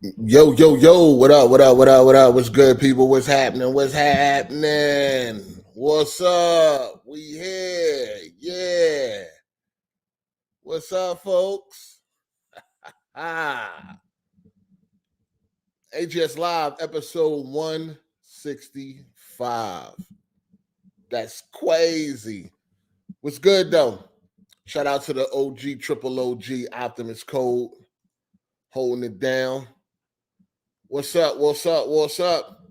Yo, yo, yo, what up, what up, what up, what up? What's good, people? What's happening? What's happening? What's up? We here. Yeah. What's up, folks? Ah. AGS Live, episode 165. That's crazy. What's good, though? Shout out to the OG, triple OG, Optimus Code, holding it down. What's up? What's up? What's up?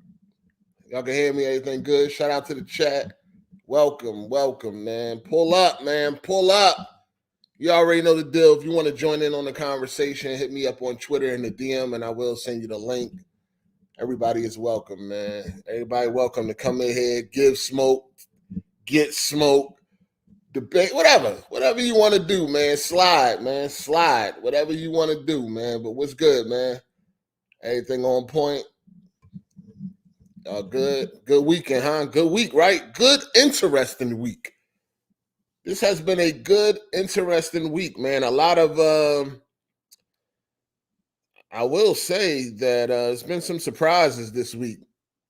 Y'all can hear me? Everything good? Shout out to the chat. Welcome, welcome, man. Pull up, man. Pull up. You already know the deal. If you want to join in on the conversation, hit me up on Twitter in the DM, and I will send you the link. Everybody is welcome, man. Everybody welcome to come in here, give smoke, get smoke, debate, whatever you want to do, man. Slide, man. Slide. Whatever you want to do, man. But what's good, man? Everything on point? Good weekend, huh? Good week, right? Good, interesting week. This has been a good, interesting week, man. A lot of, I will say that there's been some surprises this week.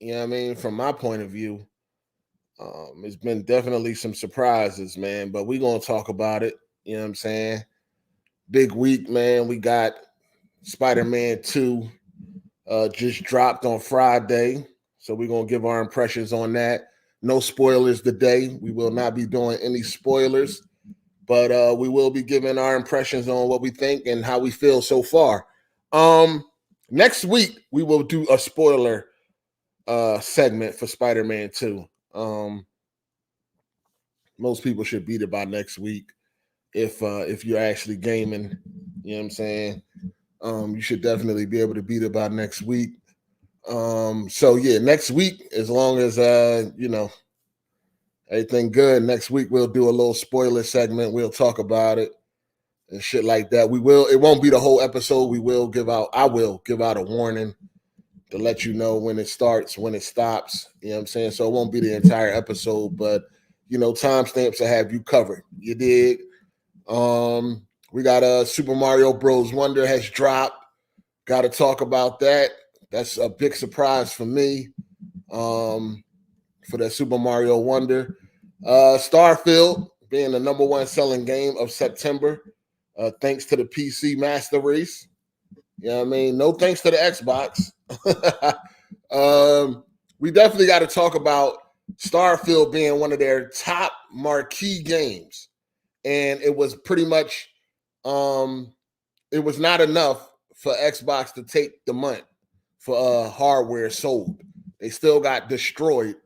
You know what I mean? From my point of view, it's been definitely some surprises, man. But we're going to talk about it. You know what I'm saying? Big week, man. We got Spider-Man 2 just dropped on Friday. So we're going to give our impressions on that. No spoilers today. We will not be doing any spoilers, but we will be giving our impressions on what we think and how we feel so far. Next week, we will do a spoiler segment for Spider-Man 2. Most people should beat it by next week if you're actually gaming. You know what I'm saying? You should definitely be able to beat it by next week. So yeah, next week, as long as everything good, next week we'll do a little spoiler segment. We'll talk about it and shit like that. It won't be the whole episode. I will give out a warning to let you know when it starts, when it stops. You know what I'm saying? So it won't be the entire episode, but timestamps will have you covered. You dig? We got Super Mario Bros. Wonder has dropped. Got to talk about that. That's a big surprise for me, for that Super Mario Wonder. Starfield being the number one selling game of September, thanks to the PC Master Race. You know what I mean? No thanks to the Xbox. We definitely got to talk about Starfield being one of their top marquee games. And it was pretty much, it was not enough for Xbox to take the month for hardware sold. They still got destroyed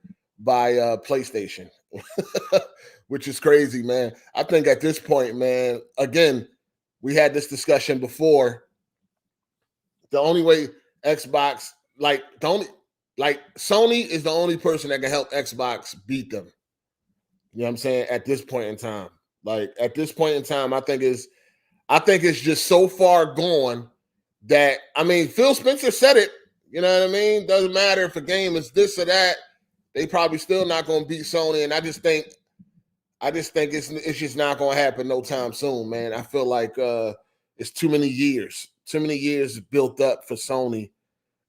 by PlayStation, which is crazy, man. I think at this point, man, again, we had this discussion before. The only way Xbox, Sony is the only person that can help Xbox beat them. You know what I'm saying? At this point in time. At this point in time, I think it's just so far gone that, Phil Spencer said it. You know what I mean? Doesn't matter if a game is this or that. They probably still not going to beat Sony, and I just think it's just not going to happen no time soon, man. I feel like it's too many years built up for Sony,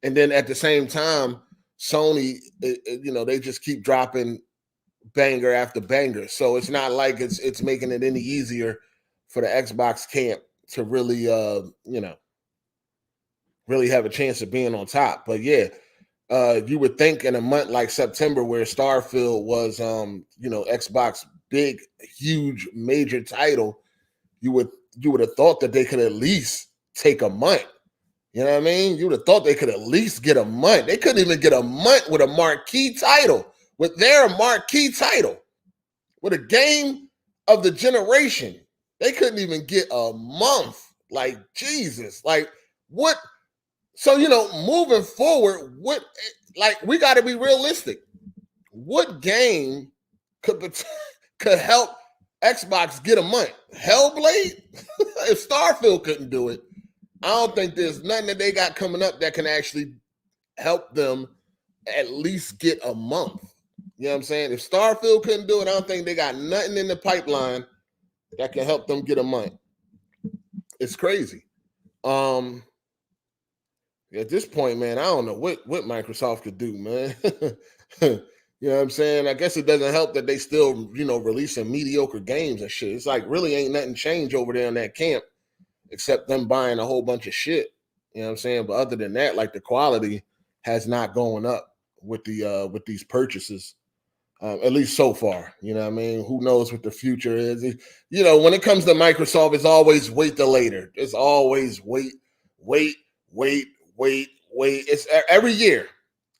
and then at the same time, Sony, they just keep dropping banger after banger. So it's not like it's making it any easier for the Xbox camp to really, really have a chance of being on top. But yeah, you would think in a month like September, where Starfield was, Xbox big, huge, major title, you would have thought that they could at least take a month. You know what I mean? You would have thought they could at least get a month. They couldn't even get a month with a marquee title. With their marquee title, with a game of the generation, they couldn't even get a month. Like, Jesus. Like, what? So, moving forward, we got to be realistic. What game could help Xbox get a month? Hellblade? If Starfield couldn't do it, I don't think there's nothing that they got coming up that can actually help them at least get a month. You know what I'm saying? If Starfield couldn't do it, I don't think they got nothing in the pipeline that can help them get a month. It's crazy. At this point, man, I don't know what Microsoft could do, man. You know what I'm saying? I guess it doesn't help that they still, releasing mediocre games and shit. It's like really ain't nothing changed over there in that camp except them buying a whole bunch of shit. You know what I'm saying? But other than that, like the quality has not gone up with with these purchases. At least so far, you know what I mean? Who knows what the future is? When it comes to Microsoft, it's always wait till later. It's always wait, wait, wait, wait, wait. It's every year.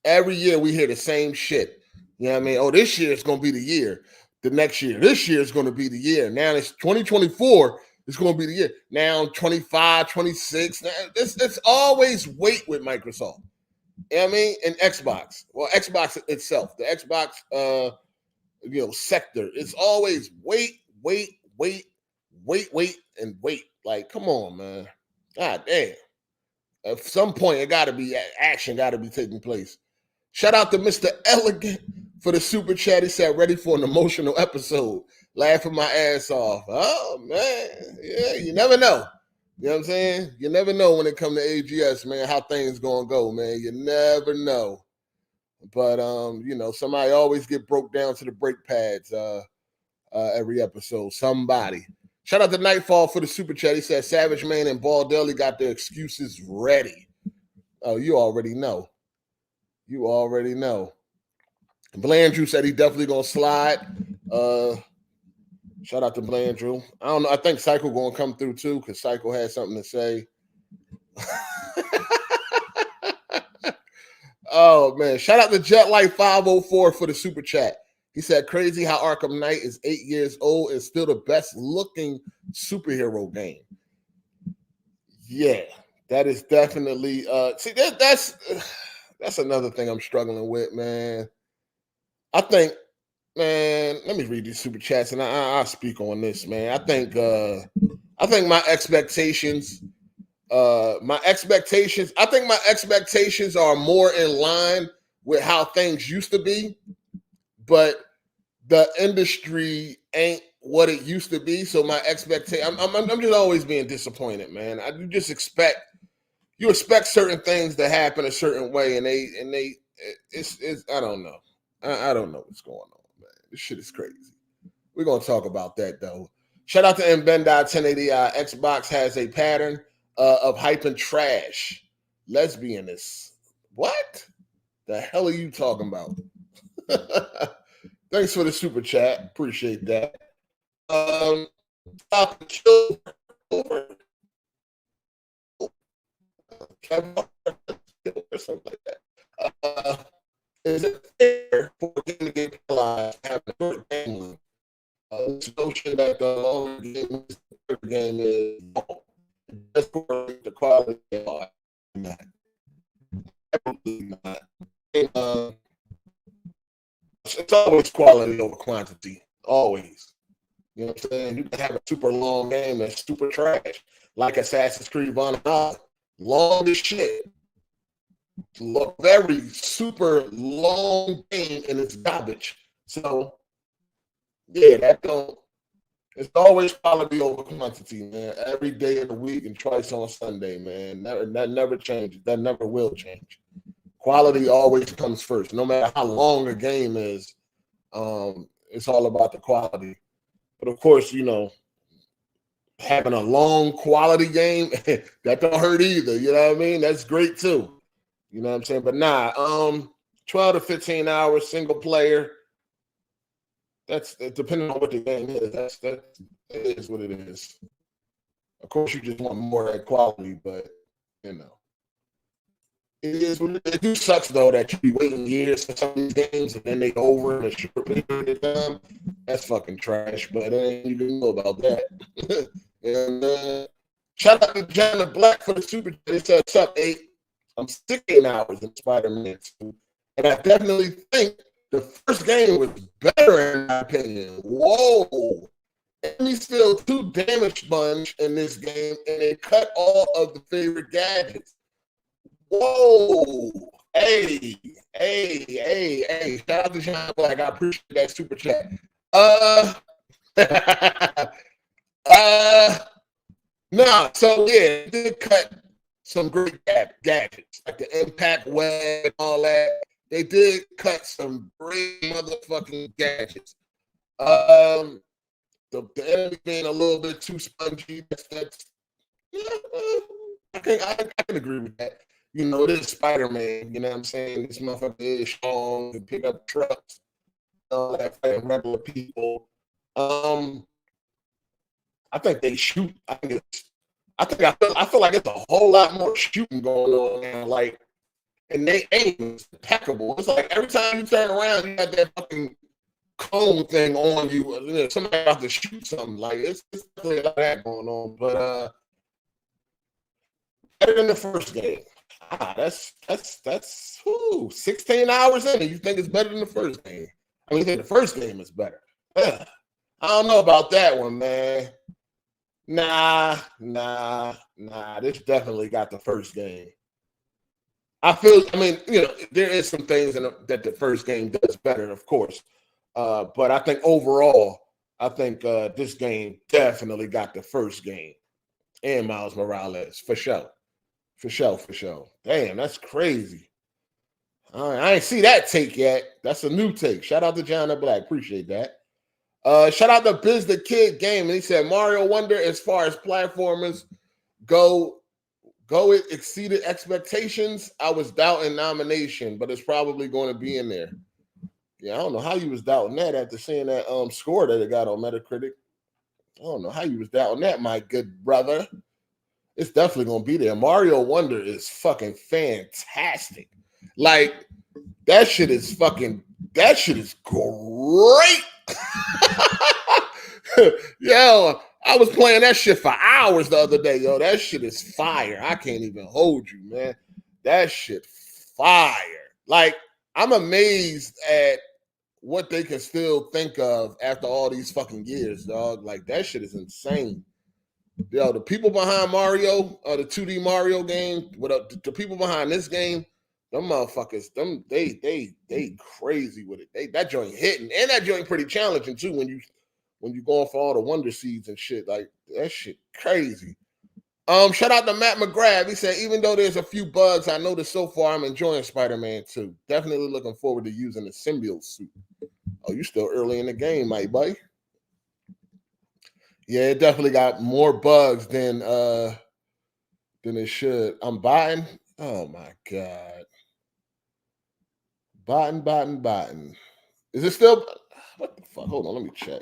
Every year we hear the same shit. You know what I mean? Oh, this year is going to be the year. The next year, this year is going to be the year. Now it's 2024. It's going to be the year. Now 25, 26. It's always wait with Microsoft. You know what I mean? And Xbox. Well, Xbox itself, the Xbox sector. It's always wait, and wait. Like, come on, man. God damn. At some point, action got to be taking place. Shout out to Mr. Elegant for the super chat. He said, ready for an emotional episode. Laughing my ass off. Oh, man. Yeah, you never know. You know what I'm saying? You never know when it comes to AGS, man, how things going to go, man. You never know. But, somebody always get broke down to the brake pads every episode. Somebody. Shout out to Nightfall for the super chat. He said, Savage Man and Ball Deli got their excuses ready. Oh, you already know. You already know. Blandrew said he definitely going to slide. Shout out to Blandrew. I don't know. I think Cycle going to come through too because Cycle had something to say. Oh, man. Shout out to JetLight504 for the super chat. He said, crazy how Arkham Knight is 8 years old and still the best looking superhero game. Yeah, that is definitely see that's another thing I'm struggling with, man. I think, man, let me read these super chats and I'll speak on this, man. I think my expectations are more in line with how things used to be, but the industry ain't what it used to be. So my expectation, I'm just always being disappointed, man. You expect certain things to happen a certain way, and it's I don't know. I don't know what's going on, man. This shit is crazy. We're gonna talk about that though. Shout out to Mbendai 1080i. Xbox has a pattern of hyping trash. Lesbianness. What the hell are you talking about? Thanks for the super chat. Appreciate that. Stop the children. Or something like that. Is it fair for a game to get penalized having a short game? This notion that the longer game is just for the quality of not. Absolutely not. It's always quality over quantity. Always. You know what I'm saying? You can have a super long game that's super trash, like Assassin's Creed Valhalla. Long as shit. Very super long game and it's garbage. So, yeah, it's always quality over quantity, man. Every day of the week and twice on Sunday, man. That never changes. That never will change. Quality always comes first. No matter how long a game is, it's all about the quality. But of course, having a long quality game, that don't hurt either. You know what I mean? That's great too. You know what I'm saying? But 12 to 15 hours, single player. That's depending on what the game is. That is what it is. Of course, you just want more of that quality, but it is what it do sucks though that you be waiting years for some of these games and then they go over in a short period of time. That's fucking trash, but I ain't even know about that. And shout out to John Black for the super chat. It says, "Sup, 8? I'm 16 hours in Spider-Man 2, and I definitely think the first game was better in my opinion. Whoa. And he's still 2 damage sponge in this game, and they cut all of the favorite gadgets. Whoa. Hey. Shout out to John Black. I appreciate that super chat. So yeah, they did cut some great gadgets, like the impact web and all that. They did cut some great motherfucking gadgets. The enemy being a little bit too spongy. That's yeah, I can agree with that. You know, it is Spider-Man. You know what I'm saying? This motherfucker is strong and pick up trucks, all that fighting regular people. I think they shoot. I feel like it's a whole lot more shooting going on now. Like, and they aim is impeccable. It's like every time you turn around, you got that fucking cone thing on you. You know, somebody about to shoot something. Like it's definitely a lot of that going on. But better than the first game. That's 16 hours in. You think it's better than the first game? I mean, you think the first game is better? I don't know about that one, man. Nah. This definitely got the first game. I mean, you know, there is some things that the first game does better, of course. But I think overall, this game definitely got the first game and Miles Morales for sure. For sure. Damn, that's crazy. All right, I ain't see that take yet. That's a new take. Shout out to John the Black. Appreciate that. Shout out to Biz the Kid Game. And he said Mario Wonder, as far as platformers go, it exceeded expectations. I was doubting nomination, but it's probably going to be in there. Yeah, I don't know how you was doubting that after seeing that score that it got on Metacritic. I don't know how you was doubting that, my good brother. It's definitely going to be there. Mario Wonder is fucking fantastic. Like, that shit is great. Yo, I was playing that shit for hours the other day, yo. That shit is fire. I can't even hold you, man. That shit fire. Like, I'm amazed at what they can still think of after all these fucking years, dog. Like, that shit is insane. Yo, the people behind Mario, the 2D Mario game, the people behind this game, them motherfuckers, they crazy with it. That joint hitting, and that joint pretty challenging too when you going for all the wonder seeds and shit. Like, that shit crazy. Shout out to Matt McGrath. He said, even though there's a few bugs I noticed so far, I'm enjoying Spider-Man 2. Definitely looking forward to using the symbiote suit. Oh, you still early in the game, my buddy. Yeah, it definitely got more bugs than it should. I'm botting. Oh my god. Botting. Is it still what the fuck? Hold on, let me check.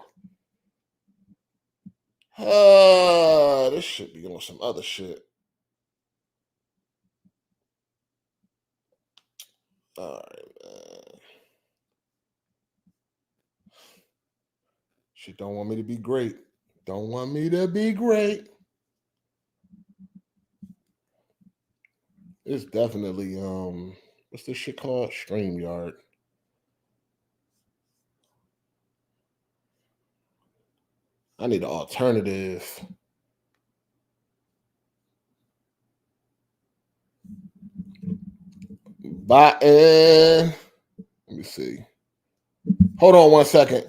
This should be on some other shit. All right, man. Shit don't want me to be great. Don't want me to be great. It's definitely what's this shit called? StreamYard. I need an alternative. Button. Let me see. Hold on 1 second.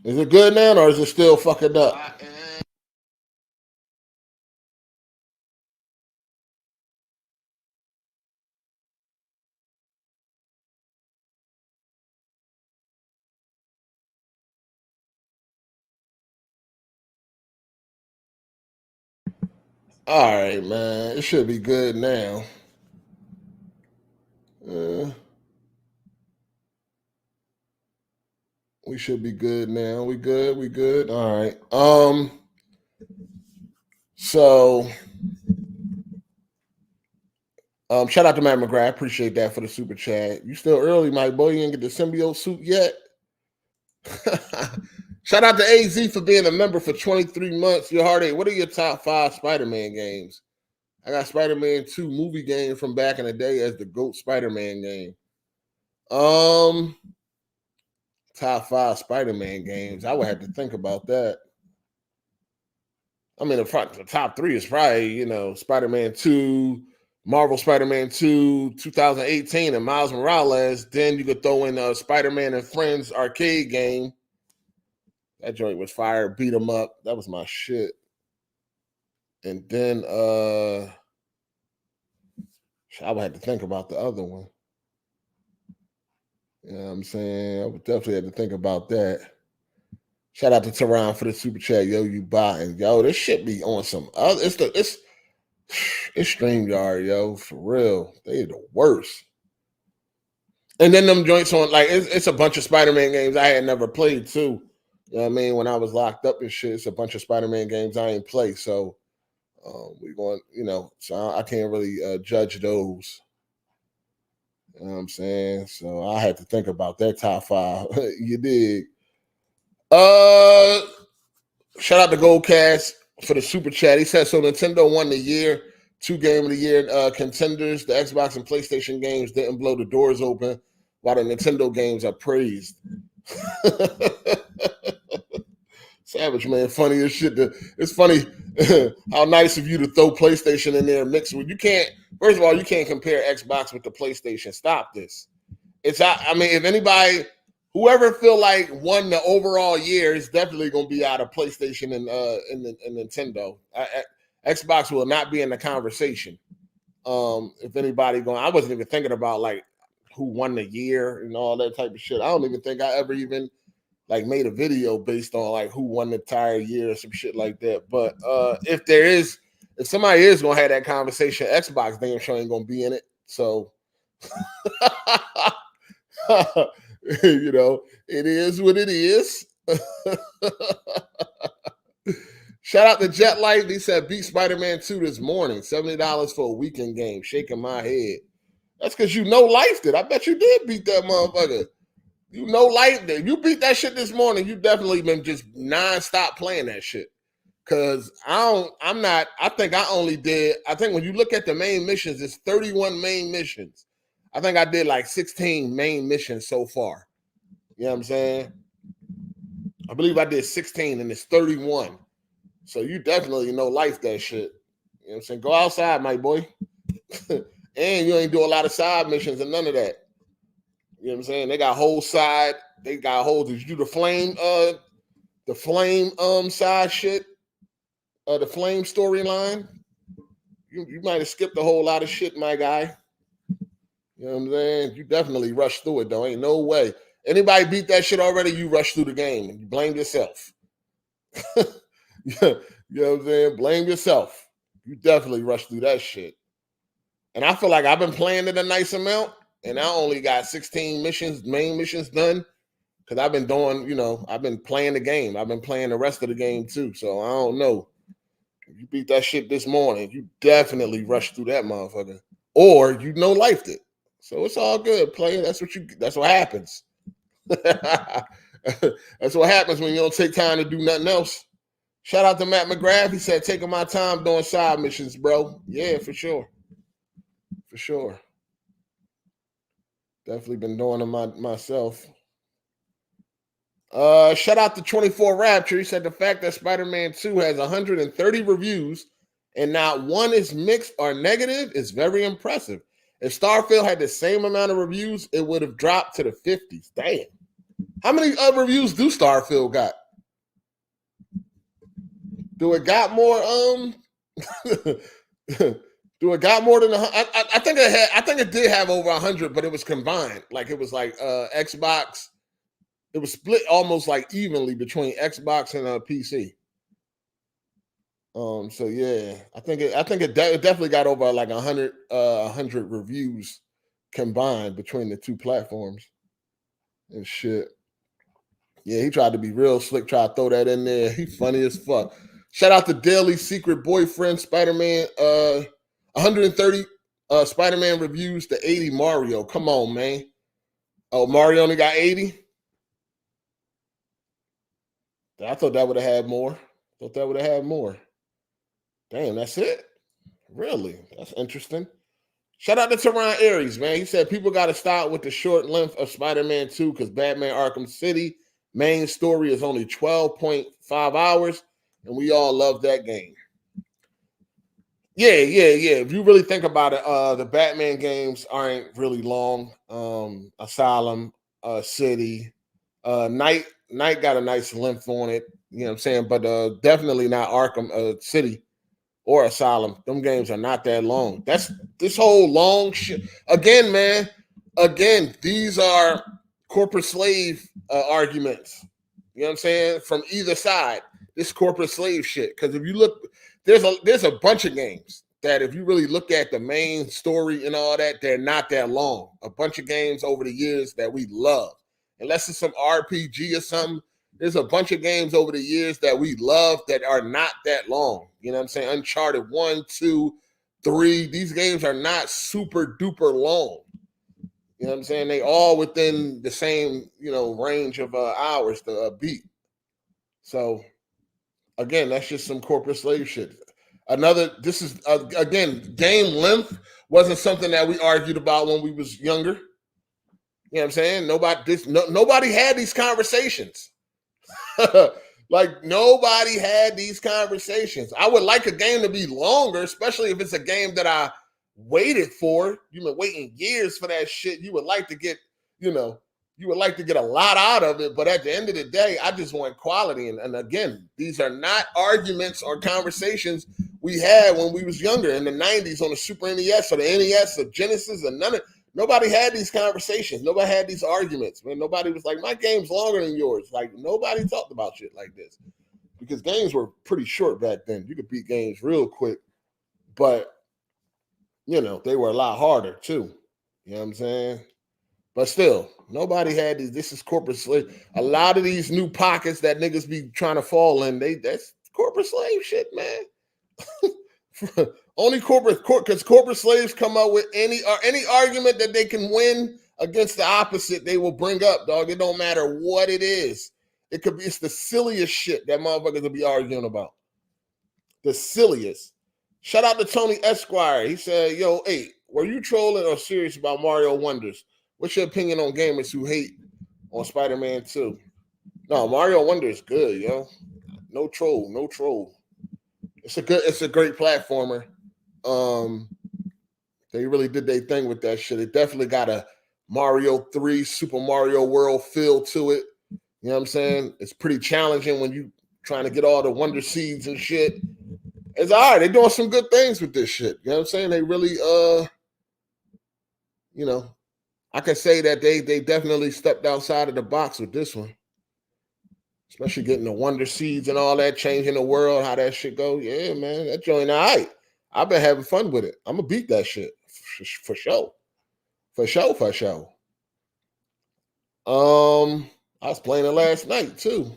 Is it good now, or is it still fucking up? All right, man. It should be good now. We should be good now. We good. All right. So shout out to Matt McGrath. Appreciate that for the super chat. You still early, my boy. You ain't get the symbiote suit yet. Shout out to AZ for being a member for 23 months. Your heart what are your top 5 Spider-Man games? I got Spider-Man 2 movie game from back in the day as the GOAT Spider-Man game. Top 5 Spider-Man games. I would have to think about that. I mean, the top 3 is probably, Spider-Man 2, Marvel Spider-Man 2, 2018, and Miles Morales. Then you could throw in Spider-Man and Friends arcade game. That joint was fire. Beat 'em up. That was my shit. And then I would have to think about the other one. You know what I'm saying? I would definitely have to think about that. Shout out to Tehran for the super chat. Yo, you buying. Yo, this shit be on some other. It's StreamYard, yo, for real. They the worst. And then them joints on, like, it's a bunch of Spider-Man games I had never played, too. You know what I mean? When I was locked up and shit, it's a bunch of Spider-Man games I ain't played. So we going, you know, so I can't really judge those. You know what I'm saying? So I had to think about that top 5. You dig? Shout out to Goldcast for the super chat. He said, so Nintendo won the year, 2 game of the year contenders. The Xbox and PlayStation games didn't blow the doors open, while the Nintendo games are praised. Savage, man. Funny as shit. It's funny how nice of you to throw PlayStation in there and mix it. You can't, first of all, you can't compare Xbox with the PlayStation. Stop this. I mean, if anybody, whoever feel like won the overall year is definitely going to be out of PlayStation and Nintendo. Xbox will not be in the conversation. If anybody going, I wasn't even thinking about like who won the year and all that type of shit. I don't even think I ever even like made a video based on like who won the entire year or some shit like that. But if somebody is gonna have that conversation, Xbox damn sure ain't gonna be in it. So you know, it is what it is. Shout out to Jet Light. He said beat Spider-Man 2 this morning. $70 for a weekend game. Shaking my head. That's because you know life did. I bet you did beat that motherfucker. You know life did. You beat that shit this morning. You definitely been just nonstop playing that shit. Cause I think when you look at the main missions, it's 31 main missions. I think I did like 16 main missions so far. You know what I'm saying? I believe I did 16 and it's 31. So you definitely know life that shit. You know what I'm saying? Go outside, my boy. And you ain't do a lot of side missions and none of that. You know what I'm saying? They got whole side. They got whole. Did you do the flame side shit? The flame storyline? You might have skipped a whole lot of shit, my guy. You know what I'm saying? You definitely rushed through it, though. Ain't no way. Anybody beat that shit already, you rushed through the game. You blame yourself. You know what I'm saying? Blame yourself. You definitely rushed through that shit. And I feel like I've been playing it a nice amount, and I only got 16 main missions done, because I've been doing, I've been playing the game. I've been playing the rest of the game too. So I don't know. If you beat that shit this morning, you definitely rushed through that motherfucker. Or you lifed it. So it's all good, player. That's what happens. That's what happens when you don't take time to do nothing else. Shout out to Matt McGrath. He said, taking my time doing side missions, bro. Yeah, for sure. For sure. Definitely been doing them myself. Shout out to 24 Rapture. He said the fact that Spider-Man 2 has 130 reviews and not one is mixed or negative is very impressive. If Starfield had the same amount of reviews, it would have dropped to the 50s. Damn. How many reviews do Starfield got? Do it got more? Do it got more than I think it had. I think it did have over 100, but it was combined. Like it was like Xbox. It was split almost like evenly between Xbox and PC. So yeah, I think it definitely got over like 100 reviews combined between the two platforms and shit. Yeah, he tried to be real slick, try to throw that in there. He funny as fuck. Shout out to Daily Secret Boyfriend Spider-Man. 130 Spider-Man reviews to 80 Mario. Come on, man. Oh, Mario only got 80? I thought that would have had more. Damn, that's it? Really? That's interesting. Shout out to Teron Aries, man. He said people got to stop with the short length of Spider-Man 2 because Batman Arkham City main story is only 12.5 hours, and we all love that game. Yeah. If you really think about it, the Batman games aren't really long. Asylum, City, Night got a nice length on it. You know what I'm saying? But definitely not Arkham City or Asylum. Them games are not that long. That's this whole long shit. Again, man. Again, these are corporate slave arguments. You know what I'm saying? From either side, this corporate slave shit. Because if you look, there's a bunch of games that if you really look at the main story and all that, they're not that long. A bunch of games over the years that we love. Unless it's some RPG or something, there's a bunch of games over the years that we love that are not that long. You know what I'm saying? Uncharted 1, 2, 3. These games are not super duper long. You know what I'm saying? They all within the same, range of hours to beat. So again, that's just some corporate slave shit. This is again, game length wasn't something that we argued about when we was younger. You know what I'm saying? Nobody had these conversations. Like nobody had these conversations. I would like a game to be longer, especially if it's a game that I waited for. You've been waiting years for that shit. You would like to get, you would like to get a lot out of it. But at the end of the day, I just want quality. And again, these are not arguments or conversations we had when we was younger in the 90s on the Super NES or the NES or Genesis or nobody had these conversations. Nobody had these arguments, man. Nobody was like, my game's longer than yours. Like, nobody talked about shit like this because games were pretty short back then. You could beat games real quick, but, they were a lot harder too. You know what I'm saying? But still, nobody had these. This is corporate slave. A lot of these new pockets that niggas be trying to fall in, that's corporate slave shit, man. Only because corporate slaves come up with any argument that they can win against the opposite, they will bring up, dog. It don't matter what it is. It's the silliest shit that motherfuckers will be arguing about. The silliest. Shout out to Tony Esquire. He said, yo, hey, were you trolling or serious about Mario Wonders? What's your opinion on gamers who hate on Spider-Man 2? No, Mario Wonder is good, yo. No troll. It's a great platformer. They really did their thing with that shit. It definitely got a Mario 3 Super Mario World feel to it. You know what I'm saying? It's pretty challenging when you trying to get all the Wonder Seeds and shit. It's all right. They're doing some good things with this shit. You know what I'm saying? They really, I can say that they definitely stepped outside of the box with this one. Especially getting the Wonder Seeds and all that, changing the world, how that shit go. Yeah, man, that joint all right. I've been having fun with it. I'm going to beat that shit for sure. For sure. I was playing it last night, too.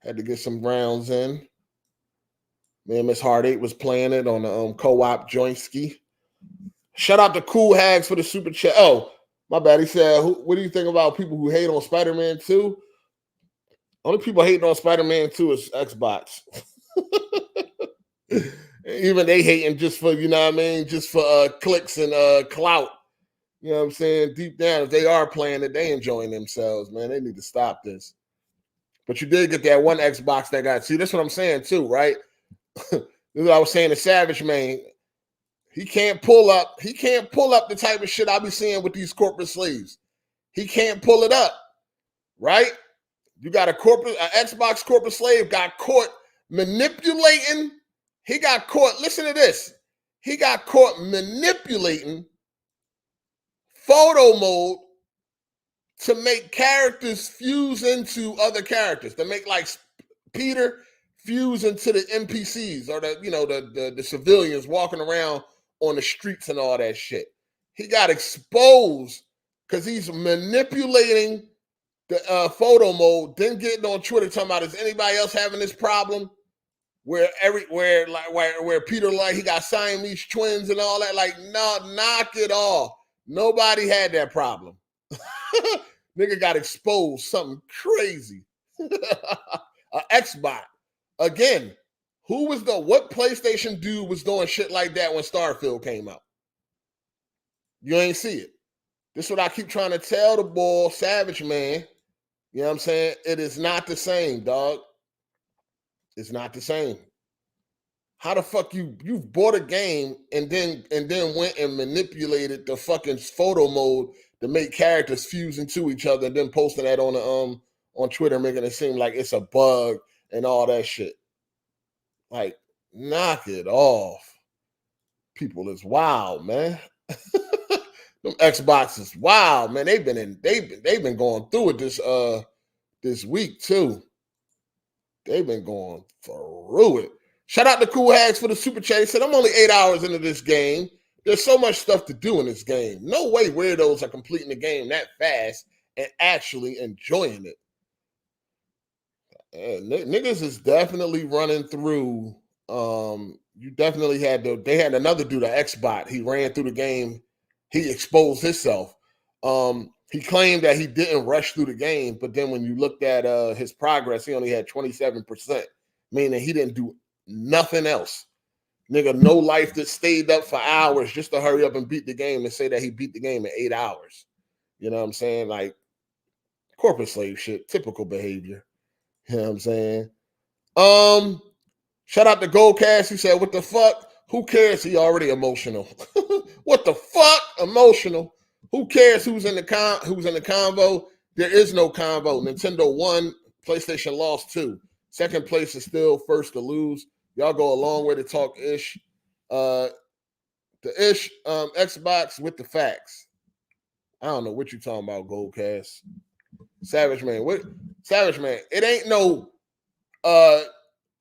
Had to get some rounds in. Me and Miss Hard 8 was playing it on the co-op jointski. Shout out to Cool Hags for the super chat. Oh, my bad. He said, what do you think about people who hate on Spider-Man 2? Only people hating on Spider-Man 2 is Xbox. Even they hating just for, just for clicks and clout. You know what I'm saying? Deep down, if they are playing it, they enjoying themselves, man. They need to stop this. But you did get that one Xbox that got, see, that's what I'm saying too, right? This is what I was saying to Savage, man. He can't pull up the type of shit I be seeing with these corporate slaves. He can't pull it up, right? You got an Xbox corporate slave got caught manipulating. He got caught, listen to this. He got caught manipulating photo mode to make characters fuse into other characters, to make like Peter fuse into the NPCs or the civilians walking around on the streets and all that shit. He got exposed because he's manipulating the photo mode, then getting on Twitter talking about, is anybody else having this problem? Where Peter, like, he got Siamese twins and all that. Like, no, knock it off. Nobody had that problem. Nigga got exposed, something crazy. A Xbox. Again, what PlayStation dude was doing shit like that when Starfield came out? You ain't see it. This is what I keep trying to tell the boy, Savage, man. You know what I'm saying? It is not the same, dog. It's not the same. how the fuck you've bought a game and then went and manipulated the fucking photo mode to make characters fuse into each other and then posting that on Twitter, making it seem like it's a bug and all that shit. Like, knock it off. People is wild, man. Them Xbox is wild, man. They've been going through it this week too. They've been going through it. Shout out to Cool Hags for the super chat. He said, I'm only 8 hours into this game. There's so much stuff to do in this game. No way weirdos are completing the game that fast and actually enjoying it. Niggas is definitely running through. You definitely they had another dude, an Xbot. He ran through the game. He exposed himself. He claimed that he didn't rush through the game, but then when you looked at his progress, he only had 27%, meaning he didn't do nothing else. Nigga, no life that stayed up for hours just to hurry up and beat the game and say that he beat the game in 8 hours. You know what I'm saying? Like, corporate slave shit, typical behavior. You know what I'm saying? Shout out to Goldcast. He said, what the fuck? Who cares? He already emotional. What the fuck? Emotional. Who cares who's in the convo? There is no convo. Nintendo won, PlayStation lost 2. Second place is still first to lose. Y'all go a long way to talk ish. Xbox with the facts. I don't know what you talking about, Goldcast. Savage Man. What Savage Man? It ain't no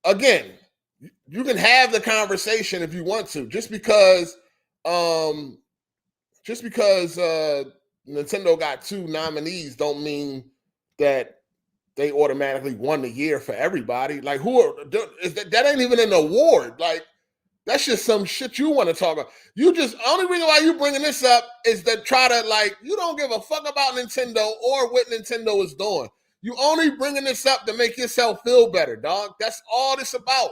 again, you can have the conversation if you want to. Just because Nintendo got 2 nominees don't mean that they automatically won the year for everybody. Like, that ain't even an award. Like, that's just some shit you want to talk about. Only reason why you bringing this up is to try to, like, you don't give a fuck about Nintendo or what Nintendo is doing. You only bringing this up to make yourself feel better, dog. That's all this about.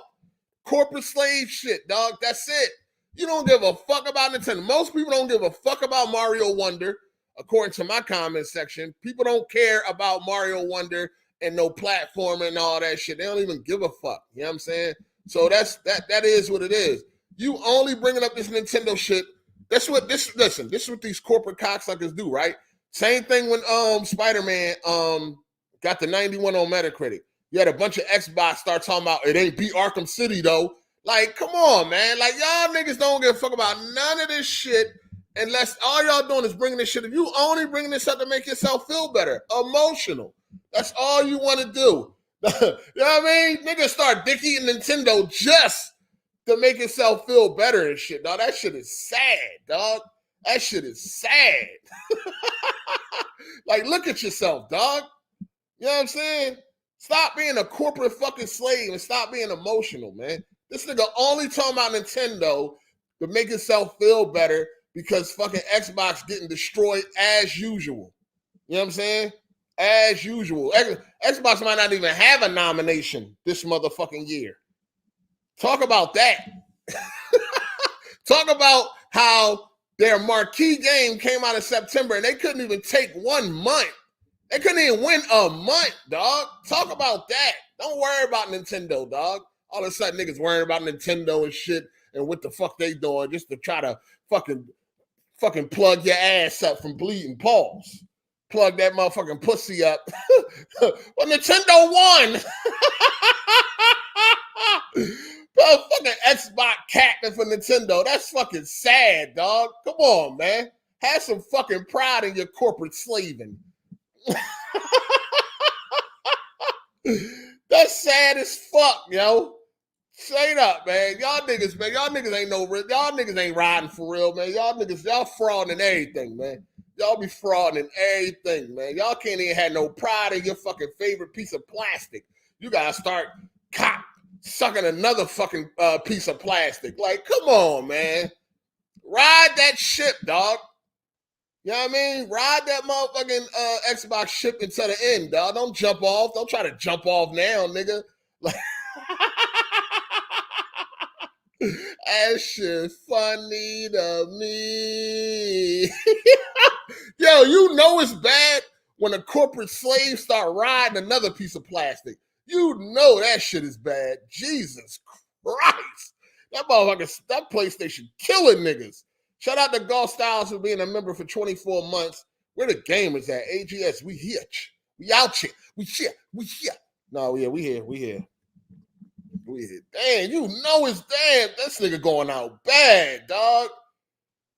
Corporate slave shit, dog. That's it. You don't give a fuck about Nintendo. Most people don't give a fuck about Mario Wonder, according to my comment section. People don't care about Mario Wonder and no platformer and all that shit. They don't even give a fuck. You know what I'm saying? So that is what it is. You only bringing up this Nintendo shit. This is what these corporate cocksuckers do, right? Same thing when Spider-Man got the 91 on Metacritic. You had a bunch of Xbox start talking about it ain't beat Arkham City though. Like, come on, man. Like, y'all niggas don't give a fuck about none of this shit unless all y'all doing is bringing this shit. If you only bringing this up to make yourself feel better, emotional. That's all you want to do. You know what I mean? Niggas start dick-eating Nintendo just to make yourself feel better and shit, dog. That shit is sad, dog. That shit is sad. Like, look at yourself, dog. You know what I'm saying? Stop being a corporate fucking slave and stop being emotional, man. This nigga only talking about Nintendo to make himself feel better because fucking Xbox getting destroyed as usual. You know what I'm saying? As usual. Xbox might not even have a nomination this motherfucking year. Talk about that. Talk about how their marquee game came out in September and they couldn't even take 1 month. They couldn't even win a month, dog. Talk about that. Don't worry about Nintendo, dog. All of a sudden, niggas worrying about Nintendo and shit and what the fuck they doing just to try to fucking plug your ass up from bleeding paws. Plug that motherfucking pussy up. Well, Nintendo won. Bro, fucking Xbox captain for Nintendo. That's fucking sad, dog. Come on, man. Have some fucking pride in your corporate slaving. That's sad as fuck, yo. Straight up, man. Y'all niggas ain't riding for real, man. Y'all frauding in everything, man. Y'all be frauding in everything, man. Y'all can't even have no pride in your fucking favorite piece of plastic. You gotta start sucking another fucking piece of plastic. Like, come on, man. Ride that ship, dog. You know what I mean? Ride that motherfucking Xbox ship until the end, dog. Don't jump off. Don't try to jump off now, nigga. Like, that shit funny to me. Yo, you know it's bad when a corporate slave start riding another piece of plastic. You know that shit is bad. Jesus Christ. That motherfucker, that PlayStation killing niggas. Shout out to Golf Styles for being a member for 24 months. Where the gamers at? AGS, we here. We out here. We here. We here. No, yeah, we here. We here. We here. Damn, you know it's damn. This nigga going out bad, dog.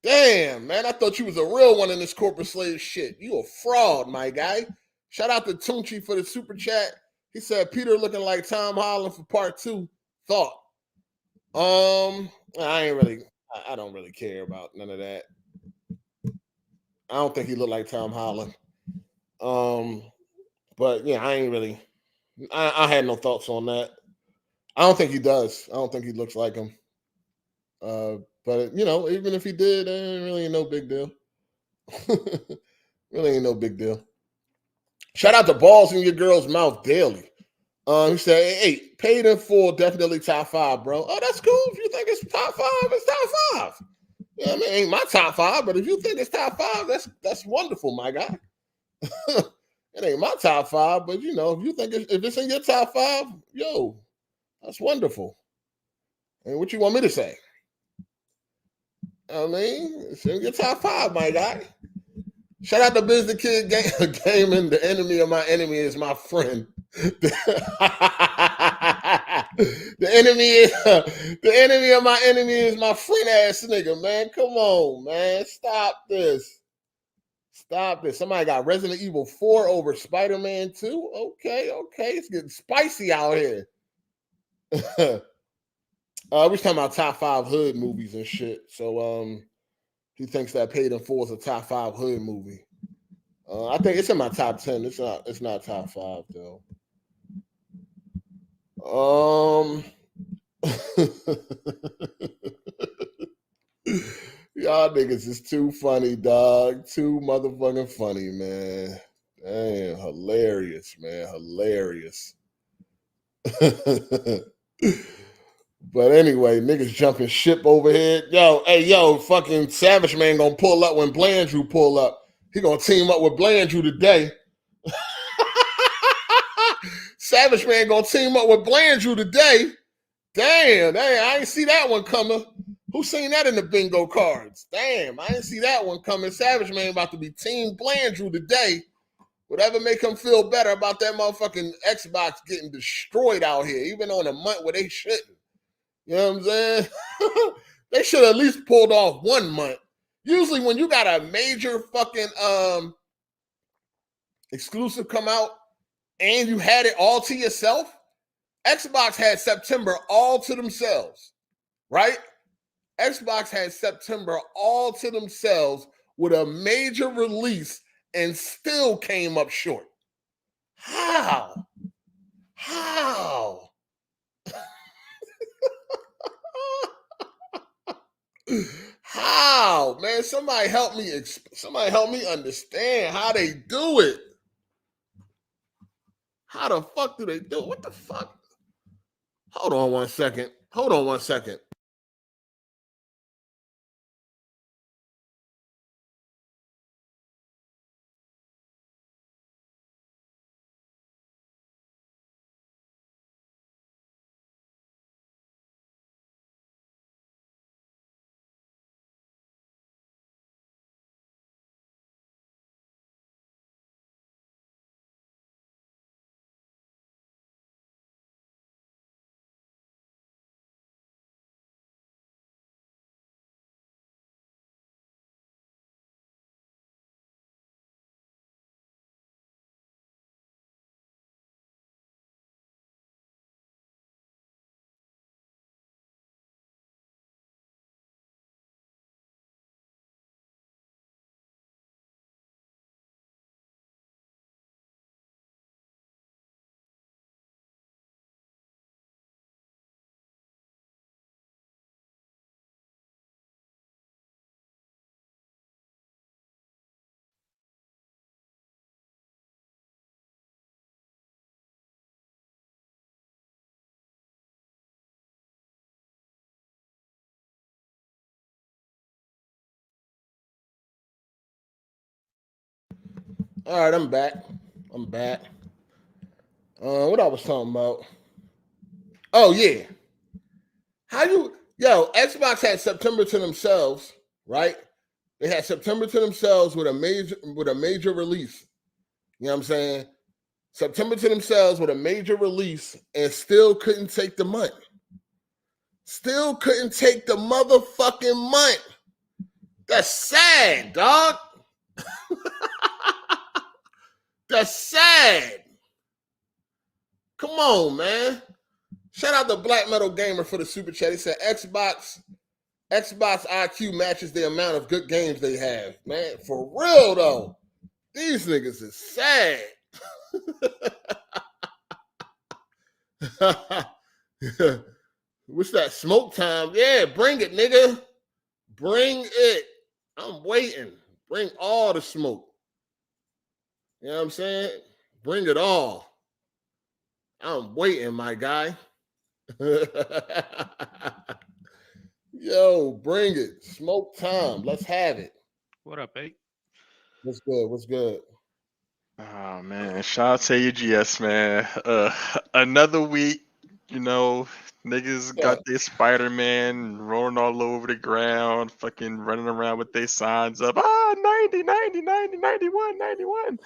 Damn, man. I thought you was a real one in this corporate slave shit. You a fraud, my guy. Shout out to Tunchi for the super chat. He said Peter looking like Tom Holland for part 2. Thought. I don't really care about none of that. I don't think he looked like Tom Holland. But yeah, I had no thoughts on that. I don't think he does. I don't think he looks like him. But even if he did, it really ain't no big deal. Really ain't no big deal. Shout out to Balls in Your Girl's Mouth Daily. He said, hey, paid in full, definitely top 5, bro. Oh, that's cool. If you think it's top 5, it's top 5. Yeah, I mean, it ain't my top 5, but if you think it's top 5, that's wonderful, my guy. It ain't my top 5, but if you think if it's in your top 5, yo, that's wonderful. And what you want me to say? I mean, it's in your top 5, my guy. Shout out to Business Kid Gaming. The enemy of my enemy is my friend. The enemy of my enemy is my friend ass nigga, man. Come on, man. Stop this. Somebody got Resident Evil 4 over Spider-Man 2. Okay. It's getting spicy out here. We're talking about top 5 hood movies and shit. So he thinks that Paid in Full is a top 5 hood movie. I think it's in my top 10. It's not top 5 though. Y'all niggas is too funny, dog. Too motherfucking funny, man. Damn, hilarious, man. Hilarious. But anyway, niggas jumping ship over here. Yo, fucking Savage Man gonna pull up when Blandrew pull up. He gonna team up with Blandrew today. Savage Man gonna team up with Blandrew today. Damn, I ain't see that one coming. Who seen that in the bingo cards? Damn, I didn't see that one coming. Savage Man about to be Team Blandrew today. Whatever make him feel better about that motherfucking Xbox getting destroyed out here, even on a month where they shouldn't. You know what I'm saying? They should at least pulled off 1 month. Usually when you got a major fucking exclusive come out and you had it all to yourself, Xbox had September all to themselves, right? Xbox had September all to themselves with a major release and still came up short. How? How, man? Somebody help me understand how they do it. How the fuck do they do it? What the fuck? Hold on one second. All right, I'm back. What I was talking about? Oh yeah, how you Yo, Xbox had September to themselves, right? They had September to themselves with a major release. You know what I'm saying? September to themselves with a major release and still couldn't take the month. Still couldn't take the motherfucking month. That's sad, dog. That's sad. Come on, man. Shout out to Black Metal Gamer for the super chat. He said Xbox IQ matches the amount of good games they have. Man, for real though. These niggas is sad. What's that? Smoke time? Yeah, bring it, nigga. Bring it. I'm waiting. Bring all the smoke. You know what I'm saying? Bring it all. I'm waiting, my guy. Yo, bring it. Smoke time. Let's have it. What up, Ape? What's good? What's good? Oh man, shout out to AGS, man. Another week, niggas got their Spider-Man rolling all over the ground, fucking running around with their signs up. 90, 90, 90, 91, 91.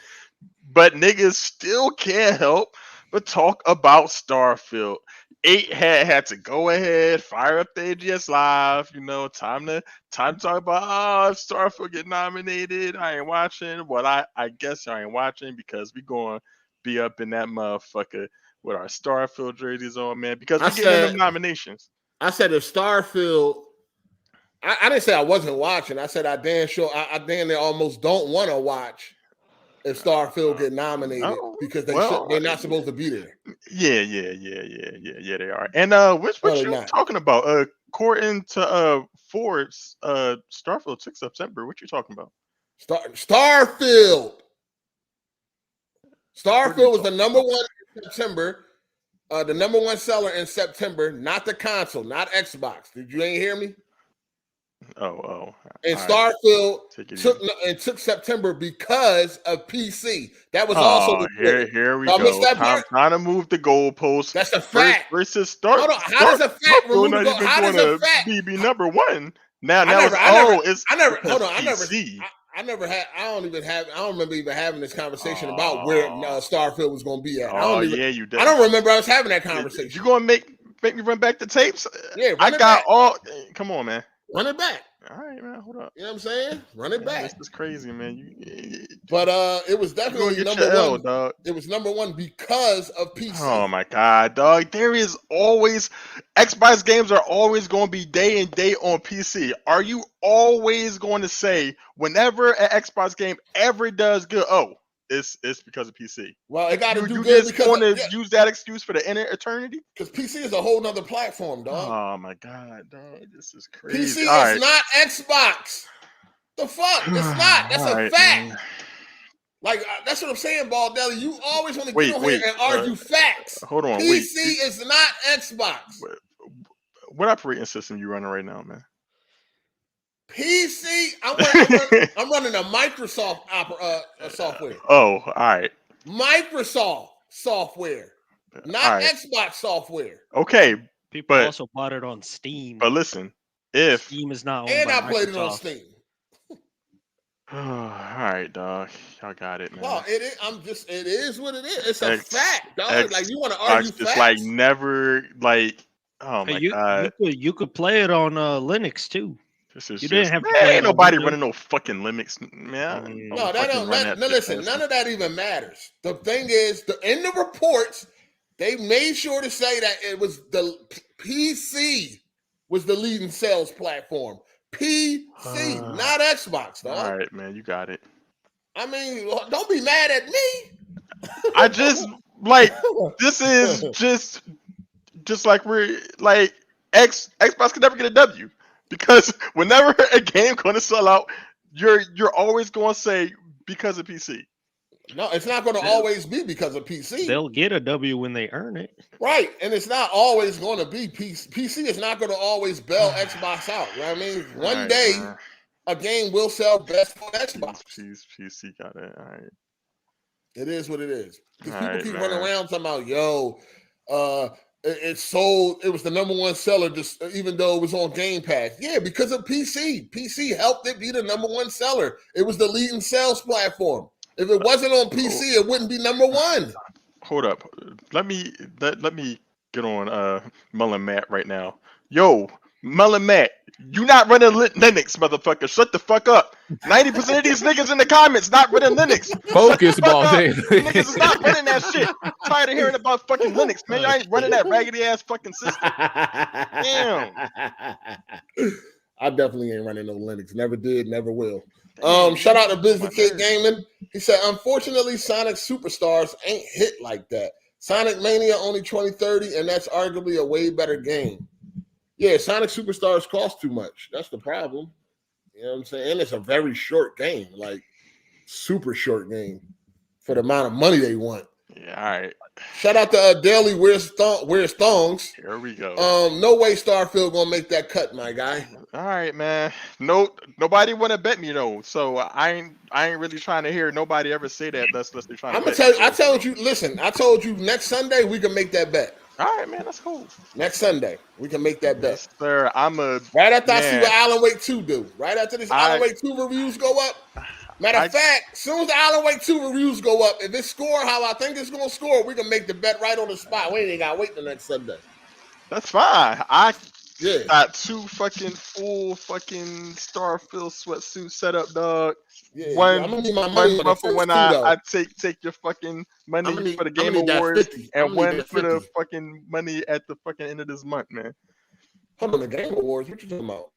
But niggas still can't help but talk about Starfield. 8 had to go ahead, fire up the AGSLIVE, time to talk about if Starfield get nominated. I ain't watching. Well, I guess I ain't watching because we gonna be up in that motherfucker with our Starfield jerseys on, man, because we getting them nominations. I said if Starfield, I didn't say I wasn't watching. I said I damn near almost don't want to watch if Starfield get nominated because they're not supposed to be there. Yeah, they are. And what you talking about? According to Forbes, Starfield took September. What you talking about? Starfield was the number one in September. The number one seller in September, not the console, not Xbox. Did you ain't hear me? Oh. And Starfield took September because of PC. That was also here we go. Time to move the goalpost. That's a fact. Versus Star. Hold on. How does a fact remove the goal? How does a fact be number one? I don't remember even having this conversation about where Starfield was going to be at. You did. I don't remember us having that conversation. You going to make me run back the tapes? Yeah, Come on, man. Run it back. All right, man. Hold up. You know what I'm saying? Run it back. This is crazy, man. But it was definitely number one. Dog. It was number one because of PC. Oh my god, dog! There is always Xbox games are always going to be day and date on PC. Are you always going to say whenever an Xbox game ever does good? Oh, it's because of PC. Well, it got to do you good just want to use that excuse for the eternity? Because PC is a whole nother platform, dog. Oh my god, dog! This is crazy. PC is not Xbox. The fuck? It's not. That's a fact. Man. Like, that's what I'm saying, Baldelli. You always want to get on here and argue facts. Hold on. PC is not Xbox. What operating system you running right now, man? PC. I'm running a Microsoft software. Oh, all right. Microsoft software, not Xbox software. Okay. People also bought it on Steam. But listen, if Steam is not owned and by I played Microsoft. it on Steam. All right, dog. Y'all got it, man. Well, it is. It is what it is. It's a fact, dog. Like you want to argue facts? Just like never, like. Oh my god. You could play it on Linux too. You didn't have to play. Ain't nobody running no fucking Linux, man. No, that don't. Listen, none of that even matters. The thing is, in the reports, they made sure to say that it was the PC was the leading sales platform. PC, not Xbox, dog. All right, man, you got it. I mean, don't be mad at me. I just like this is just like we're like Xbox could never get a W because whenever a game going to sell out, you're always going to say because of PC. No, it's not going to always be because of PC. They'll get a W when they earn it. Right. And it's not always going to be PC. PC is not going to always bail Xbox out. You know what I mean? One day, a game will sell best for Xbox. PC got it. All right. It is what it is. Because people keep running around talking about, it sold. It was the number one seller, just even though it was on Game Pass. Yeah, because of PC. PC helped it be the number one seller. It was the leading sales platform. If it wasn't on PC, it wouldn't be number one. Hold up. Let me get on Mullen Matt right now. Yo, Mullen Matt, you not running Linux, motherfucker. Shut the fuck up. 90% of these niggas in the comments not running Linux. Focus, ball. Niggas is not running that shit. I'm tired of hearing about fucking Linux, man. I ain't running that raggedy ass fucking system. Damn. I definitely ain't running no Linux. Never did, never will. Shout out to Business Kid Gaming. He said, unfortunately, Sonic Superstars ain't hit like that. Sonic Mania only 2030, and that's arguably a way better game. Yeah, Sonic Superstars cost too much. That's the problem. You know what I'm saying? And it's a very short game, like super short game for the amount of money they want. Yeah, all right. Shout out to Daily Wears Thongs. Here we go. No way Starfield gonna make that cut, my guy. All right, man. Nobody want to bet me though, so I ain't really trying to hear nobody ever say that. Unless they're trying. I'm gonna tell you. I told you. Listen, I told you next Sunday we can make that bet. All right, man. That's cool. Next Sunday we can make that bet. Yes, sir. Right after I see what Alan Wake 2 do. Right after this Alan Wake 2 reviews go up. Matter of fact, as soon as the Alan Wake 2 reviews go up, if it score how I think it's gonna score, we can make the bet right on the spot. We ain't gotta wait the next Sunday. That's fine. I Yeah. got 2 fucking full fucking Starfield sweatsuits set up, dog. Yeah, One I'm gonna need my money for when I take your fucking money for the Game Awards, and one for the fucking money at the fucking end of this month, man. Hold on, the Game Awards? What you talking about?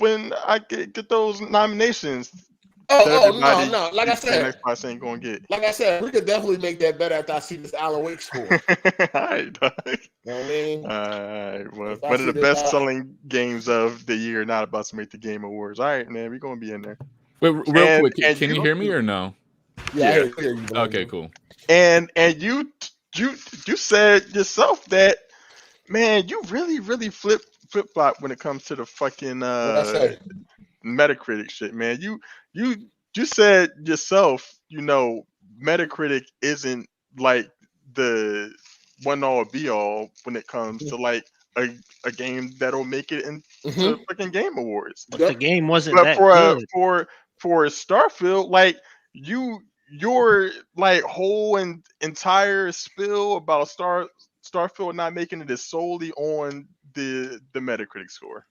When I get those nominations. No. Like I said, Xbox ain't gonna get. Like I said, we could definitely make that bet after I see this Alan Wake score. All right, dog. You know what I mean? Well, one of the best-selling games of the year, not about to make the Game Awards. All right, man, we're gonna be in there. Wait, real quick, can you hear me or no? Yeah. I hear you. Okay, cool. And you said yourself that, man, you really flip flop when it comes to the fucking Metacritic shit, man. You said yourself, Metacritic isn't like the one all be all when it comes to like a game that'll make it into fucking Game Awards. But the game wasn't but that for good. for Starfield, like your like whole and entire spill about Starfield not making it is solely on the Metacritic score.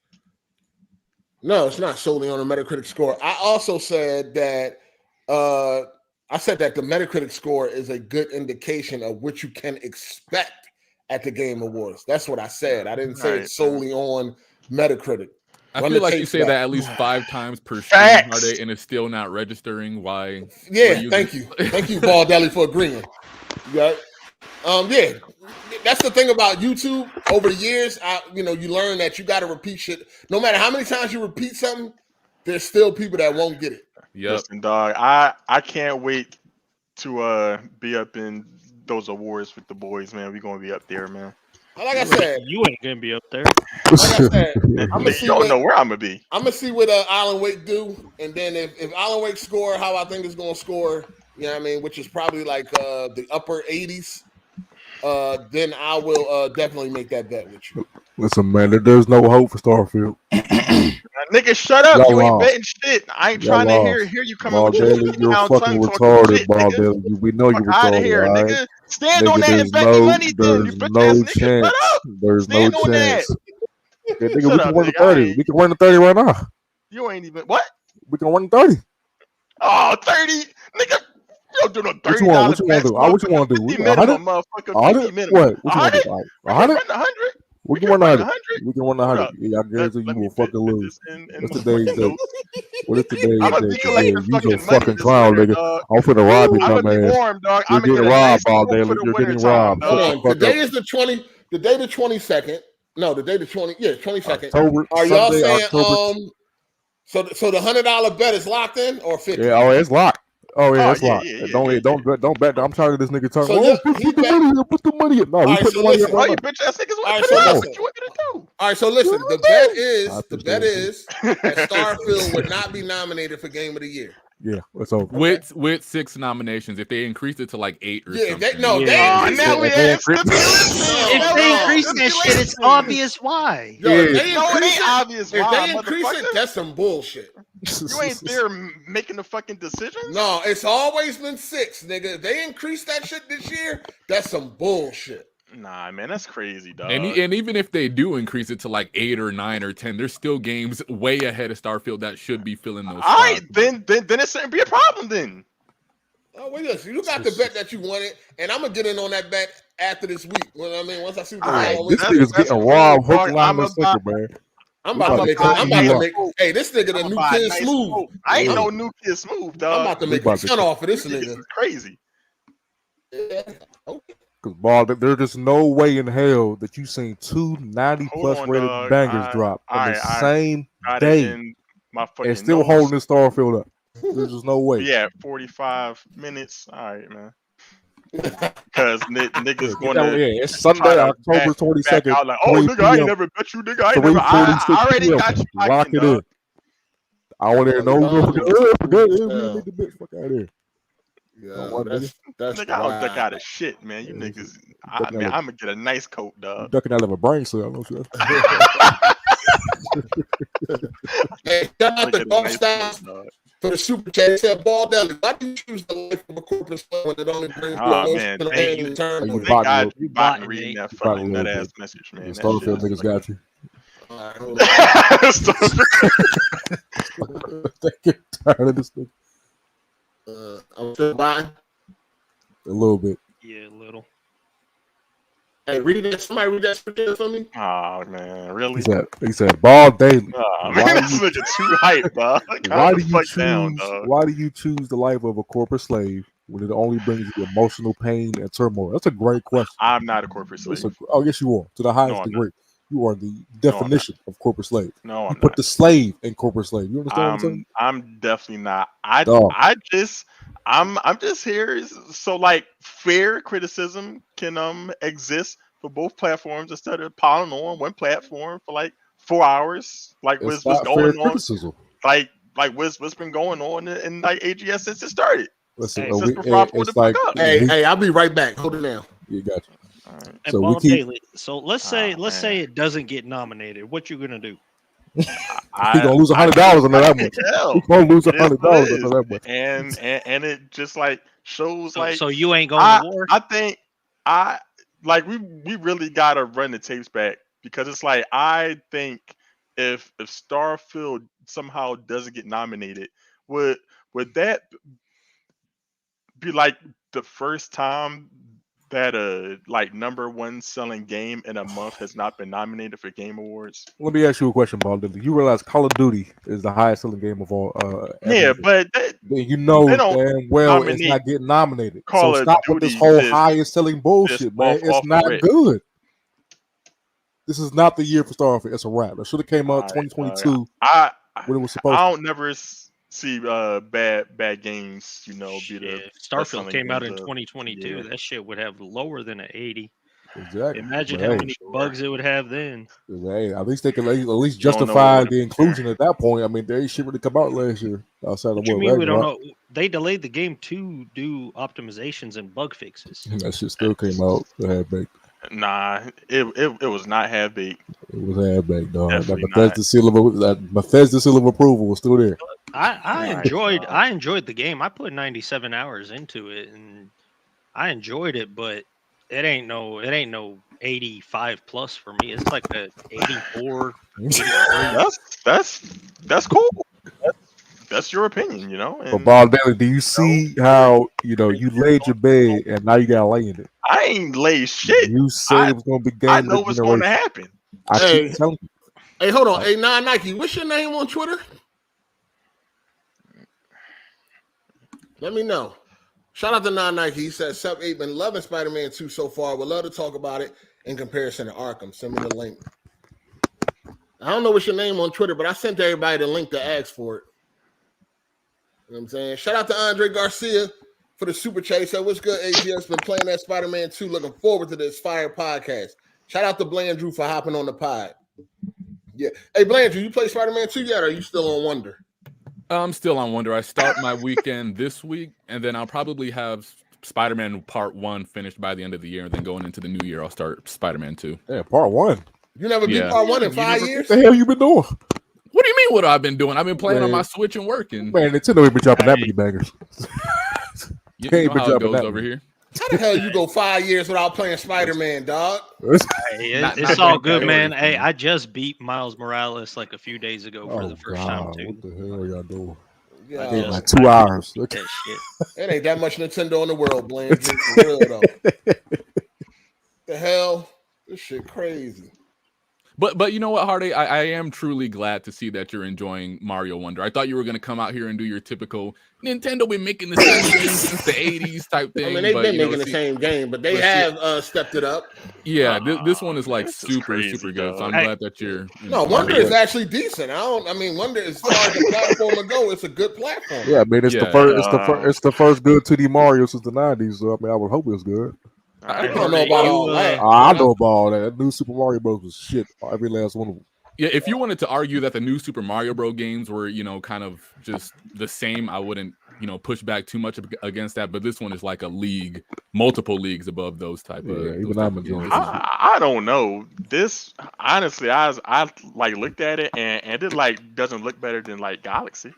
No, it's not solely on the Metacritic score. I also said that the Metacritic score is a good indication of what you can expect at the Game Awards. That's what I said. I didn't say it's solely on Metacritic. I feel like you say that at least 5 times per stream, and it's still not registering. Why? Yeah, thank you, Baldelli, for agreeing. Yeah, that's the thing about YouTube. Over the years, you learn that you got to repeat shit. No matter how many times you repeat something, there's still people that won't get it. Yep. Listen, dog, I can't wait to be up in those awards with the boys, man. We're gonna be up there, man. Like I said, you ain't gonna be up there. Like I said, you don't know where I'm gonna be. I'm gonna see what Alan Wake do, and then if Alan Wake score how I think it's gonna score, you know what I mean, which is probably like the upper 80s, then I will definitely make that bet with you. Listen, man, there's no hope for Starfield. Nigga, shut up! Y'all you ain't lost. betting shit. I ain't trying to hear you coming with your Baldelli, you're fucking retarded, Baldelli. We know you're retarded. Out of here, right? nigga. Stand on that and bet me money, then. You bitch ass nigga. Shut up. There's no chance. Yeah, nigga, we Shut can up, win the nigga. 30. We can win the 30 right now. You ain't even what? We can win the 30. Oh, 30, nigga. You don't do no $30. What you want to do? What you want to do? 50 minimum, motherfucker. 50 minimum. What? What you want to do? 100? 100? We can win 100. We can win 100. Yeah, I guarantee you will fucking lose. What's today's date? What is today's date? Yeah, you a fucking clown, nigga. I'm finna rob you, my man. You're getting robbed, Baldelli. You're getting robbed. Today is the 20. The day the 22nd. No, the day the 20. Yeah, 22nd. October. Are y'all Sunday, saying October. So the $100 bet is locked in or 50? Yeah, oh, it's locked. Oh yeah, it's yeah, locked. yeah, Don't bet. I'm tired of this nigga talking. So Put the money in. No, we put the money in. Why you bitch ass niggas want to so put it up? listen. What you want me to do? All right, so listen. The bet is that Starfield would not be nominated for Game of the Year. Yeah, it's over. With 6 nominations. If they increased it to like 8 or something. Now we have If they increase that shit, it's obvious why. Yo, if they obvious if why, they increase it, that's some bullshit. You ain't there making the fucking decisions? No, it's always been 6, nigga. If they increase that shit this year, that's some bullshit. Nah, man, that's crazy, dog. And even if they do increase it to like 8 or 9 or 10, there's still games way ahead of Starfield that should be filling those spots. All right, then it shouldn't be a problem then. Oh, well, yes, you got the bet that you wanted, and I'm gonna get in on that bet after this week. You know what I mean? Once I see what this nigga's getting robbed, hook, line, and sinker, man. I'm about to make. Hey, this nigga the new kid smooth. I ain't no new kid smooth, dog. I'm about to make a ton off of this nigga. This is crazy. Yeah. Okay. Because, ball, there's just no way in hell that you seen 2 90+ rated bangers drop on the same day and still holding this Starfield up. There's just no way. Yeah, 45 minutes. All right, man. Because niggas gonna it's Sunday, October 22nd. Like, oh, nigga, I ain't never bet you, nigga. I already got you. Lock it in. I want to know. Fuck out of here. Yeah, that's nigga, I'll duck out of shit, man. You niggas, I'm gonna get a nice coat, dog. Ducking out of a brain cell. Hey, shout out to Golf Styles for the super chat. He said, "Ball down. Why do you choose the life of a corporate slave when it only brings man, in return?" You bought reading that fucking nut ass message, man. Starfield niggas got you. All right, hold on. Get tired of this thing. I'm still buying. A little bit. Yeah, a little. Hey, read that. Somebody read that scripture for me. Oh man, really? He said, "Ball daily." Oh man, this nigga too hype, dog. Why do you choose the life of a corporate slave when it only brings you emotional pain and turmoil? That's a great question. I'm not a corporate slave. Oh, yes, you are. To the highest degree. You are the definition of corporate slave. No, you put the slave in corporate slave. You understand what I'm saying? I'm definitely not. I'm just here so like fair criticism can exist for both platforms instead of piling on one platform for like 4 hours. Like what's going on? Criticism. Like what's been going on in like AGS since it started. Listen, hey, I'll be right back. Hold it down. You got you. Right. So let's say it doesn't get nominated. What you gonna do? He's gonna lose $100 on that much. He's gonna lose $100 on that much. And it just like shows like. So you ain't going to war? I think we really gotta run the tapes back because it's like I think if Starfield somehow doesn't get nominated, would that be like the first time that a like #1 selling game in a month has not been nominated for Game Awards? Let me ask you a question, Paul. You realize Call of Duty is the highest selling game of all? Yeah, but you know damn well it's not getting nominated. So stop with this whole highest selling bullshit, man. It's not good. This is not the year for Starfield. It's a wrap. It should have came out 2022 when it was supposed. I don't never see bad games, be the Starfield came out in 2022. Yeah. That shit would have lower than an 80. Exactly. Imagine how many bugs it would have then. Hey, at least they can at least justify the inclusion at that point. I mean, there ain't shit really come out last year outside of what we don't know. They delayed the game to do optimizations and bug fixes. And that shit still came out half baked. Nah, it was not half baked. It was half baked, dog. That Bethesda seal of approval was still there. I enjoyed the game. I put 97 hours into it, and I enjoyed it. But it ain't no 85 plus for me. It's like a 84. That's cool. That's your opinion, But Bob Daly, do you see how you laid your bed and now you gotta lay in it? I ain't laid shit. You said it was gonna be game. I know what's going to happen. I keep telling you. Hey, hold on. Hey, Nike, what's your name on Twitter? Let me know. Shout out to Nike. He said, "Sup, 8 been loving Spider-Man 2 so far. Would love to talk about it in comparison to Arkham. Send me the link." I don't know what's your name on Twitter, but I sent everybody the link to ask for it. You know what I'm saying? Shout out to Andre Garcia for the super chat. He said, "What's good, AGS? Been playing that Spider-Man 2. Looking forward to this fire podcast." Shout out to Blandrew for hopping on the pod. Yeah. Hey, Blandrew, you play Spider-Man 2 yet, or are you still on Wonder? I'm still on Wonder. I start my weekend this week, and then I'll probably have Spider-Man Part 1 finished by the end of the year, and then going into the new year, I'll start Spider-Man 2. Yeah, Part 1. You never beat Part 1 in 5 years? What the hell you been doing? What do you mean? What I've been doing? I've been playing on my Switch and working. Man, Nintendo ain't been dropping that many bangers. You know how it goes over here. How the hell you go 5 years without playing Spider-Man, dog? It's all good, man. Hey, I just beat Miles Morales like a few days ago for the first time too. What the hell y'all doing? Yeah, like 2 hours. That shit. It ain't that much Nintendo in the world, Blaine. For real though. The hell, this shit crazy. But you know what, Hard8, I am truly glad to see that you're enjoying Mario Wonder. I thought you were going to come out here and do your typical Nintendo been making the same game since the 80s type thing. I mean, they've been making the same game, but they have stepped it up. Yeah, this one is like super good. So I'm glad that you're. No, Wonder is actually decent. I mean, Wonder as far as the platform to go, it's a good platform. Yeah, I mean, it's the first good 2D Mario since the 90s. So I mean, I would hope it's good. I don't know about all that. I know about all that. That new Super Mario Bros. Was shit. Every last one of them. Yeah, if you wanted to argue that the new Super Mario Bros. Games were, kind of just the same, I wouldn't, push back too much against that. But this one is like a league, multiple leagues above those type of. Even I'm enjoying. I don't know. This honestly, I like looked at it and it like doesn't look better than like Galaxy.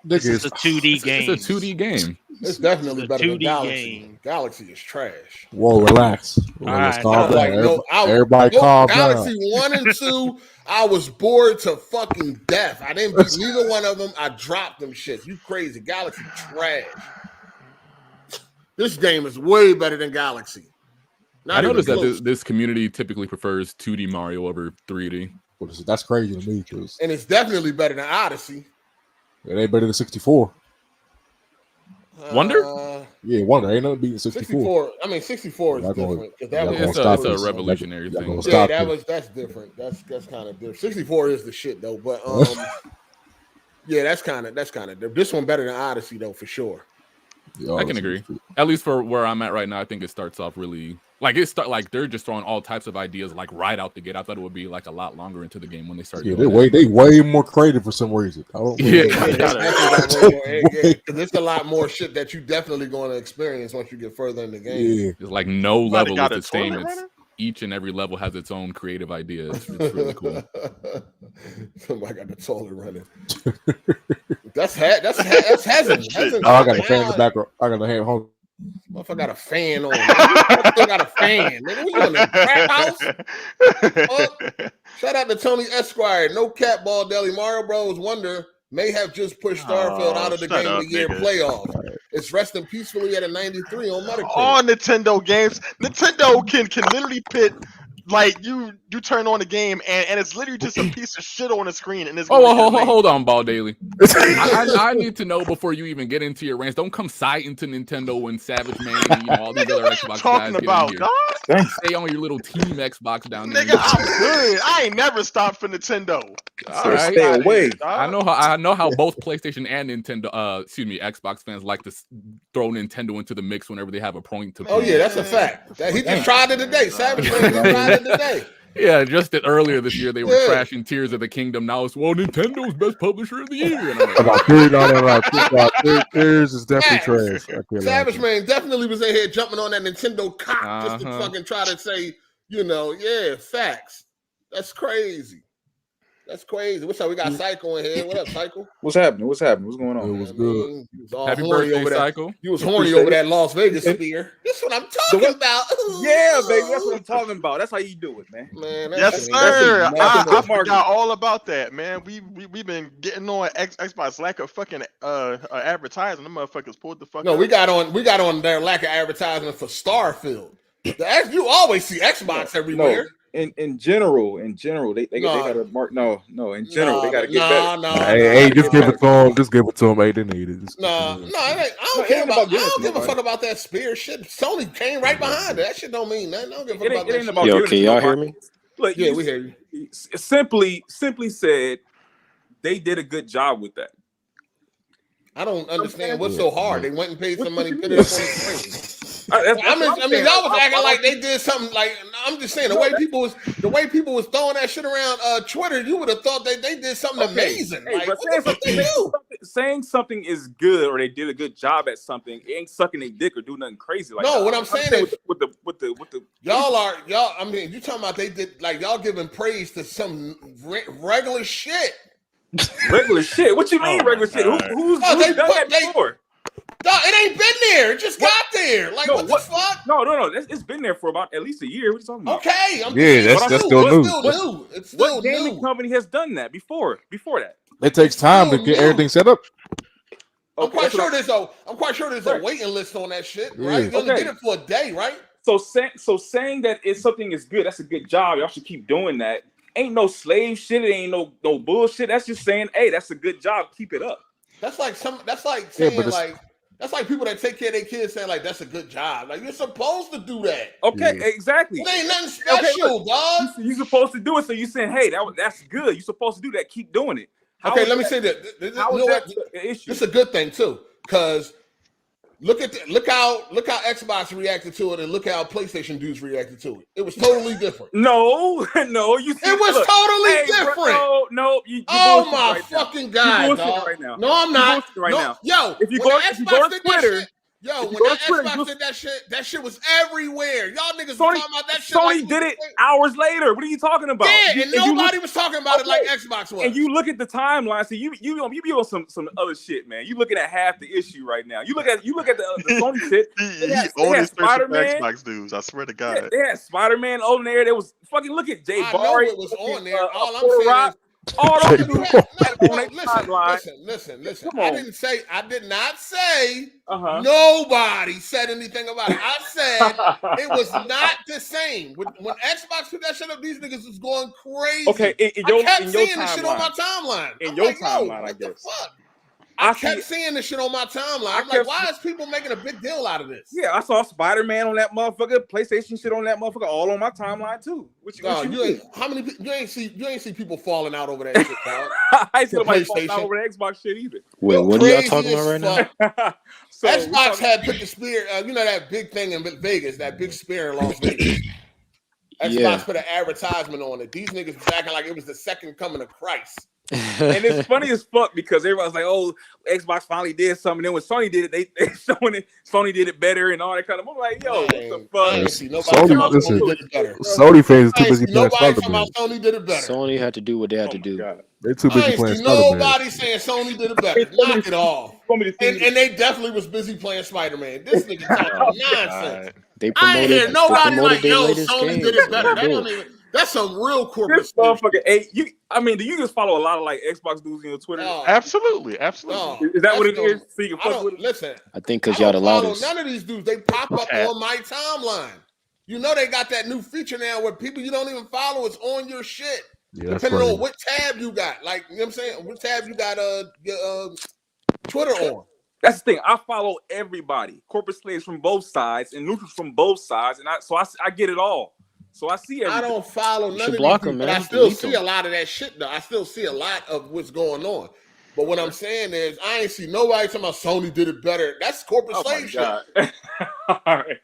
This is a 2D game. It's a 2D game. It's definitely better than Galaxy. Game. Galaxy is trash. Whoa, relax. Calm down. Everybody calm down. Galaxy 1 and 2, I was bored to fucking death. I didn't beat neither one of them. I dropped them shit. You crazy. Galaxy trash. This game is way better than Galaxy. I noticed that this community typically prefers 2D Mario over 3D. That's crazy to me. And it's definitely better than Odyssey. It ain't better than 64. Wonder? Yeah, Wonder. Ain't nothing beating 64. I mean, 64 is different. It's a revolutionary thing. Yeah, that's different. That's kind of different. 64 is the shit though, but yeah, that's kind of different. This one better than Odyssey though, for sure. Yeah, I can agree. At least for where I'm at right now, I think it starts off really like they're just throwing all types of ideas like right out the gate. I thought it would be like a lot longer into the game when they start. Yeah, they way more creative for some reason. There's a lot more shit that you definitely going to experience once you get further in the game. Yeah. It's like no level is the same. It's each and every level has its own creative idea. It's really cool. Somebody got the toilet running. That's Heaven. Oh, I got a fan in the background. I got a hand home. Motherfucker got a fan on. Motherfucker got a fan. Nigga, we in the crack house. Shout out to Tony Esquire. No cap, Ball Deli. Mario Bros. Wonder may have just pushed Starfield out of the Game of the Year playoff. It's resting peacefully at a 93 on Metacritic. All Nintendo games, Nintendo can literally pit. Like you turn on the game and it's literally just a piece of shit on the screen. And it's hold on, Ball Daily. I need to know before you even get into your rants. Don't come citing to Nintendo and Savage Man and all these other Xbox guys. Talking about God? Stay on your little team Xbox down there. Nigga, I'm good. I ain't never stopped for Nintendo. All right. Stay away. I know how both PlayStation and Nintendo, Xbox fans like to throw Nintendo into the mix whenever they have a point to. Oh yeah, that's a fact. He just tried it today. Savage Man tried it today. Yeah, just that earlier this year they were trashing Tears of the Kingdom. Now it's Nintendo's best publisher of the year. Tears is definitely trash. Savage Man definitely was in here jumping on that Nintendo cock just to fucking try to say, facts. That's crazy. That's crazy. What's up? We got Psycho in here. What up, Psycho? What's happening? What's going on? It was good. He was all Happy horny birthday, over that. Psycho. He was horny over that Las Vegas spear. That's what I'm talking about. Yeah, baby. That's what I'm talking about. That's how you do it, man. Yes, sir. I forgot all about that, man. We've been getting on Xbox lack of fucking advertising. Them motherfuckers pulled the fuck. No, we got on their lack of advertisement for Starfield. You always see Xbox everywhere. In general, they gotta mark. No. In general, they gotta get better. Hey, just give it to them. Just give it to them. Hey, they need it. I don't care about. I don't give a fuck about that spear shit. Sony came right behind it. That shit don't mean nothing. I don't give a fuck about that shit. Yo, can y'all hear me? Look, yeah, we hear you. Simply said, they did a good job with that. I don't understand what's so hard. They went and paid some money, put it on the screen. I mean, y'all was acting like they did something like, I'm just saying the way people was throwing that shit around Twitter, you would have thought they did something amazing. Hey, like, but what the fuck they do? saying something is good or they did a good job at something, it ain't sucking their dick or do nothing crazy like that. No, what I'm saying is with the y'all. I mean, you talking about they did like y'all giving praise to some regular shit. Regular shit. What you mean regular shit? Who's done that before? No, it ain't been there. It just got there. Like, what the fuck? No. It's been there for about at least a year. What you talking about? Okay. That's still new. It's still what gaming company has done that before that? It takes time to get everything set up. I'm quite sure there's a waiting list on that shit, right? You only get it for a day, right? So saying that it's something is good, that's a good job. Y'all should keep doing that. Ain't no slave shit. It ain't no bullshit. That's just saying, hey, that's a good job. Keep it up. That's like saying that's like people that take care of their kids saying like that's a good job. Like you're supposed to do that. Okay, exactly. It ain't nothing special, dog. You're supposed to do it. So you're saying, hey, that's good. You're supposed to do that. Keep doing it. Let me say that. This is a good thing too, because look how Xbox reacted to it, and look how PlayStation dudes reacted to it. It was totally different. No. It was totally different. No. Oh my fucking god, dog. Right now. No, I'm not. Now. Yo, if you go on Twitter. Xbox did that shit was everywhere. Y'all niggas was talking about that shit. Sony did it hours later. What are you talking about? Yeah, and nobody was talking about it like Xbox was. And you look at the timeline, so you be on some other shit, man. You looking at half the issue right now. You look at the Sony shit. He only Xbox dudes. I swear to God. They had Spider-Man on there. There was fucking look at Jay Barry. It was on there. All I'm saying is. Listen. I did not say nobody said anything about it. I said it was not the same. When Xbox put that shit up, these niggas was going crazy. Okay, I kept seeing this shit on my timeline. I guess. I kept seeing this shit on my timeline. I'm like, why is people making a big deal out of this? Yeah, I saw Spider-Man on that motherfucker, PlayStation shit on that motherfucker, all on my timeline too. You ain't see people falling out over that shit, dog. I ain't see nobody falling out over the Xbox shit either. Wait, what are y'all talking about right now? Xbox had put the spear, that big thing in Vegas, that big spear in Las Vegas. Xbox put an advertisement on it. These niggas was acting like it was the second coming of Christ. And it's funny as fuck because everybody's like, "Oh, Xbox finally did something." Then when Sony did it, they showing it. Sony did it better and all that kind of. I'm like, "Yo, what the fuck?" Sony fans too busy playing Spider-Man. Sony did it better. Sony had to do what they had to do. They too busy playing Spider-Man. Nobody saying Sony did it better. Knock it off. And they definitely was busy playing Spider-Man. This nigga talking nonsense. I ain't hear nobody like, "Yo, Sony did it better." That's some real corporate this motherfucker. Hey, do you just follow a lot of like Xbox dudes on your Twitter? No. Absolutely. No, is that what it is? So you can fuck with it? Listen, I think because y'all the loudest. None of these dudes, they pop up on my timeline. They got that new feature now where people you don't even follow is on your shit. Yeah, depending on what tab you got. Like, you know what I'm saying? What tab you got Twitter on. That's the thing. I follow everybody. Corporate slaves from both sides and neutrals from both sides. And I get it all. So I see everything. I don't follow none of these block people, them, man. but I still see a lot of that shit, though. I still see a lot of what's going on. But what I'm saying is, I ain't see nobody talking about Sony did it better. That's corporate slave shit. All right.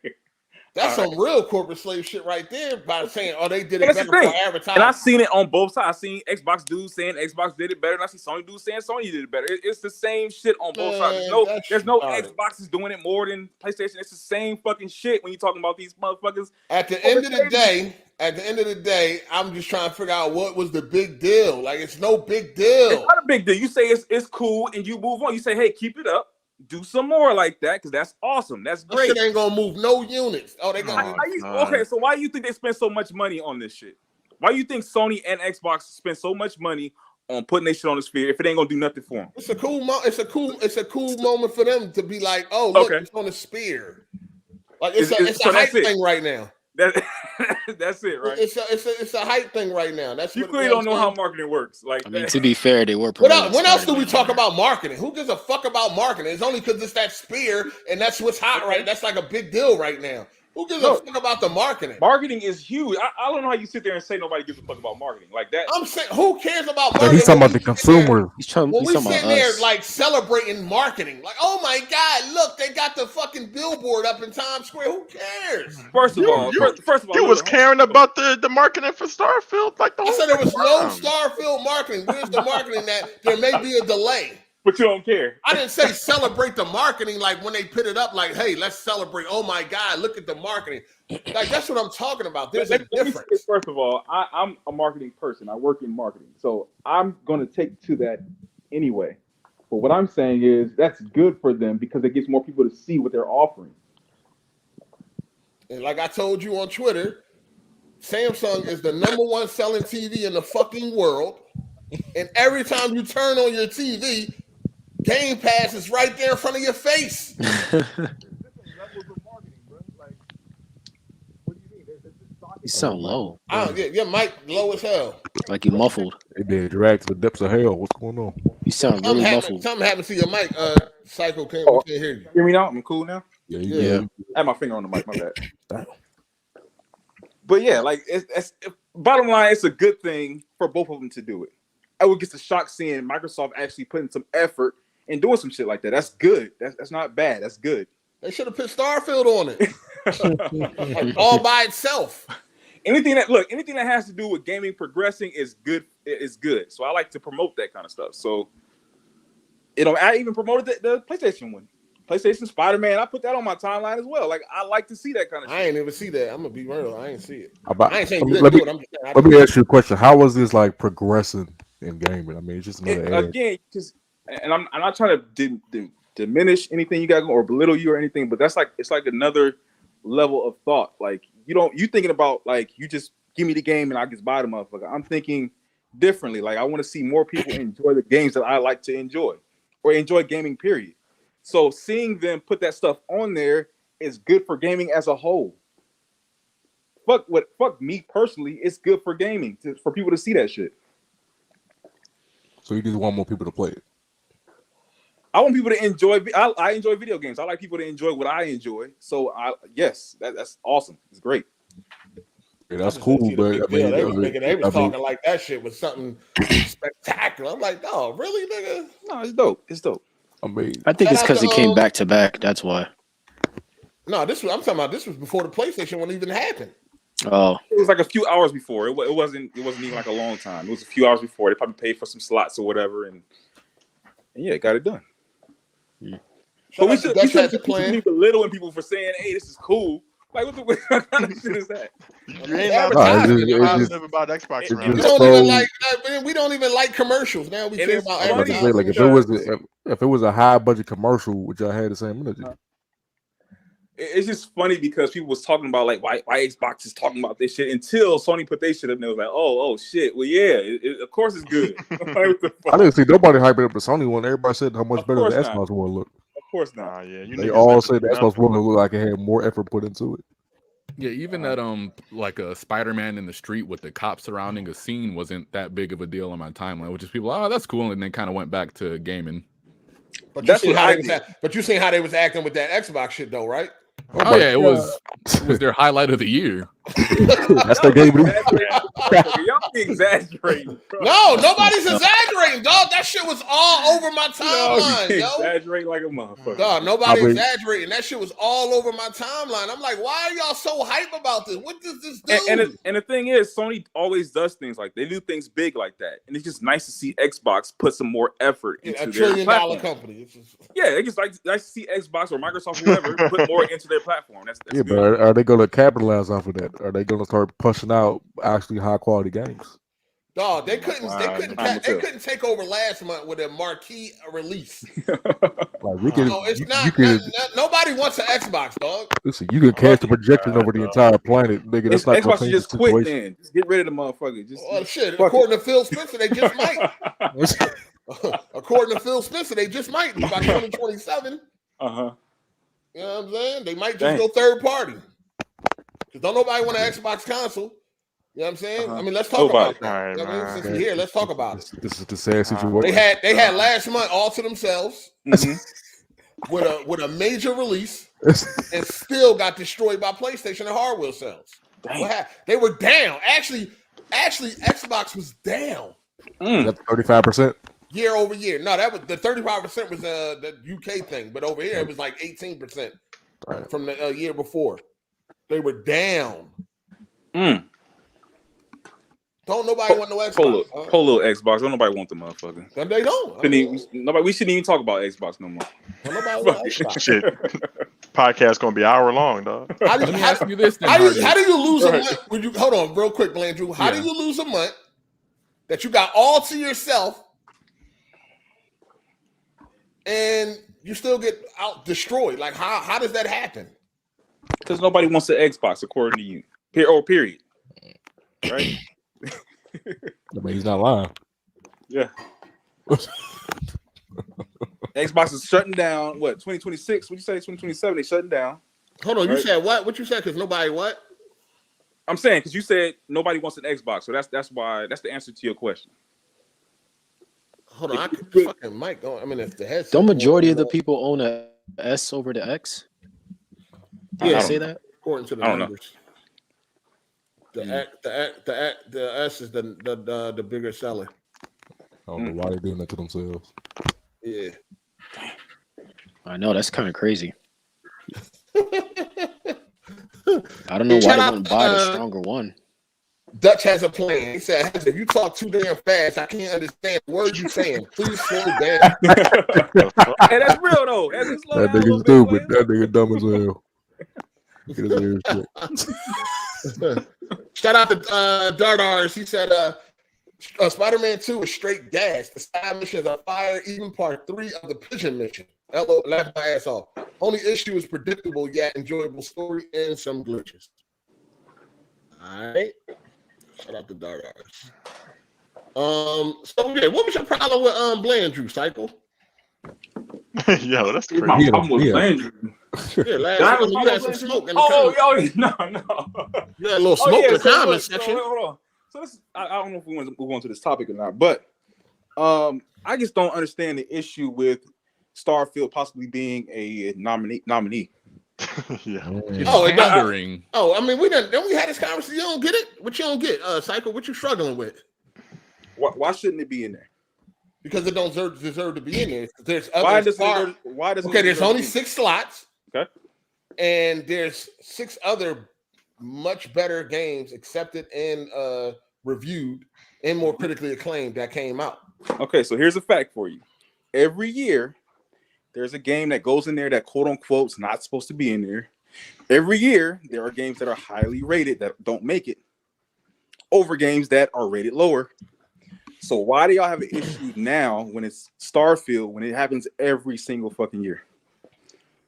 That's some real corporate slave shit right there by saying, they did it better for advertising. And I've seen it on both sides. I've seen Xbox dudes saying Xbox did it better, and I see Sony dudes saying Sony did it better. It's the same shit on both sides. There's no Xbox doing it more than PlayStation. It's the same fucking shit when you're talking about these motherfuckers. At the end of the day, I'm just trying to figure out what was the big deal. Like, it's no big deal. It's not a big deal. You say it's cool, and you move on. You say, hey, keep it up. Do some more like that because that's awesome. That's great. That shit ain't gonna move no units. They gonna okay, so why do you think they spend so much money on this shit? Why do you think Sony and Xbox spend so much money on putting their shit on the sphere if it ain't gonna do nothing for them? It's a cool moment for them to be like, look, it's on the sphere. Like it's a hype thing right now. That's it, right? It's a hype thing right now. That's you clearly don't know how marketing works. Like, I mean, to be fair, they were. When else do we talk about marketing? Who gives a fuck about marketing? It's only because it's that spear and that's what's hot right. That's like a big deal right now. Who gives a fuck about the marketing? Marketing is huge. I don't know how you sit there and say nobody gives a fuck about marketing like that. I'm saying, who cares about marketing? But he's talking about the consumer. He's talking we about sitting there us. like celebrating marketing, like, oh my god, look, they got the fucking billboard up in Times Square. Who cares? First of all, you was caring about the marketing for Starfield, like the whole. I said there was no Starfield marketing. Where's the marketing that there may be a delay? But you don't care. I didn't say celebrate the marketing like when they put it up, like, hey, let's celebrate. Oh my God, look at the marketing. Like, that's what I'm talking about. There's a difference. First of all, I'm a marketing person. I work in marketing. So I'm going to take to that anyway. But what I'm saying is that's good for them because it gets more people to see what they're offering. And like I told you on Twitter, Samsung is the #1 selling TV in the fucking world. And every time you turn on your TV, Game Pass is right there in front of your face. You sound low. Your mic low as hell. Like you muffled. They did dragged to the depths of hell. What's going on? You sound really muffled. Something happened to your mic, Psycho. Can't hear you. Hear me now? I'm cool now? Yeah. I had my finger on the mic, my bad. But yeah, like it's bottom line, it's a good thing for both of them to do it. I would get the shock seeing Microsoft actually putting some effort and doing some shit like that. That's good. That's not bad. That's good. They should have put Starfield on it. All by itself. Anything that has to do with gaming progressing is good. Is good. So I like to promote that kind of stuff. So I even promoted the PlayStation one. PlayStation Spider-Man, I put that on my timeline as well. Like, I like to see that kind of shit. I ain't even see that. I'm gonna be real. I ain't see it. I ain't saying let me ask you a question. How was this like progressing in gaming? I mean, it's just another again, and I'm not trying to diminish anything you got going or belittle you or anything, but it's like another level of thought. Like you thinking about like you just give me the game and I just buy the motherfucker. I'm thinking differently. Like I want to see more people enjoy the games that I like to enjoy or enjoy gaming, period. So seeing them put that stuff on there is good for gaming as a whole. Fuck me personally, it's good for gaming for people to see that shit. So you just want more people to play it? I want people to enjoy. I enjoy video games. I like people to enjoy what I enjoy. So yes, that's awesome. It's great. Yeah, that's cool, but they was talking like that shit was something spectacular. I'm like, oh, really, nigga? No, it's dope. It's dope. I mean, I think it's because it came back to back. That's why. No, I'm talking about this was before the PlayStation one even happened. Oh, it was like a few hours before. It wasn't even like a long time. It was a few hours before. They probably paid for some slots or whatever, and yeah, got it done. Yeah. But we should be belittling people for saying, "Hey, this is cool." Like, what kind of shit is that? You ain't advertising about Xbox. We don't even like commercials. Now we care about advertising. Like if it was a high budget commercial, would y'all have the same energy? It's just funny because people was talking about like why Xbox is talking about this shit until Sony put their shit up and it was like, oh shit. Well, yeah, of course it's good. I didn't see nobody hyping up the Sony one. Everybody said how much better the Xbox one looked. Of course not. They all said the Xbox One looked like it had more effort put into it. Yeah, even that like a Spider-Man in the street with the cops surrounding a scene wasn't that big of a deal on my timeline, which is people, oh, that's cool, and then kind of went back to gaming. But you seen how they was acting with that Xbox shit though, right? Oh yeah, it was their highlight of the year. That's their game. Y'all be exaggerating. Bro. No, nobody's exaggerating, dog. That shit was all over my timeline, yo. Exaggerating like a motherfucker. Dog, nobody exaggerating. That shit was all over my timeline. I'm like, why are y'all so hype about this? What does this do? And the thing is, Sony always does things like they do things big like that, and it's just nice to see Xbox put some more effort into $1 trillion company. Yeah, it's just like nice to see Xbox or Microsoft, whoever, put more into their platform. That's yeah, good. But are they going to capitalize off of that? Are they going to start pushing out actually high quality games? Dog, they couldn't take over last month with a marquee release. Like nobody wants an Xbox, dog. Listen, you can cast a projection over the entire planet, nigga. That's not Xbox just quit then. Just get rid of the motherfucker. Shit. According to Phil Spencer, they just might. According to Phil Spencer, they just might by 2027. Uh-huh. You know what I'm saying? They might just go third party. Because don't nobody want an Xbox console. You know what I'm saying? I mean, let's talk about it. Right, since we're here, let's talk about it. This is the sad situation. They had last month all to themselves with a major release. and still got destroyed by PlayStation and hardware sales. What happened? They were down. Actually, Xbox was down. That's 35% year over year. No, that was the 35% was the UK thing, but over here it was like 18% from the year before. They were down. Don't nobody want no Xbox. Poor little Xbox. Don't nobody want the motherfucker. And they don't. We shouldn't even talk about Xbox no more. Don't nobody want Xbox. Shit. Podcast gonna be an hour long, dog. Let me ask you this. How do you lose a month? When you hold on, real quick, Blandrew. How do you lose a month that you got all to yourself and you still get out destroyed? Like how does that happen? Because nobody wants the Xbox, according to you. Period. Right? I mean, he's not lying. Yeah. Xbox is shutting down. What 2026? What you say? 2027? They shutting down. Hold on. You said what? What you said? Because nobody what? I'm saying because you said nobody wants an Xbox, so that's why that's the answer to your question. Hold on. I could fucking mic going. I mean, if the headset. Don't majority of the people own a S over the X? Yeah, I say that according to the numbers. The S is the bigger seller. I don't know why they're doing that to themselves. Yeah. I know, that's kind of crazy. I don't know why they wouldn't buy the stronger one. Dutch has a plan. He said, if you talk too damn fast, I can't understand the words you're saying. Please slow down. Hey, that's real though. That nigga's stupid. That nigga dumb as hell. Look at his shit. Shout out to Dardars. He said Spider-Man 2 is straight gas. The side missions are fire, even part 3 of the pigeon mission. Hello, laugh my ass off. Only issue is predictable yet enjoyable story and some glitches. All right. Shout out to Dardars. So yeah, what was your problem with Blandrew, Cycle? Yo, that's crazy. My problem with Blandrew. Yeah, last week you had some smoke in the comments. No. You had a little smoke in the comments section. Hold on. So I don't know if we want to move on to this topic or not, but I just don't understand the issue with Starfield possibly being a nominee. Yeah. Pandering. I mean, we had this conversation. You don't get it? What you don't get, Cycle? What you struggling with? Why shouldn't it be in there? Because it don't deserve to be in there. There's why does it? Okay, there's only 6 slots. Okay. And there's 6 other much better games accepted and reviewed and more critically acclaimed that came out. Okay, so here's a fact for you. Every year, there's a game that goes in there that quote unquote is not supposed to be in there. Every year, there are games that are highly rated that don't make it over games that are rated lower. So why do y'all have an issue now when it's Starfield when it happens every single fucking year?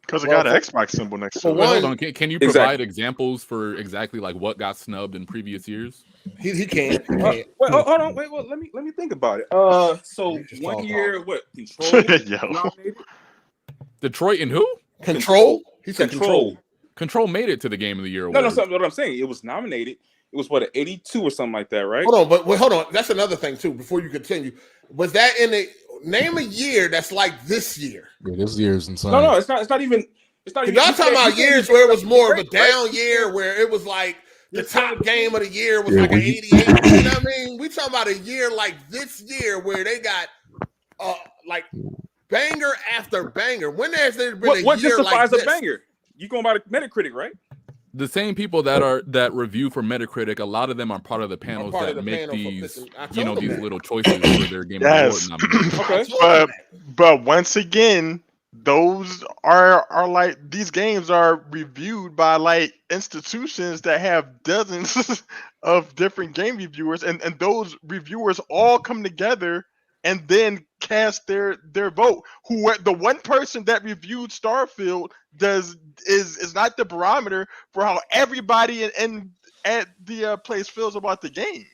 Because it got an Xbox symbol next to it. Hold on. Can you provide examples for exactly like what got snubbed in previous years? He can't. Wait, hold on. Wait, well, let me think about it. So one year, what? Control nominated? Detroit and who? Control. He said Control. Control made it to the Game of the Year award. No, what I'm saying. It was nominated. It was what, an 82 or something like that, right? Hold on, but hold on. That's another thing too. Before you continue, was that in the name a year that's like this year? Yeah, this year is insane. No, it's not. It's not even. It's not even. Y'all talking about years where it was more of a down year, where it was like the top game of the year was like an 88. You know what I mean? We talking about a year like this year where they got like banger after banger. When has there been a year like this? What justifies a banger? You going by the Metacritic, right? The same people that review for Metacritic, a lot of them are part of the panels that make these, these little choices for their Game Award nominations. Okay, but once again, those are like these games are reviewed by like institutions that have dozens of different game reviewers, and those reviewers all come together and then cast their vote. The one person that reviewed Starfield is not the barometer for how everybody at the place feels about the game.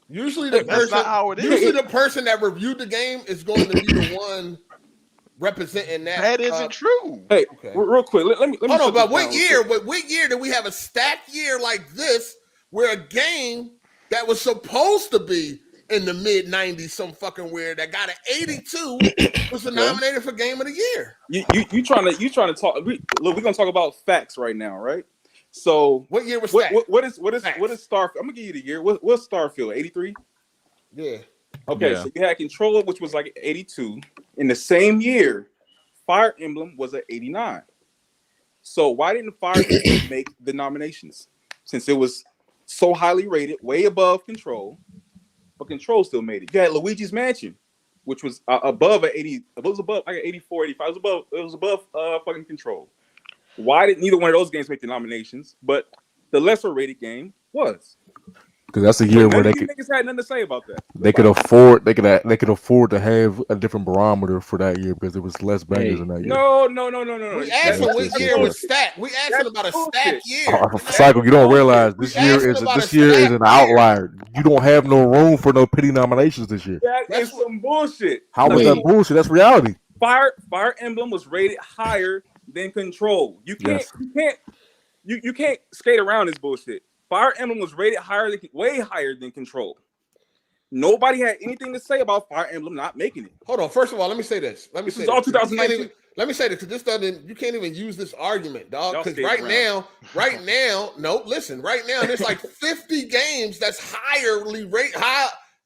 Usually the person that reviewed the game is going to be the one representing that. That isn't true. Hey, real quick, let me hold on. But what year? What year did we have a stacked year like this, where a game that was supposed to be in the mid 90s, some fucking weird that got an 82 was nominated for Game of the Year. You trying to talk? Look, we're gonna talk about facts right now, right? So what year was what is Starfield? I'm gonna give you the year. What's Starfield? 83. Yeah. Okay, so you had Control, which was like 82. In the same year, Fire Emblem was at 89. So why didn't Fire Emblem make the nominations? Since it was so highly rated, way above Control, but Control still made it. You had Luigi's Mansion, which was above an 80. It was above like an 84, 85. It was above fucking Control. Why did neither one of those games make the nominations? But the lesser rated game was. Because that's a year where they could. Niggas had nothing to say about that. They could afford. They could afford to have a different barometer for that year because it was less bangers in that year. No. We asked him what year was stacked. We asked him about a stacked year. Cycle, you don't realize this year is an outlier. You don't have no room for no pity nominations this year. That is some bullshit. How is that bullshit? That's reality. Fire Emblem was rated higher than Control. You can't skate around this bullshit. Fire Emblem was rated way higher than Control. Nobody had anything to say about Fire Emblem not making it. Hold on. First of all, let me say this. This is all 2019. Let me say this because you can't even use this argument, dog. Because right now, no, listen, right now there's like 50 games that's rated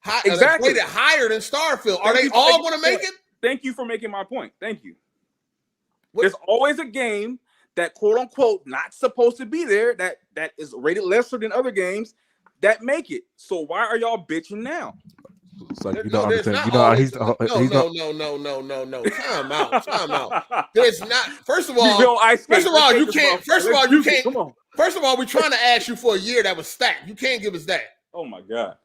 higher than Starfield. Are they all going to make it? Thank you for making my point. Thank you. There's always a game that quote unquote not supposed to be there that is rated lesser than other games that make it. So why are y'all bitching now? It's like, No. Time out. There's not. First of all, you can't. Come on. First of all, we're trying to ask you for a year that was stacked. You can't give us that. Oh my god.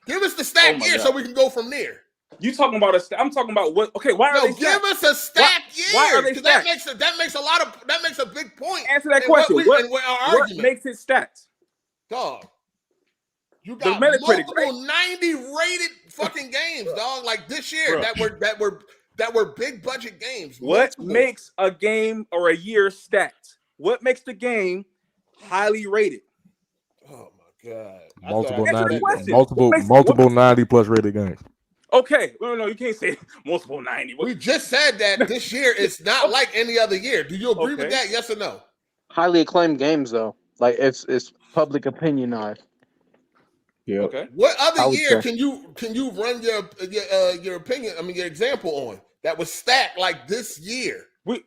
Give us the stacked year so we can go from there. You talking about I'm talking about what? Okay, why are they give us a stacked year? Why are they stacked? That makes a big point. Answer that question. What makes it stacked? Dog. You got multiple 90 rated fucking games, dog. Like this year that were big budget games. What makes a game or a year stacked? What makes the game highly rated? Oh my god. Multiple 90 plus rated games. Okay, no, you can't say multiple 90. We just said that this year is not like any other year. Do you agree with that? Yes or no? Highly acclaimed games, though. Like it's public opinionized. Yeah. Okay. What other year can you run your opinion? I mean, your example on that was stacked like this year? The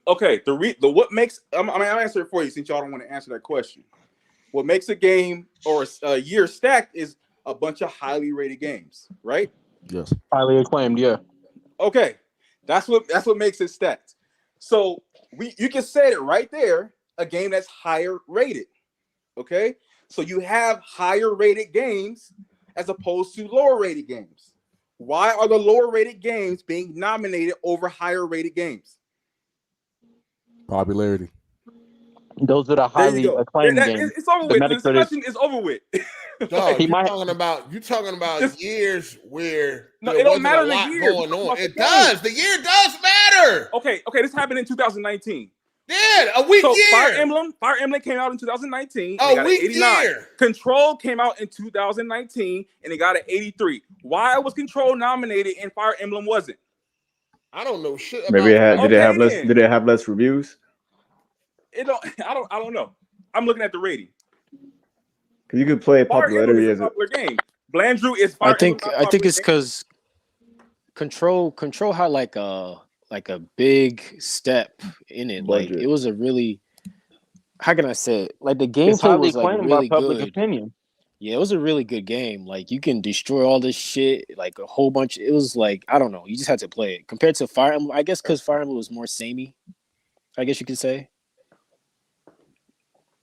what makes I'll answer it for you since y'all don't want to answer that question. What makes a game or a year stacked is a bunch of highly rated games, right? Yes. Highly acclaimed, yeah. Okay. That's what makes it stacked. So you can say it right there, a game that's higher rated. Okay? So you have higher rated games as opposed to lower rated games. Why are the lower rated games being nominated over higher rated games? Popularity. Those are the highly acclaimed games. It's over with. The discussion is over with. Dog, you're talking about years where it don't matter a lot the year going on. It does. The year does matter. Okay. This happened in 2019. Yeah, a weak year. Fire Emblem came out in 2019. A weak year. Control came out in 2019 and it got an 83. Why was Control nominated and Fire Emblem wasn't? I don't know shit about. Maybe did it have less reviews? I don't know. I'm looking at the rating. Because you could play popularity as a popular game. Blandrew is. I think it's because Control had like a big step in it. Budget. Like it was a really, how can I say it? Like the gameplay was like really good. Opinion. Yeah, it was a really good game. Like you can destroy all this shit, like a whole bunch. It was like, I don't know, you just had to play it compared to Fire Emblem. I guess because Fire Emblem was more samey, I guess you could say.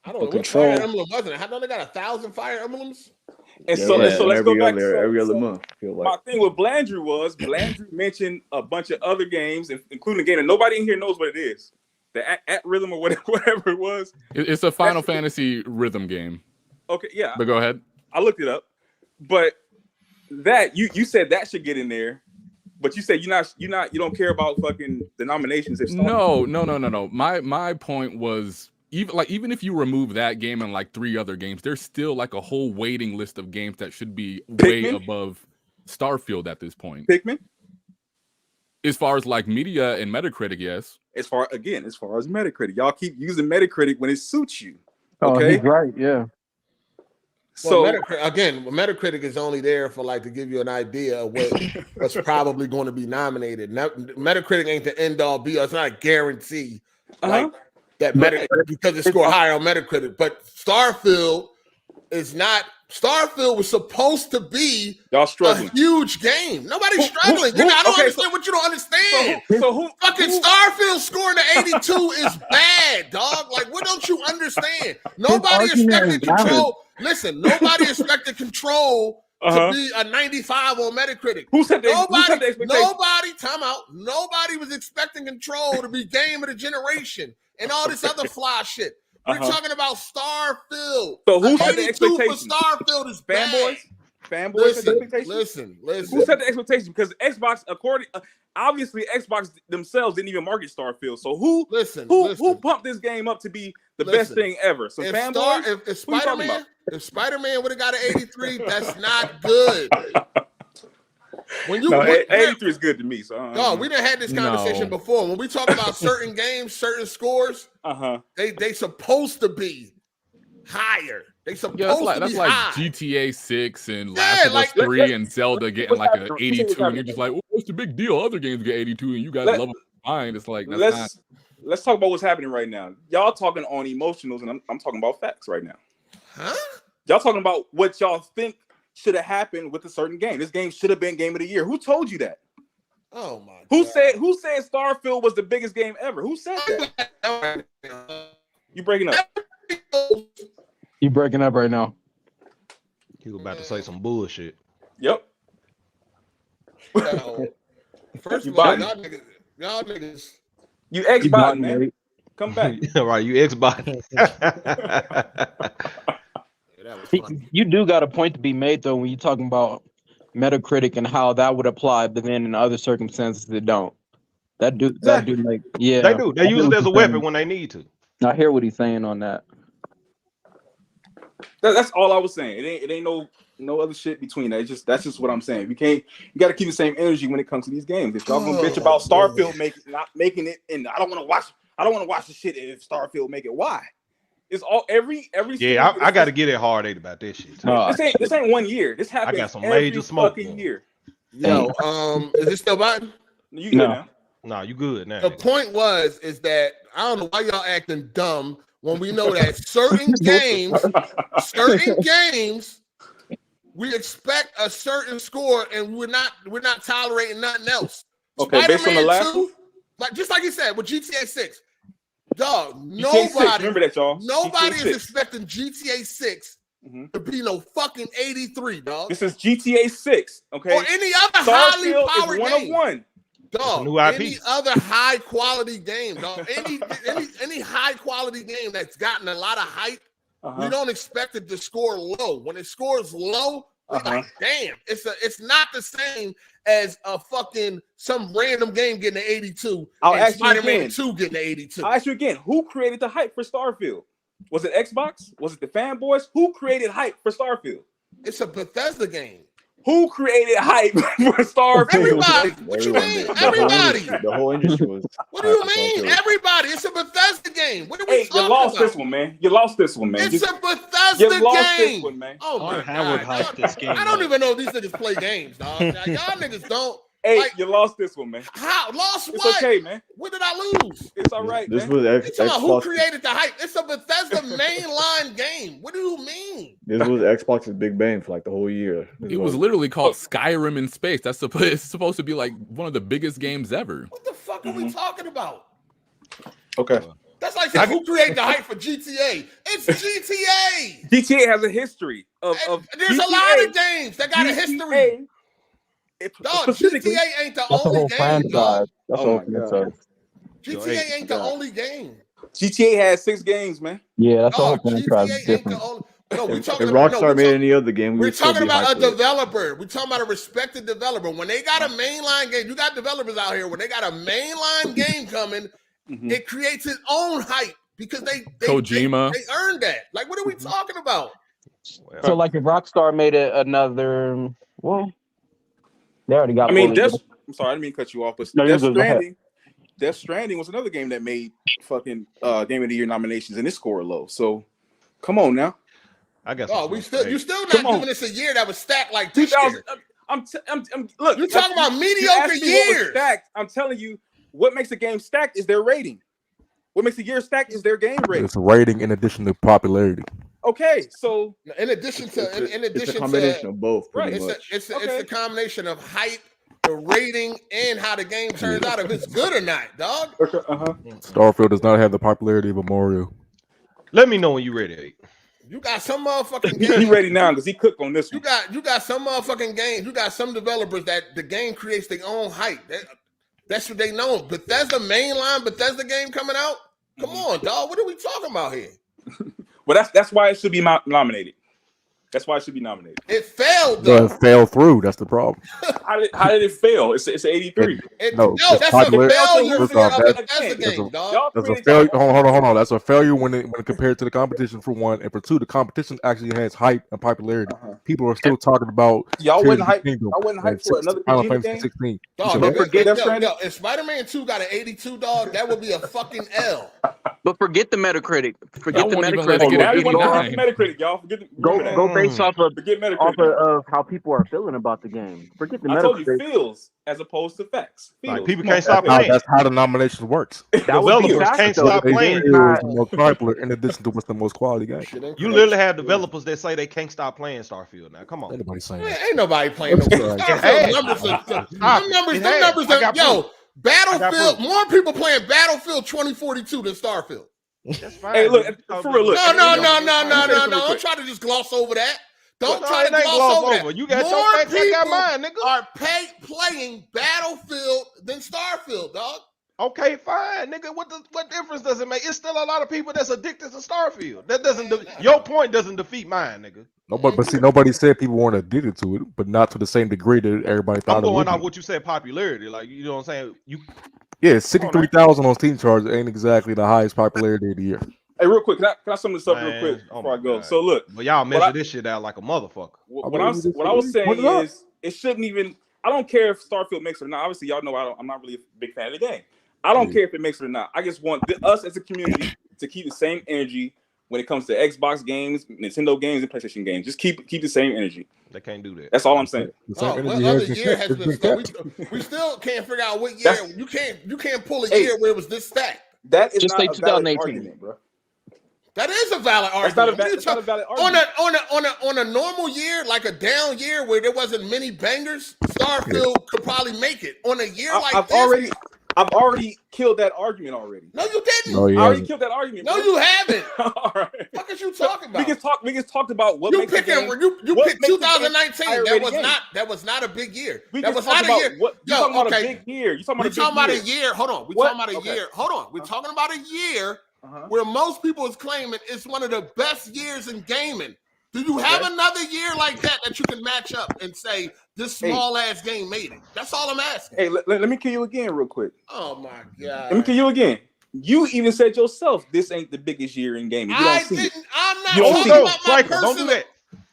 I don't know. Control. What Fire Emblem wasn't it? How don't they got 1,000 Fire Emblems? And so let's go back. Every other month. My thing with Blandrew was Blandrew mentioned a bunch of other games, including a game that nobody in here knows what it is. The at Rhythm or whatever it was. It's a Final Fantasy rhythm game. Okay, yeah. But go ahead. I looked it up. But that you said that should get in there. But you said you don't care about fucking the nominations. No. My point was even if you remove that game and like 3 other games, there's still like a whole waiting list of games that should be way above. Starfield at this point. Pikmin. As far as like media and Metacritic, yes. As far as Metacritic, y'all keep using Metacritic when it suits you. Oh, Okay, he's right. Yeah. so Metacritic is only there for like to give you an idea of what's probably going to be nominated. Metacritic ain't the end all be all. It's not a guarantee like that because it scored higher on Metacritic. But Starfield is not. Starfield was supposed to be y'all struggling. a huge game. Nobody's struggling. I don't understand what you don't understand. So who fucking Starfield scoring the 82 is bad, dog. Like, what don't you understand? Nobody expected Control. Listen, nobody expected Control to be a 95 on Metacritic. Who said the expectation? Nobody, time out. Nobody was expecting Control to be game of the generation and all this other fly shit. We're talking about Starfield. So who set the expectation? For Starfield is fanboys. Listen. Who set the expectation? Because Xbox, obviously Xbox themselves didn't even market Starfield. So who pumped this game up to be the best thing ever? Some fanboys. If Spider-Man would have got an 83, that's not good. When you 83 is good to me. So we done had this conversation before. When we talk about certain games, certain scores, they supposed to be higher. They supposed to be high. GTA 6 and Last of Us 3 and Zelda getting like an 82, and you're just like, well, what's the big deal? Other games get 82, and you guys love them fine. It's like let's talk about what's happening right now. Y'all talking on emotionals, and I'm talking about facts right now. Y'all talking about what y'all think should have happened with a certain game. This game should have been game of the year. Who told you that? Oh my! Who said Starfield was the biggest game ever? Who said that? You breaking up? You breaking up right now? He was about to say some bullshit. Yep. First of all, y'all niggas. You Xbox, man. Come back. Right, you Xbox. You do got a point to be made though when you're talking about Metacritic and how that would apply, but then in other circumstances they don't. That do make they do. They use it as a weapon when they need to. I hear what he's saying on that. That's all I was saying. It ain't no other shit between that. That's just what I'm saying. You got to keep the same energy when it comes to these games. If y'all gonna bitch about Starfield not making it, and I don't want to watch the shit if Starfield make it. Why? It's all every yeah. I got to get it hard about this shit. This ain't 1 year. This happens. I got some major smoke fucking year. Yo, is this still button? You good now? No, you good now. The point is that I don't know why y'all acting dumb when we know that certain games, we expect a certain score, and we're not tolerating nothing else. Okay, based on the last 2, just like you said with GTA 6. Dog, remember that, y'all. Nobody is expecting GTA 6 to be no fucking 83, dog. This is GTA 6, okay? Or any other highly powered game. 101. Dog, any other high quality game, dog. Any high quality game that's gotten a lot of hype, we don't expect it to score low. When it scores low, we're like, damn, it's not the same as a fucking some random game getting an 82 and Spider-Man 2 getting an 82. I'll ask you again, who created the hype for Starfield? Was it Xbox? Was it the fanboys? Who created hype for Starfield? It's a Bethesda game. Who created hype for Starfield? Everybody. What you mean? Everybody. The whole industry was. What do you mean? Everybody. It's a Bethesda game. What are we talking you lost about? This one, man. You lost this one, man. It's a Bethesda you lost game. This one, man. Oh my Howard God. hyped this game. I don't even know if these niggas play games, dog. Now, y'all niggas don't. Hey, you lost this one, man. How? Lost it's what? It's okay, man. What did I lose? It's all right, this man. Was Xbox. Who created the hype? It's a Bethesda mainline game. What do you mean? This was Xbox's big bang for like the whole year. It was literally called Skyrim in space. It's supposed to be like one of the biggest games ever. What the fuck are we talking about? Okay. That's like saying, who created the hype for GTA? It's GTA. GTA has a history of there's GTA, a lot of games that got a history. Dog, GTA ain't the only game, dog. That's all franchise. GTA ain't the only game. GTA has 6 games, man. Yeah, that's all franchise. GTA ain't the only. No, we're talking if Rockstar made any other game, we're talking about a developer. We're talking about a respected developer. When they got a mainline game, you got developers out here. When they got a mainline game coming, it creates its own hype because they Kojima. They earned that. Like, what are we talking about? So, like, if Rockstar made another, well, They already got. I mean, I'm sorry, I didn't mean to cut you off, but No, Death Stranding was another game that made fucking Game of the Year nominations, and it scored low. So, come on now. I guess. Oh, you still not giving us a year that was stacked like this year. Look, you're talking about mediocre years. Stacked. I'm telling you, what makes a game stacked is their rating. What makes a year stacked is their game rating. It's a rating in addition to popularity. Okay, so in addition to it's a combination of both. Pretty much. It's a combination of hype, the rating, and how the game turns out, if it's good or not, dog. Starfield does not have the popularity of a Mario. Let me know when you're ready. You got some motherfucking games. He ready now because he cooked on this one. You got some motherfucking games. You got some developers that the game creates their own hype. That's what they know. Bethesda mainline Bethesda game coming out. Come on, dog. What are we talking about here? Well, that's why it should be nominated. That's why it should be nominated. It failed, though. It fell through. That's the problem. How did it fail? It's 83. No, that's a failure for the Bethesda game, dog. That's a failure. Hold on. That's a failure when compared to the competition, for one, and for two, the competition actually has hype and popularity. People are still talking about. Y'all wasn't hype. Y'all wasn't hype for another Final game. 16. Dog, but forget if Spider-Man 2 got an 82, dog, that would be a fucking L. But forget the Metacritic. Forget the Metacritic. Now you want to Metacritic, y'all. Go based off of how people are feeling about the game. Forget the Metacritic. I told you feels as opposed to facts. Like, people can't stop playing. That's how the nomination works. Developers can't stop playing. The most popular in addition to what's the most quality game. You literally have developers that say they can't stop playing Starfield. Now, come on. Ain't nobody saying that. Ain't nobody playing no numbers. Yo, Battlefield. More people playing Battlefield 2042 than Starfield. That's fine. Hey, look, for real, look. No. Don't try to just gloss over that. Don't try to gloss over that. You got your facts, I got mine, nigga. Are playing Battlefield than Starfield, dog. Okay, fine, nigga. What difference does it make? It's still a lot of people that's addicted to Starfield. That doesn't. Your point doesn't defeat mine, nigga. Nobody said people weren't addicted to it, but not to the same degree that everybody thought. I'm going off what you said, popularity. Like, you know what I'm saying? Yeah, 63,000 on Steam charts ain't exactly the highest popularity of the year. Hey, real quick, can I sum this up real quick before I go? God. So look, but y'all measure this shit out like a motherfucker. What I was saying is, it shouldn't even. I don't care if Starfield makes it or not. Obviously, y'all know I'm not really a big fan of the game. I don't care if it makes it or not. I just want us as a community to keep the same energy when it comes to Xbox games, Nintendo games, and PlayStation games. Just keep the same energy. They can't do that. That's all I'm saying. What other year has been stacked? We still can't figure out what year. You can't pull a year where it was this stacked. That is just not like a valid 2018, argument, bro. That is a valid argument. That's not a valid argument. On a normal year, like a down year where there wasn't many bangers, Starfield could probably make it. On a year like this, I've already killed that argument already. No, you didn't. No, I already killed that argument. No, bro. you haven't. All right. What are you talking about? We just talked about what you makes picked. You picked 2019. That was not a big year. That was not a year. You talking about a big year? You talking about a year? Hold on. We talking about a year. Hold on. We're talking about a year where most people is claiming it's one of the best years in gaming. Do you have another year like that you can match up and say this small ass game made it? That's all I'm asking. Hey, let me kill you again real quick. Oh my god. Let me kill you again. You even said yourself this ain't the biggest year in gaming. You don't see it. I'm not talking about my personal. Don't do that.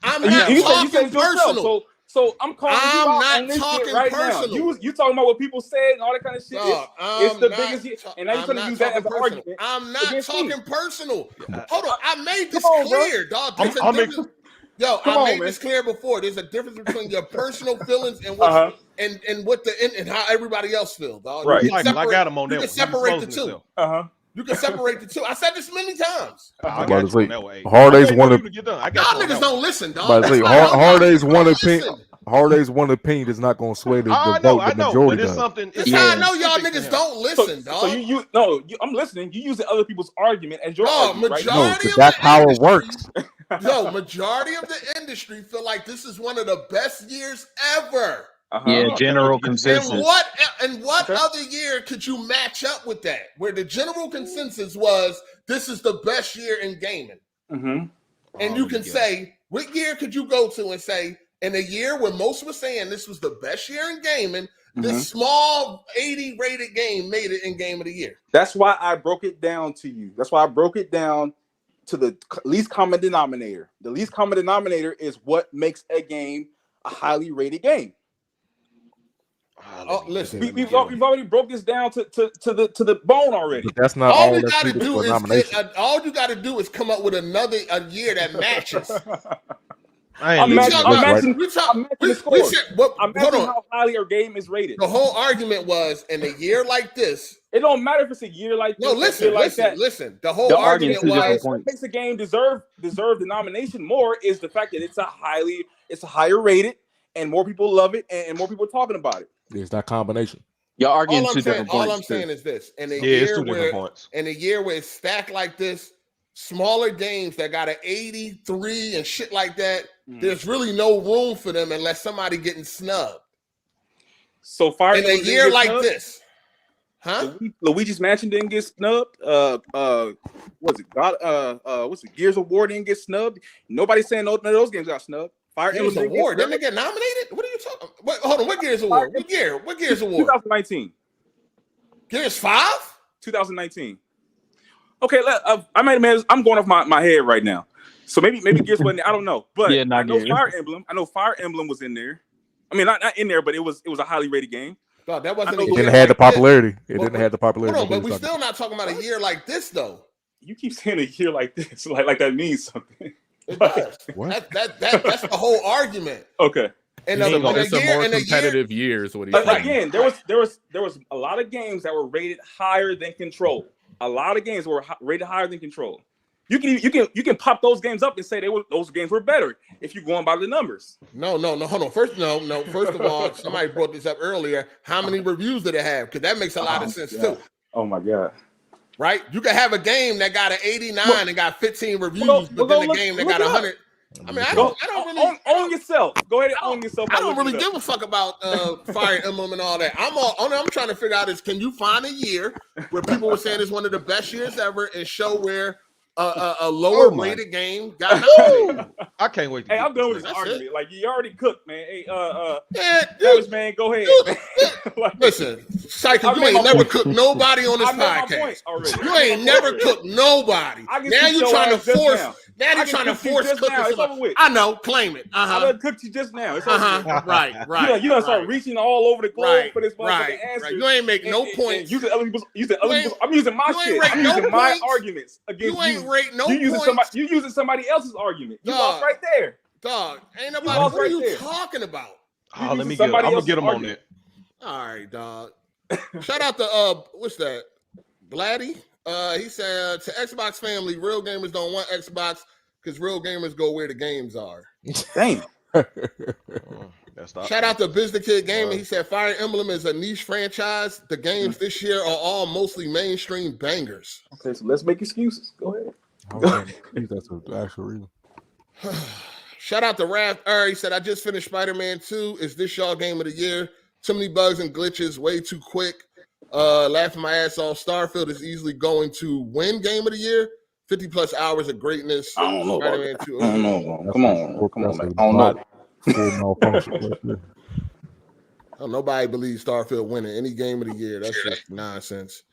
I'm not talking personal. So I'm calling you out on this shit right now. You talking about what people said and all that kind of shit. It's the biggest year, and now you're trying to use that as an argument. I'm not talking personal. Hold on, I made this clear, dog. I made this clear before. There's a difference between your personal feelings and what and how everybody else feels, dog. Right. You can separate the two. You can separate the two. I said this many times. Hard A's one of y'all niggas don't listen, dog. Hard A's one opinion. Hard A's one opinion is not going to sway the vote. The majority. That's how I know y'all niggas don't listen, dog. So I'm listening. You using other people's argument as your argument, right? No, that's how it works. Yo, majority of the industry feel like this is one of the best years ever. Yeah, general consensus. And what other year could you match up with that? Where the general consensus was this is the best year in gaming. And you can say, what year could you go to and say, in a year where most were saying this was the best year in gaming, this small 80 rated game made it in Game of the Year. That's why I broke it down to you. That's why I broke it down to the least common denominator. The least common denominator is what makes a game a highly rated game. Listen, we've already broke this down to the bone already. But that's not all all we got to do is come up with a year that matches. I'm matching the scores. I'm matching how highly our game is rated. The whole argument was in a year like this. It don't matter if it's a year like this. No, listen. The whole argument was what makes the game deserve the nomination more is the fact that it's a higher rated and more people love it and more people are talking about it. It's that combination. Y'all arguing two different points. All I'm saying is this: in a year where it's stacked like this, smaller games that got an 83 and shit like that, there's really no room for them unless somebody getting snubbed. So far in a year like this, Luigi's Mansion didn't get snubbed. What's it? Gears of War didn't get snubbed. Nobody's saying none of those games got snubbed. Fire Gears of War didn't they get nominated? What are you talking? Hold on, what Gears of War? What year? What Gears of War? 2019. Gears 5? 2019. Okay, I'm going off my head right now. So maybe Gears wasn't there. I don't know. But I know Fire Emblem. I know Fire Emblem was in there. I mean, not in there, but it was a highly rated game. God, that wasn't. It didn't have the popularity. It didn't have the popularity. Hold on, but we're still not talking about a year like this, though. You keep saying a year like this, like that means something. It does. That's the whole argument. Okay. And it's a more competitive year is what he's saying. Again, there was a lot of games that were rated higher than Control. A lot of games were rated higher than Control. You can pop those games up and say those games were better if you're going by the numbers. No. Hold on. First of all, somebody brought this up earlier. How many reviews did it have? Because that makes a lot of sense too. Oh my God. Right? You can have a game that got an 89 and got 15 reviews, but then a game that got 100. I mean, I don't really own yourself. Go ahead and own yourself. I don't really give a fuck about Fire Emblem and all that. I'm trying to figure out is can you find a year where people were saying it's one of the best years ever and show where a lower rated game got nominated. I can't wait. Hey, I'm done with this argument. Like you already cooked, man. Hey, man, go ahead. Listen, Psycho, you ain't never cooked nobody on this podcast. You ain't never cooked nobody. Now you're trying to force. Now you're trying to force cooking. I know, claim it. I done cooked you just now. It's over. Right. You done start reaching all over the globe for this motherfucking answer. You ain't make no points. I'm using my shit. I'm using my arguments against you. Rate no points. You using somebody else's argument. You lost right there. Dog, ain't nobody. What are you talking about? Oh, let me get. I'm gonna get him on that. All right, dog. Shout out to what's that? Gladdy. He said to Xbox family, real gamers don't want Xbox because real gamers go where the games are. Damn. Shout out to Business Kid Gaming. He said Fire Emblem is a niche franchise. The games this year are all mostly mainstream bangers. Okay, so let's make excuses. Go ahead. That's an actual reason. Shout out to Raph. He said I just finished Spider-Man 2. Is this y'all game of the year? Too many bugs and glitches, way too quick. Laughing my ass off. Starfield is easily going to win game of the year. 50 plus hours of greatness. I don't know about that. I don't know. Come on, man. I don't know. Nobody believes Starfield winning any game of the year. That's just nonsense.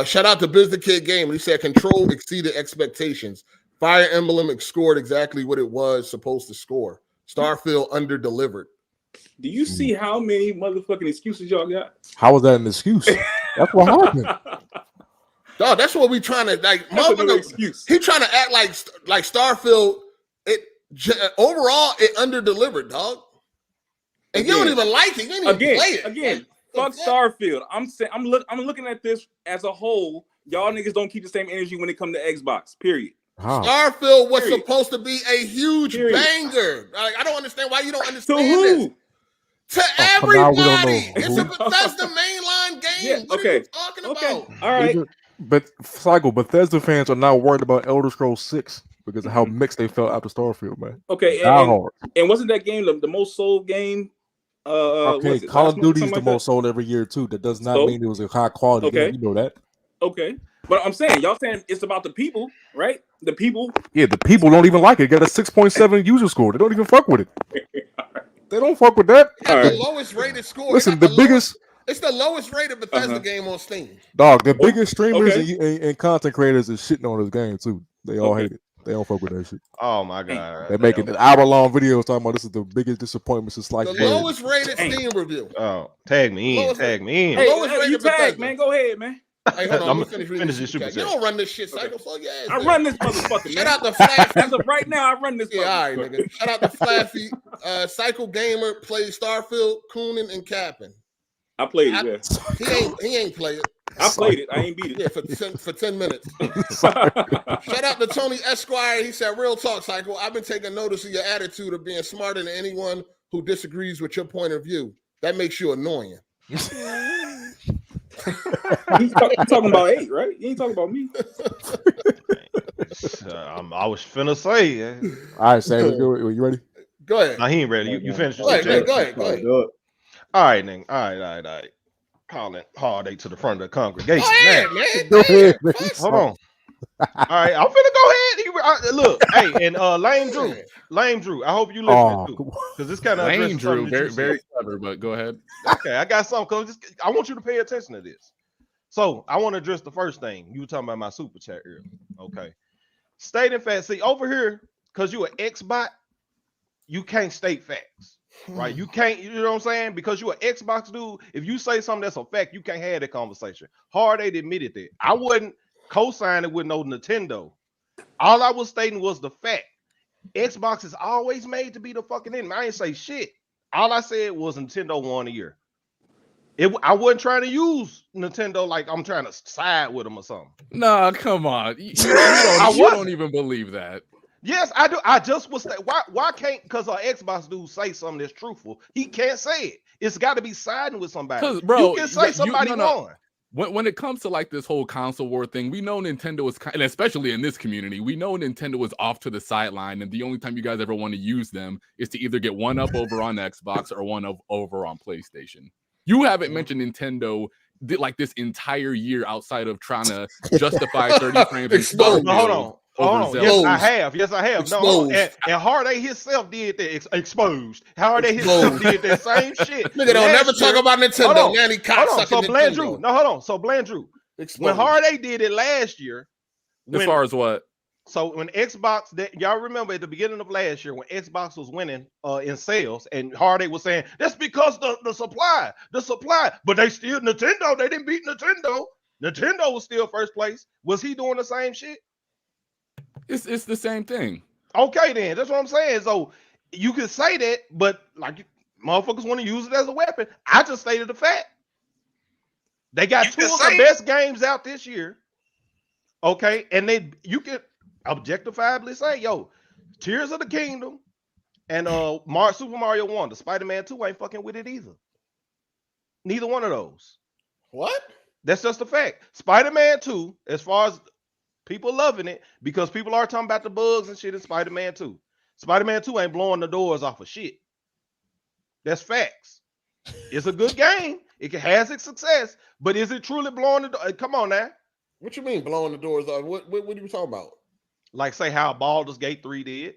Shout out to Business Kid Game. He said Control exceeded expectations. Fire Emblem scored exactly what it was supposed to score. Starfield under-delivered. Do you see how many motherfucking excuses y'all got? How was that an excuse? That's what happened. Dog, that's what we trying to like. Excuse. He trying to act like Starfield. Overall it under-delivered, dog. And you don't even like it. You didn't even play it. Again, fuck Starfield. I'm looking at this as a whole. Y'all niggas don't keep the same energy when it comes to Xbox. Period. Starfield was supposed to be a huge banger. Like, I don't understand why you don't understand this. To everybody. It's a Bethesda mainline game. Yeah, what are you talking about? All right. But Bethesda fans are not worried about Elder Scrolls 6 because of how mixed they felt after Starfield, man. Okay, and wasn't that game the most sold game? Okay, Call of Duty is the most sold every year too. That does not mean it was a high quality game. You know that. Okay, but I'm saying y'all saying it's about the people, right? The people. Yeah, the people don't even like it. It got a 6.7 user score. They don't even fuck with it. They don't fuck with that. The lowest rated score. Listen, it's the lowest rated Bethesda game on Steam. Dog, the biggest streamers and content creators is shitting on this game too. They all hate it. They don't fuck with that shit. Oh my god. They're making an hour-long videos talking about this is the biggest disappointment since sliced The bread. lowest rated Steam review. Oh, tag me in. Tag me in. Hey, lowest you rated tag, Bethesda. man. Go ahead, man. Hey, hold on. I'm Let me finish this super chat. chat. You don't run this shit, Psycho. Fuck your ass. I run this motherfucker, man. Shout out to Flaffy. As of right now, I run this Yeah, all right, motherfucker. nigga. Shout out to Flaffy. Psycho Gamer plays Starfield, Cooning, and Capping. I played it, yeah. He ain't play it. I played it. I ain't beat it. Yeah, for 10 minutes. Shout out to Tony Esquire. He said, real talk, Psycho. I've been taking notice of your attitude of being smarter than anyone who disagrees with your point of view. That makes you annoying. He's talking about 8, right? He ain't talking about me. I was finna say. All right, Sam, you ready? Go ahead. No, he ain't ready. You finished. Go ahead. Go ahead. All right, nigga. All right. Calling hard 8 to the front of the congregation. Go ahead, man. Go ahead, man. Hold on. All right, I'm finna go ahead. Look, hey, and Lame Drew. I hope you listen too, because this kind of Lame Drew, very clever. But go ahead. Okay, I got something. Cause I want you to pay attention to this. So I want to address the first thing you were talking about my super chat earlier. Okay, stating facts. See over here, because you an Xbot, you can't state facts. Right, you can't, you know what I'm saying? Because you're an Xbox dude, if you say something that's a fact, you can't have that conversation. Hard 8 admitted that. I wouldn't co-sign it with no Nintendo. All I was stating was the fact. Xbox is always made to be the fucking enemy. I ain't say shit. All I said was Nintendo won a year. I wasn't trying to use Nintendo like I'm trying to side with them or something. Nah, come on. You don't even believe that. Yes, I do. I just was why can't because our Xbox dude say something that's truthful? He can't say it. It's got to be siding with somebody. Bro, you can say somebody won. When it comes to like this whole console war thing, we know Nintendo is, and especially in this community, we know Nintendo is off to the sideline, and the only time you guys ever want to use them is to either get one up over on Xbox or one up over on PlayStation. You haven't mentioned Nintendo like this entire year outside of trying to justify 30 frames. Hold on. Yes, I have. No, and Hard 8 himself did that. Exposed. Hard 8 himself did that same shit. Nigga don't never talk about Nintendo. Now he cocksucking So Bland Nintendo. Drew. No, hold on. So Bland Drew. When Hard 8 did it last year. As far as what? So when Xbox, y'all remember at the beginning of last year when Xbox was winning in sales, and Hard 8 was saying that's because the supply, but they still Nintendo. They didn't beat Nintendo. Nintendo was still first place. Was he doing the same shit? It's the same thing. Okay, then that's what I'm saying. So you can say that, but like motherfuckers want to use it as a weapon. I just stated the fact. They got two of the best games out this year. Okay, and you can objectifiably say, yo, Tears of the Kingdom and Super Mario Wonder, Spider-Man 2 ain't fucking with it either. Neither one of those. What? That's just a fact. Spider-Man 2, as far as people loving it, because people are talking about the bugs and shit in Spider-Man 2. Spider-Man 2 ain't blowing the doors off of shit. That's facts. It's a good game. It has its success, but is it truly blowing the door? Come on now. What you mean blowing the doors off? What are you talking about? Like say how Baldur's Gate 3 did.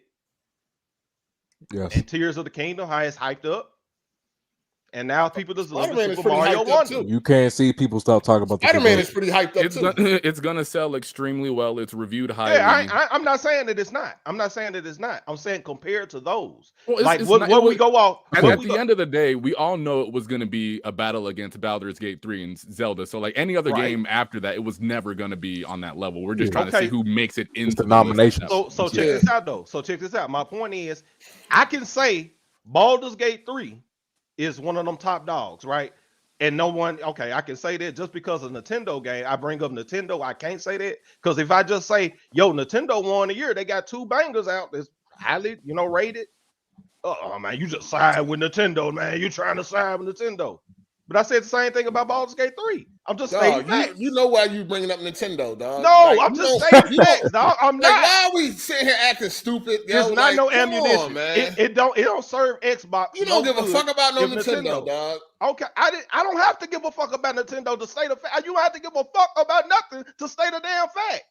Yes. And Tears of the Kingdom, how it's hyped up. And now people just love Super Mario Wonder. You can't see people stop talking about the Spider-Man is pretty hyped up too. It's gonna sell extremely well. It's reviewed highly. Yeah, I'm not saying that it's not. I'm saying compared to those. Well, like what we go off. At the end of the day, we all know it was gonna be a battle against Baldur's Gate 3 and Zelda. So like any other game after that, it was never gonna be on that level. We're just trying to see who makes it into the nomination. So check this out though. So check this out. My point is, I can say Baldur's Gate 3 is one of them top dogs, right? And no one, okay, I can say that just because of Nintendo game. I bring up Nintendo, I can't say that because if I just say, yo, Nintendo won a year, they got 2 bangers out that's highly, rated. Oh man, you just side with Nintendo, man. You trying to side with Nintendo. But I said the same thing about Baldur's Gate 3. I'm just saying facts. You know why you bringing up Nintendo, dog. No, I'm just saying facts, dog. I'm not. Why are we sitting here acting stupid? There's not no ammunition, man. It don't serve Xbox. You don't give a fuck about no Nintendo, dog. Okay, I don't have to give a fuck about Nintendo to state a fact. You don't have to give a fuck about nothing to state a damn fact.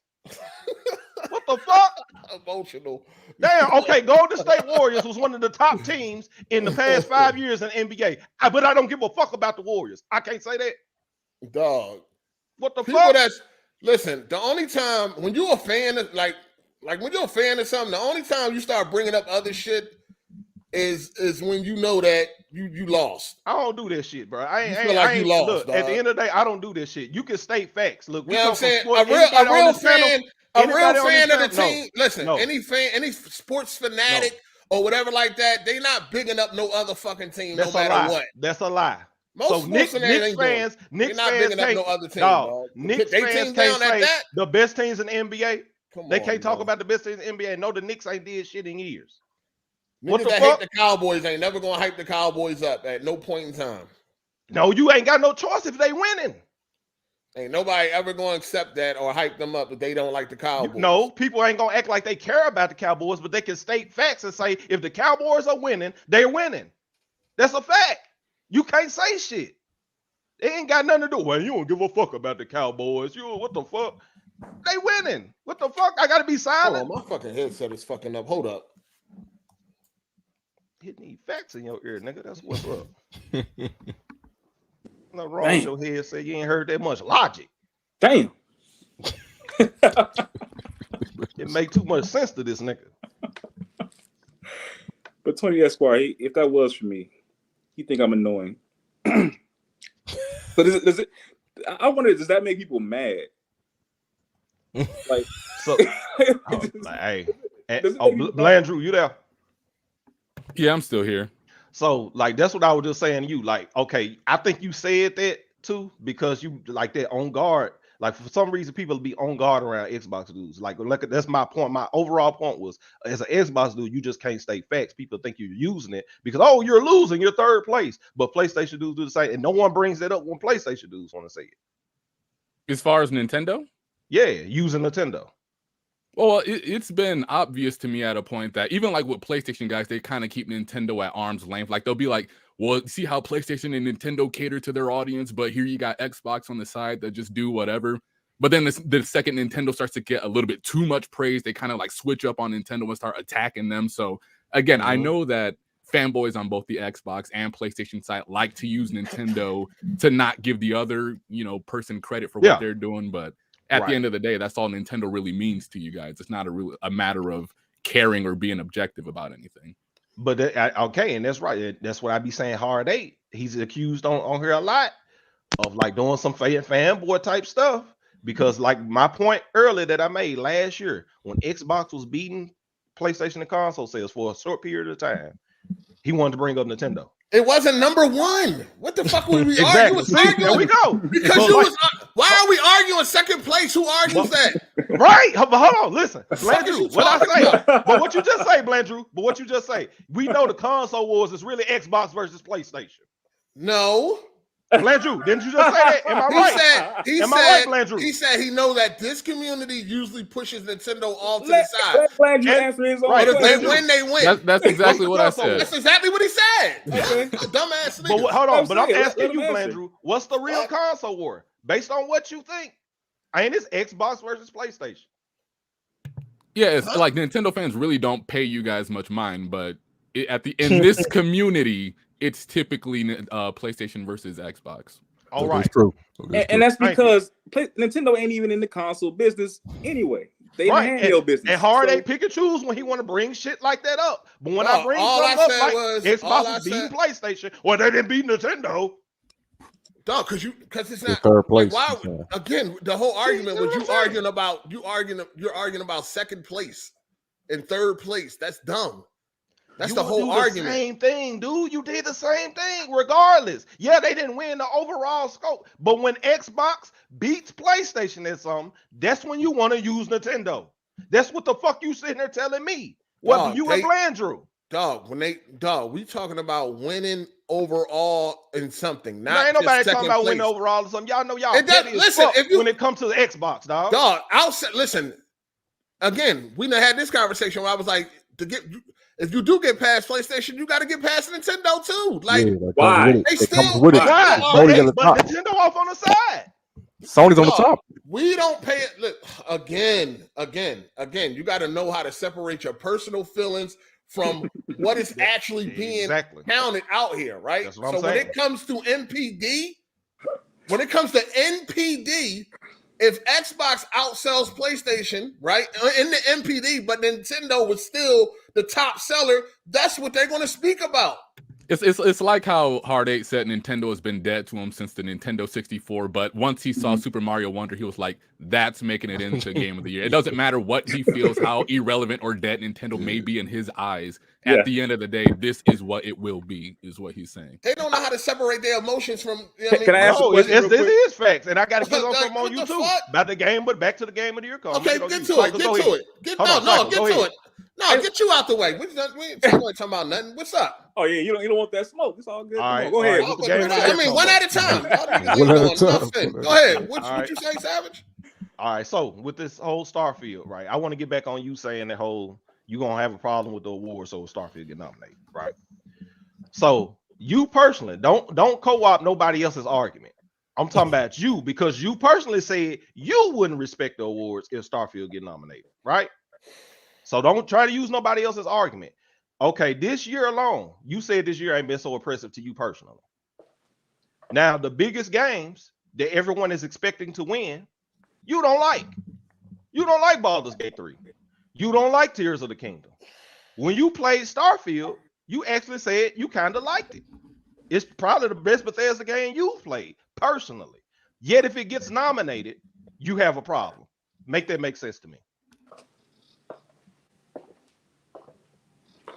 What the fuck? Emotional. Damn, okay, Golden State Warriors was one of the top teams in the past 5 years in the NBA. But I don't give a fuck about the Warriors. I can't say that. Dog. What the People fuck? Listen, the only time when you're a fan of like Like when you're a fan of something, the only time you start bringing up other shit is when you know that you lost. I don't do this shit, bro. I feel like you lost. Look, dog. at the end of the day, I don't do this shit. You can state facts. Look, we you know what I'm saying? Sports, a real fan of the team. Listen, no. any sports fanatic or whatever like that, they not bigging up no other fucking team. That's no matter what. That's a lie. Most so Knicks fans not bigging up no other team. Dog. Knicks fans can't say the best teams in the NBA. They can't talk about the best teams in the NBA. No, the Knicks ain't did shit in years. What the fuck? Hate the Cowboys ain't never gonna hype the Cowboys up at no point in time. No, you ain't got no choice if they winning. Ain't nobody ever gonna accept that or hype them up if they don't like the Cowboys. No, people ain't gonna act like they care about the Cowboys, but they can state facts and say if the Cowboys are winning, they're winning. That's a fact. You can't say shit. They ain't got nothing to do. Well, you don't give a fuck about the Cowboys. You what the fuck? They winning. What the fuck? I gotta be silent. Oh, my fucking headset is fucking up. Hold up. You need facts in your ear, nigga. That's what's up. Nothing wrong with your head. Say you ain't heard that much logic. Damn. It make too much sense to this nigga. But Tony Esquire, if that was for me, you think I'm annoying? So does it? I wonder, does that make people mad? Like, so, hey, Blandrew, you there? Yeah, I'm still here. So, like, that's what I was just saying to you. Like, okay, I think you said that too because you like that on guard. Like, for some reason, people be on guard around Xbox dudes. Like, look, that's my point. My overall point was, as an Xbox dude, you just can't state facts. People think you're using it because, oh, you're losing, you're third place. But PlayStation dudes do the same, and no one brings it up when PlayStation dudes want to say it. As far as Nintendo? Yeah, using Nintendo. Well, it's been obvious to me at a point that even like with PlayStation guys, they kind of keep Nintendo at arm's length. Like they'll be like, well, see how PlayStation and Nintendo cater to their audience, but here you got Xbox on the side that just do whatever. But then the second Nintendo starts to get a little bit too much praise, they kind of like switch up on Nintendo and start attacking them. So again, I know that fanboys on both the Xbox and PlayStation side like to use Nintendo to not give the other, person credit for what they're doing, but at the end of the day, that's all Nintendo really means to you guys. It's not a matter of caring or being objective about anything. But okay, and that's right. That's what I be saying. Hard 8, he's accused on here a lot of like doing some fanboy type stuff. Because like my point earlier that I made last year, when Xbox was beating PlayStation and console sales for a short period of time, he wanted to bring up Nintendo. It wasn't number one. What the fuck were we arguing? There we go. Because why are we arguing second place? Who argues that? Right. Hold on. Listen. Blandrew, what I say. But what you just say, Blandrew, we know the console wars is really Xbox versus PlayStation. No. Blandrew, didn't you just say that? Am I right? Am I right, Blandrew? He said he know that this community usually pushes Nintendo all to the side. Blandrew answer his own question. If they win, they win. That's exactly what I said. That's exactly what he said. Okay. Dumbass nigga. But hold on, but I'm asking you, Blandrew, what's the real console war? Based on what you think. Ain't this Xbox versus PlayStation? Yeah, it's like Nintendo fans really don't pay you guys much mind, but in this community, it's typically PlayStation versus Xbox. All right. True. And that's because Nintendo ain't even in the console business anyway. They in the handheld business. And Hard 8 pick and choose when he want to bring shit like that up. But when I bring something up like Xbox is beating PlayStation, well, they didn't beat Nintendo. Dog, because it's not third place. Like, why? Again, the whole argument was you're arguing about second place and third place. That's dumb. That's the whole argument. Same thing, dude. You did the same thing, regardless. Yeah, they didn't win the overall scope, but when Xbox beats PlayStation at something, that's when you want to use Nintendo. That's what the fuck you sitting there telling me. Whether you and Blandrew. We talking about winning overall in something. Not ain't nobody talking about place. winning overall or something. Y'all know y'all. Listen, when it comes to the Xbox, dog. Listen. Again, we done had this conversation where I was like, if you do get past PlayStation, you got to get past Nintendo too. Like, why? They still But Nintendo off on the side. Sony's on the top. We don't pay it. Look, again. You got to know how to separate your personal feelings from what is actually being counted out here, right? That's what I'm so saying. when it comes to NPD, if Xbox outsells PlayStation, right, in the NPD, but Nintendo was still the top seller, that's what they're going to speak about. It's like how Hard 8 said Nintendo has been dead to him since the Nintendo 64, but once he saw Super Mario Wonder, he was like, that's making it into Game of the Year. It doesn't matter what he feels, how irrelevant or dead Nintendo may be in his eyes. At the end of the day, this is what it will be, is what he's saying. They don't know how to separate their emotions from... You know Can I ask a question? This is facts, and I got to get on something on YouTube about the game, but back to the Game of the Year. Okay, get to it. Get to it. No, get you out the way. We ain't talking about nothing. What's up? Oh yeah, you don't want that smoke. It's all good. All right, go ahead. I mean, one at a time. Go ahead. What you say, Savage? All right. So with this whole Starfield, right? I want to get back on you saying that whole you gonna have a problem with the award, so Starfield get nominated, right? So you personally don't co-op nobody else's argument. I'm talking about you because you personally said you wouldn't respect the awards if Starfield get nominated, right? So don't try to use nobody else's argument. Okay, this year alone, you said this year ain't been so impressive to you personally. Now, the biggest games that everyone is expecting to win, you don't like. You don't like Baldur's Gate 3. You don't like Tears of the Kingdom. When you played Starfield, you actually said you kind of liked it. It's probably the best Bethesda game you've played, personally. Yet if it gets nominated, you have a problem. Make that make sense to me.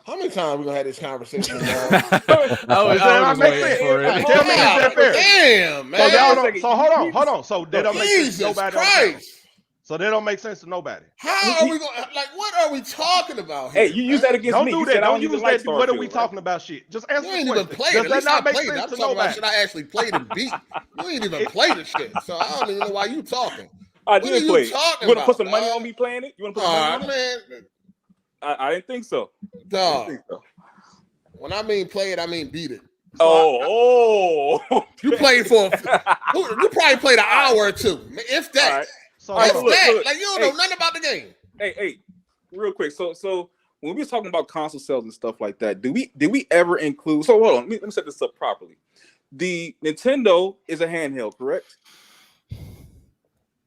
How many times are we gonna have this conversation? I was waiting for it. Tell me, is that fair? Damn, man. So hold on. So they don't make sense to nobody. Christ. So they don't make sense to nobody. How are we going? Like, what are we talking about here? Hey, you use that against me. Don't do that. Don't use that. What are we talking about? Shit. Just answer the question. Does that not make sense to nobody? Shit, I actually played and beat. You ain't even played the shit, so I don't even know why you talking. I did play. You want to put some money on me playing it? You want to put some money on man? I didn't think so. Dog. When I mean play it, I mean beat it. So you played for you probably played an hour or two, if that. Right. So if that, like you don't know nothing about the game. Hey, real quick. So when we were talking about console sales and stuff like that, did we ever include? So hold on, let me set this up properly. The Nintendo is a handheld, correct?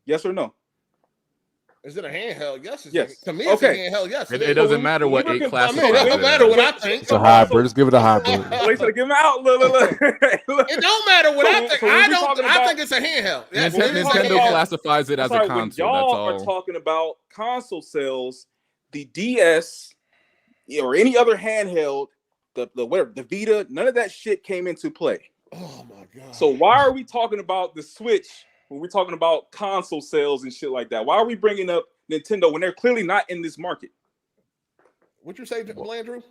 Yes or no? Is it a handheld? Yes. Yes. To me, it's a handheld. Yes. It doesn't matter what 8 classifies. It doesn't matter what I think. It's a hybrid. Let's give it a hybrid. Let's give him out. Look. It don't matter what I think. I think it's a handheld. Nintendo classifies it as a console. When y'all are talking about console sales, the DS or any other handheld, the Vita, none of that shit came into play. Oh my god. So why are we talking about the Switch when we're talking about console sales and shit like that? Why are we bringing up Nintendo when they're clearly not in this market? What'd you say, Landrew?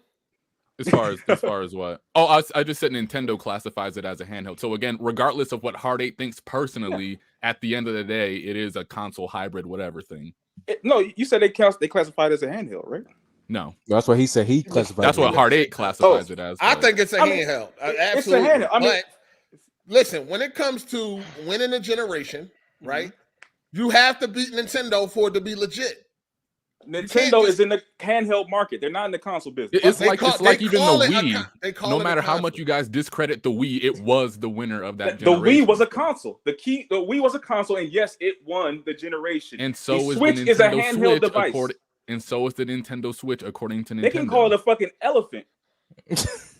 As far as what? Oh, I just said Nintendo classifies it as a handheld. So again, regardless of what Hard 8 thinks personally, at the end of the day, it is a console hybrid, whatever thing. No, you said they classify it as a handheld, right? No, that's what he said. He classified. That's what Hard 8 classifies it as. I think it's a handheld. Absolutely. It's a handheld. But listen, when it comes to winning a generation, right? You have to beat Nintendo for it to be legit. Nintendo is in the handheld market. They're not in the console business. It's like even the Wii. No matter how much you guys discredit the Wii, it was the winner of that generation. The Wii was a console. The Wii was a console, and yes, it won the generation. And so the Switch is a handheld device. And so is the Nintendo Switch, according to Nintendo. They can call it a fucking elephant.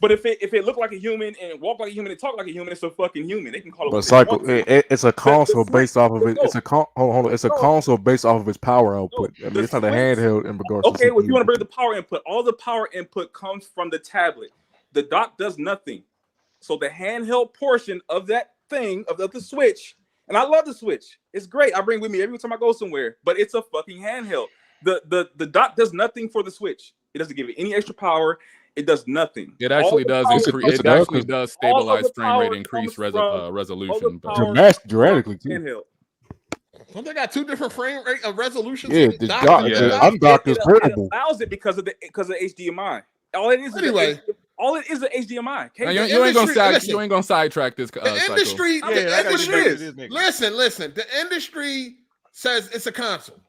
But if it looked like a human and walked like a human and talked like a human, it's a fucking human. They can call it. But cycle, it's a console based off of it. It's a hold on. It's a console based off of its power output. I mean, it's not a handheld in regards. Okay, well, if you want to bring the power input, all the power input comes from the tablet. The dock does nothing. So the handheld portion of that thing of the Switch, and I love the Switch. It's great. I bring it with me every time I go somewhere. But it's a fucking handheld. The dock does nothing for the Switch. It doesn't give it any extra power. It does nothing. It actually does. It actually does stabilize frame rate, increase resolution. Dramatically too. Don't they got two different frame rate of resolutions? Yeah, the undocked is portable. It allows it because of HDMI. All it is anyway. All it is the HDMI. You ain't gonna sidetrack this. The industry. Listen. The industry says it's a console.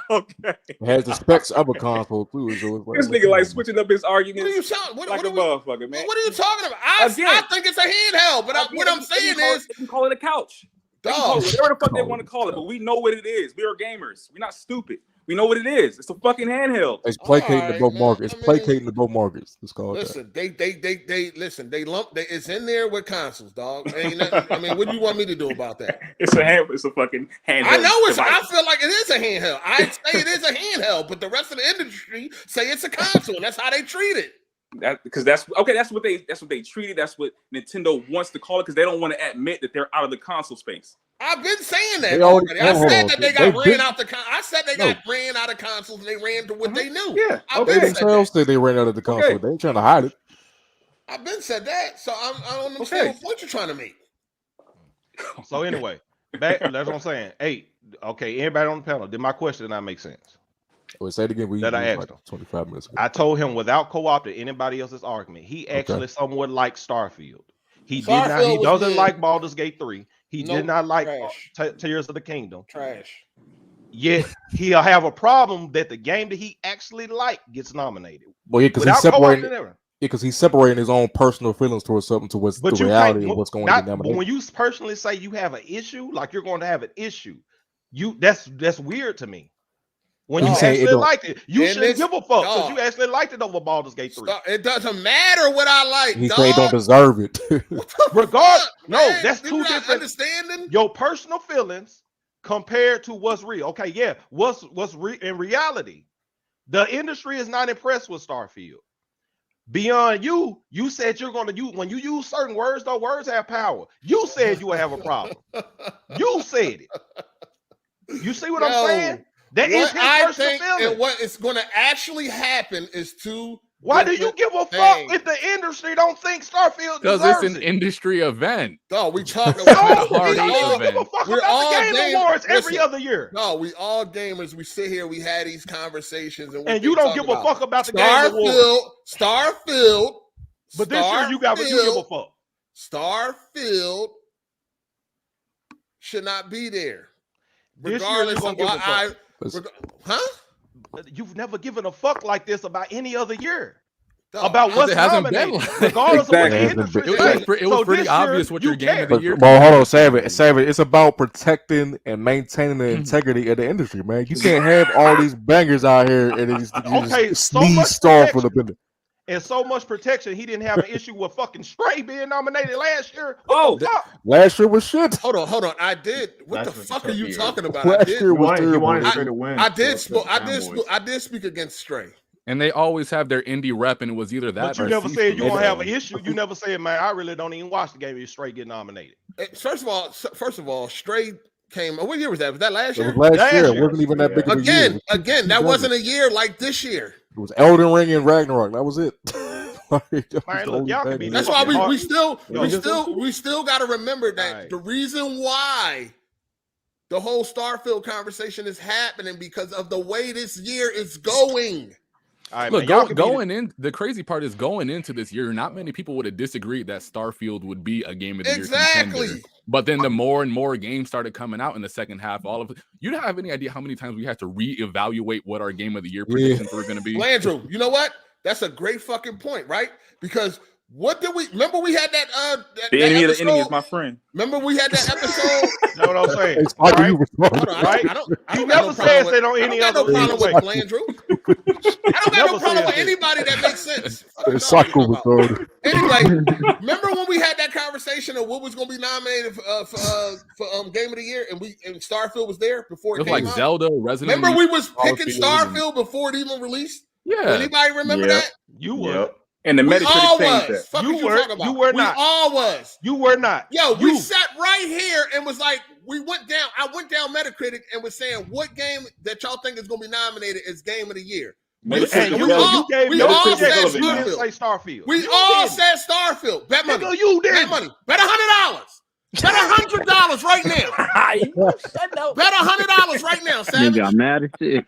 Okay. It has the specs of a console too. So this nigga like switching up his arguments. What are you talking? What a motherfucker, man. What are you talking about? I think it's a handheld, but what I'm saying is you can call it a couch. They can call it whatever the fuck they want to call it, but we know what it is. We are gamers. We're not stupid. We know what it is. It's a fucking handheld. It's placating the both markets. It's placating the both markets. It's called. Listen, they listen. They lump. It's in there with consoles, dog. Ain't nothing, I mean, what do you want me to do about that? It's a fucking handheld. I know it's. device. I feel like it is a handheld. I say it is a handheld, but the rest of the industry say it's a console, and that's how they treat it. Because that's what they treat it. That's what Nintendo wants to call it because they don't want to admit that they're out of the console space. I've been saying that already. I said that they got ran out the. I said they got ran out of consoles and they ran to what they knew. Yeah, They themselves say they ran out of the console. They ain't trying to hide it. I've been said that, so I don't understand what you're trying to make. So anyway, back. That's what I'm saying. Hey, okay, everybody on the panel. Did my question not make sense? Say it again. That I asked like him 25 minutes ago. I told him without co-opting anybody else's argument, he actually somewhat liked Starfield. He doesn't like Baldur's Gate 3. He did not like Tears of the Kingdom. Trash. Yet he'll have a problem that the game that he actually liked gets nominated. Well, yeah, because he's separating his own personal feelings towards something to what's the reality of what's going to be nominated. When you personally say you have an issue, like you're going to have an issue, that's weird to me. When you actually liked it, you shouldn't give a fuck because you actually liked it over Baldur's Gate 3. It doesn't matter what I like. He say don't deserve it. That's two different. Understanding your personal feelings compared to what's real. Okay, yeah, what's in reality. The industry is not impressed with Starfield. Beyond you said you're going to use when you use certain words. Those words have power. You said you would have a problem. You said it. You see what I'm saying? That is his personal feeling. And what is going to actually happen is to. Why do you give a fuck if the industry don't think Starfield deserves it? Because it's an industry event. No, we talk about we all give a fuck about the Game Awards every other year. No, we all gamers. We sit here, we had these conversations, and you don't give a fuck about the Game Awards. Starfield. But this year you give a fuck. Starfield should not be there. Regardless of what huh? You've never given a fuck like this about any other year. About what's nominated, regardless of what the industry is. It was pretty obvious what your game of the year. Well, hold on, Savage. It's about protecting and maintaining the integrity of the industry, man. You can't have all these bangers out here and just sneeze star for the bender. And so much protection, he didn't have an issue with fucking Stray being nominated last year. Last year was shit. Hold on. I did. What the fuck are you talking about? Last year was terrible. He wanted Stray to win. I did speak against Stray. And they always have their indie rep, and it was either that. But you never said you won't have an issue. You never said, man, I really don't even watch the game if Stray get nominated. First of all, Stray came. What year was that? Was that last year? It was last year. It wasn't even that big of a year. Again, that wasn't a year like this year. It was Elden Ring and Ragnarok. That was it. That's why we still got to remember that the reason why the whole Starfield conversation is happening because of the way this year is going. Look, the crazy part is going into this year, not many people would have disagreed that Starfield would be a game of the year contender. But then the more and more games started coming out in the second half, you don't have any idea how many times we had to reevaluate what our game of the year predictions were going to be. Landrew, you know what? That's a great fucking point, right? Because what did we remember? We had that the enemy of the enemy is my friend. Remember we had that episode. You know what I'm saying? Right? I don't never said that on any other problem with Landrew. I don't got no problem with anybody that makes sense. Anyway, remember when we had that conversation of what was going to be nominated for Game of the Year, and Starfield was there before it came out? Zelda, Resident Evil. Remember we was picking Starfield before it even released? Yeah. Anybody remember that? You were. And the Metacritic changed that. Fuck you were not. We all was. You were not. Yo, we sat right here and was like, I went down Metacritic and was saying what game that y'all think is going to be nominated as Game of the Year. We all said Starfield. We all said Starfield. Bet money. Nigga, you did. Bet money. Bet $100. Bet $100 right now. Bet $100 right now, Savage. Nigga, I'm mad as shit.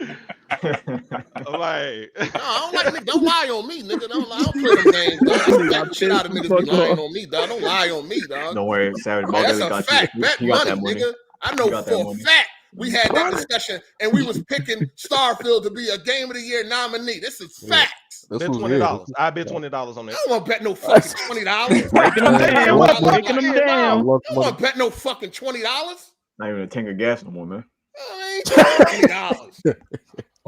Don't lie on me, nigga. Don't play them games, dog. That shit out of niggas be lying on me, dog. Don't lie on me, dog. Don't worry, Savage. That's a fact. Bet money, nigga. I know for a fact we had that discussion and we was picking Starfield to be a Game of the Year nominee. This is facts. Bet $20. I bet $20 on that. I don't want to bet no fucking $20. Breaking them down. Breaking them down. I don't want to bet no fucking $20. Not even a tank of gas no more, man. I ain't $20.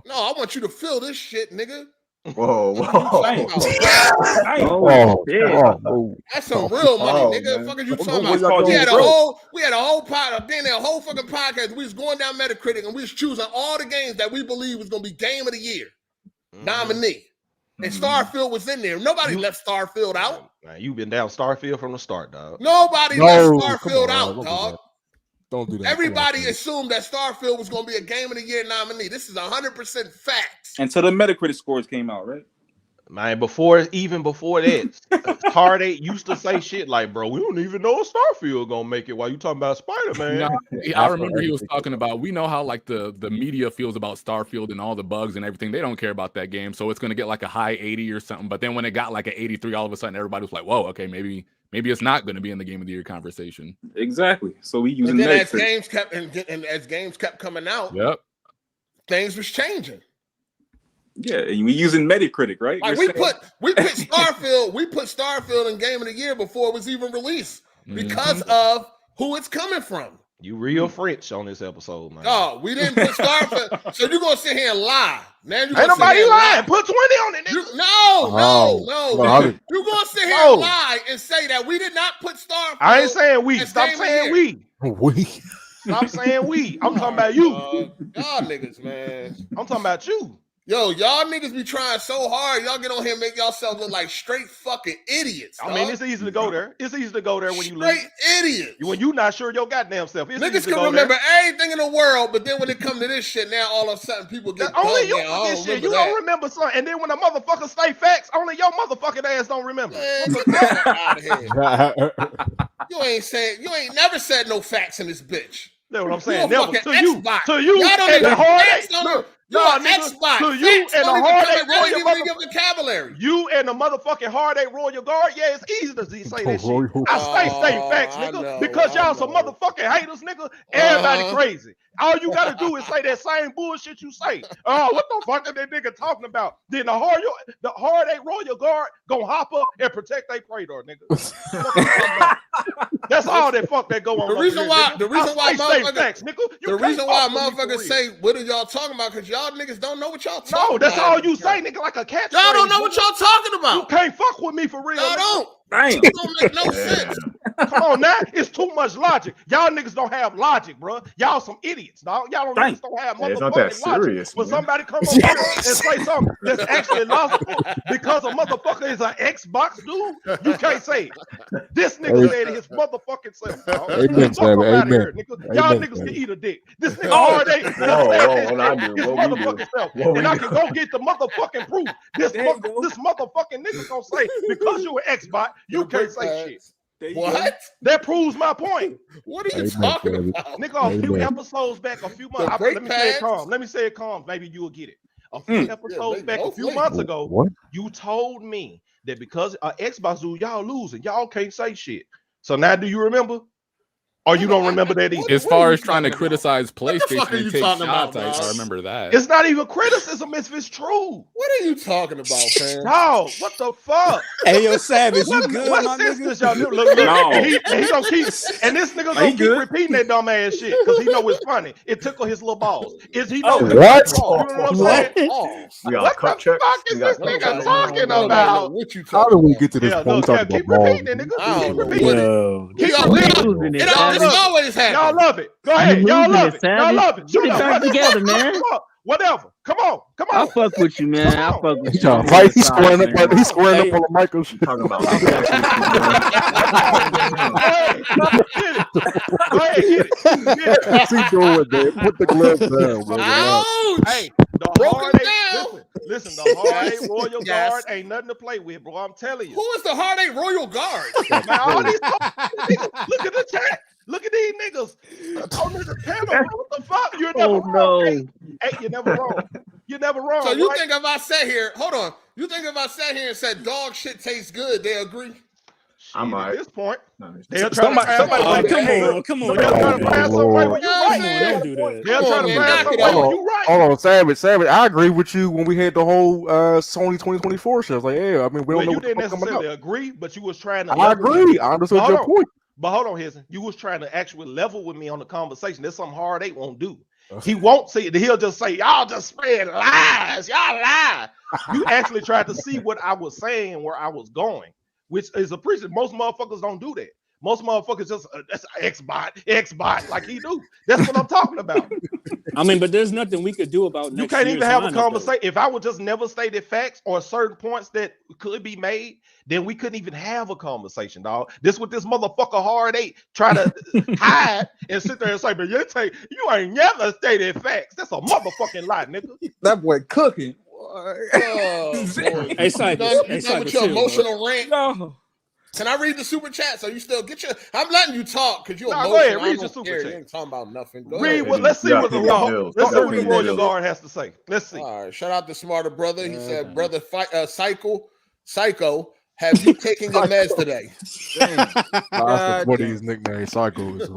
No, I want you to feel this shit, nigga. Whoa. That's some real money, nigga. Fuck are you talking about? We had a whole fucking podcast. We was going down Metacritic and we was choosing all the games that we believe was gonna be game of the year nominee. And Starfield was in there. Nobody left Starfield out. Man, you've been down Starfield from the start, dog. Nobody left Starfield out, dog. Don't do that. Everybody assumed that Starfield was going to be a Game of the Year nominee. This is 100% facts. Until the Metacritic scores came out, right? Man, even before that, Hard8 used to say shit like, bro, we don't even know if Starfield gonna make it while you talking about Spider-Man. I remember he was talking about, we know how like the media feels about Starfield and all the bugs and everything. They don't care about that game, so it's gonna get like a high 80 or something. But then when it got like an 83, all of a sudden everybody was like, whoa, okay, maybe it's not gonna be in the Game of the Year conversation. Exactly. So we using that. As games kept coming out, things was changing. Yeah, and we using Metacritic, right? Like we put Starfield in Game of the Year before it was even released because of who it's coming from. You real French on this episode, man. Oh, we didn't put Starfield. So you're gonna sit here and lie. Now ain't nobody lying. Put 20 on it. No. You're gonna sit here and lie and say that we did not put Starfield. I ain't saying we. Stop saying we. We. Stop saying we. I'm talking about you. Y'all niggas, man. I'm talking about you. Yo, y'all niggas be trying so hard. Y'all get on here and make yourself look like straight fucking idiots. I mean, it's easy to go there. It's easy to go there when you lose. Straight idiots. When you not sure your goddamn self. It's niggas can remember everything in the world, but then when it come to this shit, now all of a sudden people get only you forget shit. You don't remember something. And then when a motherfucker say facts, only your motherfucking ass don't remember. Man, get the fuck out of here. You ain't never said no facts in this bitch. That's what I'm saying. Never to you. To you and the Hard8. You're an Xbox. To you and the Hard8 Royal vocabulary. You and the motherfucking Hard8 Royal Guard. Yeah, it's easy to say that shit. I say facts, nigga, because y'all some motherfucking haters, nigga. Everybody crazy. All you gotta do is say that same bullshit you say. Oh, what the fuck are that nigga talking about? Then the Hard8 Royal Guard gonna hop up and protect their Praetor, nigga. That's all that fuck that go on. The reason why motherfuckers say, what are y'all talking about? Because y'all niggas don't know what y'all talking about. No, that's all you say, nigga, like a cat. Y'all don't know what y'all talking about. You can't fuck with me for real. Y'all don't. Damn. It don't make no sense. Come on now, it's too much logic. Y'all niggas don't have logic, bro. Y'all some idiots, dog. Y'all don't have motherfucking logic. When somebody come over here and say something that's actually logical because a motherfucker is an Xbox dude, you can't say it. This nigga said his motherfucking self, dog. Amen, Amen. Y'all niggas can eat a dick. This nigga Hard8 his motherfucking self. And I can go get the motherfucking proof. This motherfucking nigga gonna say, because you an Xbox, you can't say shit. What? That proves my point. What are you talking about? Nigga, a few episodes back, a few months. Let me say it calm. Let me say it calm. Maybe you'll get it. A few episodes back, a few months ago, you told me that because Xbox dude, y'all losing. Y'all can't say shit. So now do you remember? Or you don't remember that either? As far as trying to criticize PlayStation and take shots, I remember that. It's not even criticism if it's true. What are you talking about, fam? Dog, what the fuck? Hey, yo, Savage, you good, what my nigga? Y'all do? Look, no. and he gonna keep, and this nigga gonna keep repeating that dumb ass shit because he know it's funny. It tickle his little balls. Is he know what? You know what I'm saying? What the fuck is this nigga talking about? How do we get to this point? Keep repeating it, nigga. Keep repeating it. It always happens. Y'all love it. Go ahead. Y'all love it. Y'all love it. Get it back together, man. Whatever. Come on. I fuck with you, man. I fuck with you. He's squaring up on the Michael shit. Talking about. Go ahead, get it. He's doing it, man. Put the gloves down, bro. Hey, the Hard8. Listen, the Hard8 Royal Guard ain't nothing to play with, bro. I'm telling you. Who is the Hard8 Royal Guard? Man, all these niggas, look at the chat. Look at these niggas. Oh, nigga, what the fuck? You're never wrong. Hey, you're never wrong. You're never wrong. So you think if I sat here, hold on. You think if I sat here and said dog shit tastes good, they agree? I'm at alright. this point. No, They'll try to find some way. Come on. They'll try to find some way when you're right. Don't do that. They'll try to find some way when you're right. Hold on, Savage. I agree with you when we had the whole Sony 2024 show. I was like, yeah, I mean, we don't know You what the didn't fuck coming necessarily out. agree, but you was trying to. I agree. I understood your point. But hold on, Hizzy. You was trying to actually level with me on the conversation. That's something Hard 8 won't do. He won't say it. He'll just say, y'all just spread lies. Y'all lie. You actually tried to see what I was saying and where I was going, which is appreciated. Most motherfuckers don't do that. Most motherfuckers just, that's X-bot, like he do. That's what I'm talking about. I mean, but there's nothing we could do about You can't even have a conversation. If I would just never stated facts or certain points that could be made, then we couldn't even have a conversation, dog. This what this motherfucker Hard 8 try to hide and sit there and say, but you ain't never stated facts. That's a motherfucking lie, nigga. That boy cooking. Hey, Cyber, you done with your emotional rant? No. Can I read the super chat? So you still get your? I'm letting you talk because you're emotional. Go ahead, read your super chat. You ain't talking about nothing. Read what? Let's see what the Royal Guard has to say. Let's see. All right. Shout out to Smarter Brother. He said, "Brother, Psycho, have you taken your meds today?" That's one of these nicknames. Psycho is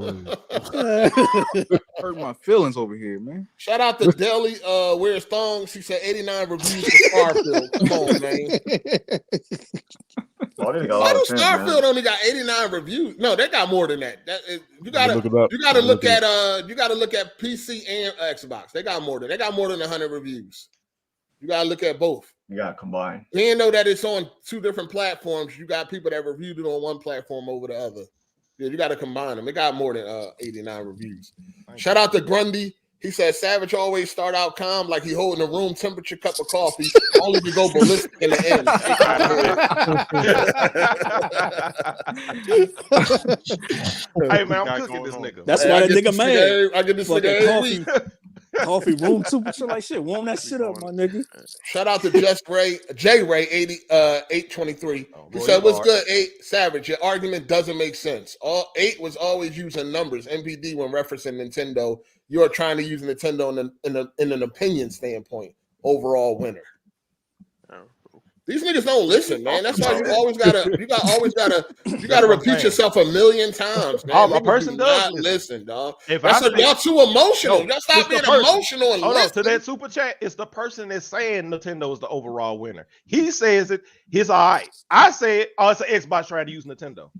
hurt my feelings over here, man. Shout out to Deli Wears Thongs. She said 89 reviews for Starfield. Come on, man. Why do Starfield only got 89 reviews? No, they got more than that. You gotta look at PC and Xbox. They got more than 100 reviews. You gotta look at both. You gotta combine. You know that it's on two different platforms. You got people that reviewed it on one platform over the other. Yeah, you gotta combine them. It got more than 89 reviews. Shout out to Grundy. He said Savage always start out calm like he holding a room temperature cup of coffee, only to go ballistic in the end. Hey man, I'm cooking this nigga. That's why that nigga mad. I get this nigga every week. Coffee room temperature like shit. Warm that shit up, my nigga. Shout out to J Ray 823. He said, "What's good, 8 Savage? Your argument doesn't make sense. 8 was always using numbers, NPD, when referencing Nintendo. You are trying to use Nintendo in an opinion standpoint. Overall winner." These niggas don't listen, man. That's why you always gotta repeat yourself a million times, man. A person does listen, dog. Y'all too emotional. Y'all stop being emotional and listen. To that super chat, it's the person that's saying Nintendo is the overall winner. He says it. He's all right. I say it. Oh, it's an Xbox trying to use Nintendo.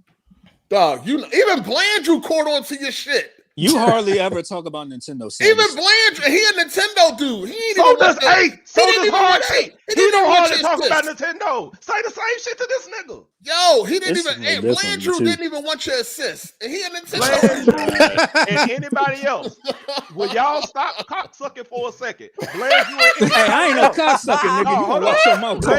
Dog, you even Blandrew caught on to your shit. You hardly ever talk about Nintendo. Even Blandrew, he a Nintendo dude. He ain't so even does 8. So does Hard 8. He don't hardly talk this. about Nintendo. Say the same shit to this nigga. Yo, he didn't Blandrew didn't even want your assist. And he a Nintendo. Blandrew and anybody else. Will y'all stop cocksucking for a second? Blandrew hey, I ain't no cocksucker, nigga. You gonna watch your mouth. You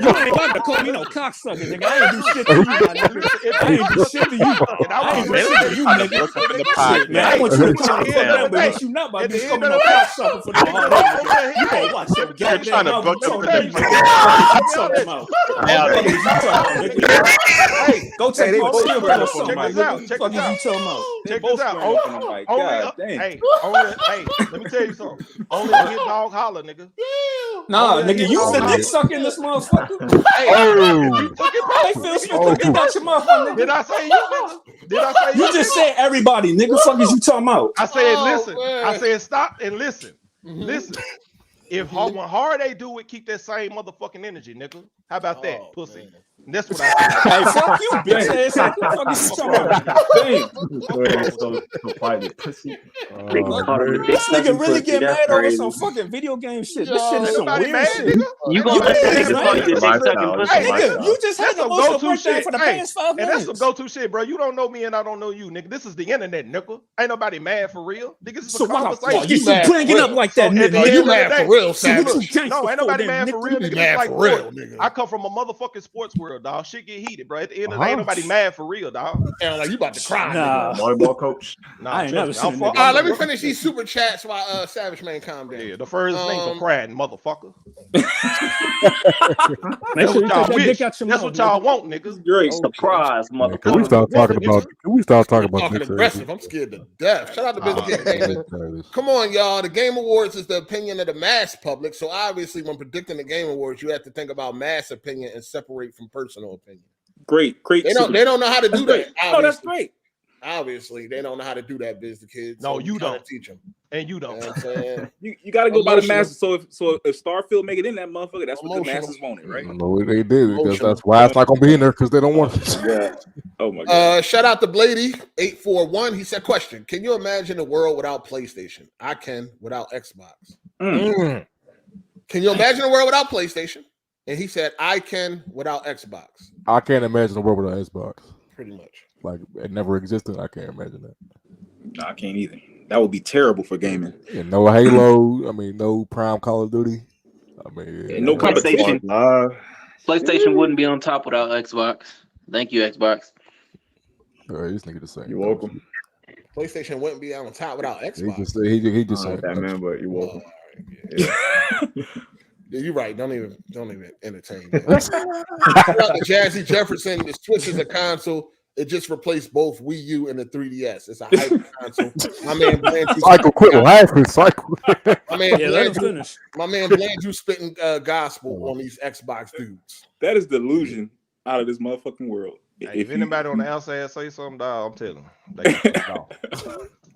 ain't about to call me no cocksucker, nigga. I ain't do shit to you. I ain't do shit to you. I ain't do shit to you, nigga. Man, I want you to tell me that, but you not about to be calling me no cocksucker for the Hard 8. You gonna watch your goddamn mouth. Hey, go take it. Check this out. Hey, let me tell you something. Only a hit dog holler, nigga. Nah, nigga, you the dick sucking this motherfucker. Hey, probably feels you to get out your motherfucker, nigga. Did I say you, nigga? Did I say you? Just said everybody, nigga. Fuck is you talking about? I said listen. I said stop and listen. Listen. If when Hard 8 do it, keep that same motherfucking energy, nigga. How about that, pussy? Man. That's what I said. Hey, fuck you, bitch. This nigga really get mad over some fucking video game shit. This shit is some weird shit. You gonna let that nigga call you a dick-sucking pussy? Hey, nigga, you just had the most important thing for the past 5 minutes. And that's some go-to shit, bro. You don't know me and I don't know you, nigga. This is the internet, nigga. Ain't nobody mad for real. Nigga, this is a conversation. You keep bringing up like that, nigga. You mad for real, Savage. No, ain't nobody mad for real, nigga. I come from a motherfucking sports world, dog. Shit get heated, bro. At the end of the day, ain't nobody mad for real, dog. Sound like you about to cry. Nah. Volleyball coach. Nah, I ain't never seen it. Let me finish these super chats while Savage Man calm down. Yeah, the first thing for crying, motherfucker. Make sure you take that dick out your That's mouth. what y'all want, niggas. Great. Surprise, Can motherfucker. we start talking about? Can we start talking about Talking this? aggressive. I'm scared to death. Shout out to Biscuit Gaming. Come on, y'all. The Game Awards is the opinion of the mass public. So obviously, when predicting the Game Awards, you have to think about mass opinion and separate from personal opinion. Great. They don't know how to do that. Oh, that's great. Obviously, they don't know how to do that, biz the kids. No, so you don't teach them. And you don't. You know what I'm saying? You got to go by the masses. So if Starfield make it in that motherfucker, that's what the masses wanted, right? No, they did because that's why it's not gonna be in there because they don't want it. Yeah. Oh my god. Shout out to Blady841. He said, "Question: Can you imagine a world without PlayStation? I can without Xbox. Can you imagine a world without PlayStation?" And he said, "I can without Xbox." I can't imagine a world without Xbox. Pretty much. Like it never existed. I can't imagine that. No, I can't either. That would be terrible for gaming. And no Halo. I mean, no Prime Call of Duty. I mean, and no PlayStation. PlayStation wouldn't be on top without Xbox. Thank you, Xbox. This nigga the same. You're welcome. PlayStation wouldn't be on top without Xbox. He just said that, man. But you're welcome. Yeah, you're right. Don't even entertain that. Shout out to Jazzy Jefferson. The Switch is a console. It just replaced both Wii U and the 3DS. It's a hybrid console. My man Bland, Cycle quit laughing. Cycle. My man Bland, you spitting gospel on these Xbox dudes. That is delusion out of this motherfucking world. Hey, if anybody on the outside say something, dog, I'm telling them.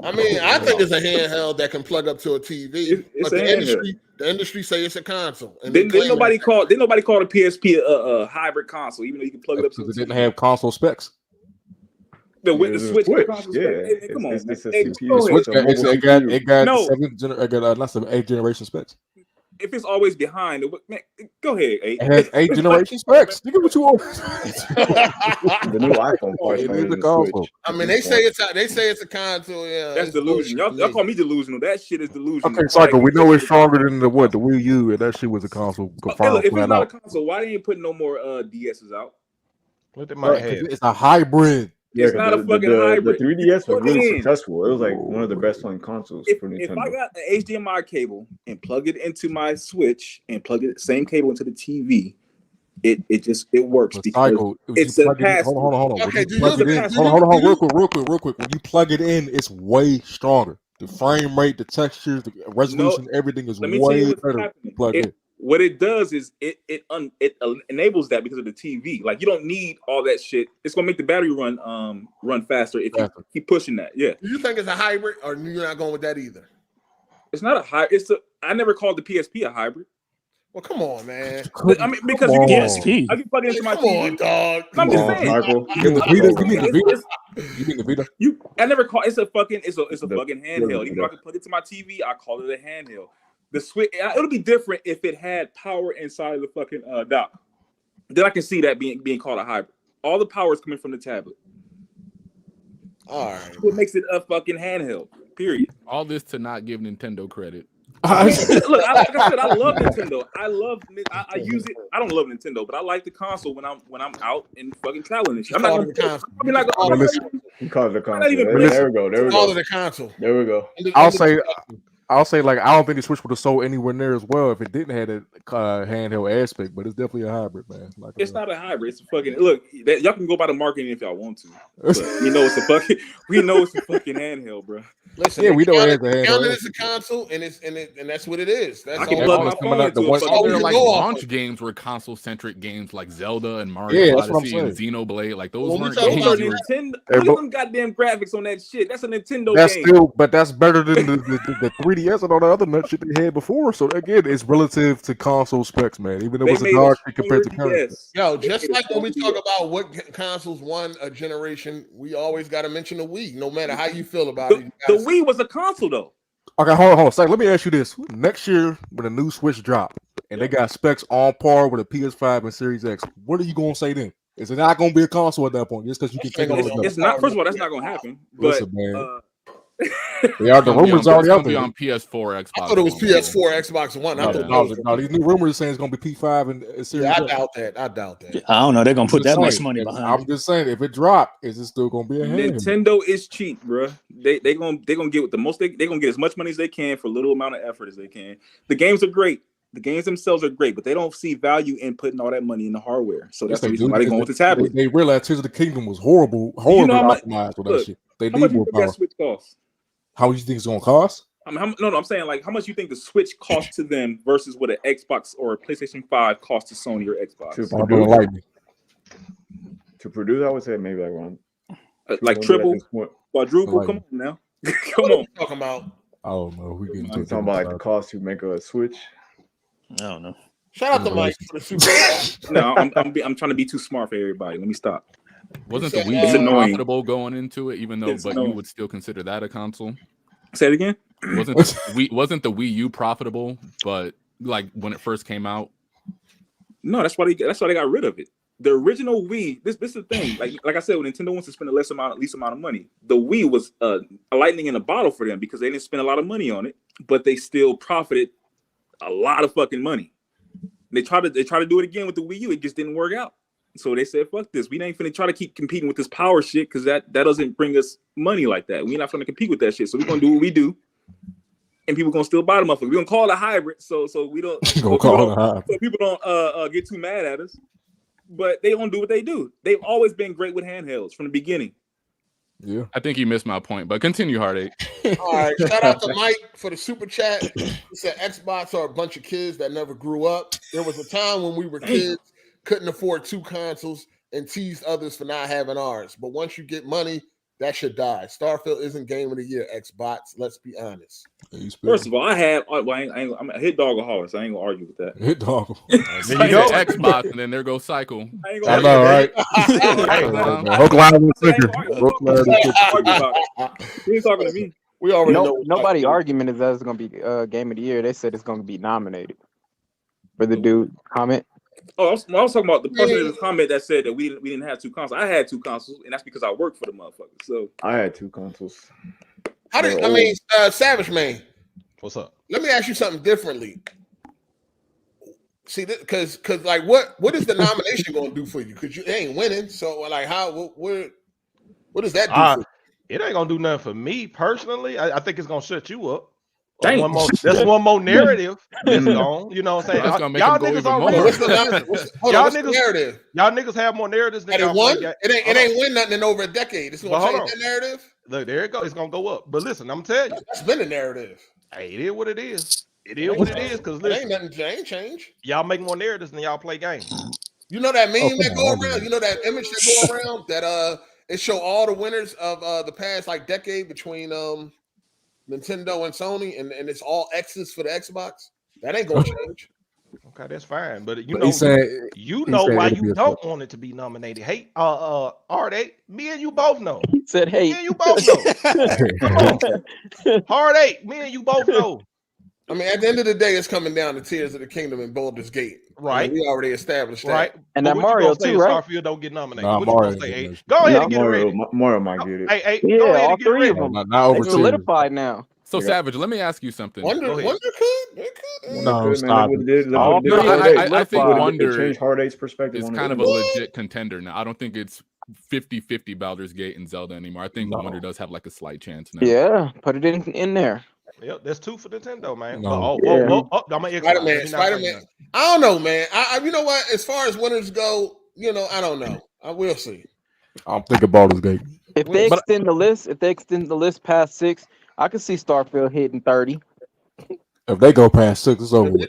I mean, I think it's a handheld that can plug up to a TV. But the industry say it's a console. And didn't nobody call the PSP a hybrid console, even though you can plug it up to it didn't have console specs. The Switch. Yeah, come on. It got not some 8th generation specs. If it's always behind, man, go ahead. It has 8th generation specs. You get what you want. The new iPhone part is the console. I mean, they say it's a console. Yeah, that's delusion. Y'all call me delusional. That shit is delusional. Okay, Cycle. We know it's stronger than the Wii U, and that shit was a console. If it's not a console, why they ain't putting no more DSs out? It's a hybrid. Yeah, it's not a fucking hybrid. The 3DS was really successful. It was like one of the best selling consoles for Nintendo. If I got an HDMI cable and plug it into my Switch and plug it same cable into the TV, it works because it's a pass. Hold on. Okay, hold on, real quick. When you plug it in, it's way stronger. The frame rate, the textures, the resolution, everything is way better. Plug in. What it does is it enables that because of the TV. Like you don't need all that shit. It's gonna make the battery run faster if you keep pushing that. Yeah. Do you think it's a hybrid, or you're not going with that either? It's not a hybrid. I never called the PSP a hybrid. Well, come on, man. I mean, because you can PSP. I can plug it into my TV. On, dog. I'm just saying. You mean the Vita? I never call it's a fucking handheld. Even though I can plug it to my TV, I call it a handheld. The Switch, it'll be different if it had power inside of the fucking dock. Then I can see that being called a hybrid. All the power is coming from the tablet. All right. What makes it a fucking handheld? Period. All this to not give Nintendo credit. I mean, look, like I said, I love Nintendo. I use it. I don't love Nintendo, but I like the console when I'm out and fucking traveling and shit. I'm not gonna call it the console. There we go. Call it the console. There we go. I'll say like I don't think the Switch would have sold anywhere near as well if it didn't have that handheld aspect, but it's definitely a hybrid, man. Like it's not a hybrid. It's a fucking look. Y'all can go by the marketing if y'all want to. But we know it's a fucking handheld, bro. Listen, yeah, we know it's a handheld. It's a console, and that's what it is. That's I can plug my phone into there are like launch games were console centric games like Zelda and Mario Odyssey and Xenoblade. Like those weren't games. Nintendo. Look at them goddamn graphics on that shit. That's a Nintendo game. But that's better than the 3DS and all the other nut shit they had before. So again, it's relative to console specs, man. Even though it's a dog shit compared to console. Yo, just like when we talk about what consoles won a generation, we always got to mention the Wii. No matter how you feel about it. The Wii was a console, though. Okay, hold on. So let me ask you this: next year, when the new Switch drop and they got specs on par with a PS5 and Series X, what are you gonna say then? Is it not gonna be a console at that point? Just because you can take it? It's not. First of all, that's not gonna happen. Listen, man. The rumors already out there on PS4, Xbox. I thought it was PS4, Xbox One. No, these new rumors are saying it's going to be P5 and Series. Yeah, I doubt that. I don't know. They're going to put that much money behind. I'm just saying, if it drop, is it still going to be a hand? Nintendo is cheap, bro. They gonna get with the most. They gonna get as much money as they can for a little amount of effort as they can. The games are great. The games themselves are great, but they don't see value in putting all that money in the hardware. So that's Yes, the reason why they're going with the tablet. They realized Tears of the Kingdom was horribly optimized with that shit. They need more power. That Switch costs? How much you think it's gonna cost? I mean, no, I'm saying like how much you think the Switch costs to them versus what an Xbox or a PlayStation 5 costs to Sony or Xbox. To produce, I would say maybe like one, like triple, quadruple. Come on now, come on. Talking about. I don't know. We getting talking about like the cost to make a Switch. I don't know. Shout out to Mike for the super. No, I'm trying to be too smart for everybody. Let me stop. Wasn't the Wii U profitable going into it? Even though, but you would still consider that a console. Say it again. Wasn't the Wii U profitable? But like when it first came out. No, that's why they got rid of it. The original Wii. This is the thing. Like I said, when Nintendo wants to spend the least amount of money, the Wii was a lightning in a bottle for them because they didn't spend a lot of money on it, but they still profited a lot of fucking money. They tried to do it again with the Wii U. It just didn't work out. So they said, "Fuck this. We ain't finna try to keep competing with this power shit because that doesn't bring us money like that. We're not finna compete with that shit. So we're gonna do what we do, and people gonna still buy the motherfucker. We're gonna call it a hybrid. So we don't. So people don't get too mad at us. But they don't do what they do. They've always been great with handhelds from the beginning. Yeah, I think you missed my point, but continue, Hard8. All right, shout out to Mike for the super chat. He said Xbox are a bunch of kids that never grew up. There was a time when we were kids, couldn't afford 2 consoles, and teased others for not having ours. But once you get money, that should die. Starfield isn't game of the year, Xbox. Let's be honest. First of all, I'm a hit dogaholic, so I ain't gonna argue with that. Hit dog. Then you go Xbox, and then there goes Cycle. I know, right? Hook, line, and sinker. He ain't talking to me. We already know. Nobody argument is that it's gonna be game of the year. They said it's gonna be nominated. For the dude comment. Oh, I was talking about the person in the comment that said that we didn't have 2 consoles. I had 2 consoles, and that's because I worked for the motherfucker. So I had 2 consoles. Savage Man. What's up? Let me ask you something differently. See, because like what is the nomination going to do for you? Because you ain't winning. So like what does that do? For you? It ain't gonna do nothing for me personally. I think it's gonna shut you up. That's one more narrative. That's gone. You know what I'm saying? Y'all niggas already. What's the narrative? Y'all niggas have more narratives than y'all won. It ain't win nothing in over a decade. It's gonna change that narrative. Look, there it goes. It's gonna go up. But listen, I'm telling you, that's been a narrative. Hey, it is what it is. It is what it is. Because listen, ain't changed. Y'all make more narratives than y'all play games. You know that meme that go around. You know that image that go around that it show all the winners of the past like decade between Nintendo and Sony, and it's all X's for the Xbox. That ain't gonna change. Okay, that's fine. But you know why you don't want it to be nominated. Hey, Hard8, me and you both know. He said, "Hey, me and you both know." Hard8, me and you both know. I mean, at the end of the day, it's coming down to Tears of the Kingdom and Baldur's Gate. Right. I mean, we already established that. Right. And that Mario too, right? Starfield don't get nominated. Nah, what you Mario gonna say, hey? Go ahead and get it ready. Mario might get it. Hey, yeah, go ahead all and get it 3 ready. of them. Not over It's solidified now. So Savage, let me ask you something. Wonder could. No, stop. I think Wonder changed Hard8's perspective. Is kind of a legit contender now. I don't think it's 50-50 Baldur's Gate and Zelda anymore. I think Wonder does have like a slight chance now. Yeah, put it in there. Yep, there's 2 for Nintendo, man. No. Spider-Man. I don't know, man. I you know what? As far as winners go, I don't know. I will see. I'm thinking Baldur's Gate. If they extend the list past 6, I could see Starfield hitting 30. If they go past 6, it's over. If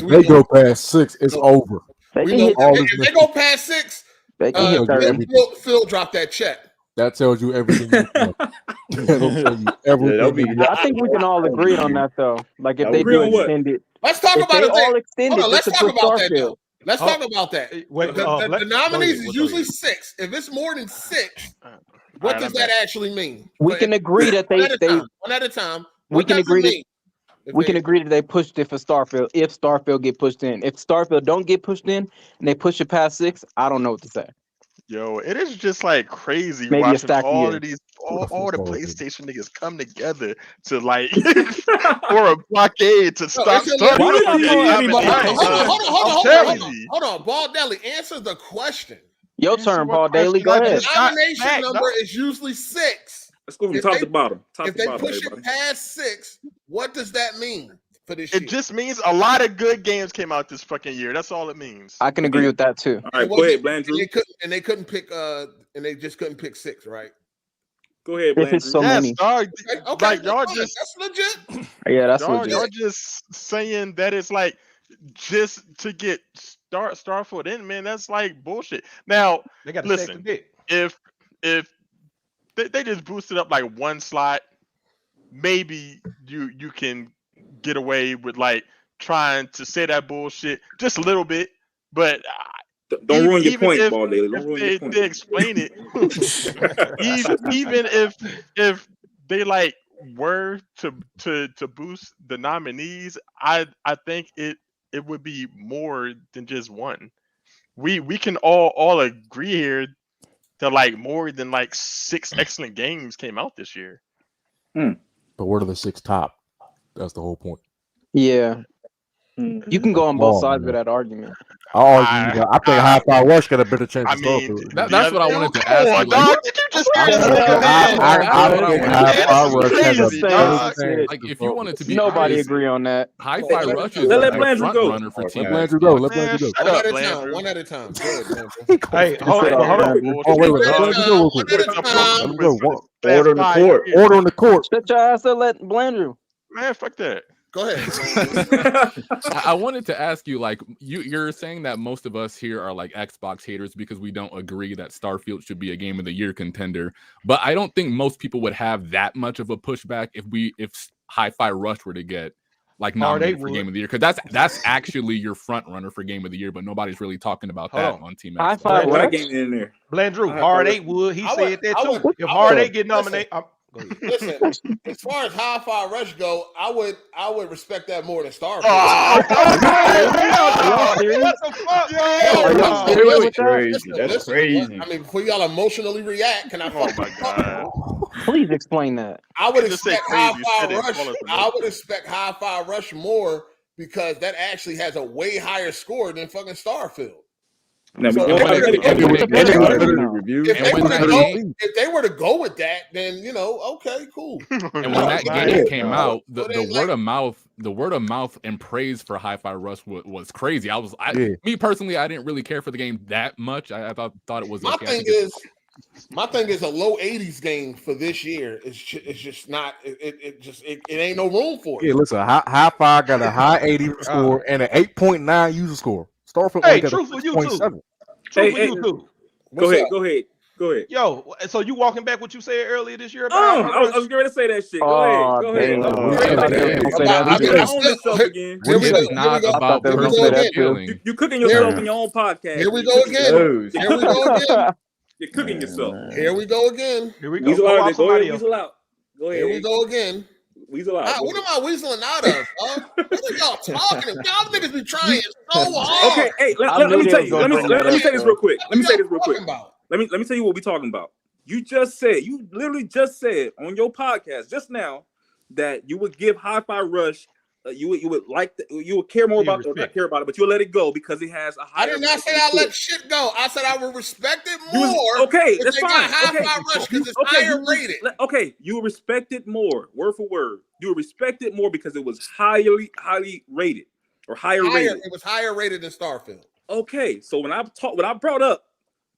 they go past 6, it's over. If they go past 6, they can hit 30. Phil dropped that check. That tells you everything. That'll tell you everything. I think we can all agree on that, though. Like if they do extend it, let's talk about it. Let's talk about that, though. Let's talk about that. The nominees is usually 6. If it's more than 6, what does that actually mean? We can agree that they one at a time. We can agree that they pushed it for Starfield. If Starfield get pushed in, if Starfield don't get pushed in and they push it past 6, I don't know what to say. Yo, it is just like crazy Maybe watching all years. of these, all the PlayStation niggas come together to like for a blockade to stop Starfield. Hold on, Ball Daily, answer the question. Your turn, Ball Daily. Go ahead. The nomination number is usually 6. Let's go from top to bottom. If they push it past 6, what does that mean? for this It year. just means a lot of good games came out this fucking year. That's all it means. I can agree with that too. All right, go ahead, Blandrew. And they couldn't pick and they just couldn't pick 6, right? Go ahead, If it's Blandrew. so many. Dog, Okay, like y'all fine. just That's legit. Yeah, that's y'all legit. just saying that it's like just to get Starfield in, man. That's like bullshit. Now, They got to listen, if they just boosted up like one slot, maybe you can get away with like trying to say that bullshit just a little bit, but don't ruin your point, if, Ball Daily. Don't ruin your point. They explain it, even if they like were to boost the nominees, I think it would be more than just one. We can all agree here that like more than like 6 excellent games came out this year. But what are the 6 top? That's the whole point. Yeah. You can go on both sides of that argument. I think Hi-Fi Rush got a better chance to Starfield. That's what I wanted to ask you. Dog, did you just like, if you wanted to be nobody honest, agree on that. Hi-Fi Rush is Let a Blandrew front go. runner for Team Let X. Blandrew go. Let Blandrew go. One at a time. Good, Blandrew. Hey, hold on. Oh, wait. Let Blandrew go real quick. Let him go. Order in the court. Order in the court. Shut your ass up, let Blandrew. Man, fuck that. Go ahead. I wanted to ask you, like, you're saying that most of us here are like Xbox haters because we don't agree that Starfield should be a Game of the Year contender. But I don't think most people would have that much of a pushback if Hi-Fi Rush were to get like nominated for Game of the Year, because that's actually your front runner for Game of the Year, but nobody's really talking about that on Team X. Hi-Fi Rush in there. Blandrew, Hard 8 would. He said that too. If Hard 8 get nominated, listen, as far as Hi-Fi Rush go, I would respect that more than Starfield. What the fuck? That's crazy. I mean, before y'all emotionally react, can I? Oh my god! Please explain that. I would expect Hi-Fi Rush. I would expect Hi-Fi Rush more because that actually has a way higher score than fucking Starfield. Now, If they were to go with that, then okay, cool. And when that game came out, the word of mouth and praise for Hi-Fi Rush was crazy. Me personally, I didn't really care for the game that much. I thought it was. My thing is a low 80s game for this year. It's just not. It ain't no room for it. Yeah, listen, Hi-Fi got a high 80 score and an 8.9 user score. Starfield hey, got true a for you 6.7. too. True for you too. Go ahead. Yo, so you walking back what you said earlier this year about? I was going to say that shit. Go ahead. You cooking yourself in your own podcast. Here we go again. You're cooking yourself. Here we go again. Here we go. Weasel out. Go ahead. Weasel out. Go ahead. Here we go again. Weasel out. What am I weaseling out of? What are y'all talking about? Y'all niggas be trying so hard. Okay, hey, let me tell you. Let me say this real quick. Let me tell you what we're talking about. You literally just said on your podcast just now that you would give Hi-Fi Rush. You would care more about it, not care about it, but you'll let it go because it has a higher. I did not say I let shit go. I said I would respect it more. Okay, if that's they fine. got Hi-Fi Rush because it's higher rated. Okay, you respect it more, word for word. You respect it more because it was highly rated or higher rated. It was higher rated than Starfield. Okay, so when I brought up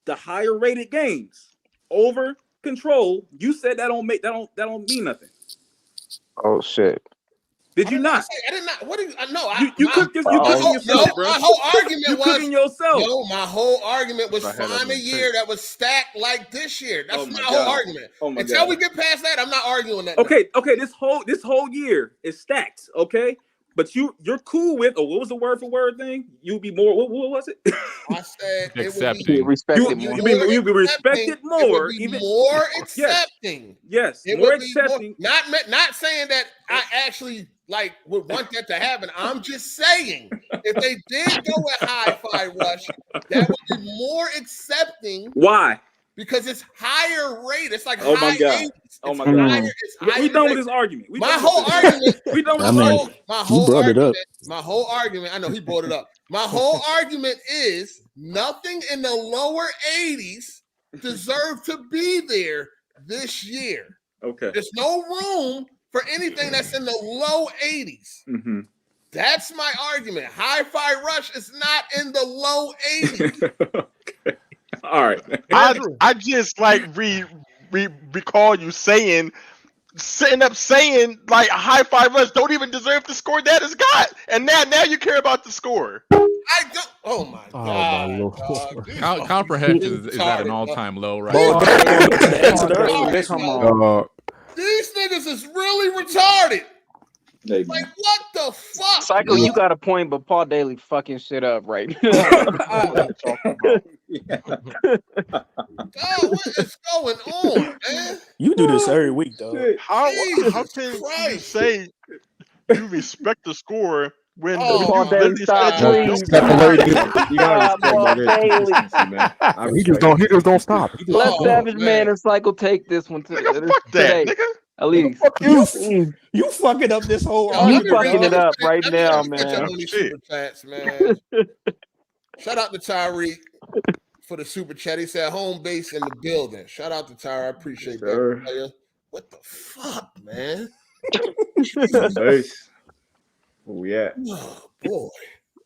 the higher rated games over Control, you said that don't mean nothing. Oh shit. Did you not? I did not. What do you? No, you cooking yourself, bro. My whole argument was cooking yourself. No, my whole argument was find a year that was stacked like this year. That's my whole argument. Until we get past that, I'm not arguing that. Okay. This whole year is stacked. Okay, but you're cool with. What was the word for word thing? You'd be more. What was it? I said accepting. You be respected more. Even more accepting. Yes, more accepting. Not saying that I actually would want that to happen. I'm just saying if they did go with Hi-Fi Rush, that would be more accepting. Why? Because it's higher rate. It's like oh my god. 80s. Oh my god. We done with this argument. My whole argument. We done with this argument. My whole argument. I know he brought it up. My whole argument is nothing in the lower 80s deserve to be there this year. Okay. There's no room for anything that's in the low 80s. Mm-hmm. That's my argument. Hi-Fi Rush is not in the low 80s. All right. I just like recall you sitting up saying like Hi-Fi Rush don't even deserve the score that it's got, and now you care about the score. I don't. Oh my god! Comprehension is at an all-time low right now. These niggas is really retarded. Like what the fuck? Psycho, you got a point, but Paul Daly fucking shit up right now. God, what is going on, man? You do this every week, though. How can you say you respect the score when Paul Daly stop You gotta respect that, man. He just don't stop. Let Savage Man and Psycho take this one fuck that, nigga. At least you fucking up this whole. You fucking it up right now, man. Shout out to Tyreek for the super chat. He said home base in the building. Shout out to Tyre. I appreciate that. Player. What the fuck, man? Base. Where we at? Oh boy.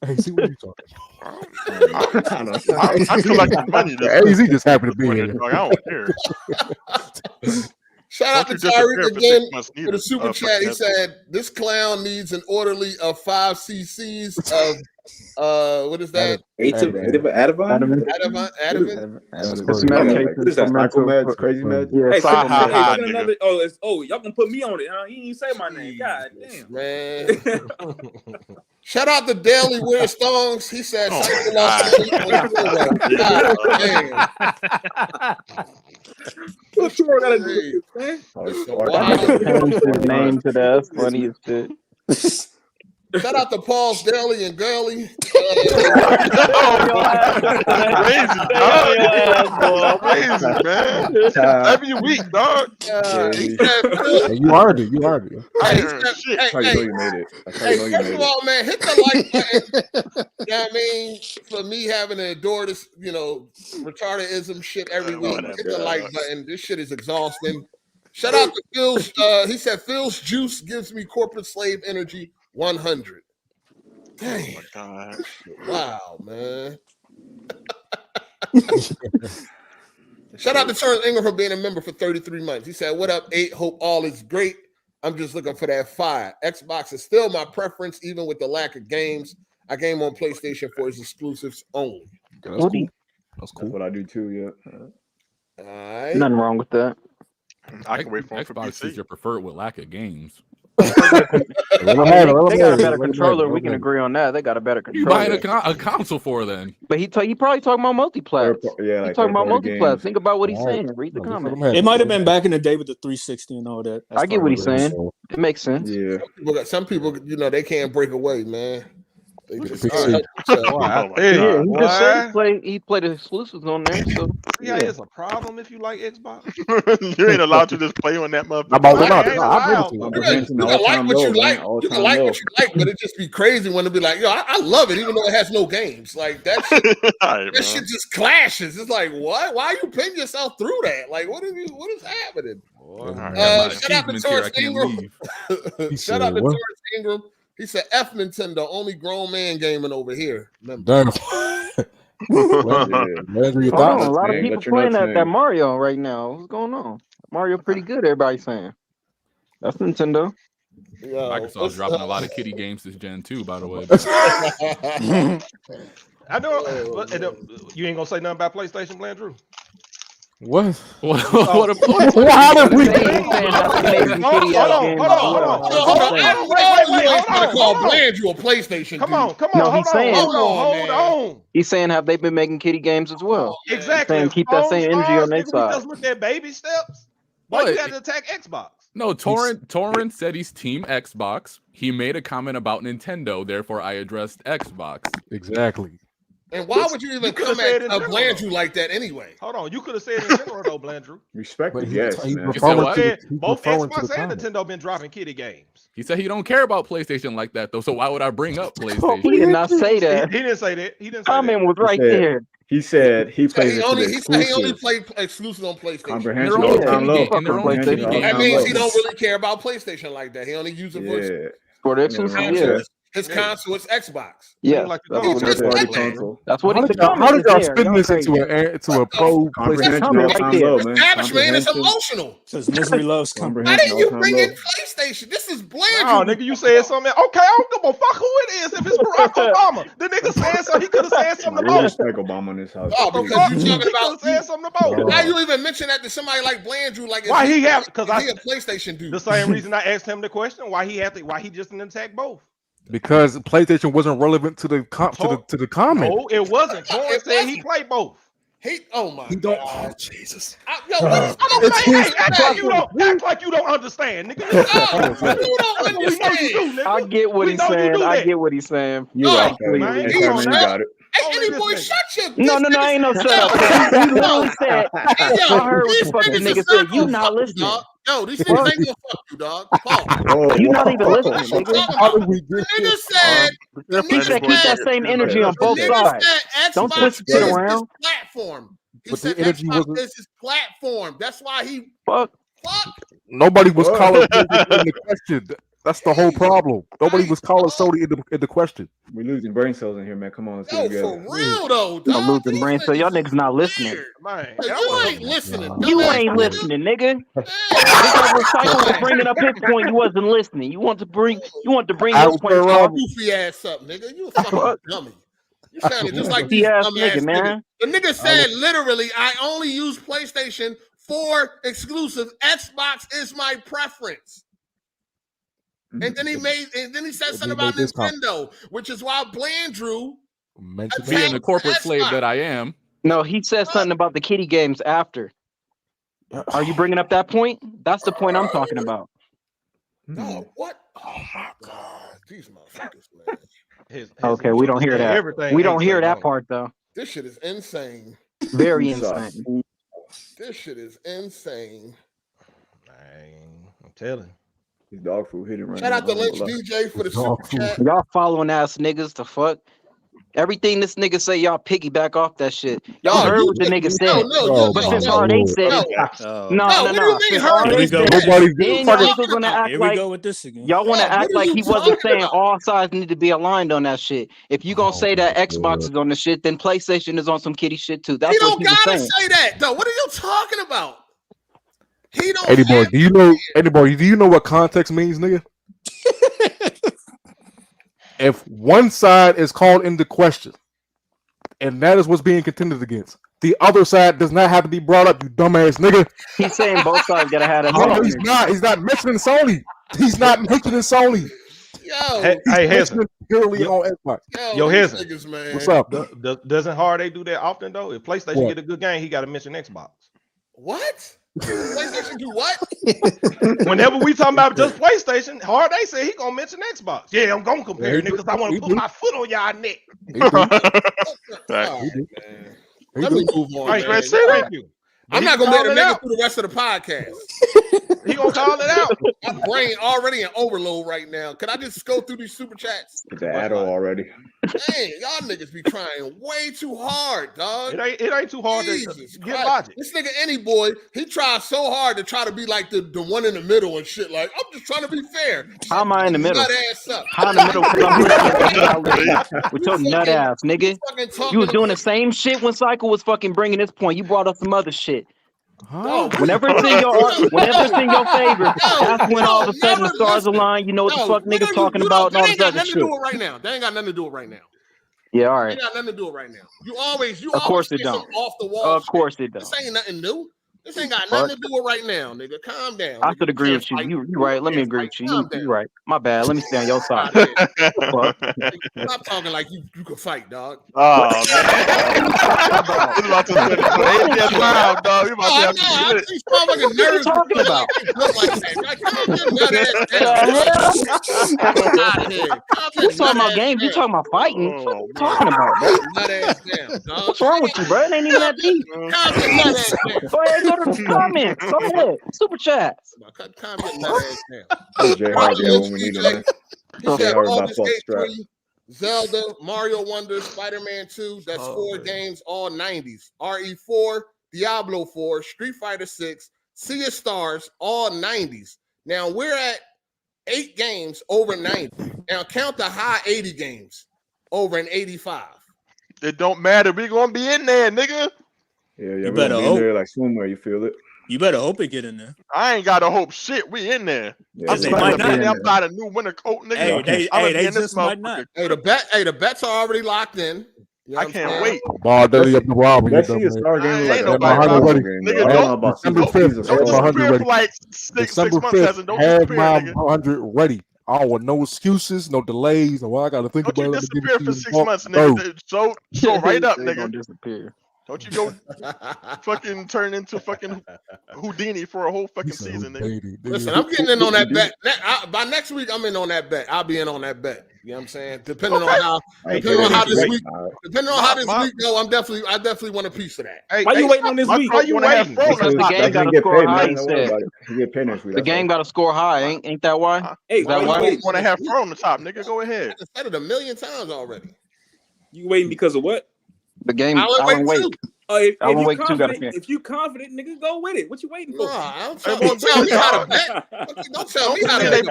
Hey, see what you talking about? I collect money. AZ just happened to be here. I don't care. Shout out to Tyreek again for the super chat. He said, this clown needs an orderly of 5 cc's of, what is that? Adamant? What is that? Michael meds? Crazy meds? Oh, y'all gonna put me on it, huh? He didn't say my name. God damn. Man. Shout out to Daily Weird Stones. He said, what's wrong? Gotta do this, man. Name to that funny as shit. Shout out to Paul's Daily and Girly. Crazy, man. Every week, dog. You earned it. First of all, man, hit the like button. You know what I mean? For me having to endure this, retardedism shit every week. Hit the like button. This shit is exhausting. Shout out to Phil's. He said Phil's juice gives me corporate slave energy. 100. Dang. Oh my god! Wow, man. Shout out to Charles Ingram for being a member for 33 months. He said, "What up, 8? Hope all is great. I'm just looking for that 5. Xbox is still my preference, even with the lack of games. I game on PlayStation for its exclusives only." That's cool. That's what I do too. Yeah. All right. Nothing wrong with that. I can wait for Xbox is your preferred with lack of games. They got a better controller. We can agree on that. They got a better controller. You buying a console for then? But he probably talking about multiplayer. Yeah, he's talking about multiplayer. Think about what he's saying. Read the comments. It might have been back in the day with the 360 and all that. I get what he's saying. It makes sense. Yeah. Some people, they can't break away, man. They just he played the exclusives on there. So it's a problem if you like Xbox. You ain't allowed to just play on that motherfucker. You can like what you like. You can like what you like, but it just be crazy when it be like, I love it, even though it has no games. Like that shit, that shit just clashes. It's like, what? Why are you pinning yourself through that? Like, what is happening? Shout out to Torrance Ingram. Shout out to Torrance Ingram. He said, F Nintendo, only grown man gaming over here. Damn. A lot of people playing that Mario right now. What's going on? Mario pretty good, everybody's saying. That's Nintendo. Microsoft's dropping a lot of kiddie games this gen too, by the way. I know. You ain't gonna say nothing about PlayStation, Blandrew? What? What how did we? Hold on. Wait. Call Blandrew a PlayStation. Come on. No, he's saying. Hold on. He's saying, have they been making kiddie games as well? Exactly. Saying, keep that same energy on their side. Just look at baby steps. Why you got to attack Xbox? No, Torrent said he's team Xbox. He made a comment about Nintendo, therefore I addressed Xbox. Exactly. And why would you even come at Blandrew like that anyway? Hold on, you could have said in general though, Blandrew. Respect it, yes. Both Xbox and Nintendo been dropping kiddie games. He said he don't care about PlayStation like that though. So why would I bring up PlayStation? He did not say that. He didn't say that. He didn't say comment was right there. He said he plays. He only played exclusive on PlayStation. Comprehension all-time low. That means he don't really care about PlayStation like that. He only uses it for the exclusive. Yeah. His console is Xbox. Yeah, Like That's what he said. How did y'all spin this into a pro PlayStation? Establishment is emotional. Says misery loves company. Why didn't you bring in PlayStation? This is bland. Oh, nigga, you said something. Okay, I don't give a fuck who it is. If it's Barack Obama, the nigga said so. He could have said something I about respect Obama in this house. Oh, because you talking about said something about. Why you even mention that to somebody like Blandrew? Like, why he have? Because he a PlayStation dude. The same reason I asked him the question. Why he just didn't attack both? Because PlayStation wasn't relevant to the comment. No, it wasn't. Torrance said he played both. Oh my God. Oh, Jesus. Act like you don't understand, nigga. You don't understand. I get what he's saying. I get what he's saying. You got it. Hey, any boy, shut your. No, ain't no shut up. He literally said, I heard what the fucking nigga said. You not listening. Yo, these niggas ain't gonna fuck you, dog. Paul. You not even listening, nigga. The nigga said. He said keep that same energy on both sides. Don't twist it around. Platform. He But said the energy Xbox wasn't. is his platform. That's why he. Fuck. Nobody was calling PlayStation in the question. That's the whole problem. Nobody was calling Sony in the question. We're losing brain cells in here, man. Come on, let's get Yo, together. for real though, I'm losing brain, so y'all niggas not listening. Man, you ain't listening. You ain't listening, nigga. Because Cycle was bringing up his point, you wasn't listening. You want to bring your point. Goofy ass up, nigga. You a fucking dummy. You sounded just like these ass dumb ass nigga, man. The nigga said literally, I only use PlayStation for exclusive. Xbox is my preference. And then he said something about Nintendo, which is why Blandrew being the corporate slave that I am. No, he said something about the kiddie games after. Are you bringing up that point? That's the point I'm talking about. No, what? Oh my god, these motherfuckers, man. Okay, we don't hear that. We don't hear that part though. This shit is insane. Very insane. This shit is insane. Man, I'm telling. His dog food hitting right Shout now. out to Lynch DJ for the super chat. Y'all following ass niggas to fuck. Everything this nigga say, y'all piggyback off that shit. Y'all heard what the nigga said. But since Hard8 said it, no. Since Hard8 said it, then y'all niggas gonna act Here like we go with this again. y'all want to act like he wasn't saying all sides need to be aligned on that shit. If you gonna say that Xbox is on the shit, then PlayStation is on some kitty shit too. That's He what don't he was gotta saying. say that though. What are you talking about? He don't. Eddie boy, do you know what context means, nigga? If one side is called into question, and that is what's being contended against, the other side does not have to be brought up, you dumbass nigga. He's saying both sides gotta have that. No, he's not. He's not mentioning Sony. He's not mentioning Sony. Yo, hey, Hezzy. Purely on Xbox. Yo, Hezzy. What's up? Doesn't Hard8 do that often though? If PlayStation get a good game, he got to mention Xbox. What? PlayStation do what? Whenever we talking about just PlayStation, Hard8 said he gonna mention Xbox. Yeah, I'm gonna compare niggas. I want to put my foot on y'all neck. Let me move on. Right, thank you. I'm not gonna let a nigga through the rest of the podcast. He gonna call it out. My brain already in overload right now. Can I just go through these super chats? It's an Addo already. Dang, y'all niggas be trying way too hard, dog. It ain't too hard to get logic. This nigga, any boy, he tries so hard to try to be like the one in the middle and shit. Like, I'm just trying to be fair. How am I in the middle? Nut ass up. How in the middle? With your nut ass, nigga. You was doing the same shit when Cycle was fucking bringing this point. You brought up some other shit. Huh? Whenever it's in your favor, that's when all of a sudden the stars align. You know what the fuck niggas talking about and all this other shit. They ain't got nothing to do it right now. They ain't got nothing to do it right now. Yeah, all right. They got nothing to do it right now. You always Of course it don't. Off the wall. Of course it don't. This ain't nothing new. This ain't got nothing to do with right now, nigga. Calm down. I should agree with you. You right. Let me agree with you. You right. My bad. Let me stay on your side. Stop talking like you can fight, dog. Oh man. You about to put it loud, dog. You about to have to these motherfucking nerds talking about. You talking about games? You talking about fighting? What are you talking about, bro? What's wrong with you, bro? It ain't even that deep. Go ahead, go to the comments. Go ahead. Super chats. Zelda, Mario Wonder, Spider-Man 2. That's 4 games, all 90s. RE4, Diablo 4, Street Fighter 6, Sea of Stars, all 90s. Now we're at 8 games over 90. and count the high 80 games over an 85. It don't matter. We gonna be in there, nigga. Yeah, You we're better gonna be in hope. there like swimwear. You feel it? You better hope it get in there. I ain't gotta hope shit. We in there. Yeah, I'm they we're might gonna spending be money. in I'm there. buying a new winter coat, nigga. Hey, I'm they gonna be in this just might not. motherfucker. Hey, the bets are already locked in. You know I what I'm can't saying? wait. Ball dirty up the robbery. Let's see a Star game Ain't like nobody a robbing. basketball game. Nigga, Though. I don't know don't about December some 5th, seasons. don't have my 100 disappear ready. for like six December months, 5th, hasn't. Don't have disappear, my nigga. 100 ready. I don't want no excuses, no delays. Well, I got to think Don't you about it. disappear for 6 months, nigga. Show right up, They gonna nigga. disappear. Don't you go fucking turn into fucking Houdini for a whole fucking season, nigga. Listen, I'm getting in on that bet. By next week, I'm in on that bet. I'll be in on that bet. You know what I'm saying? Depending on how this week go, I definitely want a piece of that. Hey, Why you waiting on this week? Why you waiting? Because the game got to score high. He said. You get paid next week. The game got to score high. Ain't that why? Hey, Is that I why? want to have fur on the top, nigga. Go ahead. I said it a million times already. You waiting because of what? The game. Alan Wake. Alan Wake 2 got to finish. If you confident, nigga, go with it. What you waiting for? Don't tell me how to bet. Don't tell me how to bet.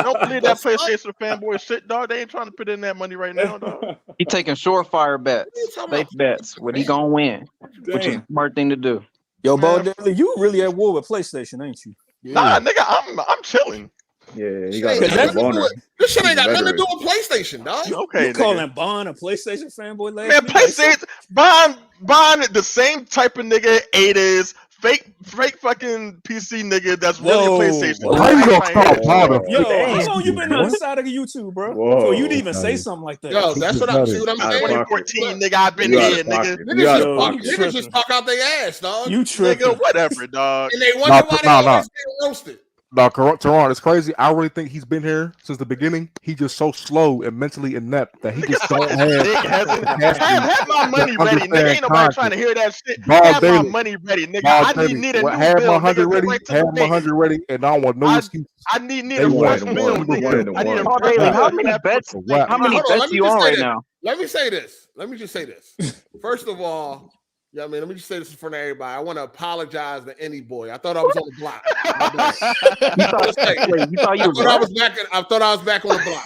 Don't believe that PlayStation fanboy shit, dog. They ain't trying to put in that money right now, dog. He taking surefire bets, safe bets. What he gonna win? Which is a smart thing to do. Yo, Bo Diddley, you really at war with PlayStation, ain't you? Nah, nigga, I'm chilling. Yeah, he This shit ain't got nothing to do with PlayStation, dog. Okay, You calling Bond a PlayStation fanboy? Man, PlayStation, Bond, the same type of nigga it is. Fake fucking PC nigga that's really a PlayStation. How you gonna call Bond? Yo, how long you been on the side of the YouTube, bro? Before you'd even say something like that. Yo, that's what I'm saying. 2014, nigga, I've been here, nigga. Niggas just talk out their ass, dog. You tripping. Nigga, whatever, dog. And they wonder why they always get roasted. No, Teron, it's crazy. I really think he's been here since the beginning. He's just so slow and mentally inept that he just don't have my money ready, nigga. Ain't nobody trying to hear that shit. Have my money ready, nigga. I need a new have bill, my 100 nigga. ready. Have my 100 ready, and I don't want no excuses. I need a fresh bill, nigga. I need a fresh bill. How many bets? How many bets you on right now? Let me say this. Let me just say this. First of all, yeah, I mean, let me just say this in front of everybody. I want to apologize to any boy. I thought I was on the block. You thought you I thought I was back on the block.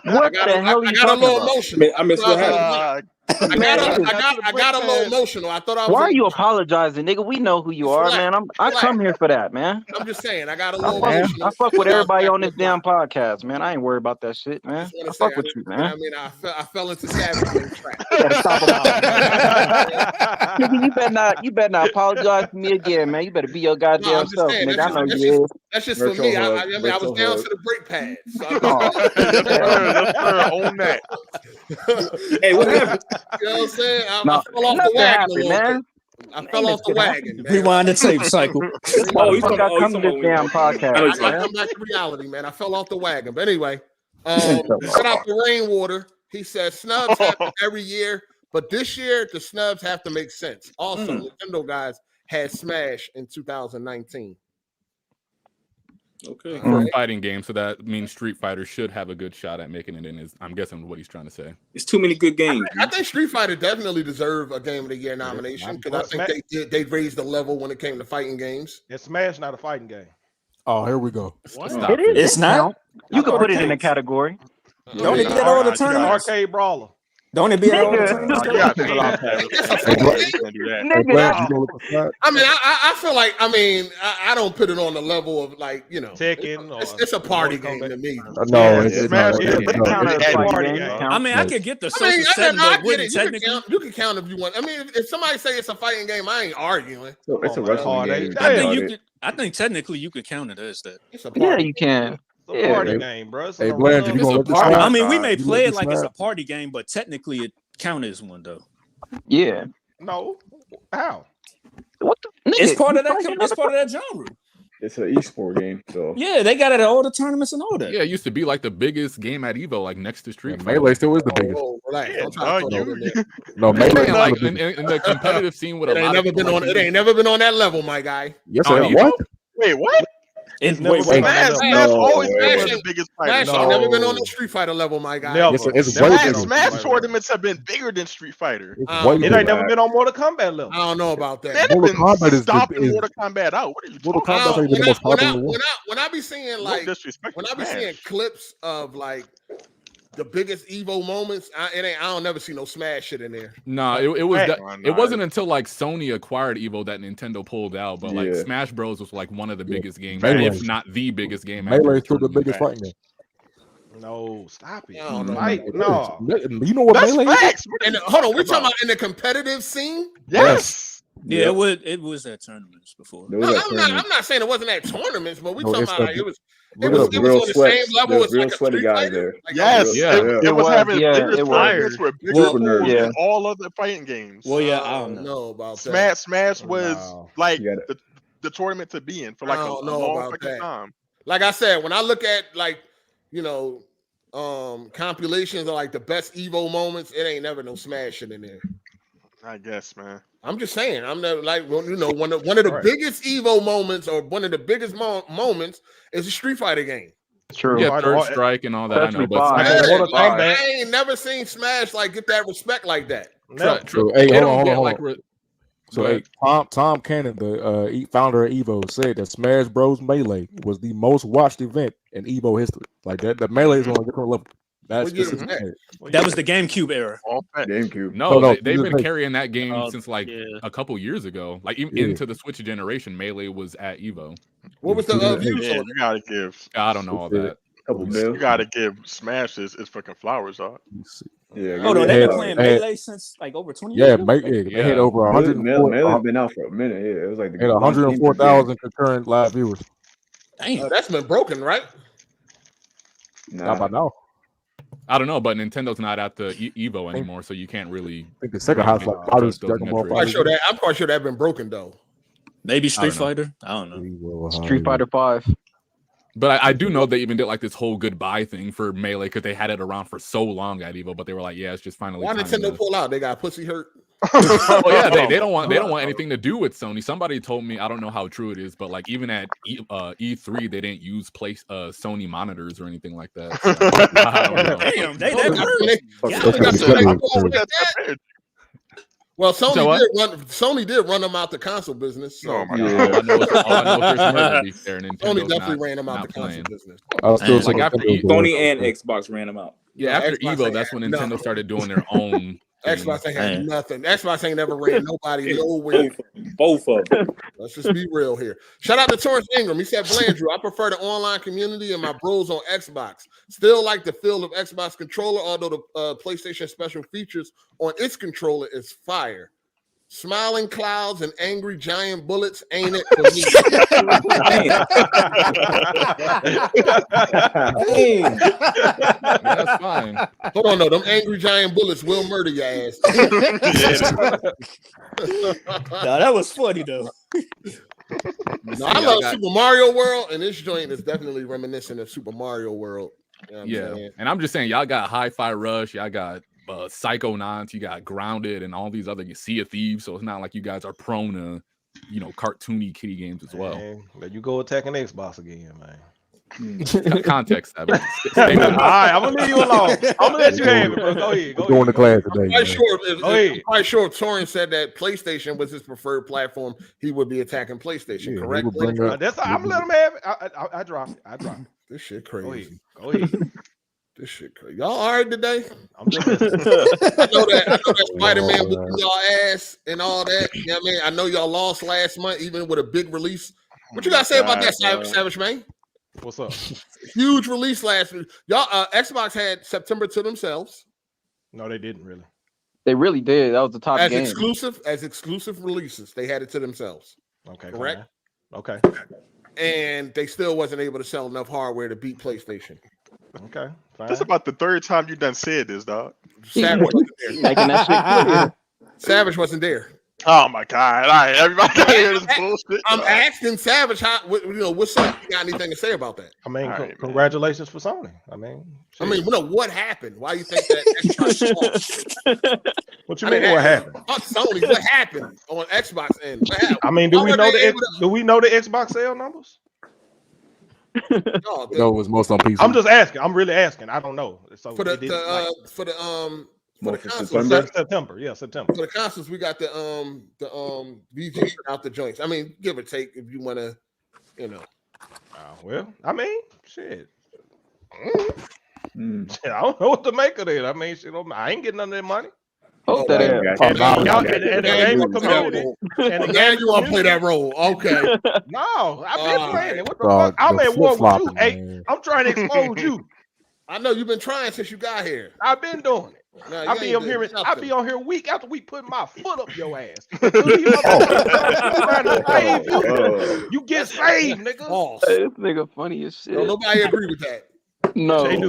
What the hell are you I got a little emotional. I missed what happened. I got a little emotional. I thought I was. Why are you apologizing, nigga? We know who you are, man. I come here for that, man. I'm just saying, I got a little emotional. I fuck with everybody on this damn podcast, man. I ain't worried about that shit, man. I fuck with you, man. I mean, I fell into savage trap. Nigga, you better not apologize to me again, man. You better be your goddamn self, nigga. I know you is. That's just for me. I mean, I was down to the brake pad. So own that. Hey, what happened? You know what I'm saying? I fell off the wagon, man. I fell off the wagon. Rewind the tape cycle. You got come to this damn podcast. I come back to reality, man. I fell off the wagon. But anyway, shout out to Rainwater. He said snubs happen every year, but this year the snubs have to make sense. Also, Nintendo guys had Smash in 2019. Okay. For a fighting game, so that means Street Fighter should have a good shot at making it in. I'm guessing what he's trying to say. It's too many good games. I think Street Fighter definitely deserve a Game of the Year nomination because I think they raised the level when it came to fighting games. It's Smash, not a fighting game. Oh, here we go. It is. It's not. You can put it in a category. Don't it get all the tournaments? Arcade brawler. Don't it be all the tournaments? I mean, I feel like I don't put it on the level of like Tekken. It's a party game to me. No, it's not. I mean, I could get the social setting, but wouldn't technically. You can count if you want. I mean, if somebody say it's a fighting game, I ain't arguing. It's a wrestling game. I think technically you could count it as that. Yeah, you can. It's a party game, bro. Hey, Blanche, you gonna let this I mean, we may play it like it's a party game, but technically it counts as one, though. Yeah. No. How? What the? It's part of that. It's part of that genre. It's an esport game, so yeah, they got it at all the tournaments and all that. Yeah, it used to be like the biggest game at Evo, like next to Street Fighter. Melee still is the biggest. No, Melee like in the competitive scene with it ain't never been on that level, my guy. Yes, what? Wait, what? It's Wait, never been on Smash, that Smash level. always been one Smash of the ain't- biggest Smash fighters. ain't never been on the Street Fighter level, my guy. Never. It's Never way been bigger. on Smash Street Fighter. tournaments have been bigger than Street Fighter. It's I way don't It know. ain't never bigger. been on Mortal Kombat level. I don't know about that. Man, they've Mortal been Kombat is stomping Mortal Kombat out. What are you Mortal talking I Kombat don't- ain't been the most popular one. when I be seeing about? like No disrespect when to I be seeing Smash. clips of like the biggest Evo moments, I don't never see no Smash shit in there. No, it was Right. that, it wasn't until like Sony acquired Evo that Nintendo pulled out. But like Yeah. Smash Bros was like one of the biggest games, Melee. if not the biggest game. after Melee is the still the tournament. biggest fighting game. No, stop it. I don't know. Fight, It no. is. You know what That's Melee is? facts. What are And you hold on, we talking talking about? about in the competitive scene? Yes. Yeah, it was at tournaments before. There No, was that I'm tournament. not saying it wasn't at tournaments, but we No, talking it's about the- like, it was Look There it was up. it real was on the same sweats. level There was as real like a sweaty Street guys Fighter? there. Like, Yes. Yeah. It, Yeah. it was was, having yeah, bigger it was. tournaments with bigger Well, pools yeah. than all other fighting games. Well, yeah, I I don't don't know. know about that. Smash was No. like You got the tournament to be in for I like a don't know long about fucking that. time. Like I said, when I look at like, you know, compilations of like the best Evo moments, it ain't never no Smash shit in there. I guess, man. I'm just saying, I'm never like, well, you know, one of the Right. biggest Evo moments or one of the biggest moments is a Street Fighter game. True. Yeah, Fighter, Third all- Strike and all that. I know, Especially but five. Smash, Man, Mortal Like, Kombat. I ain't never seen Smash like get that respect like that. Never. true. So, hey, They hold don't on, get hold like. on. Re- So, Go hey, Tom Cannon, the founder of Evo, said that Smash Bros. Melee was the most watched event in Evo history. Like that, the Melee is on a different level. That's What year was specific. that? That was the GameCube era. All facts. GameCube. No, No, they've been just- carrying that game Oh, since like yeah. a couple years ago. Like even Yeah. into the Switch generation, Melee was at Evo. What was the Yeah. views Yeah, on you gotta give I don't know all that. Couple you mil. gotta give Smash his fucking flowers, dog. Yeah. Hold on, give they've it been a playing Hey. Melee since like over 20 years Yeah, ago? they had over Melee's 104,000 been out for a minute. Yeah, it was like the and 104,000 concurrent live viewers. Damn. that's been broken, right? Not by now. I don't know, but Nintendo's not at the Evo anymore, so you can't really. I think the second half like Fighters, those Dragon Ball metrics. Fighters. I'm quite sure that been broken though. Maybe Street don't know. Fighter? I don't know. Street Fighter 5. But I do know they even did like this whole goodbye thing for Melee because they had it around for so long at Evo, but they were like, yeah, it's just finally. Why time Nintendo to- pull out? They got pussy hurt. Well, yeah, they don't want anything to do with Sony. Somebody told me, I don't know how true it is, but like even at E3 they didn't use Sony monitors or anything like that. So, I don't know. Damn, they that Yeah. Well, So Sony did run them out the console business. So Oh my All I know is there's murder beef there. Sony Nintendo's definitely not- ran them out not the console playing. business. I was still And, like, saying after Nintendo Sony boys. and Xbox ran them out. Yeah, after Xbox Evo, ain't that's when had Nintendo nothing. started doing their own. Xbox ain't had Man. nothing. Xbox ain't never ran nobody nowhere. Both of them. Let's just be real here. Shout out to Torrance Ingram. He said, Blandrew, I prefer the online community and my bros on Xbox. Still like the feel of Xbox controller, although the PlayStation special features on its controller is fire. Smiling clouds and angry giant bullets ain't it for me. That's fine. Hold on, no, them angry giant bullets will murder your ass. Nah, that was funny though. No, I love Super Mario World, and this joint is definitely reminiscent of Super Mario World. You know what I'm saying? And I'm just saying, y'all got Hi-Fi Rush, y'all got Psychonauts, you got Grounded, and all these other Sea of Thieves. So it's not like you guys are prone to, cartoony kiddie games as well. Man, let you go attacking Xbox again, man. Context. All right, I'm gonna leave you alone. I'm gonna let you have it, bro. Go ahead. We're doing the class today. I'm quite sure if Torrance said that PlayStation was his preferred platform, he would be attacking PlayStation, Yeah, correct? he would bring up- That's I'm gonna let him have it. I drop it. I drop it. This shit crazy. Go ahead. This shit crazy. Y'all all right today? I'm just I know that Spider-Man whooped y'all ass and all that. You know what I mean? I know y'all lost last month, even with a big release. What you gotta say about that, Savage Man? What's up? Huge release last week. Y'all, Xbox had September to themselves. No, they didn't really. They really did. That was the top As game. exclusive releases, they had it to themselves. Okay, correct. Fine. Okay. And they still wasn't able to sell enough hardware to beat PlayStation. Okay. Fine. That's about the third time you done said this, dog. Savage wasn't there. Making that shit clear. Savage wasn't there. Oh my God! All right, everybody got to hear this bullshit. I'm asking Savage what's up? You got anything to say about that? I mean, Right, congratulations for Sony. I mean, what happened? Why you think that Xbox lost? What you mean? What happened? Sony, what happened on Xbox end? What happened? I mean, do Why we were know they able do we know the Xbox sale numbers? No, it was most on PC. I'm just asking. I'm really asking. I don't know. So for the consoles, September. Yeah, September. For the consoles, we got the VG out the joints. I mean, give or take, if you want to, you know. Well, I mean, shit. Shit, I don't know what to make of it. I mean, shit, I ain't getting none of that money. Hope that and now you want to play that role. Okay. No, I've been playing it. What the fuck? I'm at war with you. Hey, I'm trying to expose you. I know you've been trying since you got here. I've been doing it. No, I be on here week after week putting my foot up your ass. You get saved, nigga. Hey, this nigga funny as shit. No, nobody agree with that. No, if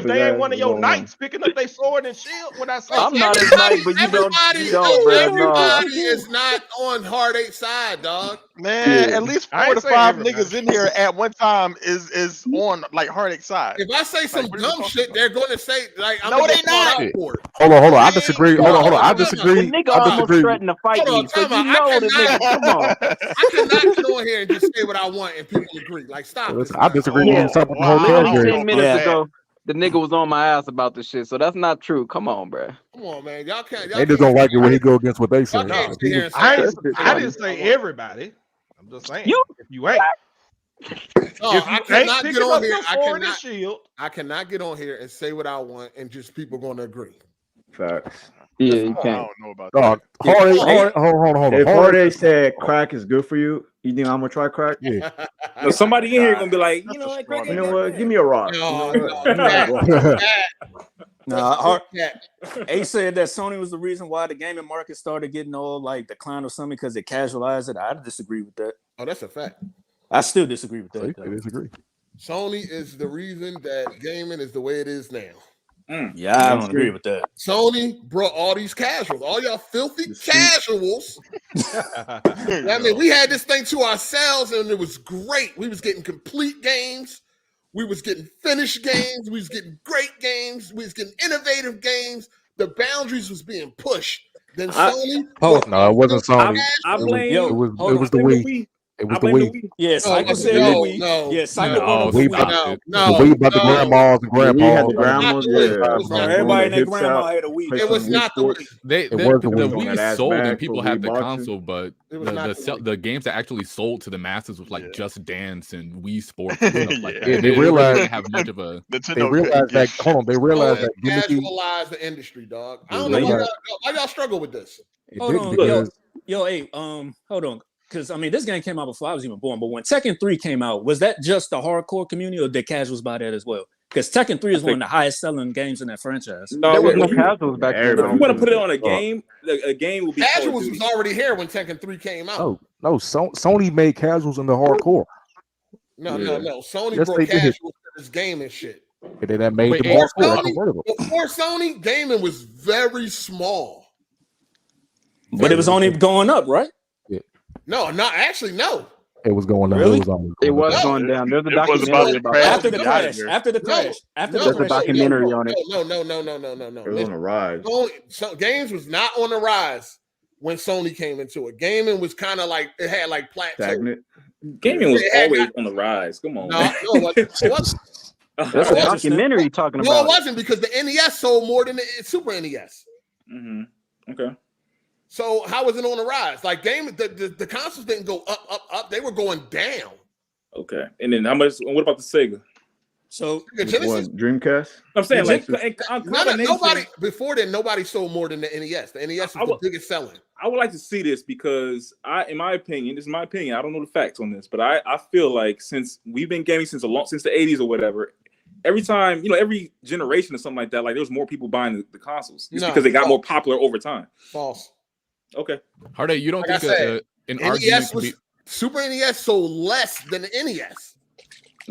they ain't one of your knights picking up their sword and shield, when I say I'm not a knight, but you don't, bro. Everybody is not on Hard 8 side, dog. Man, at least 4 to 5 niggas in here at one time is on like Hard 8 side. If I say some dumb shit, they're going to say like, I'm no, they not. Hold on. I disagree. Hold on. I disagree. The nigga almost threatened to fight me, so you know the nigga. Come on. I cannot get on here and just say what I want and people agree. Like, stop. I disagree with you. 10 minutes ago, the nigga was on my ass about this shit, so that's not true. Come on, bro. Come on, man. Y'all can't. They just don't like it when he go against what they say. I didn't say everybody. I'm just saying. If you ain't. I cannot get on here. I cannot get on here and say what I want, and just people going to agree. Facts. Yeah, you can't. I don't know about that. Hold on. If Hard 8 said crack is good for you think I'm gonna try crack? Yeah. So somebody in here gonna be like, you know what? Give me a rock. A said that Sony was the reason why the gaming market started getting all like decline or something because they casualized it. I disagree with that. Oh, that's a fact. I still disagree with that. I disagree. Sony is the reason that gaming is the way it is now. Yeah, I don't agree with that. Sony brought all these casuals, all y'all filthy casuals. I mean, we had this thing to ourselves, and it was great. We was getting complete games. We was getting finished games. We was getting great games. We was getting innovative games. The boundaries was being pushed. Then Sony. No, it wasn't Sony. I blame. It was the Wii. It was the Wii. Yes, Psycho said the Wii. Yes, Psycho. The Wii about the grandmas and grandpas. Everybody and their grandma had a Wii. It was not the Wii. The Wii sold and people had the console, but the games that actually sold to the masses was like Just Dance and Wii Sports and stuff like that. They realized they have much of a. They realized that. Hold on, they realized that casualize the industry, dog. I don't know why y'all struggle with this. Hold on, hey, hold on. Because, I mean, this game came out before I was even born. But when Tekken 3 came out, was that just the hardcore community or did casuals buy that as well? Because Tekken 3 is one of the highest selling games in that franchise. No, there was no casuals back then. If you want to put it on a game will be casuals was already here when Tekken 3 came out. No, Sony made casuals in the hardcore. No. Sony brought casuals to this game and shit. And then that made the hardcore. Before Sony, gaming was very small. But it was only going up, right? No. It was going down. Really? It was going down. There's a documentary about after the crash. There's a documentary on it. No. It was on the rise. Games was not on the rise when Sony came into it. Gaming was kind of like it had like plateau. Gaming was always on the rise. Come on. No, it wasn't. That's a documentary talking about. No, it wasn't because the NES sold more than the Super NES. Okay. So how was it on the rise? Like the consoles didn't go up. They were going down. Okay. And then how much? What about the Sega? So Genesis? Dreamcast? I'm saying nobody before then. Nobody sold more than the NES. The NES was the biggest selling. I would like to see this because in my opinion, I don't know the facts on this, but I feel like since we've been gaming since the 80s or whatever. Every time, every generation or something like that, like there's more people buying the consoles just because they got more popular over time. False. Okay. Hard 8, you don't think an NES was Super NES sold less than the NES.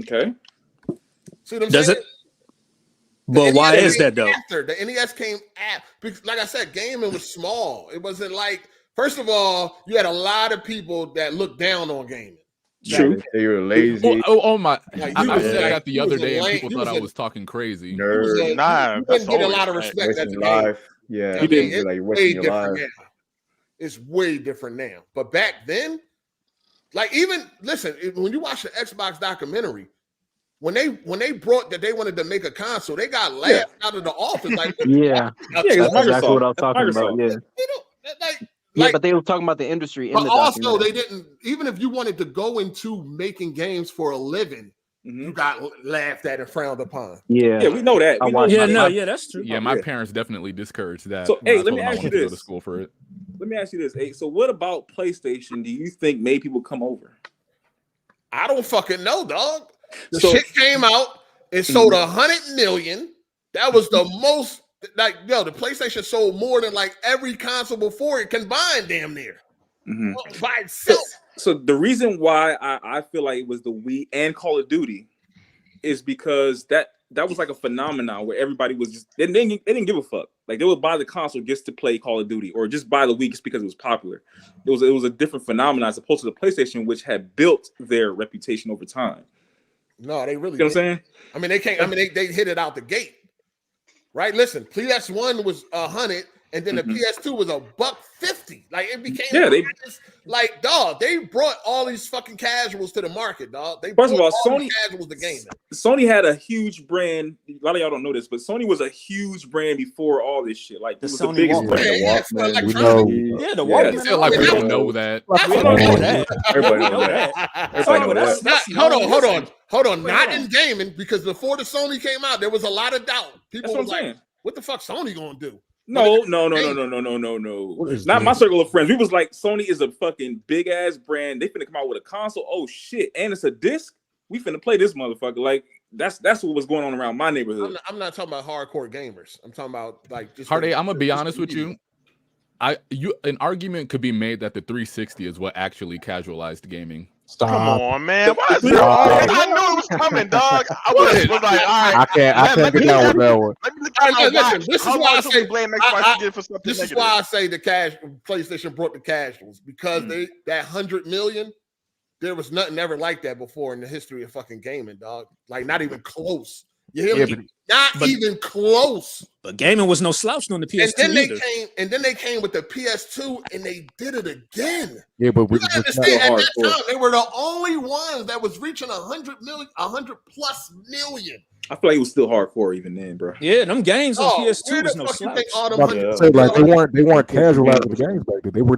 Okay. See what I'm saying? But why is that though? After the NES came because, like I said, gaming was small. It wasn't like, first of all, you had a lot of people that looked down on gaming. True. They were lazy. Oh my! I got the other day, and people thought I was talking crazy. Nerd. You didn't get a lot of respect at the game. Yeah, I mean, it's way different now. It's way different now. But back then, Like even listen, when you watch the Xbox documentary, when they brought that they wanted to make a console, they got laughed out of the office. Like, that's exactly what I was talking about. Yeah, but they were talking about the industry. But also, they didn't. Even if you wanted to go into making games for a living, you got laughed at and frowned upon. Yeah, we know that. That's true. Yeah, my parents definitely discouraged that. So, hey, let me ask you this. Go to school for it. Let me ask you this. Hey, so what about PlayStation? Do you think made people come over? I don't fucking know, dog. The shit came out. It sold 100 million. That was the most. Like, the PlayStation sold more than like every console before it combined, damn near by itself. So the reason why I feel like it was the Wii and Call of Duty is because that was like a phenomenon where everybody was just they didn't give a fuck. Like they would buy the console just to play Call of Duty or just buy the Wii just because it was popular. It was a different phenomenon as opposed to the PlayStation, which had built their reputation over time. No, they really. You know what I'm saying? I mean, they can't. I mean, they hit it out the gate, right? Listen, PS1 was 100, and then the PS2 was $150. Like it became like dog. They brought all these fucking casuals to the market, dog. They first of all, Sony casuals the game. Sony had a huge brand. A lot of y'all don't know this, but Sony was a huge brand before all this shit. Like this was the biggest brand. We know. The Walkman. I feel like we don't know that. Everybody knows that. Hold on. Not in gaming, because before the Sony came out, there was a lot of doubt. People were like, "What the fuck Sony gonna do?" No. Not my circle of friends. We was like, Sony is a fucking big ass brand. They finna come out with a console. Oh shit, and it's a disc. We finna play this motherfucker. Like that's what was going on around my neighborhood. I'm not talking about hardcore gamers. I'm talking about like just. Hard8, I'm gonna be honest with you. An argument could be made that the 360 is what actually casualized gaming. Stop. Come on, man. Why is there I knew it was coming, dog. I was like, all right. I can't get down with that one. Let me look at listen, this is why I say blame Xbox for something this negative. is why I say the PlayStation brought the casuals, because that 100 million, there was nothing ever like that before in the history of fucking gaming, dog. Like not even close. You hear me? Not even close. But gaming was no slouch on the PS2 and then they came with the PS2 and they did it again. Yeah, but we understand at that time they were the only ones that was reaching 100 plus million. I feel like it was still hardcore even then, bro. Yeah, them games on PS2 was no slouch. Say like they weren't casual out of the games back then. They were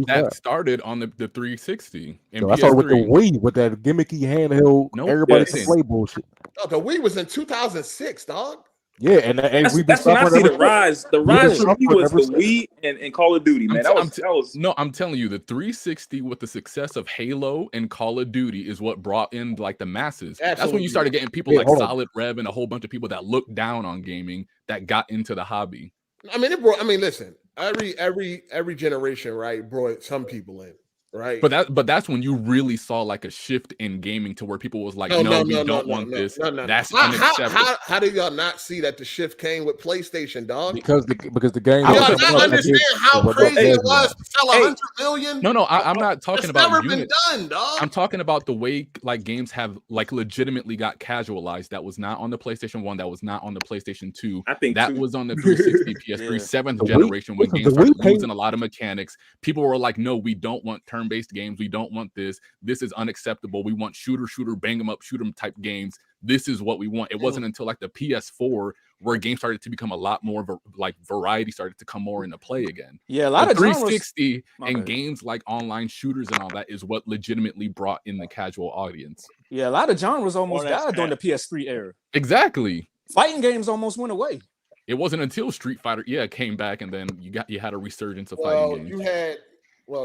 that started on the 360. I started with the Wii with that gimmicky handheld. Everybody can play bullshit. Oh, the Wii was in 2006, dog. Yeah, and that's when I see the rise. The rise for me was the Wii and Call of Duty, man. I'm telling you, the 360 with the success of Halo and Call of Duty is what brought in like the masses. Absolutely. That's when you started getting people like Solid Rev and a whole bunch of people that looked down on gaming that got into the hobby. I mean, listen, every generation, right, brought some people in. Right, but that's when you really saw like a shift in gaming to where people was like, we don't want this. That's unacceptable. How do y'all not see that the shift came with PlayStation, dog? Because the game. Y'all not understand how crazy it was to sell 100 million. No, I'm not talking about. Never been done, dog. I'm talking about the way like games have like legitimately got casualized. That was not on the PlayStation 1. That was not on the PlayStation 2. I think that was on the 360, PS3, seventh generation when games started losing a lot of mechanics. People were like, no, we don't want turn-based games. We don't want this. This is unacceptable. We want shooter, bang 'em up, shoot 'em type games. This is what we want. It wasn't until like the PS4 where games started to become a lot more like variety started to come more into play again. Yeah, a lot of 360 and games like online shooters and all that is what legitimately brought in the casual audience. Yeah, a lot of genres almost died during the PS3 era. Exactly. Fighting games almost went away. It wasn't until Street Fighter, came back, and then you had a resurgence of fighting games. You had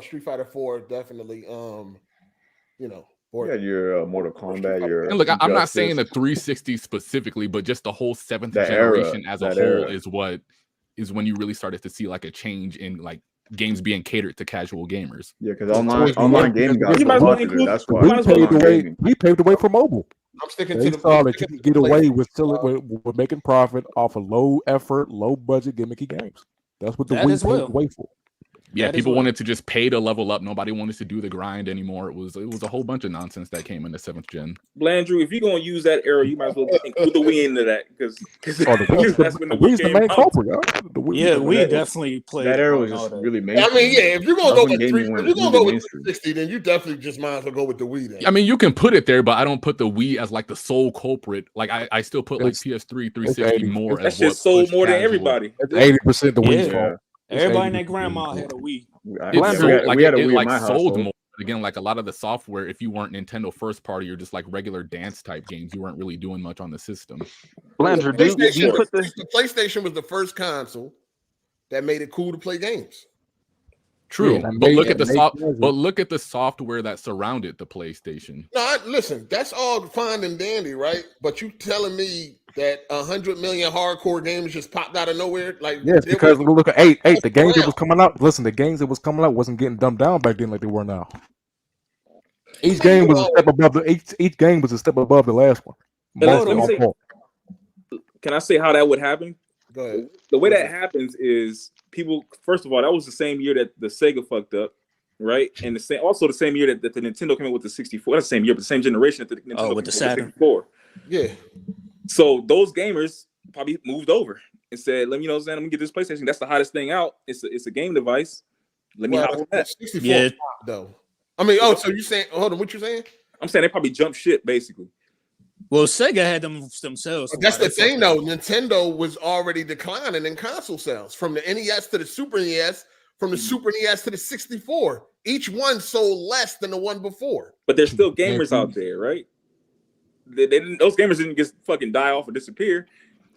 Street Fighter 4 definitely, You had your Mortal Kombat. And look, I'm not saying the 360 specifically, but just the whole seventh generation as a whole is when you really started to see like a change in like games being catered to casual gamers. Yeah, because online gaming got so popular. That's why we paved the way for mobile. I'm sticking to that you can get away with making profit off of low effort, low budget gimmicky games. That's what the Wii paved the way for. Yeah, people wanted to just pay to level up. Nobody wanted to do the grind anymore. It was a whole bunch of nonsense that came in the 7th gen. Blandrew, if you're gonna use that arrow, you might as well include the Wii into that because the Wii's the main culprit, yeah, we definitely played. That arrow was just really mainstream. I mean, yeah, if you're gonna go with 360, then you definitely just might as well go with the Wii. Then. I mean, you can put it there, but I don't put the Wii as like the sole culprit. Like I still put like PS3, 360 more. That shit sold more than everybody. 80% the Wii's fault. Everybody and their grandma had a Wii. It sold more. Again, like a lot of the software, if you weren't Nintendo first party, you're just like regular dance type games. You weren't really doing much on the system. The PlayStation was the first console that made it cool to play games. True, but look at the software that surrounded the PlayStation. No, listen, that's all fine and dandy, right? But you telling me that 100 million hardcore games just popped out of nowhere? Like, yes, because look at 8. The games that was coming out. Listen, the games that was coming out wasn't getting dumbed down back then like they were now. Each game was a step above each game was a step above the last one. Can I say how that would happen? Go ahead. The way that happens is people. First of all, that was the same year that the Sega fucked up, right? And also the same year that the Nintendo came out with the 64. That's the same year, but the same generation that the Nintendo came with with the Saturn. 64. Yeah. So those gamers probably moved over and said, "Let me know, I'm gonna get this PlayStation. That's the hottest thing out. It's a game device. Let me hop on that." 64 though. I mean, so you saying? Hold on, what you saying? I'm saying they probably jumped shit basically. Well, Sega had them themselves. That's the thing, though. Nintendo was already declining in console sales from the NES to the Super NES, from the Super NES to the 64. Each one sold less than the one before. But there's still gamers out there, right? They didn't. Those gamers didn't just fucking die off or disappear.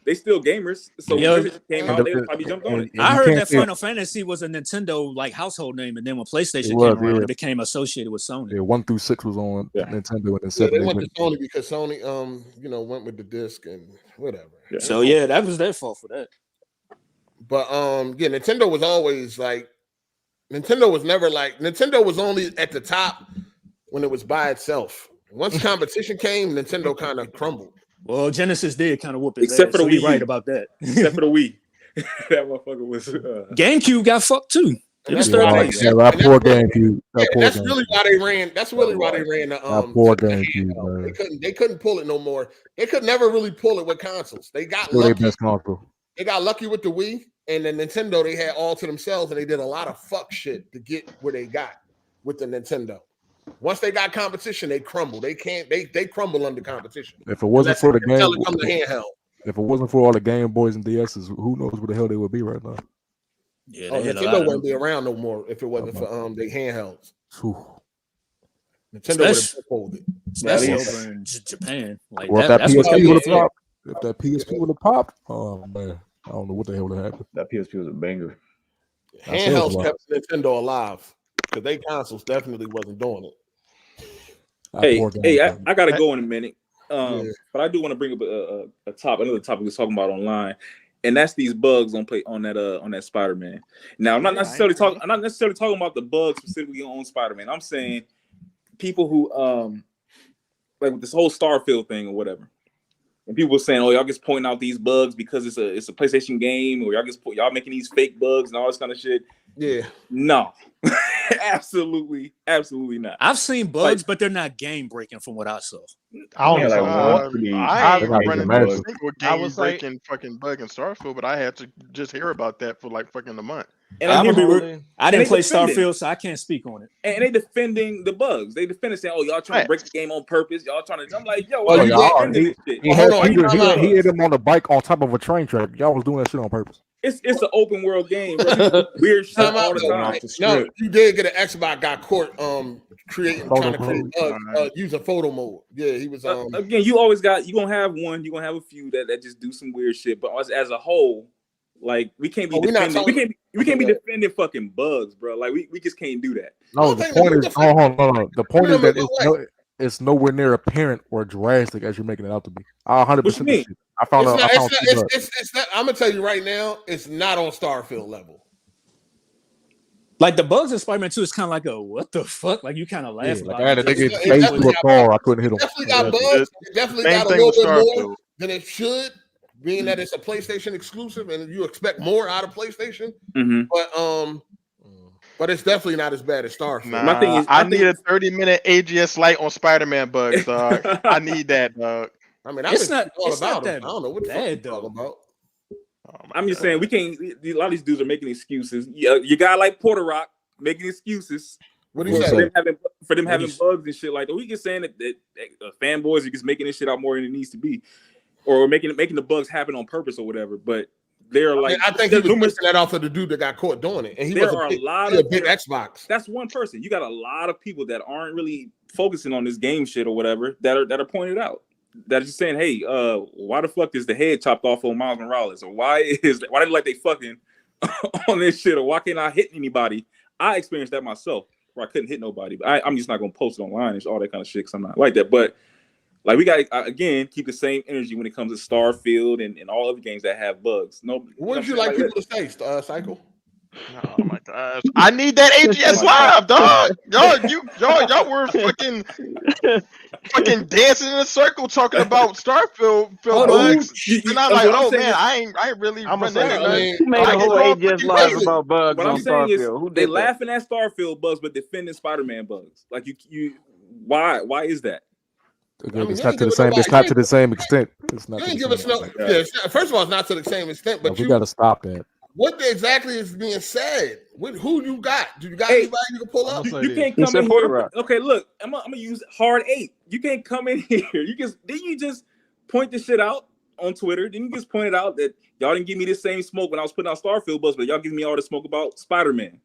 They still gamers. So when it came out, they probably jumped on it. I heard that Final Fantasy was a Nintendo like household name, and then when PlayStation came around, it became associated with Sony. Yeah, 1 through 6 was on Nintendo, and then 7. They went to Sony because Sony, went with the disc and whatever. Yeah. So yeah, that was their fault for that. But Nintendo was always like, Nintendo was only at the top when it was by itself. Once competition came, Nintendo kind of crumbled. Well, Genesis did kind of whoop his except ass, for the Wii. Right about that. Except for the Wii. That motherfucker was. GameCube got fucked too. It was third place. Poor GameCube. That's really why they ran. That's really why they ran the poor GameCube. They couldn't pull it no more. They could never really pull it with consoles. They got lucky. They got lucky with the Wii, and then Nintendo. They had all to themselves, and they did a lot of fuck shit to get where they got with the Nintendo. Once they got competition, they crumble. They can't. They crumble under competition. If it wasn't for the game, if it wasn't for all the Game Boys and DSs, who knows where the hell they would be right now? Yeah, Nintendo wouldn't be around no more if it wasn't for their handhelds. Nintendo would have folded, especially over in Japan. Like if that PSP would have popped, oh man, I don't know what the hell would have happened. That PSP was a banger. Handhelds kept Nintendo alive. Because they consoles definitely wasn't doing it. I gotta go in a minute. But I do want to bring up another topic we was talking about online, and that's these bugs on that Spider-Man. Now I'm not necessarily talking about the bugs specifically on Spider-Man. I'm saying people who like with this whole Starfield thing or whatever. And people were saying, "Oh, y'all just pointing out these bugs because it's a PlayStation game, or y'all making these fake bugs and all this kind of shit." Yeah, no, absolutely not. I've seen bugs, but they're not game breaking from what I saw. I was breaking fucking bug in Starfield, but I had to just hear about that for like fucking a month. And I didn't play Starfield, so I can't speak on it. And they defending the bugs. They defending saying, "Oh, y'all trying to break the game on purpose. Y'all trying to." I'm like, "Yo, he hit him on a bike on top of a train track. Y'all was doing that shit on purpose." It's an open world game. Bro. Weird shit all the time. No, you did get an Xbox got caught trying to create using photo mode. Yeah, he was again. You gonna have one. You gonna have a few that just do some weird shit. But as a whole, like we can't be defending. We can't be defending fucking bugs, bro. Like we just can't do that. No, the point is, the point is that it's nowhere near apparent or drastic as you're making it out to be. 100%. I found out. I'm gonna tell you right now, it's not on Starfield level. Like the bugs in Spider-Man 2 is kind of like a what the fuck? Like you kind of laugh. Like I had a nigga face to a car, I couldn't hit him. Definitely got bugs. It definitely got a little bit more than it should, being that it's a PlayStation exclusive, and you expect more out of PlayStation. Mm-hmm. But But it's definitely not as bad as Starfield. Nah, My thing is, I need a 30-minute AGS light on Spider-Man bugs, dog. I need that, dog. I mean, It's not about that it. I don't know what the fuck bad, you're though. talking about. I'm just saying we can't. A lot of these dudes are making excuses. You got like Porter Rock making excuses. What do you say? For them having bugs and shit like that. We just saying that fanboys are just making this shit out more than it needs to be, or making the bugs happen on purpose or whatever. But they're like, I think he was pushing that off of the dude that got caught doing it, and he was a big Xbox. That's one person. You got a lot of people that aren't really focusing on this game shit or whatever that are pointed out. That are just saying, hey, why the fuck is the head chopped off on Miles Morales, or why they like they fucking on this shit, or why can't I hit anybody? I experienced that myself, where I couldn't hit nobody. But I'm just not gonna post it online and all that kind of shit because I'm not like that. But like we got to again keep the same energy when it comes to Starfield and all other games that have bugs. No, what would you like people to say, Cycle? Oh my gosh! I need that AGS live, dog. Y'all were fucking dancing in a circle talking about Starfield bugs, and I'm like, oh man, I ain't really. Who made a whole AGS live about bugs what on I'm saying Starfield? Is they laughing at Starfield bugs, but defending Spider-Man bugs. Like you, why is that? Again, it's not to the same. It's not to the same extent. It's not. You ain't give us no. Yeah, first of all, it's not to the same extent. But we got to stop that. What exactly is being said? Who you got? Do you got anybody you can pull up? You can't come in here. Okay, look, I'm gonna use Hard8. You can't come in here. Didn't you just point this shit out on Twitter? Didn't you just point it out that y'all didn't give me the same smoke when I was putting out Starfield buzz, but y'all giving me all the smoke about Spider-Man?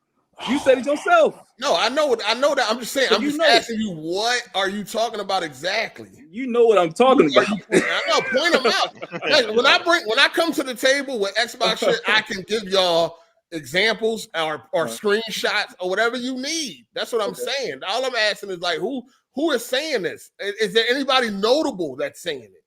You said it yourself. No, I know that. I'm just saying. I'm just asking you, what are you talking about exactly? You know what I'm talking about. I know. Point them out. Hey, when I come to the table with Xbox shit, I can give y'all examples or screenshots or whatever you need. That's what I'm saying. All I'm asking is like, who is saying this? Is there anybody notable that's saying it?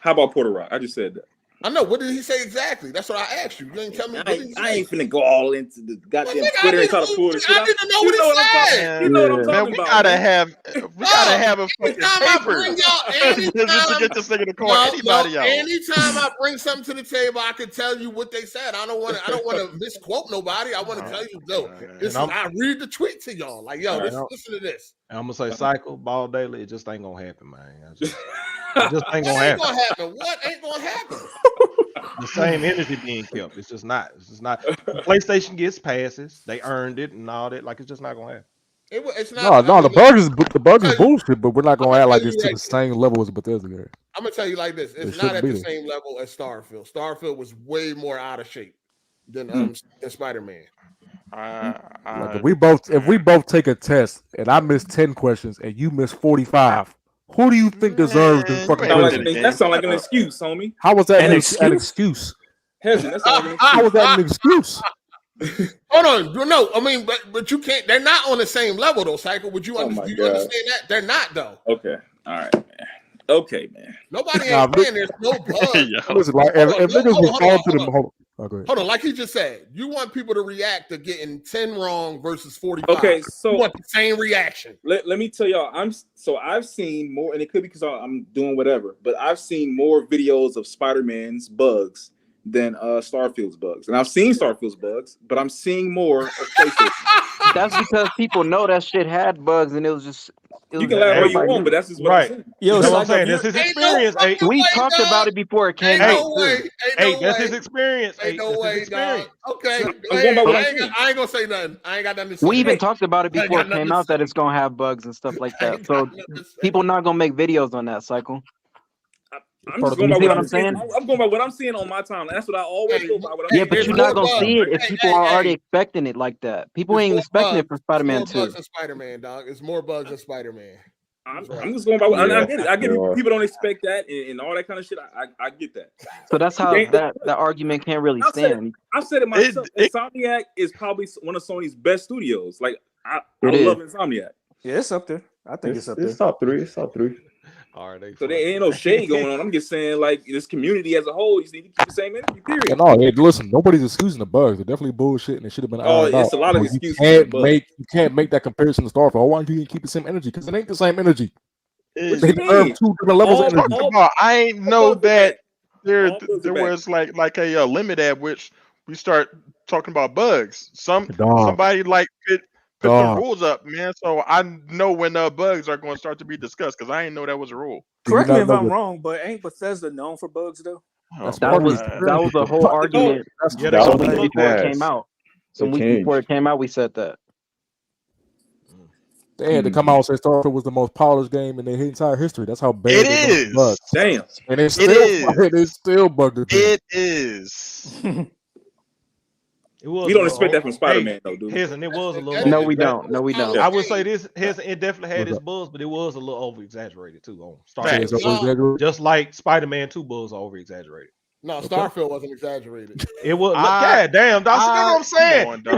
How about Porter Rock? I just said that. I know. What did he say exactly? That's what I asked you. You didn't tell me. I ain't finna go all into the goddamn Twitter and try to pull this shit out. I didn't know what he said. You know what I'm talking we about. Gotta have a fucking paper. Just to get this thing to call anybody out. Anytime I bring something to the table, I can tell you what they said. I don't want to misquote nobody. I want to tell you, I read the tweet to y'all. Like, yo, listen to this. I'm gonna say Cycle Ball Daily. It just ain't gonna happen, man. It just ain't gonna happen. What ain't gonna happen? The same energy being kept. It's just not. PlayStation gets passes. They earned it and all that. Like it's just not gonna happen. It's not. No. The bug is bullshit. But we're not gonna act like it's to the same level as Bethesda. I'm gonna tell you like this. It's not at the same level as Starfield. Starfield was way more out of shape than Spider-Man. If we both take a test and I miss 10 questions and you miss 45. Who do you think deserves this fucking question? That sounds like an excuse, homie. How was that an excuse? How was that an excuse? Hold on, no. I mean, but you can't. They're not on the same level, though. Cycle. Would you understand that? They're not, though. Okay, all right, man. Okay, man. Nobody ain't saying there's no bug. Listen, like, if niggas respond to them, hold on, like he just said, you want people to react to getting 10 wrong versus 45. Okay, so you want the same reaction. Let me tell y'all, I've seen more, and it could be because I'm doing whatever, but I've seen more videos of Spider-Man's bugs than Starfield's bugs. And I've seen Starfield's bugs, but I'm seeing more of PlayStation. That's because people know that shit had bugs and it was just... You can laugh all you want, but that's just what I'm saying. Yo, that's what I'm saying. That's his experience. We talked about it before it came out. That's his experience. Ain't no way, dog. Okay. I ain't gonna say nothing. I ain't got nothing to say. We even talked about it before it came out that it's gonna have bugs and stuff like that. So people not gonna make videos on that, Cycle. I'm just going by what I'm saying. I'm going by what I'm seeing on my timeline. That's what I always go by. Yeah, but you're not gonna see it if people are already expecting it like that. People ain't expecting it for Spider-Man 2. Bugs than Spider-Man, dog. It's more bugs than Spider-Man. I'm just going by what I get it. I get it. People don't expect that and all that kind of shit. I get that. So that's how that argument can't really stand. I've said it myself. Insomniac is probably one of Sony's best studios. Like I love Insomniac. Yeah, it's up there. I think it's up there. It's top 3. It's top 3. So there ain't no shade going on. I'm just saying, like, this community as a whole, you need to keep the same energy, period. Yeah, no, listen, nobody's excusing the bugs. They're definitely bullshit, and it should have been. It's a lot of excuses. You can't make that comparison to Starfield. Why don't you keep the same energy? Because it ain't the same energy. They deserve 2 different levels of energy. I ain't know that there was like a limit at which we start talking about bugs. Somebody like put the rules up, man. So I know when bugs are going to start to be discussed because I didn't know that was a rule. Correct me if I'm wrong, but ain't Bethesda known for bugs though? That was the whole argument. Some weeks before it came out. Some weeks before it came out, we said that. They had to come out and say Starfield was the most polished game in their entire history. That's how bad it is. Bugs. Damn. And it's still bugged. It is. We don't expect that from Spider-Man, though, dude. And it was a little. No, we don't. No, we don't. I would say this. It definitely had its buzz, but it was a little over exaggerated too on Starfield. Just like Spider-Man 2 buzz are over exaggerated. No, Starfield wasn't exaggerated. It was. God damn, dog. You know what I'm saying? What the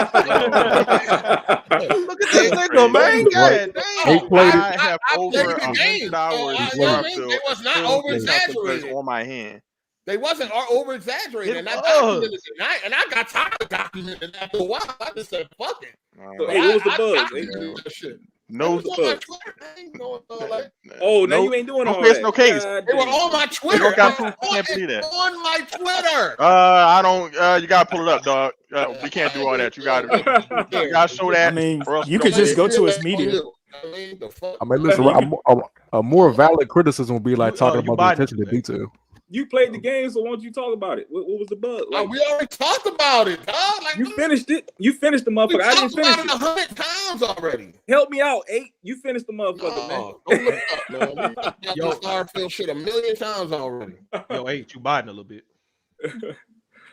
fuck? Look at this nigga, man. God damn. I have over 100 hours. They was not over exaggerated on my hand. They wasn't over exaggerated, and I got tired of documenting that after a while. I just said, "Fuck it." So, hey, what was the bug? No bug. Oh, now you ain't doing all that. No case. They were on my Twitter. Can't see that. On my Twitter. I don't. You gotta pull it up, dog. We can't do all that. You gotta show that. I mean, you could just go to his media. I mean, listen. A more valid criticism would be like talking about the attention to detail. You played the game, so why don't you talk about it? What was the bug? Like, we already talked about it, dog. Like, you finished it. You finished the motherfucker. I didn't finish it 100 times already. Help me out, 8. You finished the motherfucker, man. Don't look up, man. Yo, Starfield shit 1,000,000 times already. Yo, 8, you biting a little bit.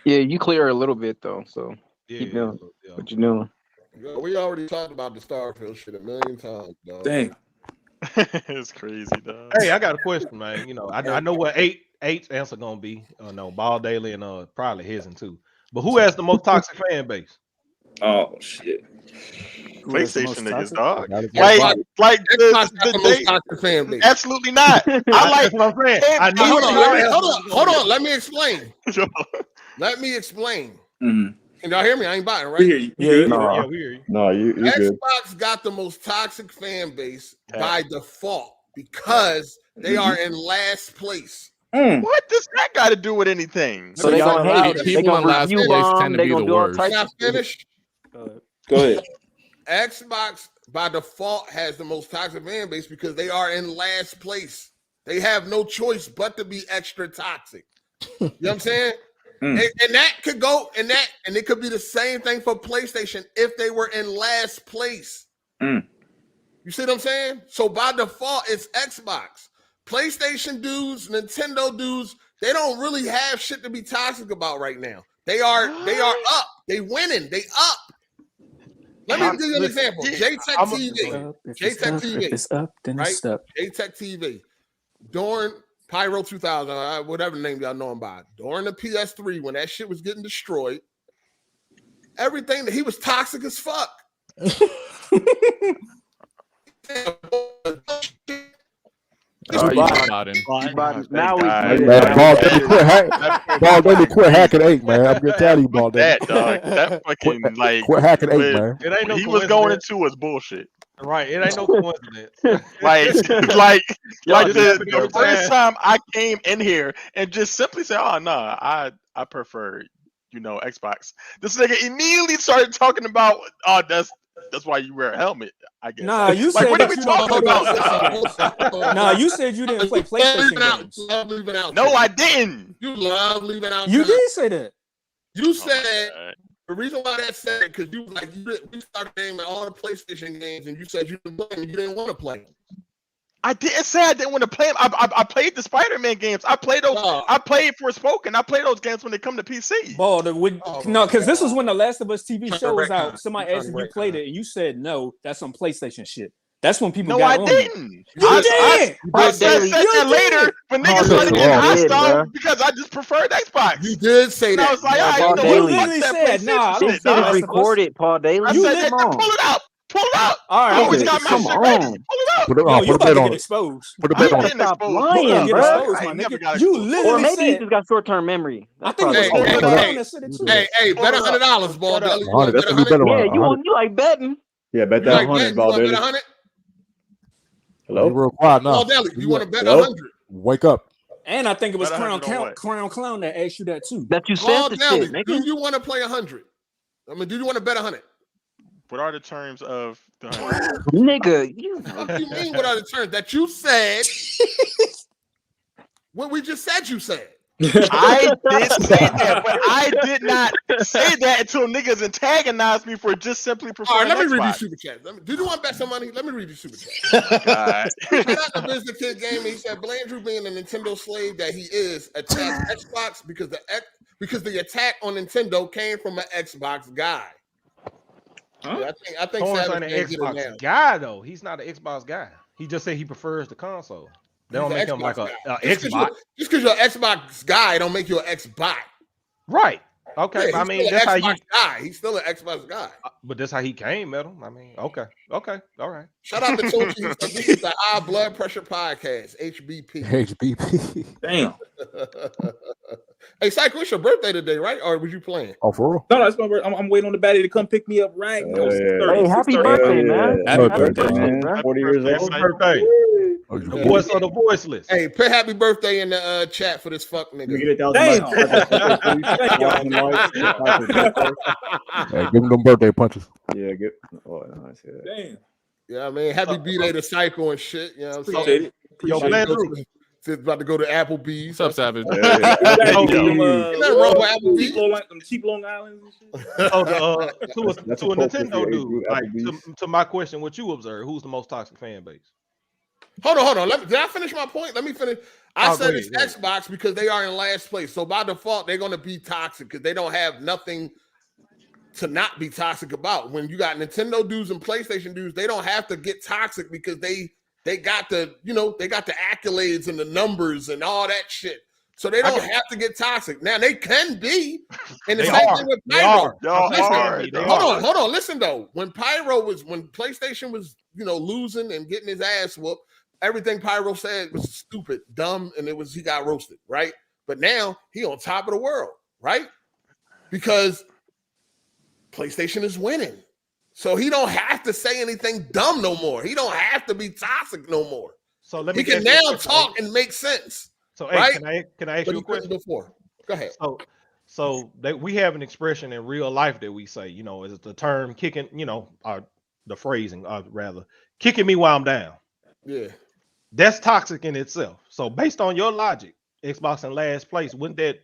Yeah, you clear a little bit though. So keep doing what you doing. Yo, we already talked about the Starfield shit 1,000,000 times, dog. Dang. It's crazy, dog. Hey, I got a question, man. You know, I know what 8's answer gonna be. No, Ball Daily and probably his and too. But who has the most toxic fan base? Oh shit. PlayStation niggas, dog. Like the most toxic fan base. Absolutely not. I like what I'm saying. I know. Hold on. Let me explain. Mm-hmm. Can y'all hear me? I ain't biting, right? We hear you. Yeah, we hear you. No, you good. Xbox got the most toxic fan base by default because they are in last place. What does that got to do with anything? So they gonna hate it. People in last place tend to be the worst. Can I finish? Go ahead. Xbox by default has the most toxic fan base because they are in last place. They have no choice but to be extra toxic. You know what I'm saying? And that could go and it could be the same thing for PlayStation if they were in last place. You see what I'm saying? So by default, it's Xbox. PlayStation dudes, Nintendo dudes, they don't really have shit to be toxic about right now. They are up. They winning. They up. Let me give you an example. J-Tech TV. J-Tech TV. If it's up, then it's up. J-Tech TV. During Pyro 2000, whatever name y'all know him by, during the PS3, when that shit was getting destroyed, everything that he was toxic as fuck. Now Ball Daily quit hacking 8, man. I'm gonna tell you, Ball Daily. That fucking quit hacking 8, man. It ain't no he was going into was bullshit. Right, it ain't no coincidence. like the first time I came in here and just simply said, "Oh no, I prefer Xbox." This nigga immediately started talking about, "Oh, that's why you wear a helmet." I guess. Nah, you said what are we talking about? Nah, you said you didn't play PlayStation games. No, I didn't. You love leaving out. You did say that. You said the reason why that said because you was like we started naming all the PlayStation games and you said you didn't play them, you didn't want to play them. I didn't say I didn't want to play them. I played the Spider-Man games. I played those. I played Forspoken. I played those games when they come to PC. No, because this was when the Last of Us TV show was out. Somebody asked if you played it, and you said no. That's some PlayStation shit. That's when people got on. No, I didn't. You did. I said that later when niggas started getting hostile because I just preferred Xbox. You did say that. I was like, you literally said, "Nah, I don't feel it recorded, Paul Daily." I said, pull it up. Pull it up. All right, I always got my shit ready. Pull it up. No, you about to get exposed. Put a bet on it. Stop lying, bro. You literally or maybe said. he just got short-term memory. I think it was Hey, bet $100, Ball Daily. Yeah, you like betting? Yeah, bet that 100, Ball Daily. Hello. You're real quiet now. Ball Daily, you want to bet 100? Wake up. And I think it was Bet Crown 100 on what? Clown that asked you that too. That you Call sent the down. shit, Do nigga. you want to play 100? I mean, do you want to bet 100? What are the terms of the 100? Nigga, you What do you mean? What are the terms that you said? What we just said you said. I did say that, but I did not say that until niggas antagonized me for just simply All preferring right, let me read Xbox. these super chats. Do you want to bet some money? Let me read these super chats. God. Shout out to Business Kid Gaming. He said Blandrew, being a Nintendo slave that he is, attacked Xbox because the attack on Nintendo came from an Xbox guy. Huh? Yeah, I think Thorne's Savage an can't get it Xbox now. guy though. He's not an Xbox guy. He just said he prefers the console. They don't He's make an him like a Xbox Xbox. Just because you're an Xbox guy, don't make you an Xbot. Right. Okay. Yeah, I he's mean, still that's an how you. Xbox guy. He's still an Xbox guy. But that's how he came at him. I mean, okay. All right. Shout out to Tochi. He said this is the High Blood Pressure Podcast, HBP. HBP. Damn. Hey, Psycho, it's your birthday today, right? Or was you playing? Oh, for real? No, it's my birthday. I'm waiting on the baddie to come pick me up right now. Hey, happy birthday, man. Happy Happy birthday, birthday, man. bro. 40 years Happy old. birthday. Oh, The voice of the voiceless. Hey, put happy birthday in the chat for this fuck Can we nigga. get 1,000 Damn. likes? Hey, give him them birthday punches. Yeah, get. Oh, nice. Yeah. Damn. Yeah, I mean, happy B-Day to Psycho and shit. You know what I'm Appreciate saying? it. Yo, Blandrew. About to go to Applebee's. What's up, Savage? Ain't nothing wrong with Applebee's. Cheap Long Island and shit. Oh, to a That's Nintendo appropriate dude. for Like Applebee's. to my question, what you observe? Who's the most toxic fan base? Hold on. Did I finish my point? Let me finish. I Oh, said go it's ahead. Xbox because they are in last place. So by default, they're going to be toxic because they don't have nothing to not be toxic about. When you got Nintendo dudes and PlayStation dudes, they don't have to get toxic because they got the, they got the accolades and the numbers and all that shit. So they don't have to get toxic. Now they can be. And the They same are. thing with They Pyro. are. Listen, hold on. Listen though. When PlayStation was, losing and getting his ass whooped, everything Pyro said was stupid, dumb, and he got roasted, right? But now he on top of the world, right? Because PlayStation is winning. So he don't have to say anything dumb no more. He don't have to be toxic no more. So let me. He can now talk and make sense. So right? Can I ask you a question? Before. Go ahead. So we have an expression in real life that we say, is the term kicking, the phrasing, rather, kicking me while I'm down. Yeah. That's toxic in itself. So based on your logic, Xbox in last place, wouldn't that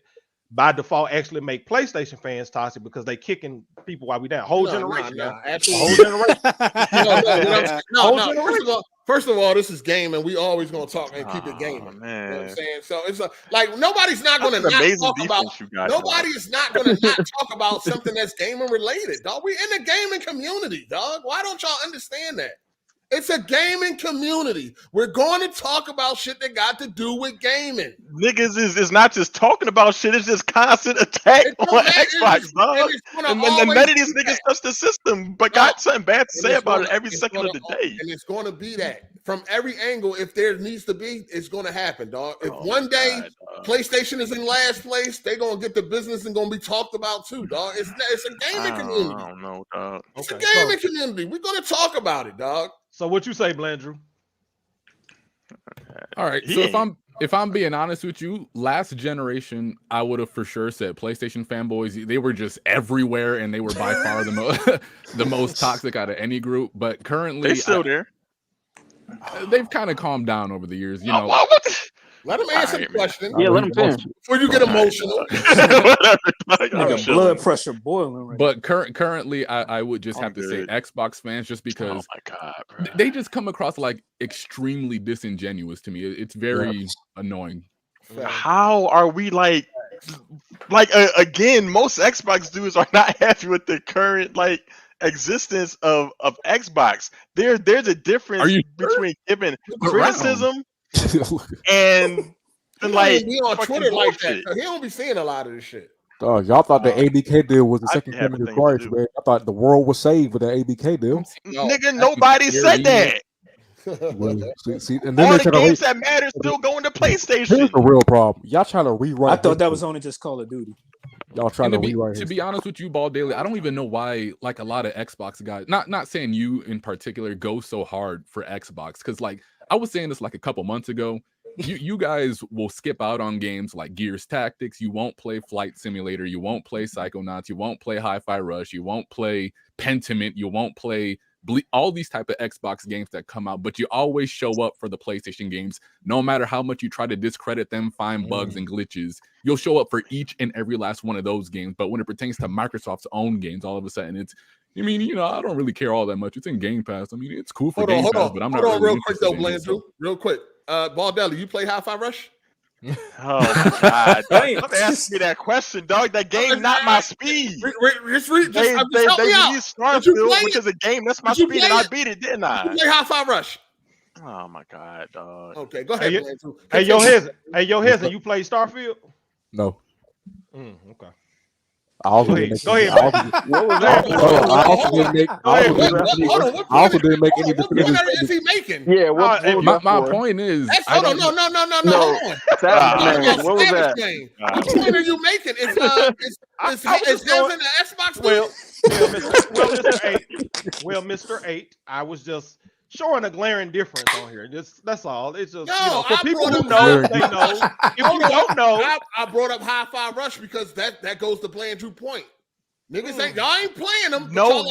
by default actually make PlayStation fans toxic because they kicking people while we down? Whole generation. Absolutely. Whole generation. No. First of all, this is gaming. We always gonna talk and keep it gaming. Man. You know what I'm saying? So it's like nobody's not gonna not talk about. Nobody is not gonna not talk about something that's gaming related, dog. We in the gaming community, dog. Why don't y'all understand that? It's a gaming community. We're going to talk about shit that got to do with gaming. Niggas is not just talking about shit, it's just constant attack on Xbox, dog. And none of these niggas touch the system, but got something bad to say about it every second of the day. And it's going to be that. From every angle, if there needs to be, it's going to happen, dog. If one day PlayStation is in last place, they're going to get the business and going to be talked about too, dog. It's a gaming community. I don't know, dog. It's a gaming community. We're going to talk about it, dog. So what you say, Blandrew? All right. So if I'm being honest with you, last generation, I would have for sure said PlayStation fanboys. They were just everywhere, and they were by far the most toxic out of any group. But currently, they're still there. They've kind of calmed down over the years. Let him answer the question. Yeah, let him finish. Before you get emotional. Blood pressure boiling right But currently, I would just have to say Xbox fans, just because they just come across like extremely disingenuous to me. It's very annoying. How are we again, most Xbox dudes are not happy with the current existence of Xbox. There's a difference between giving criticism and be on Twitter like that. He don't be seeing a lot of this shit. Y'all thought the ABK deal was the second coming of Christ, man. I thought the world was saved with the ABK deal. Nigga, nobody said that. And then all the games that matter still going to PlayStation. Here's the real problem. Y'all trying to rewrite. I thought that was only just Call of Duty. Y'all trying to rewrite. To be honest with you, Ball Daily, I don't even know why a lot of Xbox guys, not saying you in particular, go so hard for Xbox. Because I was saying this a couple months ago. you guys will skip out on games like Gears Tactics. You won't play Flight Simulator. You won't play Psychonauts. You won't play Hi-Fi Rush. You won't play Pentiment. You won't play all these type of Xbox games that come out, but you always show up for the PlayStation games. No matter how much you try to discredit them, find bugs and glitches, you'll show up for each and every last one of those games. But when it pertains to Microsoft's own games, all of a sudden it's, I mean, you know, I don't really care all that much. It's in Game Pass. I mean, it's cool for Game Pass, but I'm not really real quick though, Blandrew. Real quick. Baldelli, you play Hi-Fi Rush? Oh my God! Don't ask me that question, dog. That game not my speed. They released Starfield, which is a game that's my speed, and I beat it, didn't I? Did you play Hi-Fi Rush? Oh my God, dog. Okay, go ahead. Hey, yo, Hezzy, you play Starfield? No. Okay. I also didn't make any definitive. What is he making? Yeah, my point is, hold on. Hold on. What was that? Which one are you making? Is Hezzy the Xbox? Well, Mr. 8, I was just showing a glaring difference on here. That's all. It's just for people who know, they know. If you don't know, I brought up Hi-Fi Rush because that goes to Blandrew point. Niggas ain't y'all ain't playing them. No,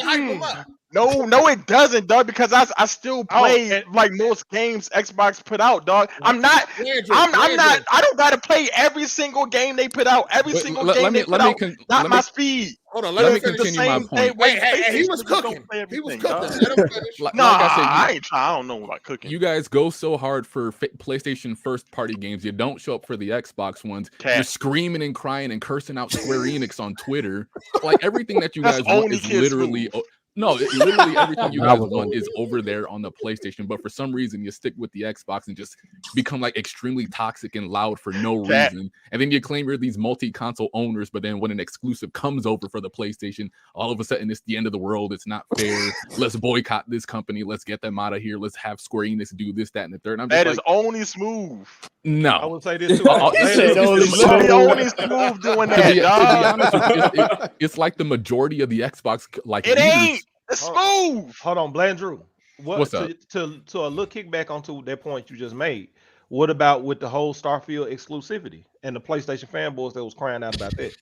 it doesn't, dog. Because I still play like most games Xbox put out, dog. I'm not. I don't gotta play every single game they put out. Every single game they put out. Not my speed. Hold on, let me continue my point. Hey, he was cooking. He was cooking. Let him finish. I ain't trying. I don't know about cooking. You guys go so hard for PlayStation first-party games. You don't show up for the Xbox ones. You're screaming and crying and cursing out Square Enix on Twitter. Like everything that you guys want is literally. Literally everything you guys want is over there on the PlayStation, but for some reason you stick with the Xbox and just become like extremely toxic and loud for no reason. And then you claim you're these multi-console owners, but then when an exclusive comes over for the PlayStation, all of a sudden it's the end of the world. It's not fair. Let's boycott this company. Let's get them out of here. Let's have Square Enix do this, that, and the third. That is only Smooth. No, I would say this too. It's only Smooth doing that. To be honest, it's like the majority of the Xbox. Like it ain't. It's Smooth. Hold on, Blandrew. What's up? To a little kickback onto that point you just made. What about with the whole Starfield exclusivity and the PlayStation fanboys that was crying out about that?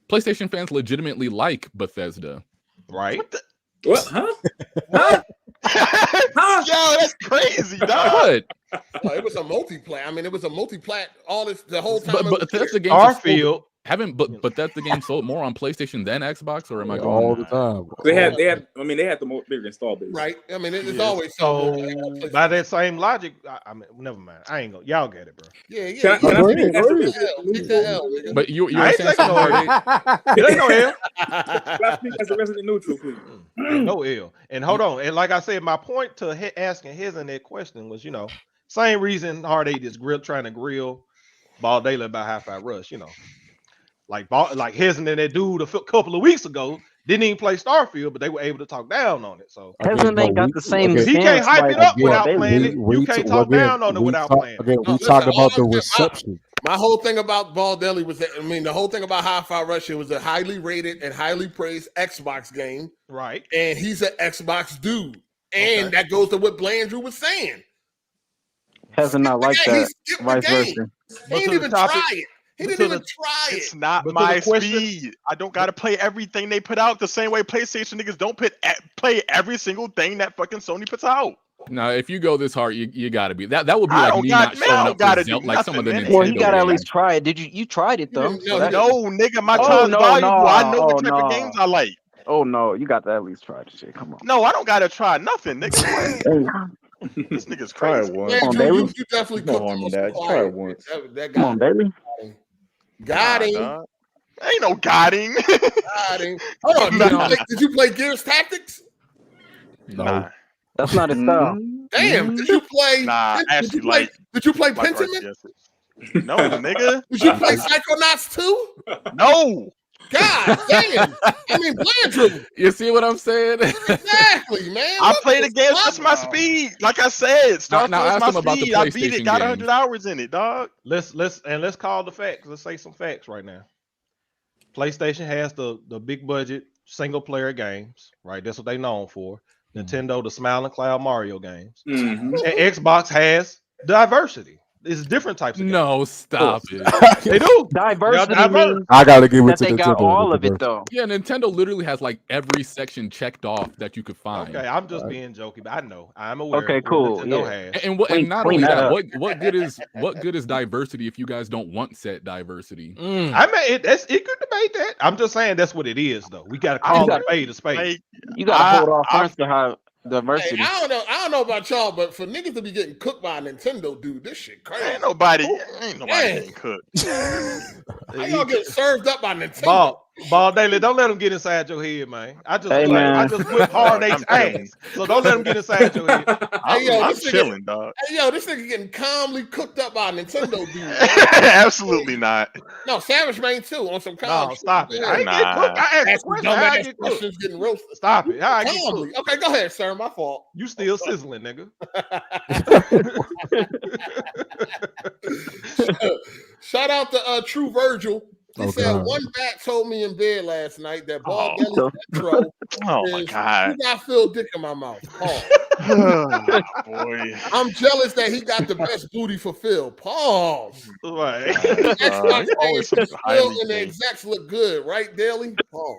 PlayStation fans legitimately like Bethesda, right? What? Huh? Yo, that's crazy, dog. What? It was a multi-plat. I mean, it was a multi-plat the whole time. But Bethesda games Starfield. But that's the game sold more on PlayStation than Xbox, or am I going all the time? They had the more bigger install base, right? I mean, it's always so. By that same logic, I mean, never mind. I ain't gonna. Y'all get it, bro. Yeah. But you were saying something. It ain't no L. As a resident neutral, please. No L. And hold on. And like I said, my point to asking his and that question was, same reason Hard8 is trying to grill Ball Daily about Hi-Fi Rush, Like his and that dude a couple of weeks ago didn't even play Starfield, but they were able to talk down on it. So Hezzy got the same. He can't hype it up without playing it. You can't talk down on it without playing it. Again, we talk about the reception. My whole thing about Baldelli was that the whole thing about Hi-Fi Rush, it was a highly rated and highly praised Xbox game, right? And he's an Xbox dude, and that goes to what Blandrew was saying. Hezzy not like that. Vice versa. He didn't even try it. He didn't even try it. It's not my speed. I don't gotta play everything they put out the same way PlayStation niggas don't play every single thing that fucking Sony puts out. No, if you go this hard, you gotta be that would be like me not showing up for Zelda, like some of the Nintendo. Well, you gotta at least try it. You tried it though? No, nigga, my time's valuable. I know what type of games I like. Oh no, you got to at least try the shit. Come on. No, I don't gotta try nothing, nigga. This nigga's crazy. Try it once. Man, you definitely no harm in that. Try it once. Come on, baby. Got him. Ain't no got him. Got him. Hold on. Did you play Gears Tactics? No. That's not his style. Damn. Did you play? Did you play Pentiment? No, nigga. Did you play Psychonauts 2? No. God damn. I mean, Blandrew. You see what I'm saying? Exactly, man. I play the game. That's my speed. Like I said, Starfield is my speed. I beat it. Got 100 hours in it, dog. Let's call the facts. Let's say some facts right now. PlayStation has the big budget single player games, right? That's what they known for. Nintendo, the Smiling Cloud Mario games. And Xbox has Diversity. It's different types of games. No, stop it. They do. Diversity means I gotta give it that to they Nintendo. got all of it though. Yeah, Nintendo literally has like every section checked off that you could find. Okay, I'm just being jokey, but I know I'm aware. Okay, of what cool. Nintendo Yeah. has. And not only that that, up. what good is diversity if you guys don't want set diversity? I mean, it could debate that. I'm just saying that's what it is, though. We got to call it spade a spade. You gotta hold off first to have diversity. Hey, I don't know about y'all, but for niggas to be getting cooked by Nintendo, dude, this shit crazy. Ain't nobody getting cooked. How y'all get served up by Nintendo? Ball Daily, don't let them get inside your head, man. I just whip Hard8's ass, so don't let them get inside your head. I'm chilling, dog. Hey, yo, this nigga getting calmly cooked up by Nintendo, dude. Absolutely not. No, Savage Man too on some calm. No, stop it. I ain't getting cooked. I asked a question. How I get cooked? Getting roasted. Stop it. How I get Calmly. cooked? Okay, go ahead, sir. My fault. You still sizzling, nigga. Shout out to True Virgil. He said God. one bat told me in bed last night that Ball Belly Metro my God. You got Phil Dick in my mouth. Pause. Boy. I'm jealous that he got the best booty for Phil. Pause. Right. Xbox always fans, some Phil highly and the paid. execs look good, right, Daily? Pause.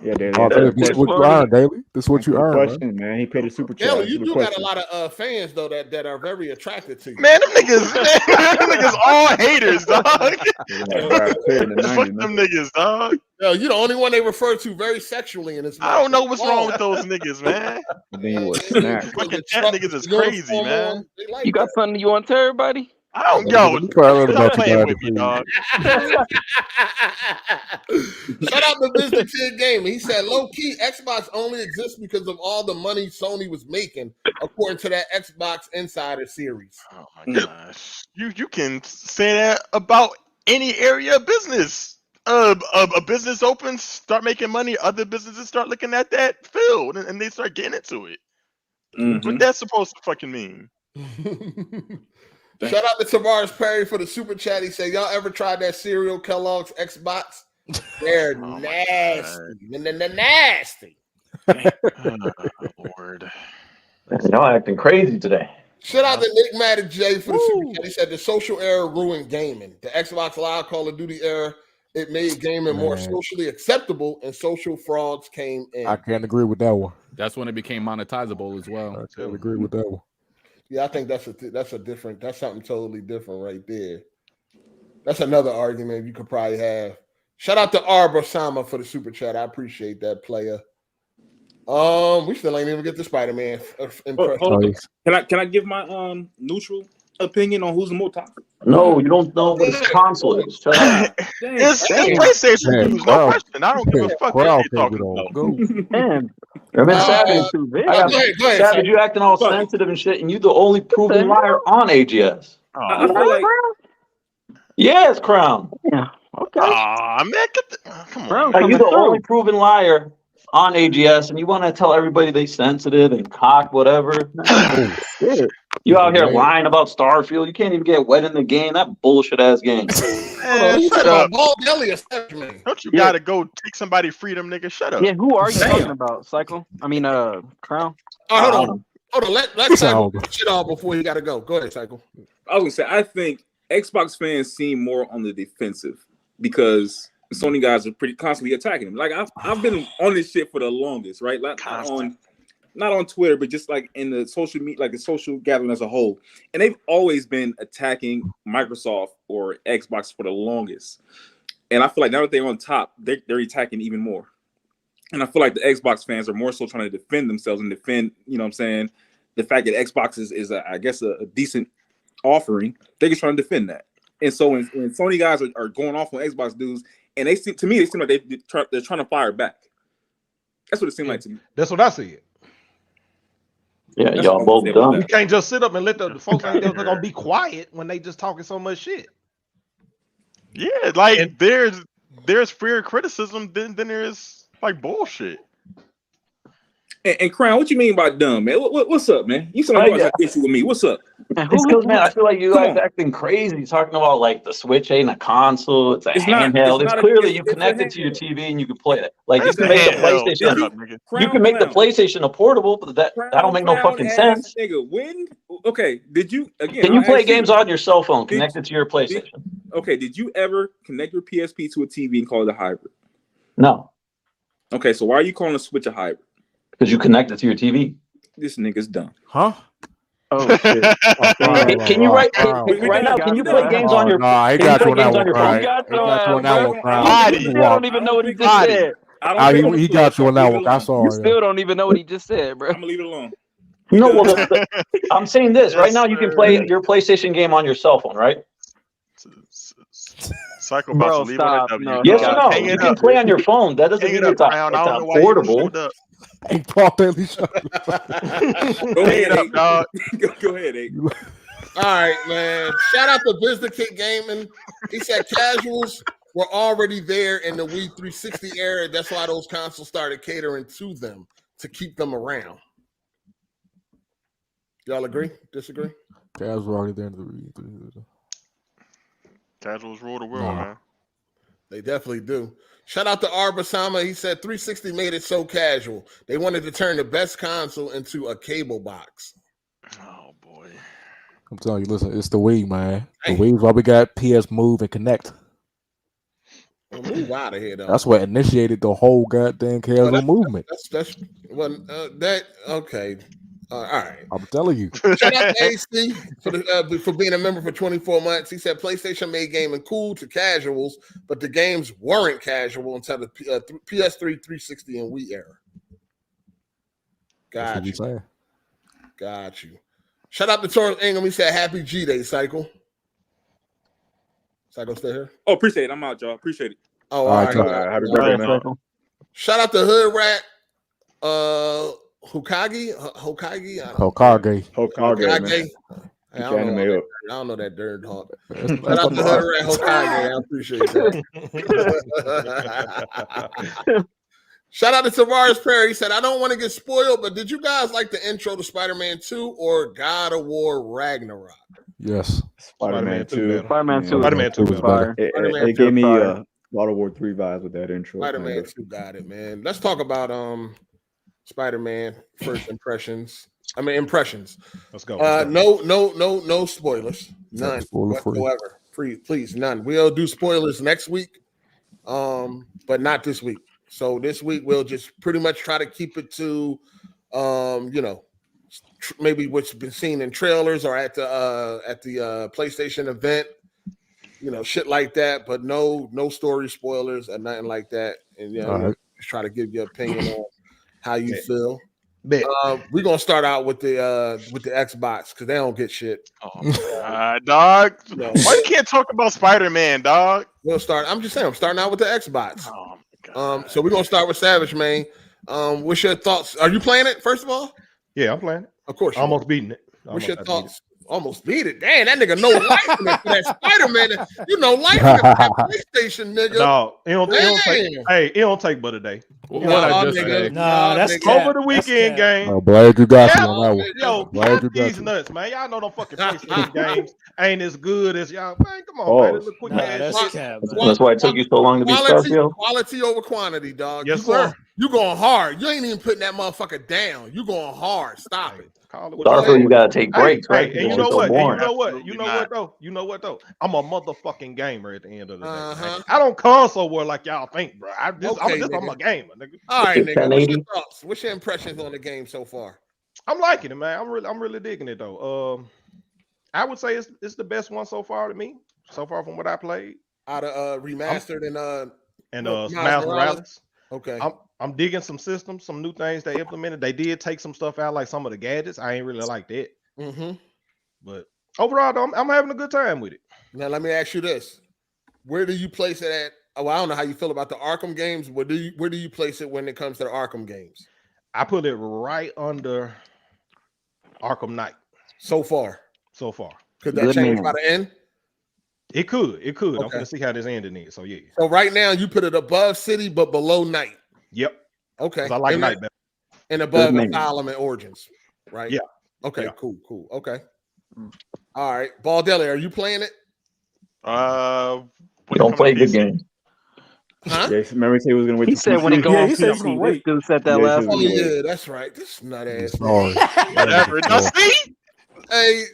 Yeah, Daily. This is what you earn, Daily. This is what you earn, man. Question, man. He paid a super chat. Daily, you do got a lot of fans though that are very attracted to you. Man, them niggas all haters, dog. Fuck them niggas, dog. Yo, you the only one they refer to very sexually in this. I don't know what's wrong with those niggas, man. Fucking chat niggas is crazy, man. You got something you want to tell everybody? I don't go. Stop playing with me, dog. Shout out to Mr. Kid Gaming. He said, low key, Xbox only exists because of all the money Sony was making, according to that Xbox Insider series. Oh my gosh. You can say that about any area of business. A business opens, start making money, other businesses start looking at that field and they start getting into it. What that's supposed to fucking mean. Shout out to Tavares Perry for the super chat. He said, y'all ever tried that cereal Kellogg's Xbox? They're nasty. Nasty. Lord. Y'all acting crazy today. Shout out to Nick Maddox J for the super chat. He said the social era ruined gaming. The Xbox Live Call of Duty era, it made gaming more socially acceptable and social frauds came in. I can't agree with that one. That's when it became monetizable as well. I can't agree with that one. Yeah, I think that's something totally different right there. That's another argument you could probably have. Shout out to Arbor Sama for the super chat. I appreciate that, player. We still ain't even get the Spider-Man impression. Can I give my neutral opinion on who's the more toxic? No, you don't know what a console is. Shut up. It's PlayStation news, no question. I don't give a fuck what you're talking about. Man, Savage, Savage, you acting all sensitive and shit, and you the only proven liar on AGS. I feel like yes, Crown. Yeah. Okay. Man, come on. Are you the only proven liar on AGS, and you want to tell everybody they sensitive and cock whatever? Oh, shit. You out here lying about Starfield. You can't even get wet in the game. That bullshit ass game. Shut up. Don't you gotta go take somebody freedom, nigga? Shut up. Yeah, who are you talking about? Cycle? I mean, Crown. Hold on. Let's Cycle shit off before you gotta go. Go ahead, Cycle. I was gonna say, I think Xbox fans seem more on the defensive because Sony guys are pretty constantly attacking them. Like I've been on this shit for the longest, right? Like not on Twitter, but just like in the social media, like the social gathering as a whole. And they've always been attacking Microsoft or Xbox for the longest. And I feel like now that they're on top, they're attacking even more. And I feel like the Xbox fans are more so trying to defend themselves and defend, you know what I'm saying, the fact that Xbox is I guess a decent offering. They're just trying to defend that. And so when Sony guys are going off on Xbox dudes, and they seem like they're trying to fire back. That's what it seemed like to me. That's what I said. Yeah, y'all both dumb. You can't just sit up and let the folks think they're gonna be quiet when they just talking so much shit. Yeah, like there's fair criticism, then there's like bullshit. And Crown, what you mean by dumb, man? What's up, man? You sound like you got an issue with me. What's up? It's because, man, I feel like you guys acting crazy talking about like the Switch ain't a console, it's a handheld. It's clearly you connect it to your TV and you can play it. Like you can make the PlayStation. You can make the PlayStation a portable, but that don't make no fucking sense. Nigga, when? Okay, did you again? Can you play games on your cell phone connected to your PlayStation? Okay, did you ever connect your PSP to a TV and call it a hybrid? No. Okay, so why are you calling a Switch a hybrid? Because you connect it to your TV. This nigga's dumb. Huh? Oh shit! Can you right now? Can you play games on your? Nah, he got you on that one. Right? He got you on that one. You still don't even know what he just said. He got you on that one. I saw. You still don't even know what he just said, bro. I'm gonna leave it alone. No, well, I'm saying this right now. You can play your PlayStation game on your cell phone, right? Bro, stop. No, yes or no? You can play on your phone. That doesn't mean it's portable. Hey, Paul Bailey. Go ahead, up, dog. Go ahead, A. All right, man. Shout out to VistaKit Gaming. He said casuals were already there in the Wii 360 era. That's why those consoles started catering to them to keep them around. Y'all agree? Disagree? Casuals were already there in the Wii 360. Casuals rule the world, man. They definitely do. Shout out to Arbasama. He said 360 made it so casual. They wanted to turn the best console into a cable box. Oh, boy. I'm telling you, listen, it's the Wii, man. The Wii's why we got PS Move and Connect. Well, move out of here, though. That's what initiated the whole goddamn casual movement. That's okay. All right. I'm telling you. Shout out to AC for being a member for 24 months. He said PlayStation made gaming cool to casuals, but the games weren't casual until the PS3, 360, and Wii era. Got you. Got you. Shout out to Torrance Ingham. He said happy G-Day, Cycle. Cycle stay here? Oh, appreciate it. I'm out, y'all. Appreciate it. Oh, all right. Happy birthday, man. Shout out to Hood Rat. Hokage. I don't know that dirt hawk. Shout out to Hood Rat Hokage. I appreciate that. Shout out to Tavares Perry. He said, I don't want to get spoiled, but did you guys like the intro to Spider-Man 2 or God of War Ragnarok? Yes. Spider-Man 2. Spider-Man 2. Spider-Man 2 was fire. It gave me God of War 3 vibes with that intro. Spider-Man 2 got it, man. Let's talk about Spider-Man first impressions. Impressions. Let's go. No spoilers. None whatsoever. Please, none. We'll do spoilers next week, but not this week. So this week we'll just pretty much try to keep it to, maybe what's been seen in trailers or at the PlayStation event, shit like that. But no story spoilers or nothing like that. And just try to give your opinion on how you feel. We're gonna start out with the Xbox because they don't get shit. Oh my God, dog. Why you can't talk about Spider-Man, dog? We'll start. I'm just saying, I'm starting out with the Xbox. Oh my God. So we're gonna start with Savage, man. What's your thoughts? Are you playing it first of all? Yeah, I'm playing it. Of course, almost beating it. What's your thoughts? Almost beat it. Damn, that nigga know life in it for that Spider-Man. Life in it for that PlayStation, nigga. No, it don't take but a day. That's over the weekend game. I'm glad you got you on that one. Yo, glad you got these nuts, man. Y'all know them fucking PlayStation games ain't as good as y'all. Man, come on, man. Quick that's why it took you so long to be Starfield. Quality over quantity, dog. Yes, sir. You going hard. You ain't even putting that motherfucker down. You going hard. Stop it. Starfield, you gotta take breaks, right? And you know what? You know what though? I'm a motherfucking gamer at the end of the day. I don't console war like y'all think, bro. I'm a gamer, nigga. All right, nigga. What's your thoughts? What's your impressions on the game so far? I'm liking it, man. I'm really digging it though. I would say it's the best one so far to me. So far from what I played. Out of remastered and Miles Morales. Okay. I'm digging some systems, some new things they implemented. They did take some stuff out, like some of the gadgets. I ain't really like that. Mm-hmm. But overall, though, I'm having a good time with it. Now, let me ask you this. Where do you place it at? Oh, I don't know how you feel about the Arkham games. Where do you place it when it comes to the Arkham games? I put it right under Arkham Knight. So far. Could that change by the end? It could. Okay. I'm going to see how this ending is. So, yeah. So, right now, you put it above City, but below Night. Yep. Okay. I like Night better. And above Asylum and Origins, right? Yeah. Okay, Yeah. cool. Okay. All right. Baldelli, are you playing it? You don't play good games. Huh? Yeah, remember he said he was gonna wait. He said when it go on PC. This dude said that last Oh week. yeah, that's right. This nut ass. Whatever. No, see? Hey.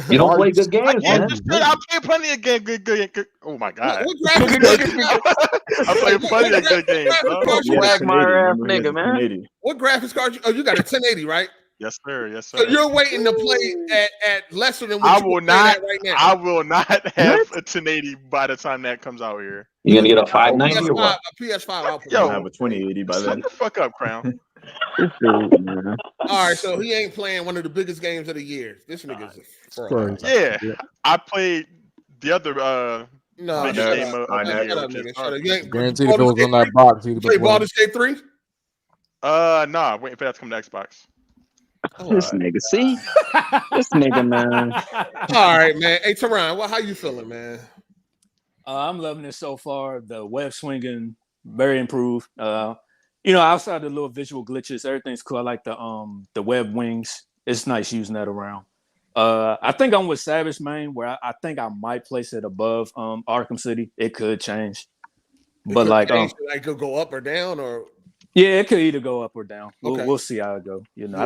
You don't play good games, man. I play plenty of good. Oh my god. What graphics? I play plenty of good games. Quagmire ass nigga, man. What graphics card? Oh, you got a 1080, right? Yes, sir. Yes, sir. So you're waiting to play at lesser than what I you will can not. play at right now. I will not have a 1080 by the time that comes out here. You gonna get a 590 or what? A PS5 output. Yo, have a 2080 by then. Shut the fuck up, Crown. All right, so he ain't playing one of the biggest games of the year. This nigga's a fraud. Yeah, I played the other no, big shut game up. of the year. Shut up, nigga. Shut up. You ain't Guaranteed if it was on that box, he'd have play been Baldur's Gate 3? Nah, waiting for that to come to Xbox. This nigga, see? This nigga, man. All right, man. Hey, Teron, how you feeling, man? I'm loving it so far. The web swinging, very improved. Outside the little visual glitches, everything's cool. I like the web wings. It's nice using that around. I think I'm with Savage Main, where I think I might place it above Arkham City. It could change, but it could go up or down, or yeah, it could either go up or down. Okay. We'll see how it go. Yeah.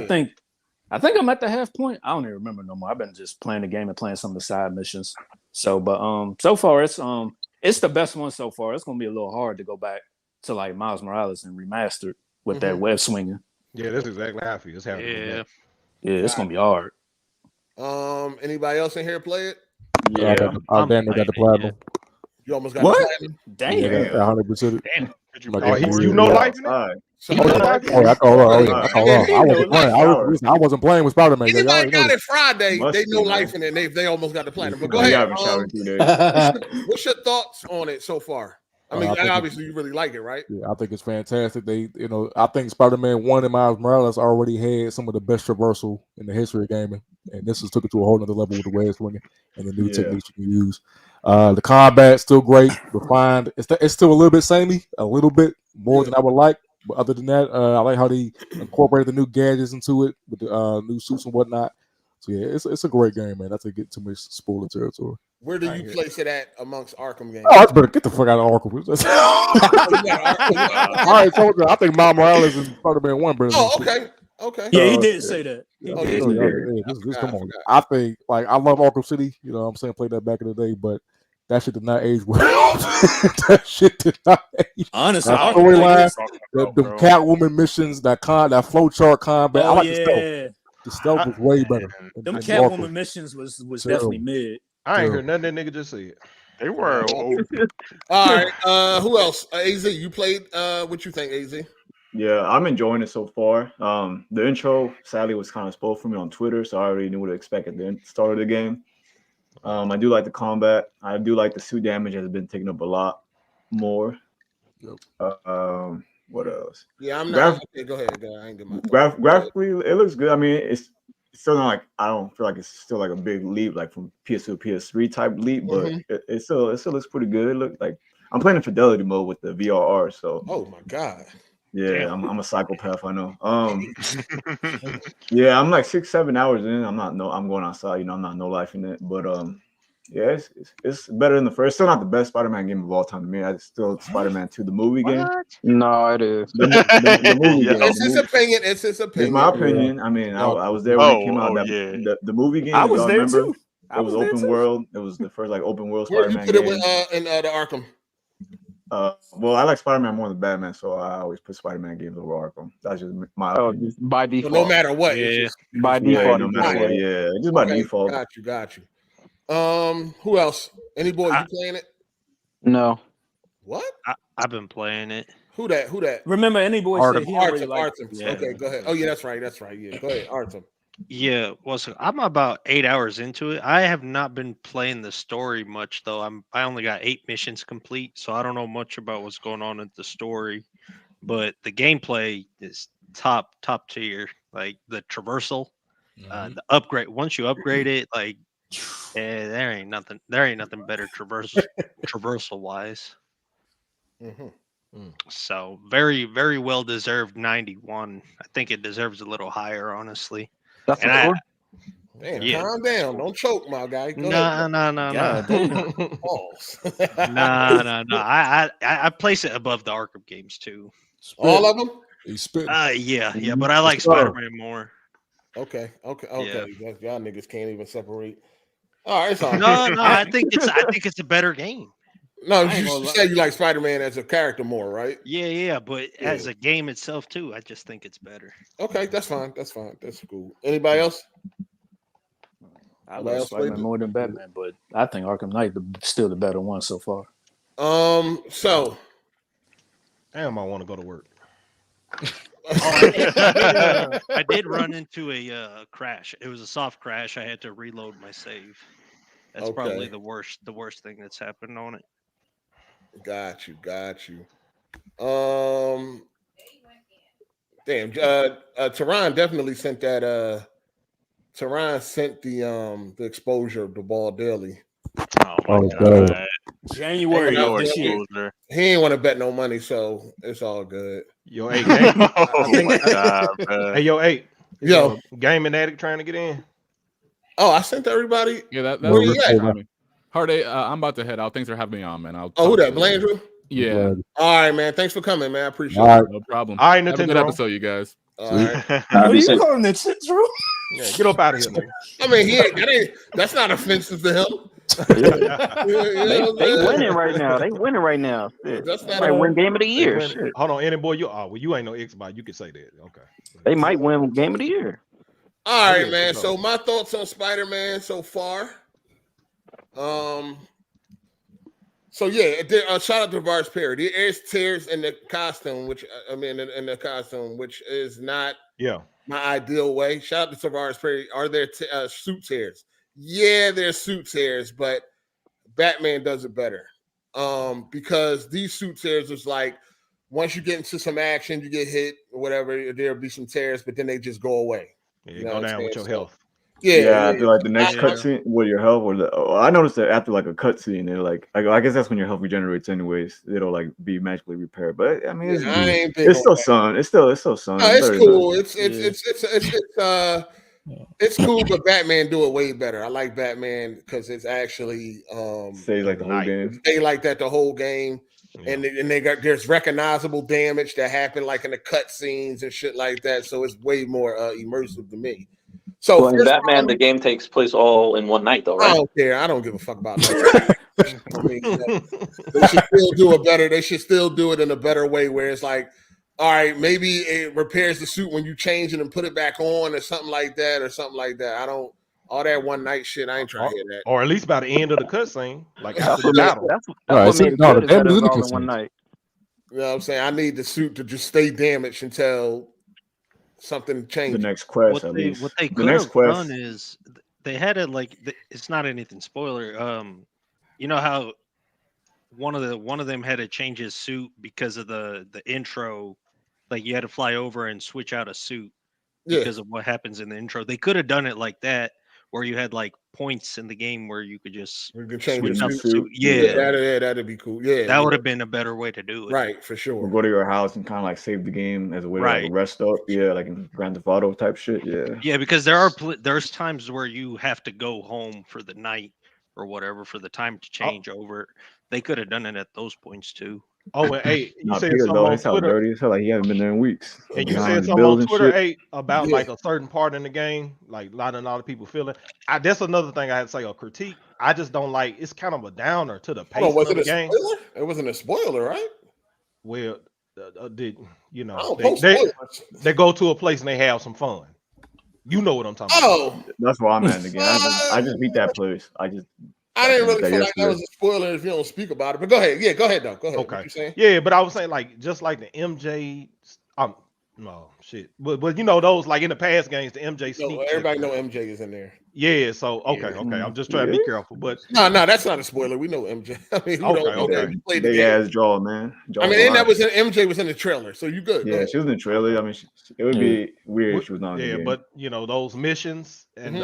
I think I'm at the half point. I don't even remember no more. I've been just playing the game and playing some of the side missions. So, but so far it's the best one so far. It's gonna be a little hard to go back to like Miles Morales and remastered with that web swinging. Yeah, that's exactly how I feel. It's Yeah, it's gonna be hard. Anybody else in here play it? Yeah, Daniel got the platinum. You almost got the platinum. Damn. Yeah, 100%. Damn. You know life in it? I wasn't playing with Spider-Man. Anybody got it Friday? They know life in it. They almost got the platinum. But go ahead. What's your thoughts on it so far? I mean, obviously you really like it, right? Yeah, I think it's fantastic. I think Spider-Man 1 and Miles Morales already had some of the best traversal in the history of gaming, and this has took it to a whole nother level with the web swinging and the new techniques you can use. The combat still great, refined. It's still a little bit samey, a little bit more than I would like. But other than that, I like how they incorporated the new gadgets into it with the new suits and whatnot. So yeah, it's a great game, man. Not to get too much spoiler territory. Where do you place it at amongst Arkham games? Oh, I better get the fuck out of Arkham. All right, told you. I think Miles Morales and Spider-Man 1 better. Oh, okay. Yeah, he did say that. Come on. I think I love Arkham City. You know what I'm saying? Played that back in the day, but that shit did not age well. That shit did not age. Honestly, the storyline, the Catwoman missions, that flowchart combat. I like the stealth. The stealth was way better. Them Catwoman missions was definitely mid. I ain't heard nothing that nigga just said. They were. All right. Who else? AZ, you played. What you think, AZ? Yeah, I'm enjoying it so far. The intro, sadly, was kind of spoiled for me on Twitter, so I already knew what to expect at the start of the game. I do like the combat. I do like the suit damage has been taken up a lot more. Yep. What else? Yeah, I'm not. Okay, go ahead. I ain't get my graphically, it looks good. I mean, it's still not like I don't feel like it's still like a big leap, like from PS2 to PS3 type leap, but it still looks pretty good. It looks like I'm playing in fidelity mode with the VRR. So, oh my god. Yeah, I'm a psychopath. I know. Yeah, I'm like 6-7 hours in. I'm going outside. I'm not no life in it, but yeah, it's better than the first. Still not the best Spider-Man game of all time to me. It's still Spider-Man 2, the movie game. No, it is. The movie game. It's his opinion. It's his opinion. It's my opinion. I mean, I was there when it came out. The movie game. I was there remember? too. It was open world. It was the first open world Where Spider-Man you put game. it in the Arkham? Well, I like Spider-Man more than Batman, so I always put Spider-Man games over Arkham. That's just my opinion. Just by default. So no matter what. Yeah. By default. No matter what. Yeah, just by default. Got you. Who else? Any boy you playing it? No. What? I've been playing it. Who that? Remember, any boy said he really liked Artem. Yeah. Okay, go ahead. Oh yeah, that's right. Yeah, go ahead, Artem. Yeah, well, so I'm about 8 hours into it. I have not been playing the story much though. I only got 8 missions complete, so I don't know much about what's going on in the story. But the gameplay is top tier. Like the traversal, the upgrade. Once you upgrade it, like there ain't nothing better traversal wise. So very, very well deserved 91. I think it deserves a little higher, honestly. That's and a score? Damn, calm down. Don't choke, my guy. Go No. Pause. No. I place it above the Arkham games too. All of them? He spit. Yeah, but I like Spider-Man more. Okay. Yeah. Y'all niggas can't even separate. All right, it's all No, I think it's a better game. No, you say you like Spider-Man as a character more, right? Yeah, but as a game itself too, I just think it's better. Okay, that's fine. That's cool. Anybody else? I like Spider-Man more than Batman, but I think Arkham Knight still the better one so far. So damn, I want to go to work. I did run into a crash. It was a soft crash. I had to reload my save. That's probably the worst thing that's happened on it. Got you. Damn. Tehran definitely sent that. Tehran sent the exposure of the ball daily. Oh God. January. He ain't want to bet no money, so it's all good. Yo, 8 game. Hey, yo, 8. Yo, Gaming Addict trying to get in. Oh, I sent to everybody. Yeah, that's where you at? Hard 8. I'm about to head out. Thanks for having me on, man. Who that? Blandrew? Yeah. All right, man. Thanks for coming, man. I appreciate it. No problem. All right, have a good episode, you guys. All right. What are you calling it, Nintendo? Yeah, get up out of here, man. I mean, that's not offensive to him. They winning right now. That's not might win game of the year. Hold on, any boy, you ain't no Xbox. You can say that. Okay. They might win game of the year. All right, man. So my thoughts on Spider-Man so far. So yeah, shout out to Tavares Perry. There is tears in the costume, which which is not my ideal way. Shout out to Tavares Perry. Are there suit tears? Yeah, there's suit tears, but Batman does it better. Because these suit tears is like once you get into some action, you get hit or whatever, there'll be some tears, but then they just go away. You go down with your health. Yeah, after like the next cutscene with your health, I noticed that after like a cutscene, they're like, I guess that's when your health regenerates anyways. It'll like be magically repaired. But I mean, it's still sun. It's still sun. No, it's cool. It's cool, but Batman do it way better. I like Batman because it's actually stays like the whole game. Stay like that the whole game. Yeah. And there's recognizable damage that happened like in the cutscenes and shit like that. So it's way more immersive to me. So in Batman, the game takes place all in one night, though, right? I don't care. I don't give a fuck about that. I mean, they should still do it better. They should still do it in a better way where it's like, all right, maybe it repairs the suit when you change it and put it back on or something like that. I don't all that one night shit. I ain't trying to hear that. Or at least by the end of the cutscene, like after the battle. That's what made it good is that it was all in one night. You know what I'm saying? I need the suit to just stay damaged until something changes. The next quest, what they could have done is they had it like it's not anything spoiler. You know how one of them had to change his suit because of the intro, like you had to fly over and switch out a suit because of what happens in the intro. They could have done it like that, where you had like points in the game where you could just switch out the suit. Yeah, that'd be cool. Yeah, that would have been a better way to do it. Right, for sure. Or go to your house and kind of like save the game as a way to like rest up. Yeah, like in Grand Theft Auto type shit. Yeah, because there's times where you have to go home for the night or whatever for the time to change over. They could have done it at those points too. Oh, and hey, you said Peter, something on it's how dirty. It's like he hasn't been there in weeks. And you said something on Twitter, hey, about like a certain part in the game, like a lot of people feeling. That's another thing I had to say, a critique. I just don't like. It's kind of a downer to the pace of the game. Spoiler? It wasn't a spoiler, right? Well, they go to a place and they have some fun. You know what I'm talking about. That's where I'm at again. I just beat that place. I didn't really feel like that was a spoiler if you don't speak about it. But go ahead. Yeah, go ahead, though. Go ahead. Okay. What you saying? Yeah, but I was saying, like, just like the MJ. No, shit. But you know, those, like, in the past games, the MJ sneak. Everybody know MJ is in there. Yeah, so okay. I'm just trying to be careful, but no, that's not a spoiler. We know MJ. I mean, okay. You played the Big game. ass jaw, man. I mean, and that was MJ was in the trailer, so you good. Yeah, she was in the trailer. I mean, it would be weird if she was not in the game. But those missions and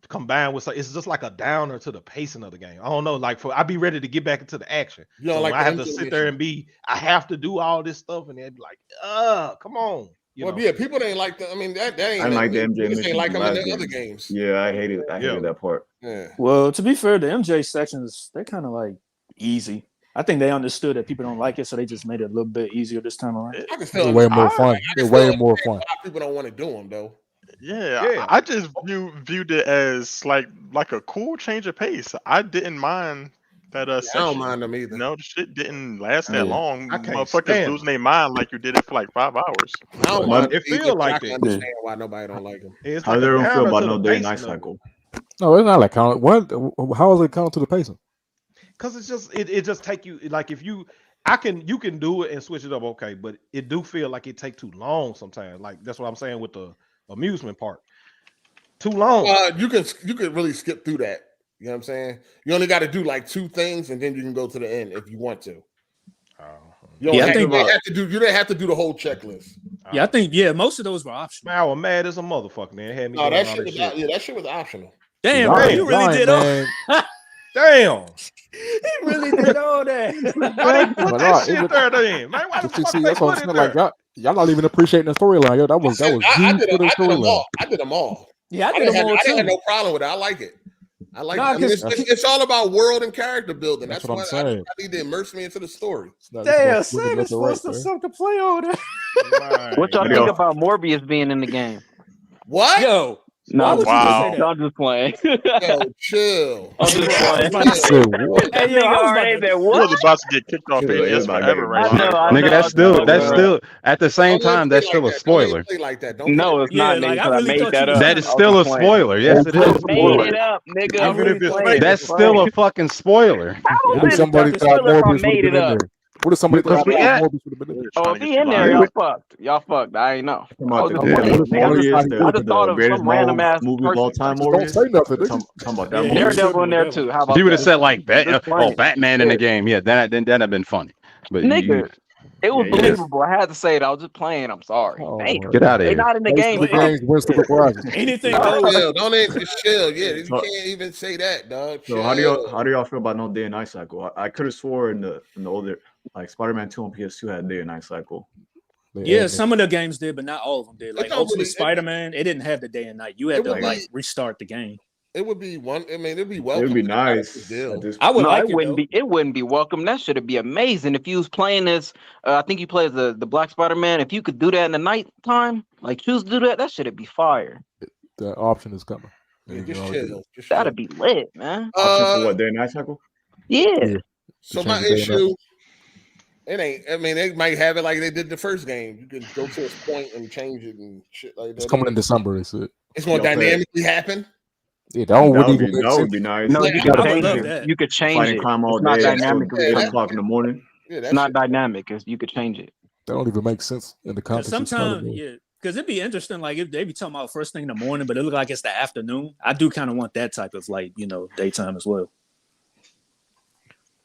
combined with it's just like a downer to the pacing of the game. I don't know, like I'd be ready to get back into the action. You know, like I have to sit there and I have to do all this stuff, and they'd be like, come on. People ain't like that. I mean, that ain't. I like the MJ mission. Ain't like them in the game. other games. Yeah, I hated that part. Yeah. Well, to be fair, the MJ sections they're kind of like easy. I think they understood that people don't like it, so they just made it a little bit easier this time around. I can feel way more fun. It's way more fun. People don't want to do them though. Yeah. I just viewed it as like a cool change of pace. I didn't mind that. I don't mind them either. No, the shit didn't last that long. Motherfuckers losing their mind like you did it for like 5 hours. I don't mind it feel like I can understand why nobody don't like them. How does everyone feel about no day and night cycle? No, it's not like count. What? How is it count to the pacing? Because it's just it just take you like if you can do it and switch it up, okay, but it do feel like it take too long sometimes. Like that's what I'm saying with the amusement part. Too long. You could really skip through that. You know what I'm saying? You only got to do like 2 things, and then you can go to the end if you want to. You didn't have to do the whole checklist. Yeah, I think most of those were optional. Man, I was mad as a motherfucker. Man, had me. That shit was optional. Damn, bro, you really did all. Damn, he really did all that. Why they put that shit there then, man? Why the fuck they put it there? Like y'all not even appreciating the storyline. Yo, that was I did them all. Yeah, I did them all too. I didn't have no problem with it. I like it. I like it. It's all about world and character building. That's what I'm saying. I need to immerse me into the story. Damn, Sam is supposed to have something to play on that. What y'all think about Morbius being in the game? What? Yo. No, wow. I'm just playing. Yo, chill. I'm just playing. Hey, yo, I was about to get kicked off AGS forever right now. Nigga, that's still at the same time, that's still a spoiler. No, it's not, nigga, I made that up. That is still a spoiler. Yes, it is. Made it up, nigga. That's still a fucking spoiler. Somebody thought Morbius would have been in there. What if somebody thought Morbius would have been in there? Oh, if he in there, y'all fucked. Y'all fucked. I ain't know. I just thought of some random ass movie of all time. Don't say nothing. Daredevil in there too. How about you would have said like Batman in the game? Yeah, that'd have been funny. But nigga, it was believable. I had to say it. I was just playing. I'm sorry. Get out of here. They're not in the game. Anything goes. Don't even chill. Yeah, you can't even say that, dog. So how do y'all feel about no day and night cycle? I could have swore in the older like Spider-Man 2 on PS2 had day and night cycle. Yeah, some of the games did, but not all of them did. Like Ultimate Spider-Man, it didn't have the day and night. You had to restart the game. It would be one. I mean, it'd be welcome. It would be nice. I would like it. It wouldn't be welcome. That should be amazing if you was playing this. I think you play as the Black Spider-Man. If you could do that in the nighttime, like choose to do that, that should be fire. The option is coming. That'd be lit, man. Option for what, day and night cycle? Yeah. So my issue. It ain't. I mean, they might have it like they did the first game. You can go to a point and change it and shit like that. It's coming in December. It's going to dynamically happen. Yeah, that would be nice. No, you can change it. You could change it. Crime all it's not day, dynamic. 10 o'clock in the morning. Yeah, it's not dynamic. You could change it. That don't even make sense in the context. Sometimes, because it'd be interesting. Like if they be talking about first thing in the morning, but it look like it's the afternoon. I do kind of want that type of daytime as well.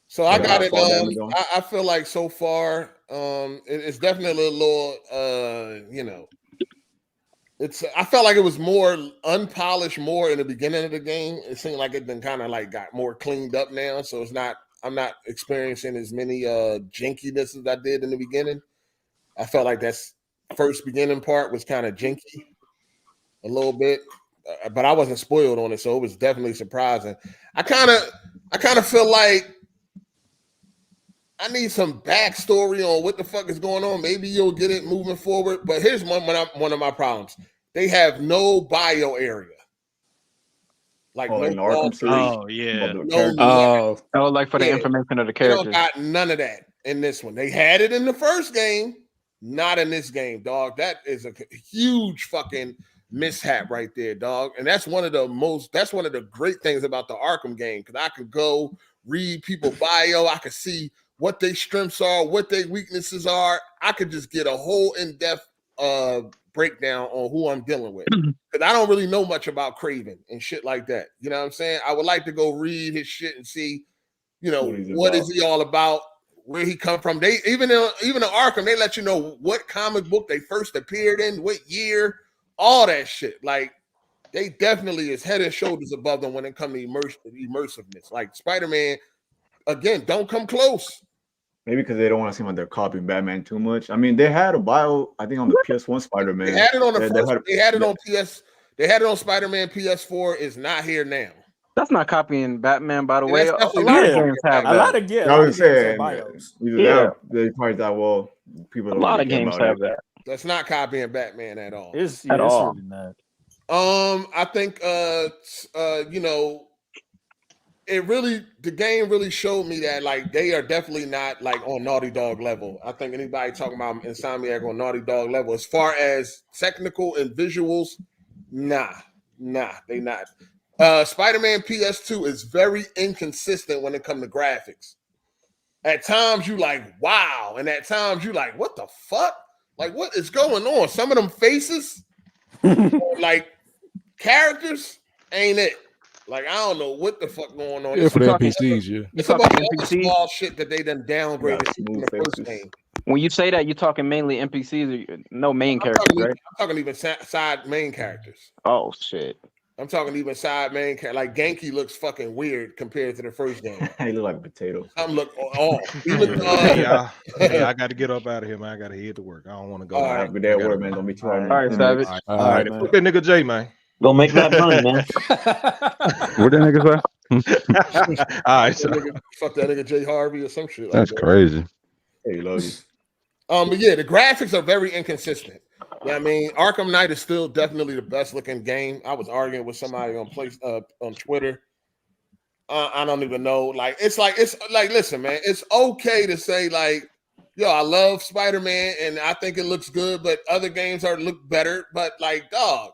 So I got it. I feel like so far, it's definitely a little, I felt like it was more unpolished more in the beginning of the game. It seemed like it been kind of like got more cleaned up now. So I'm not experiencing as many jinkiness as I did in the beginning. I felt like that's first beginning part was kind of jinky a little bit, but I wasn't spoiled on it, so it was definitely surprising. I kind of feel like I need some backstory on what the fuck is going on. Maybe you'll get it moving forward. But here's one of my problems. They have no bio area. Like like for the information of the characters. They don't got none of that in this one. They had it in the first game, not in this game, dog. That is a huge fucking mishap right there, dog. And that's one of the great things about the Arkham game, because I could go read people's bio, I could see what their strengths are, what their weaknesses are. I could just get a whole in-depth breakdown on who I'm dealing with. Because I don't really know much about Craven and shit like that. You know what I'm saying? I would like to go read his shit and see, what is he all about, where he come from. They even in Arkham, they let you know what comic book they first appeared in, what year, all that shit. Like, they definitely is head and shoulders above them when it comes to immersiveness. Like Spider-Man, again, don't come close. Maybe because they don't want to seem like they're copying Batman too much. I mean, they had a bio, I think, on the PS1 Spider-Man. They had it on They had it on PS. They had it on Spider-Man PS4. Is not here now. That's not copying Batman, by the way. A lot of games have that. I was saying, they probably thought, well, people. A lot of games have that. That's not copying Batman at all. It's at all. Really not. I think the game really showed me that like they are definitely not like on Naughty Dog level. I think anybody talking about Insomniac on Naughty Dog level as far as technical and visuals, nah, they not. Spider-Man PS2 is very inconsistent when it comes to graphics. At times you like, wow, and at times you like, what the fuck? Like, what is going on? Some of them faces, like characters, ain't it? Like, I don't know what the fuck going on. Yeah, for the NPCs, yeah. It's about the small shit that they done downgraded from the first game. When you say that, you're talking mainly NPCs, or no main characters, right? I'm talking even side main characters. Oh shit. I'm talking even side main character. Like Genki looks fucking weird compared to the first game. He look like a potato. I'm look off. Hey, I got to get up out of here, man. I got to head to work. I don't want to go. All right, good day at work, man. Don't be too hard. All right, Savage. All right, fuck that nigga Jay, man. Go make that money, man. What that nigga say? All right, so fuck that nigga Jay Harvey or some shit. That's like that. crazy. Hey, love you. But yeah, the graphics are very inconsistent. Yeah, I mean, Arkham Knight is still definitely the best looking game. I was arguing with somebody on Twitter. I don't even know. Like, it's like, listen, man, it's okay to say like, yo, I love Spider-Man and I think it looks good, but other games look better. But like, dog,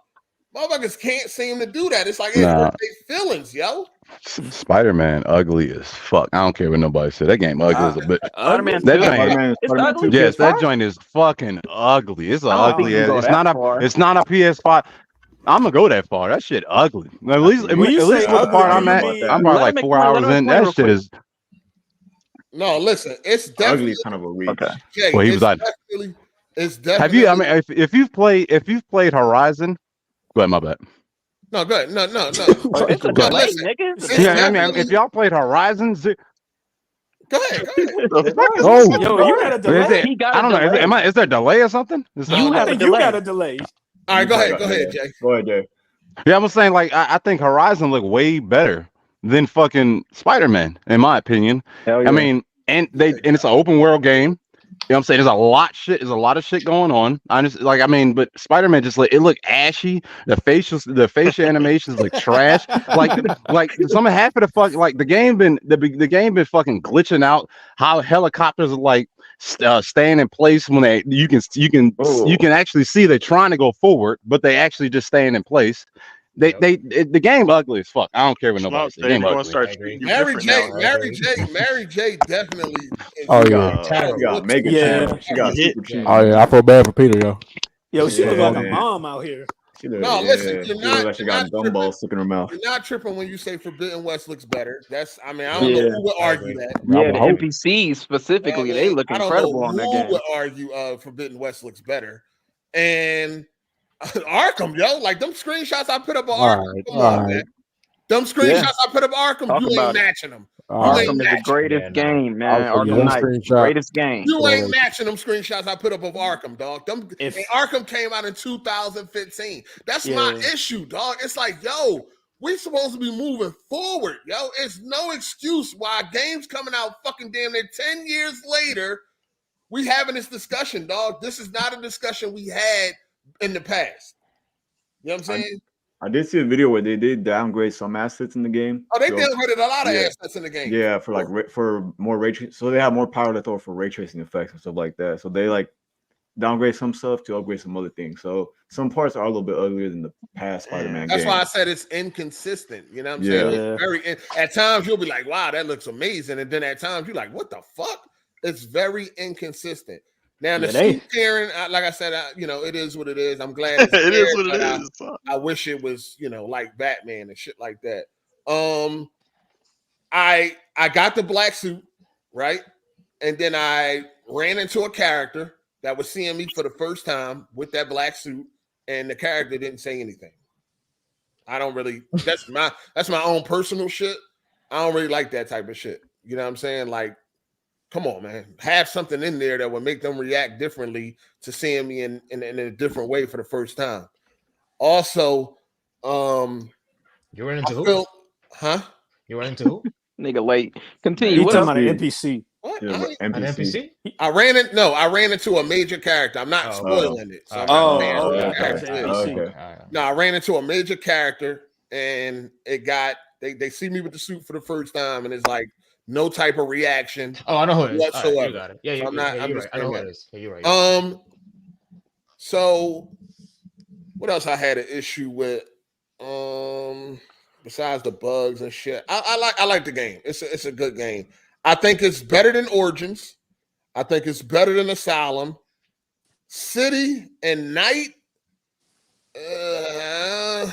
motherfuckers can't seem to do that. It's like it's their feelings, yo. Spider-Man ugly as fuck. I don't care what nobody said. That game ugly as a bitch. Spider-Man Yes, that joint is fucking ugly. It's ugly as it's not a PS5. I'm gonna go that far. That shit ugly. At least with the part I'm at, I'm probably like 4 hours in. That shit is. No, listen, it's definitely kind of a reach. Okay. Well, he was like, it's definitely. Have you? I mean, if you've played Horizon, go ahead. My bad. No, go ahead. No. It's a delay, nigga. Yeah, I mean, if y'all played Horizon, go ahead. Oh, yo, you got a delay. I don't know. Is there a delay or something? You got a delay. All right, go ahead, Jay. Go ahead, Jay. Yeah, I'm saying like I think Horizon looked way better than fucking Spider-Man, in my opinion. Yeah. I mean, and it's an open world game. You know what I'm saying? There's a lot of shit going on. But Spider-Man just it looked ashy. The facial animations look trash. Like some half of the fuck the game been fucking glitching out. How helicopters are like staying in place when you can actually see they're trying to go forward, but they actually just staying in place. The game ugly as fuck. I don't care what nobody says. The game ugly. Mary J definitely. Oh yeah, she got super cheap. Oh yeah, I feel bad for Peter, yo. Yo, she look like a mom out here. Listen, she got gumballs stuck in her mouth. You're not tripping when you say Forbidden West looks better. I don't know who would argue that. Yeah, the NPCs specifically, they look incredible on that game. Who would argue Forbidden West looks better? And Arkham, yo, like them screenshots I put up on Arkham. Come on, man. Them screenshots I put up Arkham, you ain't matching them. Arkham is the greatest game, man. Arkham Knight, greatest game. You ain't matching them screenshots I put up of Arkham, dog. And Arkham came out in 2015. That's my issue, dog. It's like, yo, we supposed to be moving forward, yo. It's no excuse why games coming out fucking damn near 10 years later, we having this discussion, dog. This is not a discussion we had in the past. You know what I'm saying? I did see a video where they did downgrade some assets in the game. Oh, they downgraded a lot of assets in the game. Yeah, for more ray tracing. So they have more power to throw for ray tracing effects and stuff like that. So they downgrade some stuff to upgrade some other things. So some parts are a little bit uglier than the past Spider-Man That's game. why I said it's inconsistent. You know what I'm saying? It's at times you'll be like, wow, that looks amazing. And then at times you're like, what the fuck? It's very inconsistent. Now the suit tearing, like I said, it is what it is. I'm glad it's it there, is what it but is. I wish it was, like Batman and shit like that. I got the black suit, right? And then I ran into a character that was seeing me for the first time with that black suit, and the character didn't say anything. I don't really. That's my own personal shit. I don't really like that type of shit. You know what I'm saying? Like, come on, man. Have something in there that would make them react differently to seeing me in a different way for the first time. Also, you ran into who? Huh? You ran into who? Nigga, late. Continue. You talking about an NPC? What? An NPC? I ran into a major character. I'm not spoiling it. So No, I ran into a major character, and it got they see me with the suit for the first time, and it's like no type of reaction. Oh, I know who it is. Whatsoever. Right, you got it. Yeah, so you're right. I know who it is. Yeah, you're right. So what else I had an issue with? Besides the bugs and shit, I like the game. It's a good game. I think it's better than Origins. I think it's better than Asylum. City and Night. I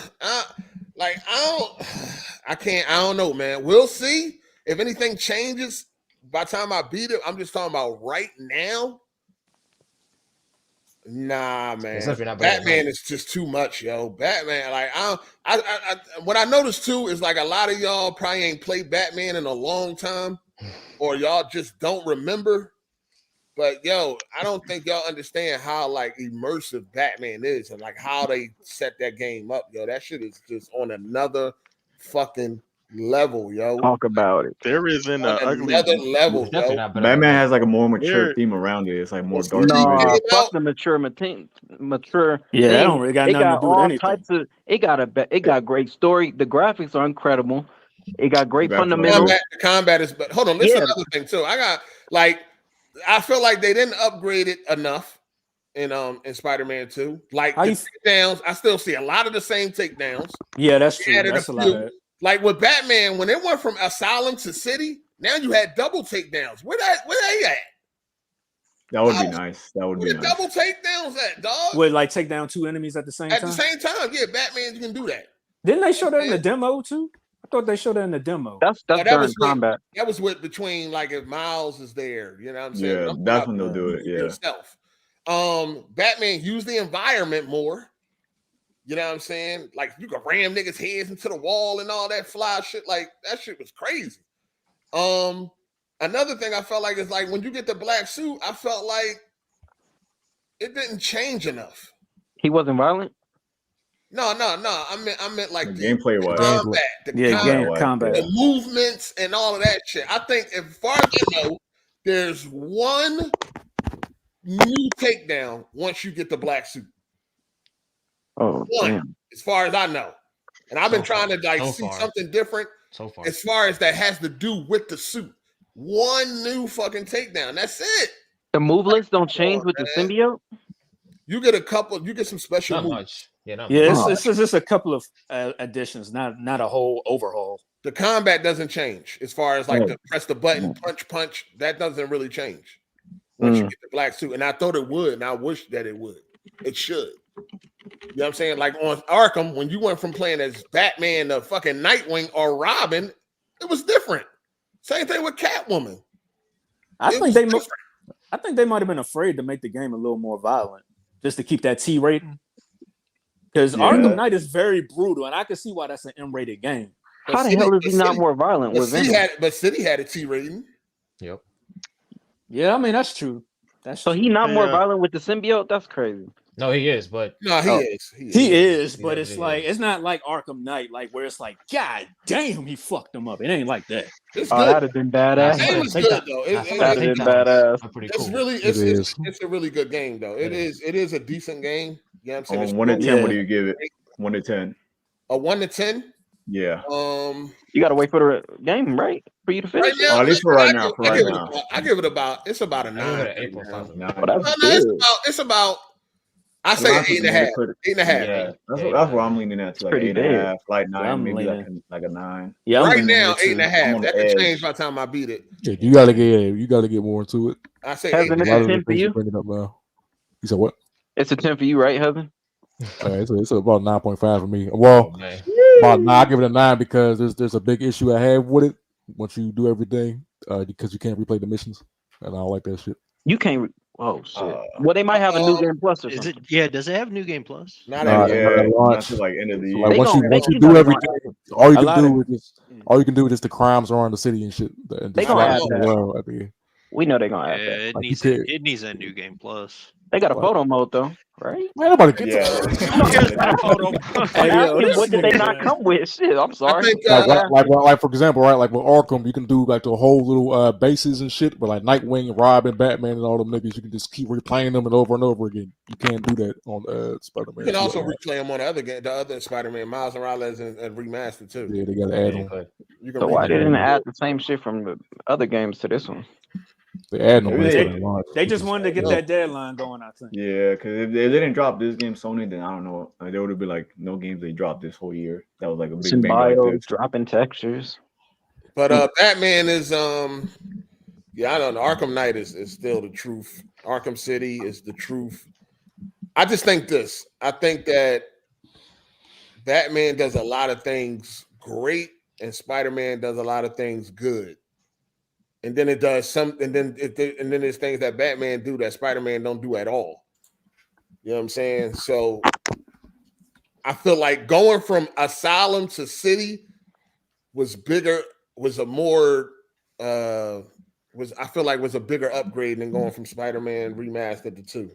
don't know, man. We'll see if anything changes by the time I beat it. I'm just talking about right now. Nah, man. Batman is just too much, yo. Batman, like what I noticed too is like a lot of y'all probably ain't played Batman in a long time, or y'all just don't remember. But yo, I don't think y'all understand how like immersive Batman is and like how they set that game up, yo. That shit is just on another fucking level, yo. Talk about it. There isn't an ugly level, yo. Batman has like a more mature theme around it. It's like more dark. No, fuck the mature. Yeah, that don't really got nothing to do with anything. Types of. It got great story. The graphics are incredible. It got great fundamentals. The combat is, but hold on, this is another thing too. I feel like they didn't upgrade it enough in Spider-Man 2. Like the takedowns, I still see a lot of the same takedowns. Yeah, that's true. That's a lot of it. Like with Batman, when it went from Asylum to City, now you had double takedowns. Where they at? That would be nice. That would be nice. Double takedowns at, dog? Would like take down two enemies at the same time? At the same time, yeah. Batman, you can do that. Didn't they show that in the demo too? I thought they showed that in the demo. That's during combat. That was between like if Miles is there, you know what I'm saying? Yeah, that's when they'll do it. Yeah. Yourself. Batman used the environment more. You know what I'm saying? Like you could ram niggas' heads into the wall and all that fly shit. Like that shit was crazy. Another thing I felt like is like when you get the black suit, I felt like it didn't change enough. He wasn't violent? No. I meant like the gameplay wise. Combat. The movements and all of that shit. I think as far as I know, there's one new takedown once you get the black suit. Oh, damn. As far as I know. And I've been trying to see something different so far. As far as that has to do with the suit. One new fucking takedown. That's it. The move list don't change with the symbiote? You get some special moves. It's just a couple of additions, not a whole overhaul. The combat doesn't change as far as like the press the button, punch. That doesn't really change once you get the black suit. And I thought it would, and I wish that it would. It should. You know what I'm saying? Like on Arkham, when you went from playing as Batman to fucking Nightwing or Robin, it was different. Same thing with Catwoman. I think they might have been afraid to make the game a little more violent, just to keep that T rating. Because Arkham Knight is very brutal, and I can see why that's an M-rated game. How the hell is he not more violent with him? But City had a T rating. Yep. Yeah, I mean that's true. So he not more violent with the symbiote? That's crazy. No, he is, but no, he is. He is, but it's like it's not like Arkham Knight, like where it's like, God damn, he fucked him up. It ain't like that. It's good. That'd have been badass. It was good though. That'd have been badass. It's a really good game though. It is a decent game. You know what I'm saying? On 1 to 10, what do you give it? 1 to 10. A 1 to 10? Yeah. You gotta wait for the game, right? For you to finish. Right now, at least for right now. I give it about a 9. But that's It's about I say 8.5. 8.5. Yeah, that's what I'm leaning at. To, like 8.5, like 9, I'm maybe leaning. like a 9. Yeah, I'm right leaning now, there, too. 8.5. That could edge. change by the time I beat it. Yeah, you gotta get more into it. I say Heaven, it's a 10 for you. Bring it up now. You said what? It's a 10 for you, right, Heaven? It's about 9.5 for me. Well, about 9. I give it a 9 because there's a big issue I have with it. Once you do everything, because you can't replay the missions, and I don't like that shit. You can't. Oh shit. Well, they might have a new game plus or Is something. it? Yeah. Does it have new game plus? Not Not launch. to like end of the year. Like once you do everything, all you can do is just the crimes around the city and shit. They gonna add that. We know they're gonna add Yeah, that. it needs a new game plus. They got a photo mode though, right? Man, nobody gets What did they not come with? Shit, I'm sorry. Like for example, right? Like with Arkham, you can do like the whole little bases and shit. But like Nightwing, Robin, Batman, and all them niggas, you can just keep replaying them and over again. You can't do that on Spider-Man. You can also replay them on the other Spider-Man, Miles Morales and Remastered too. Yeah, they got to add them. So why they didn't add the same shit from the other games to this one? They add them. They just wanted to get that deadline going, I think. Yeah, because if they didn't drop this game, Sony, then I don't know. There would have been like no games they dropped this whole year. That was like a big bang. Like dropping textures. But Batman is yeah, I don't know. Arkham Knight is still the truth. Arkham City is the truth. I just think this. I think that Batman does a lot of things great, and Spider-Man does a lot of things good. And then it does some, and then there's things that Batman do that Spider-Man don't do at all. You know what I'm saying? So I feel like going from Asylum to City was a bigger upgrade than going from Spider-Man Remastered to 2.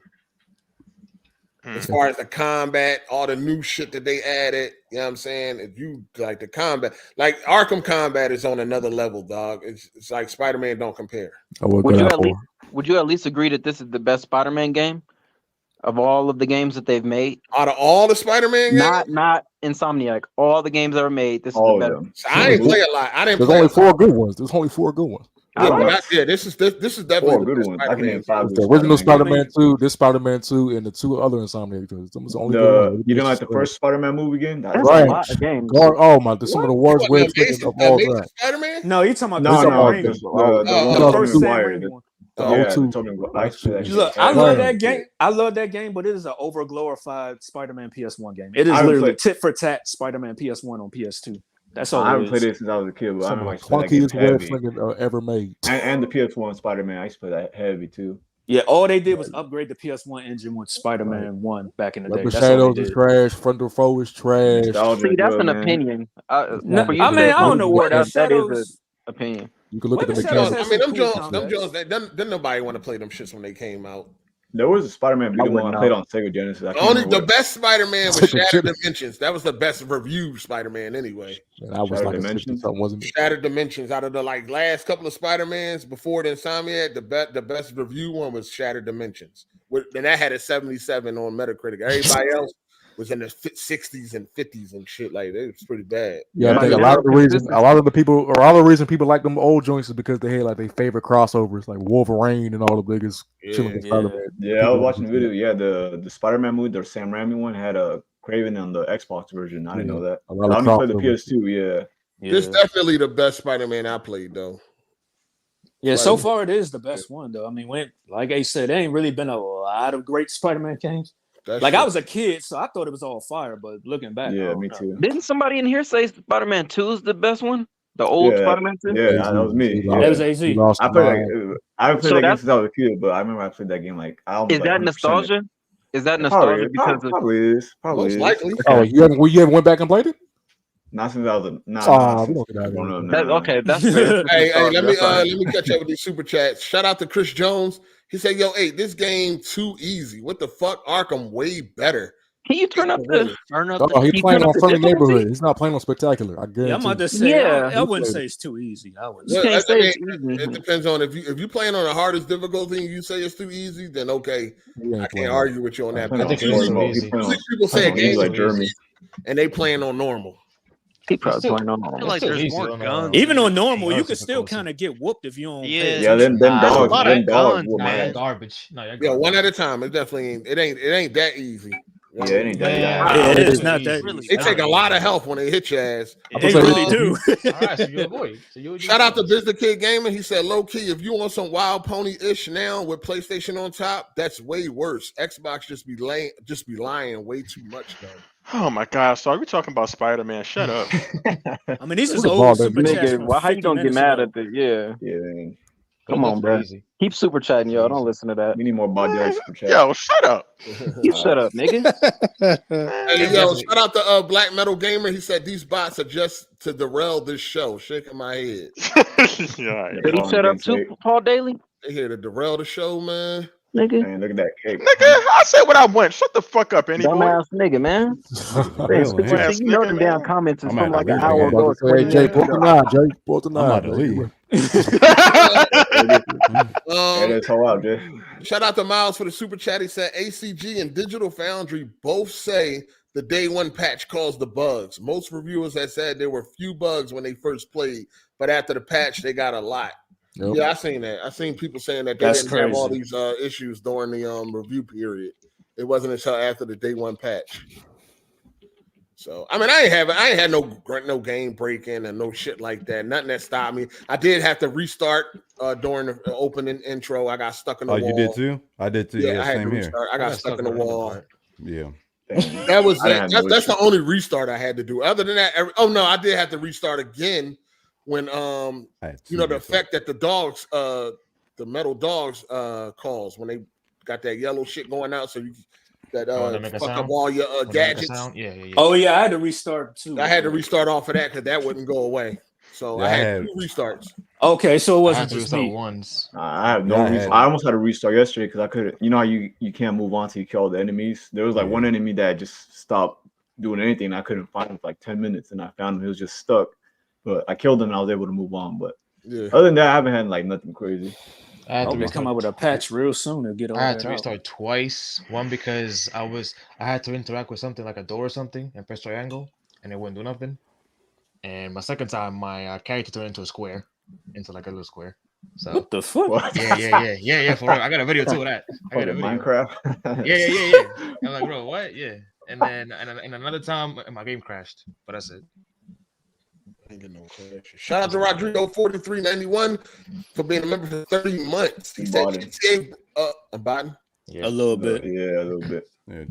As far as the combat, all the new shit that they added, you know what I'm saying? If you like the combat, like Arkham combat is on another level, dog. It's like Spider-Man don't compare. Would you at least agree that this is the best Spider-Man game of all of the games that they've made? Out of all the Spider-Man games? Not Insomniac. All the games ever made, this is the best. I didn't play a lot. There's only 4 good ones. There's only 4 good ones. This is definitely good ones. I can name 5. The original Spider-Man 2, this Spider-Man 2, and the 2 other Insomniac games. You didn't like the first Spider-Man movie again? That's a lot of games. Oh my! Some of the worst websites of all time. Spider-Man? No, you're talking about the first Sam Raimi one. Look, I love that game. I love that game, but it is an over-glorified Spider-Man PS1 game. It is literally tit for tat Spider-Man PS1 on PS2. That's all. I haven't played it since I was a kid, but I remember like clunkiest web slinging ever made. And the PS1 Spider-Man, I used to play that heavy too. Yeah, all they did was upgrade the PS1 engine with Spider-Man 1 back in the day. The Shadows is trash. Frontal Foe is trash. See, that's an opinion. I don't know what that is an opinion. You can look at the mechanics. I mean, them Jones, then nobody want to play them shits when they came out. There was a Spider-Man video one I played on Sega Genesis. The best Spider-Man was Shattered Dimensions. That was the best reviewed Spider-Man anyway. And I was like, wasn't it? Shattered Dimensions. Out of the last couple of Spider-Mans before the Insomniac, the best review one was Shattered Dimensions. And that had a 77 on Metacritic. Everybody else was in the 60s and 50s and shit. Like it was pretty bad. Yeah, I think a lot of the reason people like them old joints is because they had like their favorite crossovers, like Wolverine and all the biggest chilling Spider-Man. Yeah, I was watching the video. Yeah, the Spider-Man movie, the Sam Raimi one, had a Craven on the Xbox version. I didn't know that. I only played the PS2. Yeah, this is definitely the best Spider-Man I played though. Yeah, so far it is the best one though. I mean, like I said, there ain't really been a lot of great Spider-Man games. I was a kid, so I thought it was all fire. But looking back, me too. Didn't somebody in here say Spider-Man 2 is the best one? The old Spider-Man 2? Yeah, that was me. That was AZ. I haven't played that game since I was a kid, but I remember I played that game Is that nostalgia? Is that nostalgia? Probably is. Most likely. Oh, you ever went back and played it? Not since I was okay, that's fair. Hey, let me catch up with these super chats. Shout out to Chris Jones. He said, "Yo, this game too easy. What the fuck? Arkham way better." Can you turn up the? He's playing on Friendly Neighborhood. He's not playing on Spectacular. I guarantee. Yeah, I'm about to say. I wouldn't say it's too easy. It depends on if you playing on the hardest difficulty and you say it's too easy, then okay, I can't argue with you on that. I think it's so easy. People say a game like Germany, and they playing on normal. He probably Still- playing on I feel normal. like still there's easy more on, guns. Even than on normal, you Hard can still difficulty. kind of get whooped if you don't Yeah. pay Yeah, attention. them There's a dogs, lot of them dogs guns, whoop Nah, my you're man. ass. garbage. No, you're Yeah, garbage. one at a time. It definitely ain't. It ain't that easy. Yeah, it ain't that Man, easy. It it's is not that easy. easy. They It's take a not lot of easy. help when they hit your ass. They really do. All right, so you avoid. So you Shout out to Business Kid Gaming. He said, low key, if you want some Wild Pony ish now with PlayStation on top, that's way worse. Xbox just be lying way too much though. Oh my God! So are we talking about Spider-Man? Shut up. I mean, these Who is the old ball that super chats Nigga, from how you 50 gonna get minutes mad ago. at the yeah? Yeah, Come on, bro. Easy. Keep super chatting, y'all. Don't Easy. listen to that. we need more body on super chat. Yo, shut up. You shut up, nigga. Hey, yo, shout out to Black Metal Gamer. He said these bots are just to derail this show. Shaking my head. Yeah, Did he shut up too, Paul Daly? They here to derail the show, man. Nigga. Man, look at that cake. Nigga, I said what I want. Shut the fuck up, any boy. Dumbass nigga, man. Ass You know nigga, them damn man. comments is I'm from at like the an league. hour I'm ago. about to say, Jay, pull the nine, Jay. Pull the nine. I'm out the league. It is so out, Jay. Shout out to Miles for the super chat. He said ACG and Digital Foundry both say the day one patch caused the bugs. Most reviewers have said there were few bugs when they first played, but after the patch, they got a lot. Yep. Yeah, I seen that. I seen people saying that they That's didn't have all crazy. these issues during the review period. It wasn't until after the day one patch. So I mean, I ain't had no game breaking and no shit like that. Nothing that stopped me. I did have to restart during the opening intro. I got stuck in the wall. You did too? I did too. Yeah, I had to same here. restart. I got stuck in the wall. Yeah. That was I didn't have that's no the only restart I had to do. Other than that, I did have to restart again when the effect that the dogs the metal dogs calls when they got that yellow shit going out, so you that fuck up all your gadgets. Yeah. Oh yeah, I had to restart too. I had to restart off of that because that wouldn't go away. So Yeah, I I had had- 2 restarts. Okay, so it I wasn't had to just restart me. once. I have no Yeah, I reason. had- I almost had to restart yesterday because I couldn't. You know how you can't move on till you kill all the enemies. There was like one enemy that just stopped doing anything. I couldn't find him for like 10 minutes, and I found him. He was just stuck. But I killed him, and I was able to move on. But other than that, I haven't had like nothing crazy. I had I to hope they restart. come out with a patch real soon to get all I had that to out. restart twice. One because I had to interact with something like a door or something and press triangle, and it wouldn't do nothing. And my second time, my character turned into a square, into like a little square. So What the fuck? yeah, for real. I got a video too of that. I got a video. Minecraft. Yeah. I'm like, bro, what? Yeah. And then and another time my game crashed, but that's it. Shout out to Rodrigo 4391 for being a member for 30 months. He said GTA Biden. Yeah. A little bit. Yeah, a little bit. Yeah.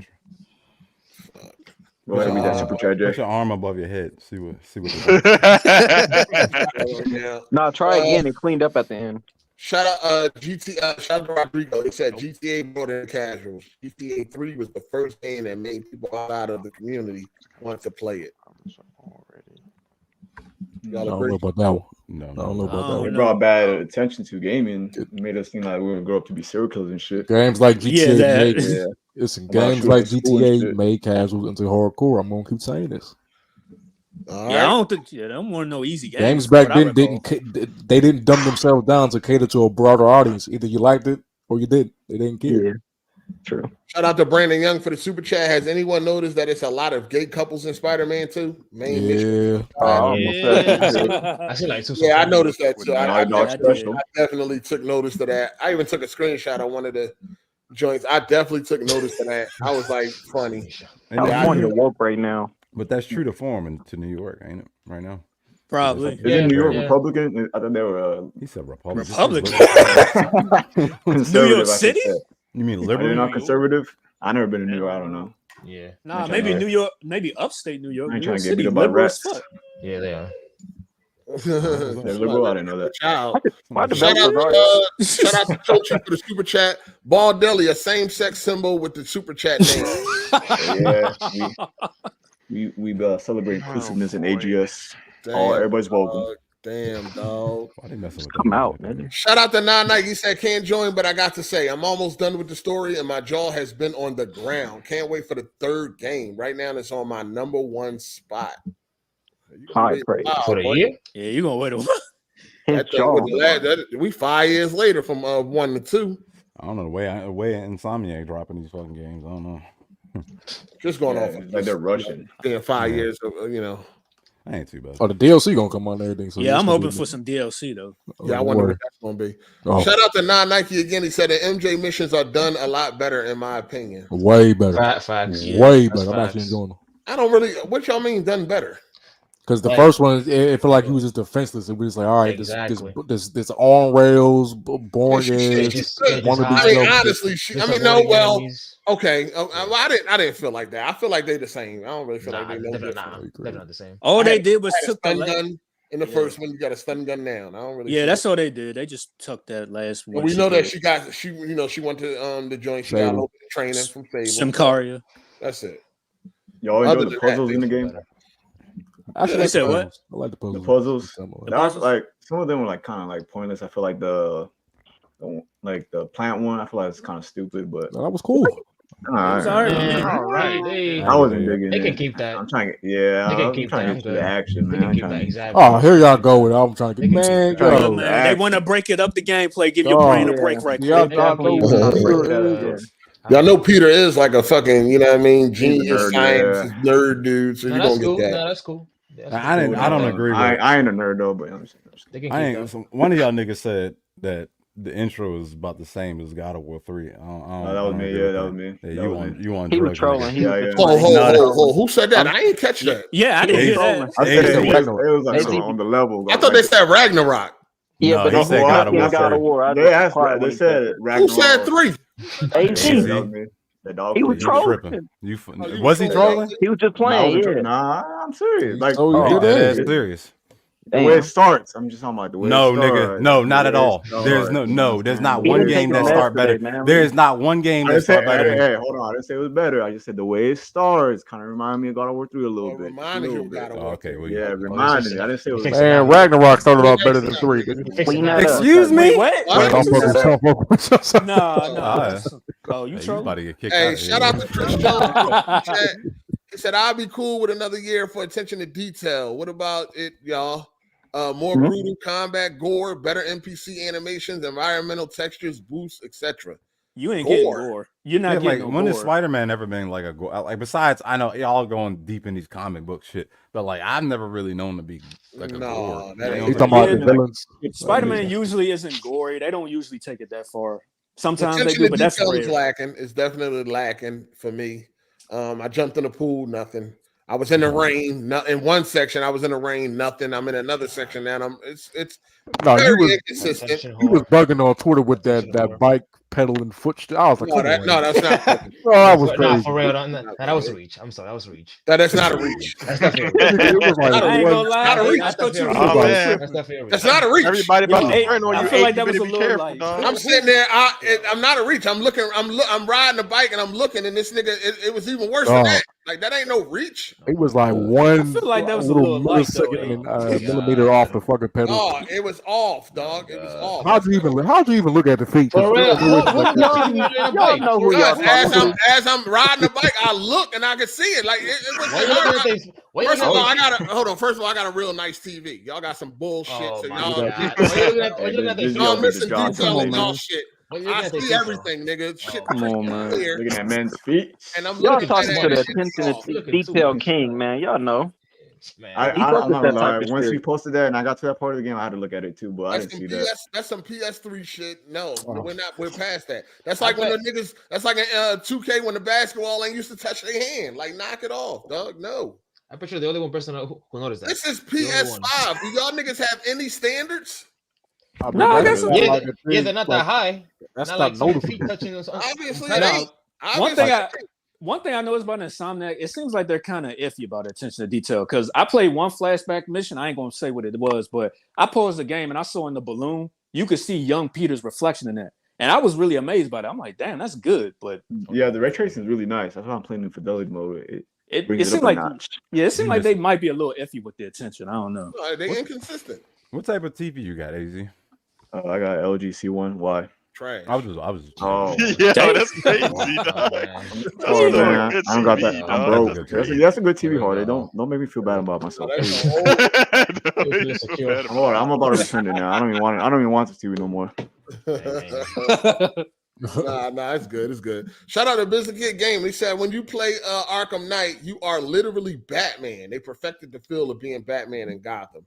Go ahead and read that super chat, Jay. Put your arm above your head. See what Nah, try again and cleaned up at the end. Shout out shout out to Rodrigo. He said GTA more than casuals. GTA 3 was the first game that made people out of the community want to play it. I don't know about that one. No, I don't know about that It one. brought bad attention to gaming. It made us think like we were gonna grow up to be serial killers and shit. Games like GTA Yeah. listen, About games like shooting school and GTA shit. made casuals into hardcore. I'm gonna keep saying this. Yeah, I don't think. Yeah, I don't want no easy games. Games from back what I then recall. they didn't dumb themselves down to cater to a broader audience. Either you liked it or you didn't. They didn't care. Yeah, true. Shout out to Brandon Young for the super chat. Has anyone noticed that it's a lot of gay couples in Spider-Man 2? Main mission. I see like two. Yeah, I noticed that too. I special. definitely took notice of that. I even took a screenshot on one of the joints. I definitely took notice of that. I was like, funny. California woke right now. But that's true to form into New York, ain't it? Right now. Probably. Isn't New York Republican? I thought they were. He said Republican. Conservative, New York I should City? say. You mean Are they liberal? not conservative? I never been to New York. I don't know. Yeah. Nah, maybe New York, maybe upstate New York. I ain't New York trying to get City, beat up by liberal as rats. fuck. Yeah, they are. They're liberal. I didn't know that. Child. Why the Shout out, developers shout out to Chochi for the super chat. Ball Deli, a same-sex symbol with the super chat name. Yeah, we celebrate inclusiveness in AGS. Damn, Everybody's welcome. Damn, dog. Why they messing with come out, man? Shout out to Nine He said, can't join, but I got to say, I'm almost done with the story and my jaw has been on the ground. Can't wait for the third game. Right now, it's on my number one spot. High praise. For the year? Yeah, you gonna wait a while. That thing was the last, we 5 years later from 1 to 2. I don't know the way Insomniac dropping these fucking games. I don't know. Just going off like they're rushing. Being 5 years, you know. Ain't too bad. Oh, the DLC gonna come on and everything. So yeah, I'm hoping for some DLC though. Yeah, I wonder what that's gonna be. Oh. Shout out to Nike again. He said the MJ missions are done a lot better, in my opinion. Way better. Facts. Way better. I'm actually enjoying them. I don't really. What y'all mean done better? Because the first one, it felt like he was just defenseless. It was like, all right, this on rails, boring ass. Honestly, okay. I didn't feel like that. I feel like they the same. I don't really feel like they no different. They're not the same. All they did was took the gun in the first one. You got a stun gun now. I don't really. Yeah, that's all they did. They just took that last one. But we know that she went to the joint. She got a little training from Fable. Simcaria. That's it. Y'all enjoy the puzzles in the game? Actually, I said what? I like the puzzles. The puzzles. That was like some of them were like kind of like pointless. I feel like the plant one. I feel like it's kind of stupid, but that was cool. All right. I wasn't digging. They can keep that. I'm trying to. Yeah, they can keep trying to get to the action, man. Exactly. Oh, here y'all go with it. I'm trying to get man. They want to break it up the gameplay. Give your brain a break right quick. Y'all know Peter is like a fucking, you know what I mean, genius science nerd dude. So you don't get that. No, that's cool. I don't agree with it. I ain't a nerd though, but one of y'all niggas said that the intro is about the same as God of War 3. That was me. Yeah, that was me. Yeah, you on he was drugs. trolling. Who said that? I ain't catch that. Yeah, I didn't hear that. I said it was like on the level. I thought they said Ragnarok. Yeah, but he said God of War 3. They asked that. They said Ragnarok. Who said 3? He was trolling. Was he trolling? He was just playing. Nah, I'm serious. Like, that's serious. The way it starts, I'm just talking about the way. No, it starts. nigga, no, not at all. There's there's not one game that start better. There is not one game that start better. Hey, hold on, I didn't say it was better. I just said the way it starts kind of reminded me of God of War 3 a little bit. Reminded you of God of War. Okay, well, yeah, reminded me. I didn't say it was. Man, Ragnarok started off better than 3. Excuse me? What? No. Oh, you trolling? Hey, shout out to Chris Jones. He said, "I'll be cool with another year for attention to detail. What about it, y'all? More brutal combat, gore, better NPC animations, environmental textures, boosts, etc." You ain't getting gore. You're not getting like when gore. has Spider-Man ever been like a gore? Like besides, I know y'all going deep in these comic book shit, but like I've never really known to be like a gore. He's talking about the villains. Spider-Man usually isn't gory. They don't usually take it that far. Sometimes they do, but that's rare. Lacking. It's definitely lacking for me. I jumped in the pool, nothing. I was in the rain. In one section, I was in the rain. Nothing. I'm in another section now. It's very inconsistent. He was bugging on Twitter with that bike pedaling foot. I was like, that's not. Oh, that was crazy. Nah, for real. That was a reach. I'm sorry, that was a reach. That's not a reach. That's not a reach. That's not a reach. Everybody about to turn on you. I feel like that was a little light. I'm sitting there. I'm not a reach. I'm looking. I'm riding a bike and I'm looking, and this nigga. It was even worse than that. Like that ain't no reach. It was like one. I feel like that was a little millisecond millimeter off the fucking pedal. Oh, it was off, dog. It was off. How'd you even look at the features? As I'm riding the bike, I look and I can see it. Like it was. First of all, I got a real nice TV. Y'all got some bullshit. So y'all missing detail and y'all shit. I see everything, nigga. Shit, come on, man. Looking at men's feet. And I'm y'all talking to the attention to detail king, man. Y'all know. I'm not gonna lie. Once we posted that and I got to that part of the game, I had to look at it too, but I didn't see that. That's some PS3 shit. No, we're past that. That's like when the niggas. That's like a 2K when the basketball ain't used to touch their hand. Like knock it off, dog. No. I'm pretty sure the only one person who noticed that. This is PS5. Do y'all niggas have any standards? No, I guess they're not that high. That's not like like feet touching us. Obviously, one thing I know is about Insomniac, it seems like they're kind of iffy about attention to detail. Because I played one flashback mission. I ain't gonna say what it was, but I paused the game and I saw in the balloon you could see young Peter's reflection in that, and I was really amazed by that. I'm like, damn, that's good. But yeah, the ray tracing is really nice. That's why I'm playing in fidelity mode. It seemed like like they might be a little iffy with the attention. I don't know. They inconsistent. What type of TV you got, AZ? I got LG C1. Why? Trash. I was. Oh, yeah, that's crazy. Oh man, I don't got that. I'm broke. That's a good TV, Hard. Don't make me feel bad about myself. I'm about to return it now. I don't even want this TV no more. Nah, it's good. It's good. Shout out to Business Kid Game. He said, when you play Arkham Knight, you are literally Batman. They perfected the feel of being Batman in Gotham.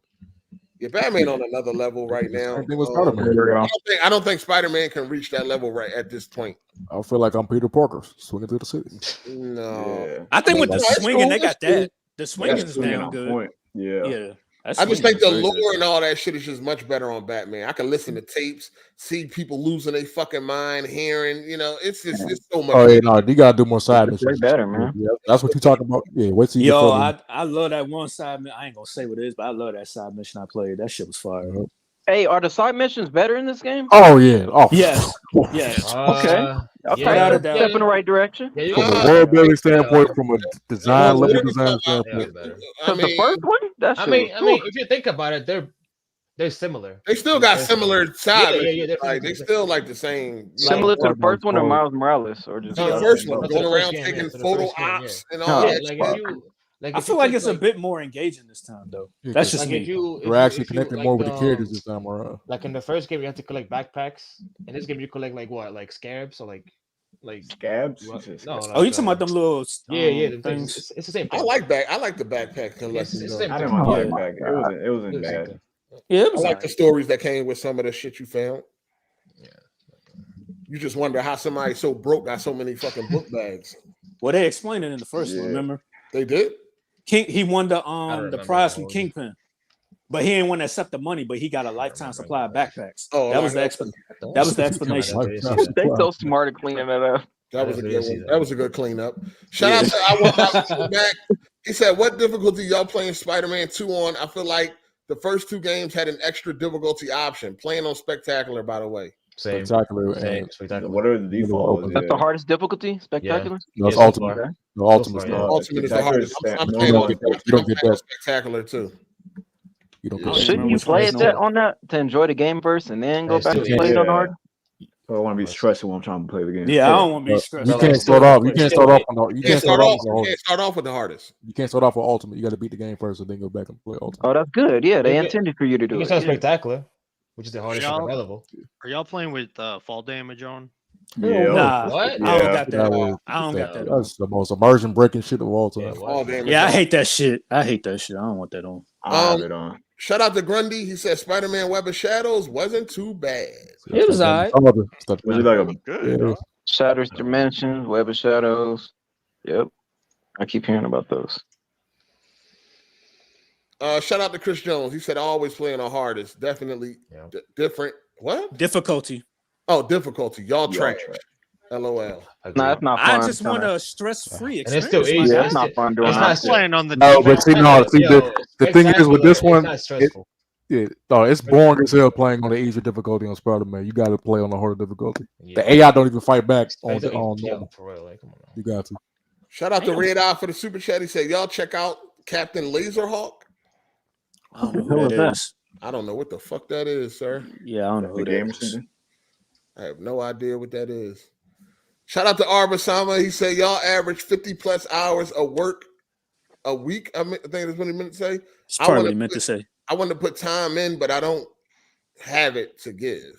Yeah, Batman on another level right now. I don't think Spider-Man can reach that level right at this point. I feel like I'm Peter Parker swinging through the city. No, I think with the swinging, they got cool. that. The swinging is damn good. Yeah. I just think the lore and all that shit is just much better on Batman. I can listen to tapes, see people losing their fucking mind, hearing, it's so much. Oh yeah, no, you gotta do more side missions. Way better, man. Yeah, that's what you talking about. Yeah, wait till you get further. I love that one side. I ain't gonna say what it is, but I love that side mission I played. That shit was fire. Hey, are the side missions better in this game? Oh yeah. Oh yes. Yes. Okay. Step in the right direction. From a world building standpoint, from a design level design standpoint. Because the first one, I mean, if you think about it, they're similar. They still got similar sides. Yeah, like they still like the same. Similar to the first one or Miles Morales, or just the first one, going around taking photo ops and all that. I feel like it's a bit more engaging this time, though. That's just me. You're actually connecting more with the characters this time around. Like in the first game, you have to collect backpacks. In this game, you collect like scarabs or like scabs. No, you talking about them little things? It's the same thing. I like the backpack collection. I didn't want backpack. It wasn't bad. Yeah, I like the stories that came with some of the shit you found. Yeah, you just wonder how somebody so broke got so many fucking book bags. Well, they explained it in the first one. Remember? They did. He won the prize from Kingpin, but he didn't want to accept the money. But he got a lifetime supply of backpacks. Oh, that was the explanation. They so smart at cleaning that up. That was a good one. That was a good cleanup. Shout out to I want my back. He said, "What difficulty y'all playing Spider-Man 2 on?" I feel like the first two games had an extra difficulty option. Playing on Spectacular, by the way. Same. Spectacular. What are the defaults? That's the hardest difficulty. Spectacular. No, it's ultimate. The ultimate. Ultimate is the hardest. I'm playing on Spectacular too. You don't Shouldn't you play it on that to enjoy the game first and then go back to play it on the hard? I don't want to be stressed when I'm trying to play the game. Yeah, I don't want to be stressed. You can't start off. You can't start off on. You can't start off with the hardest. You can't start off with ultimate. You got to beat the game first and then go back and play ultimate. Oh, that's good. Yeah, they intended for you to do it. You can start Spectacular, which is the hardest available. Are y'all playing with fall damage on? Yeah. Nah, what? I don't got that. I don't got that. That's the most immersion breaking shit of all time. Yeah, I hate that shit. I don't want that on. I have it on. Shout out to Grundy. He said Spider-Man Web of Shadows wasn't too bad. It was all right. Good. Shattered Dimensions, Web of Shadows. Yep. I keep hearing about those. Shout out to Chris Jones. He said always playing on hardest. Definitely different. What? Difficulty. Oh, difficulty. Y'all trash. LOL. No, that's not fun. I just want a stress-free experience. And it's still easy. That's not fun doing It's not playing on the No, but see, the thing is with this one, it's boring as hell playing on the easier difficulty on Spider-Man. You got to play on the harder difficulty. The AI don't even fight back on normal. You got to. Shout out to Red Eye for the super chat. He said, "Y'all check out Captain Laserhawk." I don't know who that is. I don't know what the fuck that is, sir. Yeah, I don't know who that is. I have no idea what that is. Shout out to Arbasama. He said, y'all average 50 plus hours of work a week. I think that's what he meant to say. It's probably what he meant to say. I want to put time in, but I don't have it to give.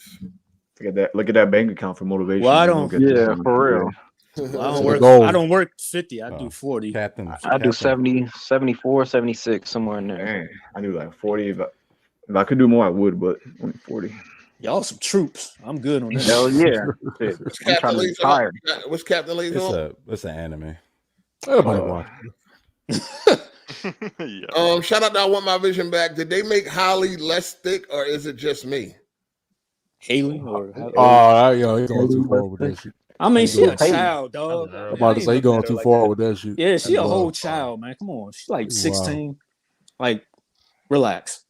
Look at that bank account for motivation. Well, I don't. Yeah, for real. I don't work 50. I do 40. I do 70, 74, 76, somewhere in there. Dang, I do like 40. If I could do more, I would, but only 40. Y'all some troops. I'm good on that. Hell yeah. I'm trying to be tired. What's Captain Laser on? It's an anime. Everybody watch. Shout out to I Want My Vision Back. Did they make Holly less thick or is it just me? Haley or he's going too far with that shit. I mean, she a child, dog. I'm about to say, he going too far with that shit. Yeah, she a whole child, man. Come on. She's like 16. Wow. Like, relax.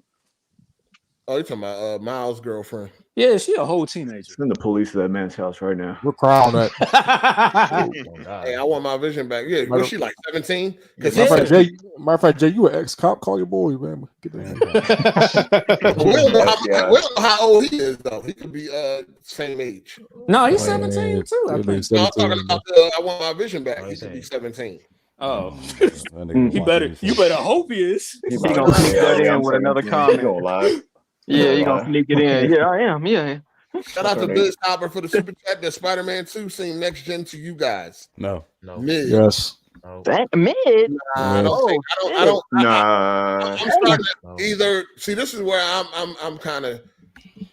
Oh, you're talking about Miles' girlfriend. Yeah, she a whole teenager. Send the police to that man's house right now. We're crying that. Hey, I want my vision back. Yeah, was she like 17? Matter of fact, Jay, you an ex-cop. Call your boy, man. Get that. We don't know how old he is, though. He could be same age. No, he's 17 too. I think. No, I'm talking about I want my vision back. He could be 17. Oh, you better hope he is. He gonna sneak that in with another comment. Yeah, you gonna sneak it in. Yeah, I am. Yeah. Shout out to Biz Hopper for the super chat. That Spider-Man 2 seem next gen to you guys. No. Mid. Yes. Mid. Nah, I don't. Nah. I'm starting to either. See, this is where I'm kind of.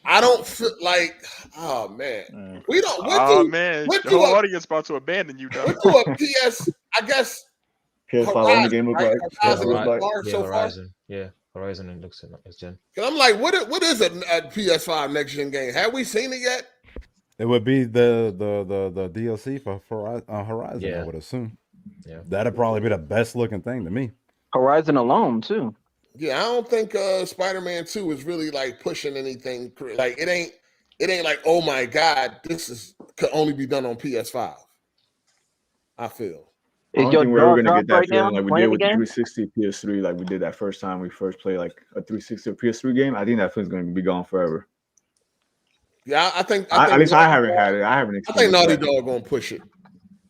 I don't feel like. Oh man, we don't. Man, the whole audience about to abandon you, though. What do a PS? I guess. PS5 only game look like. Horizon. Yeah, Horizon. It looks next gen. Cause I'm like, what is a PS5 next gen game? Have we seen it yet? It would be the DLC for Horizon. Yeah. I would assume. Yeah, that'd probably be the best looking thing to me. Horizon alone too. Yeah, I don't think Spider-Man 2 is really like pushing anything. Like it ain't like, oh my god, this could only be done on PS5. I feel. I don't think we're ever gonna get that feeling like we did with the 360 PS3, like we did that first time we first played like a 360 or PS3 game. I think that feeling's gonna be gone forever. Yeah, I think at least I haven't had it. I haven't. I think Naughty Dog gonna push it.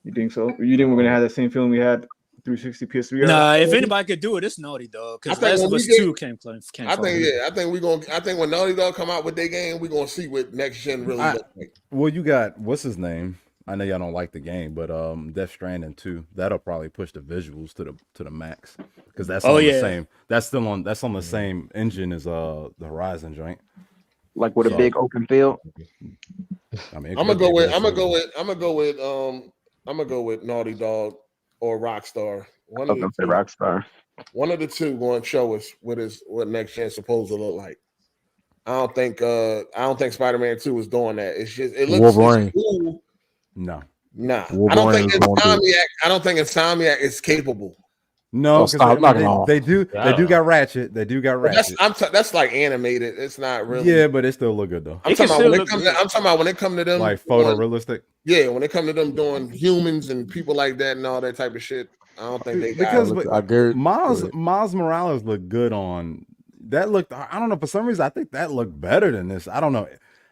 You think so? You think we're gonna have that same feeling we had 360 PS3? Nah, if anybody could do it, it's Naughty Dog. Because Last of Us 2 came. I think when Naughty Dog come out with their game, we're gonna see what next gen really looks like. Well, you got what's his name? I know y'all don't like the game, but Death Stranding 2, that'll probably push the visuals to the max because that's on the same. That's on the same engine as the Horizon joint. Like with a big open field. I mean, I'm gonna go with Naughty Dog or Rockstar. One of the two going to show us what next gen supposed to look like. I don't think Spider-Man 2 is doing that. It's just it looks cool. No. Nah. I don't think Insomniac is capable. No, they do got Ratchet. They do got Ratchet. That's like animated. It's not really. Yeah, but it still look good though. I'm talking about when it come to them like photorealistic. Yeah, when it come to them doing humans and people like that and all that type of shit. I don't think they got Miles Morales looked good on that. I don't know, for some reason I think that looked better than this. I don't know.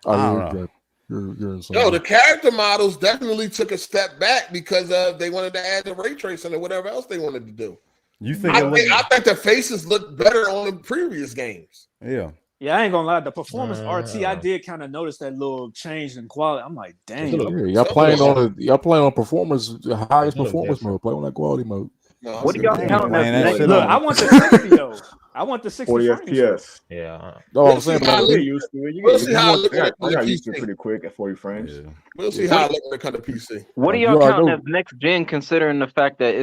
I don't know. No, the character models definitely took a step back because they wanted to add the ray tracing or whatever else they wanted to do. You think? I think the faces look better on the previous games. Yeah. Yeah, I ain't gonna lie. The performance RT, I did kind of notice that little change in quality. I'm like, dang. Y'all playing on performance, the highest performance mode. Play on that quality mode. What do y'all count as? Look, I want the 60 though. I want the 60 40 frames. FPS. Yeah. No, I'm saying, but we'll see how it looks. I got used to it pretty quick at 40 frames. Yeah. We'll see how it looks when it comes to PC. What do y'all count as next gen, considering the fact that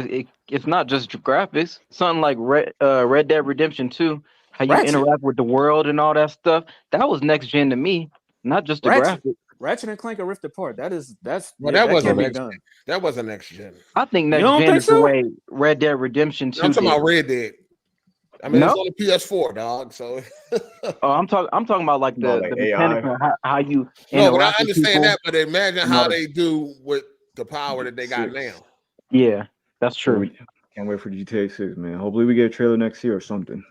it's not just graphics? Something like Red Dead Redemption 2, how you interact with the world and all that stuff. That was next gen to me, not just the graphics. Ratchet and Clank are Rift Apart. That wasn't next gen. That wasn't next gen. I think next gen is the way Red Dead Redemption 2. I'm talking about Red Dead. I mean, it's on the PS4, dog. So, I'm talking about like the mechanics of how you. No, but I understand that. But imagine how they do with the power that they got now. Yeah, that's true. Can't wait for GTA 6, man. Hopefully, we get a trailer next year or something.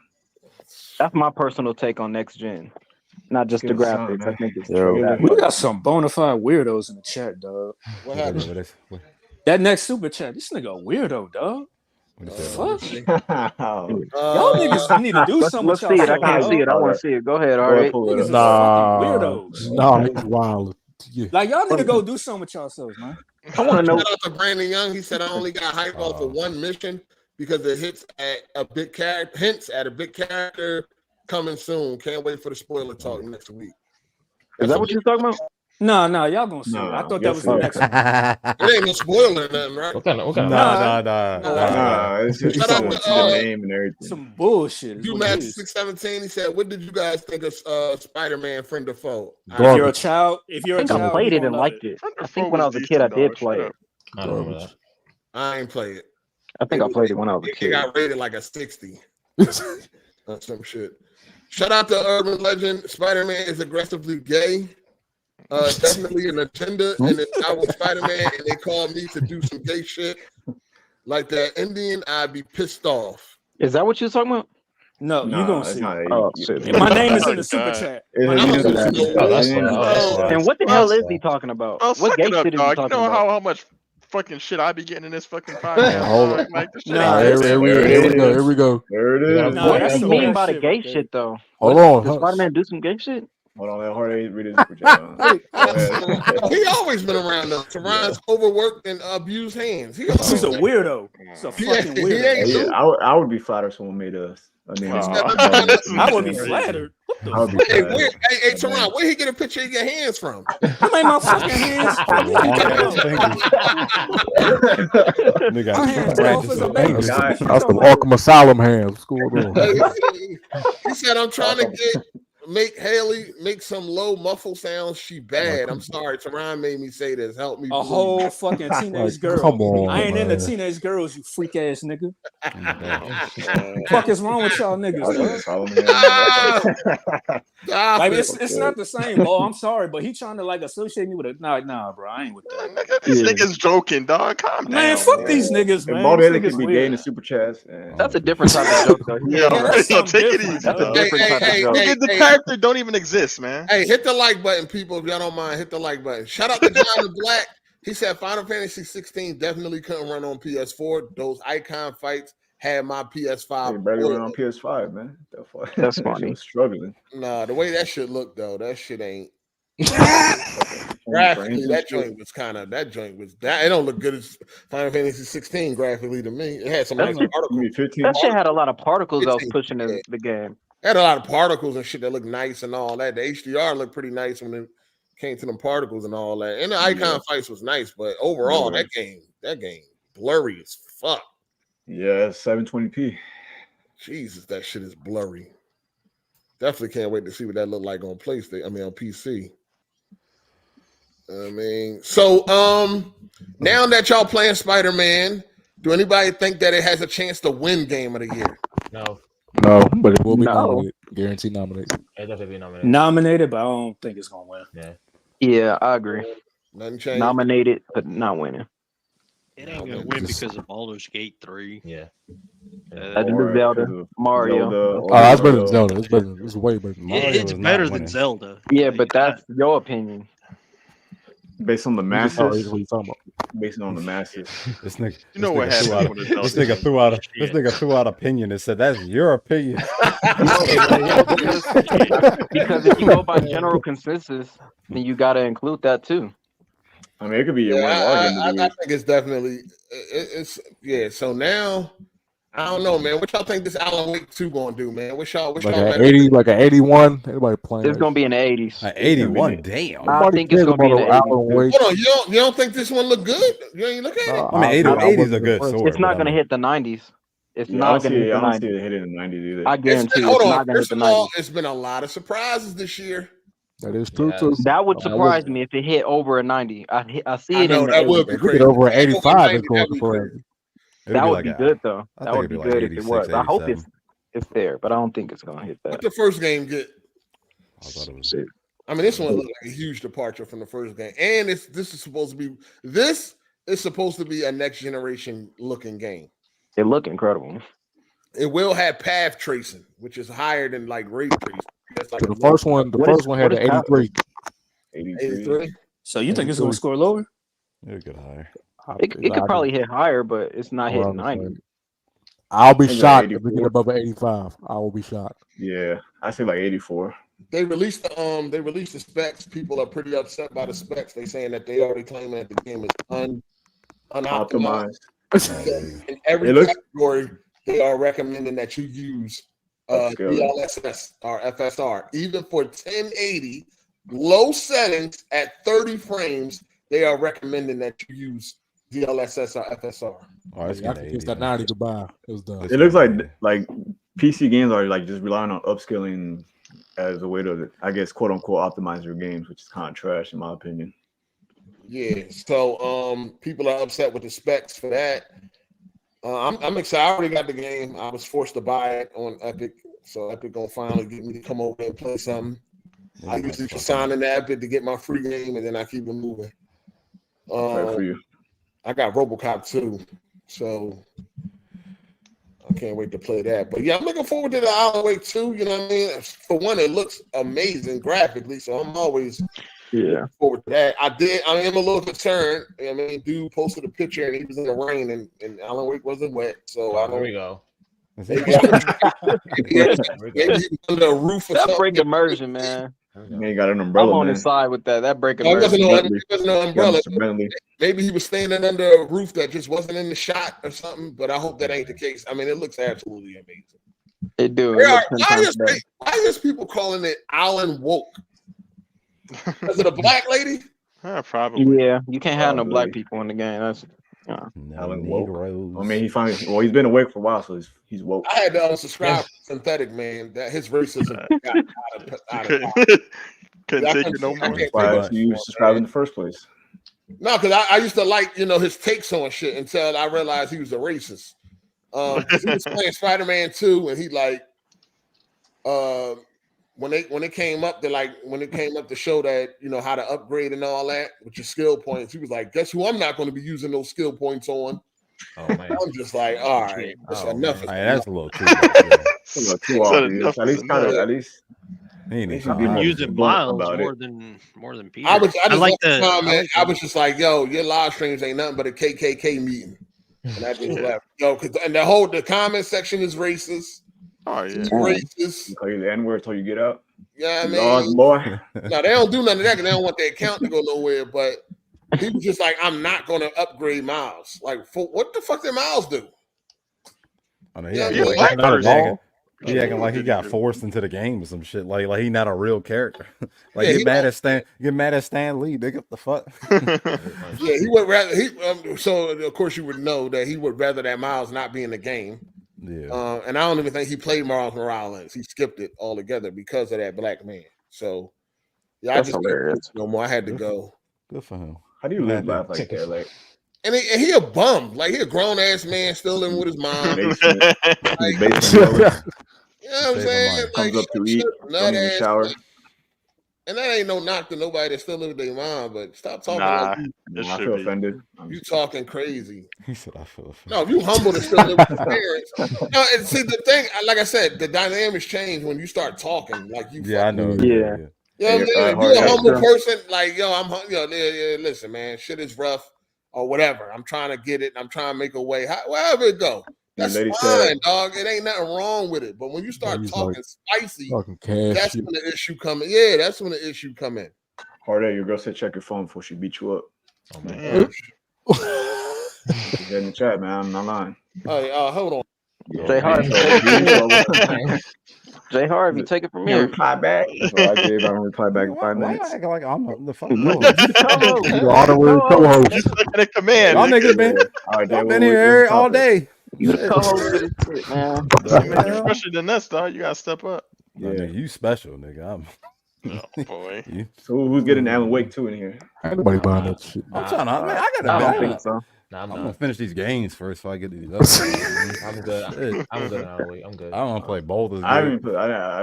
That's my personal take on next gen. Not just the graphics. I think it's we got some bona fide weirdos in the chat, dog. What happened? That next super chat, this nigga a weirdo, dog. Fuck. Y'all niggas need to do something. Let's see it. I can't see it. I want to see it. Go ahead, all right. Weirdos. Nah, he's wild. Yeah. Like y'all need to go do something with yourselves, man. I want to know. Shout out to Brandon Young. He said I only got hype off of one mission because it hints at a big character coming soon. Can't wait for the spoiler talk next week. Is that what you're talking about? No, y'all gonna see it. I thought that was the next one. It ain't no spoiler or nothing, right? What kind of Nah. It's just the name and everything. Some bullshit. UMax617. He said, "What did you guys think of Spider-Man: Friend or Foe?" If you're a child, I played it and liked it. I think when I was a kid, I did play it. I don't remember that. I ain't played it. I think I played it when I was a kid. It got rated like a 60. Or some shit. Shout out to Urban Legend. Spider-Man is aggressively gay. Definitely an agenda, and if I was Spider-Man and they called me to do some gay shit like that Indian, I'd be pissed off. Is that what you're talking about? No, you gonna see. Oh shit! My name is in the super chat. And what the hell is he talking about? What gay shit is he talking about? How much fucking shit I be getting in this fucking podcast? Hold on. Like, Here we go. There it is. What do you mean by the gay shit though? Hold on. Does Spider-Man do some gay shit? Hold on, that Hard 8 read his super chat. He always been around us. Teron's overworked and abused hands. He's a weirdo. He's a fucking weirdo. Yeah, I would be flattered if someone made a name. I would be flattered. What the fuck? Hey, Teron, where he get a picture of your hands from? That ain't my fucking hands. That's the Arkham Asylum hands. What's going on? He said, I'm trying to make Haley make some low muffle sounds. She bad. I'm sorry. Teron made me say this. Help me. A whole fucking teenage girl. Come on, I ain't into teenage girls, you freak ass nigga. Fuck is wrong with y'all niggas? Like it's not the same. Oh, I'm sorry, but he trying to like associate me with a nah, bro. I ain't with that. This nigga's joking, dog. Calm down. Man, fuck these niggas, man. Bald headed could be gay in the super chats. That's a different type of joke, though. Yo, take it easy. That's a different type of joke. The character don't even exist, man. Hey, hit the like button, people. If y'all don't mind, hit the like button. Shout out to John the Black. He said Final Fantasy 16 definitely couldn't run on PS4. Those icon fights had my PS5. They barely run on PS5, man. That's funny. Was struggling. Nah, the way that shit looked though, that shit ain't. Graphically, that joint was that. It don't look good as Final Fantasy 16 graphically to me. It had some nice particles. That shit had a lot of particles that was pushing in the game. It had a lot of particles and shit that looked nice and all that. The HDR looked pretty nice when it came to them particles and all that. And the icon fights was nice, but overall, that game blurry as fuck. Yeah, 720p. Jesus, that shit is blurry. Definitely can't wait to see what that look like on PlayStation. I mean, on PC. I mean, so now that y'all playing Spider-Man, do anybody think that it has a chance to win Game of the Year? No. No, but it will be nominated. Guaranteed nominated. It definitely be nominated. Nominated, but I don't think it's gonna win. Yeah, I agree. Nothing changed. Nominated, but not winning. It ain't gonna win because of Baldur's Gate 3. Yeah. Zelda, Mario. That's better than Zelda. It's way better than Mario. It's better than Zelda. Yeah, but that's your opinion. Based on the masses. What you talking about? Based on the masses. This nigga, You know what happened? This nigga threw out opinion and said that's your opinion. Because if you go by general consensus, then you got to include that too. I mean, it could be your one argument. I think it's definitely it's So now I don't know, man. What y'all think this Alan Wake 2 gonna do, man? What y'all like an 80, like an 81? Everybody playing. It's gonna be in the 80s. An 81, damn. I think it's gonna be in the 80s. Hold on, you don't think this one look good? You ain't look at it. I mean, 80's a good sword. It's not gonna hit the 90s. It's not gonna hit the 90s. I don't see it hitting the 90s either. I guarantee Hold it's on. not gonna hit First the of all, 90s. it's been a lot of surprises this year. That is true too. That would surprise me if it hit over a 90. I see it in the that would be 80s. crazy. Over an 85 is going to surprise. That would be good though. I That think would be it'd be good like if it was. 86, I hope 87. it's there, but I don't think it's gonna hit What that. the first game get? I thought it was. I mean, this one looked like a huge departure from the first game, and this is supposed to be a next generation looking game. It look incredible. It will have path tracing, which is higher than like ray tracing. That's like The first one had an 83. 83. So you think it's gonna score lower? It'll get higher. It could probably hit higher, but it's not hitting 90. I'll be shocked if we get above an 85. I will be shocked. Yeah, I say like 84. They released the specs. People are pretty upset by the specs. They saying that they already claim that the game is unoptimized. In every category, they are recommending that you use DLSS or FSR. Even for 1080 low settings at 30 frames, they are recommending that you use DLSS or FSR. Oh, it's that 90 goodbye. It was done. It looks like PC games are like just relying on upscaling as a way to, I guess, quote unquote, optimize your games, which is kind of trash in my opinion. Yeah, so people are upset with the specs for that. I'm excited. I already got the game. I was forced to buy it on Epic, so Epic gonna finally get me to come over and play something. I usually just sign in the Epic to get my free game, and then I keep it moving. For you. I got RoboCop 2, so I can't wait to play that. But yeah, I'm looking forward to the Alan Wake 2. You know what I mean? For one, it looks amazing graphically, so I'm always forward to that. I am a little concerned. I mean, dude posted a picture and he was in the rain and Alan Wake wasn't wet. So I don't. There we go. Maybe he was under a roof or something. Break immersion, man. Man, you got an umbrella. I'm on man. his side with that. That break It alert. wasn't no umbrella. Maybe he was standing under a roof that just wasn't in the shot or something. But I hope that ain't the case. I mean, it looks absolutely amazing. It do. Why is people calling it Alan Woke? Is it a black lady? Probably. Yeah, you can't have no black people in the game. That's Alan woke. I mean, he's been awake for a while, so he's woke. I had to unsubscribe to Synthetic, man. That his racism got out of Couldn't take it no more. Why you subscribe in the first place? No, because I used to like his takes on shit until I realized he was a racist. He was playing Spider-Man 2, and he like when it came up to show that how to upgrade and all that with your skill points, he was like, "Guess who? I'm not going to be using those skill points on." Oh man, I'm just like, all right, that's enough. That's a little too. It's a little too obvious. At least. He should be using Miles more than Peter. I was just like, yo, your live streams ain't nothing but a KKK meeting. And I just left. Yo, and the comment section is racist. Oh yeah, racist. Call you the N-word until you get out. Yeah, I mean, Laws, boy. No, they don't do none of that because they don't want their account to go nowhere. But he was just like, I'm not going to upgrade Miles. Like, for what the fuck did Miles do? I mean, he acting like he got forced into the game or some shit. Like he not a real character. Like get mad at Stan Lee. Nigga, what the fuck? Yeah, he would rather so of course you would know that he would rather that Miles not be in the game. Yeah. And I don't even think he played Miles Morales. He skipped it altogether because of that black man. So yeah, That's I just hilarious. No more. I had to go. Good for him. How do you live life like that? Like, and he a bum. Like he a grown ass man still living with his mom. Like, you know what I'm saying? Comes up to eat, don't even shower. And that ain't no knock to nobody that still live with their mom, but stop talking Nah, like I feel offended. You talking crazy. He said I feel offended. No, if you humble to still live with your parents. No, and see the thing, like I said, the dynamics change when you start talking. Like you I know. You know what I'm saying? If you're a humble person, like, yo, listen, man, shit is rough or whatever. I'm trying to get it. I'm trying to make a way. Wherever it go. That's fine, dog. It ain't nothing wrong with it. But when you start talking spicy, that's when the issue come in. Yeah, that's when the issue come in. Hard8, your girl said check your phone before she beat you up. Oh man. She's in the chat, man. I'm not lying. Hold on. Jay Harvey, take it from here. Reply back. That's what I did. I don't reply back in 5 minutes. Why like I'm the fucking honorary co-host. You took a command. Y'all niggas been. I've been here all day. You the co-host of this shit, man. You're fresher than us, dog. You gotta step up. Yeah, you special, nigga. Oh boy. So who's getting Alan Wake 2 in here? Ain't nobody buying that shit. I'm trying to. Man, I gotta. I don't think so. I'm gonna finish these games first before I get to these other. I'm good. I'm good. I'm good. I don't want to play both of them. I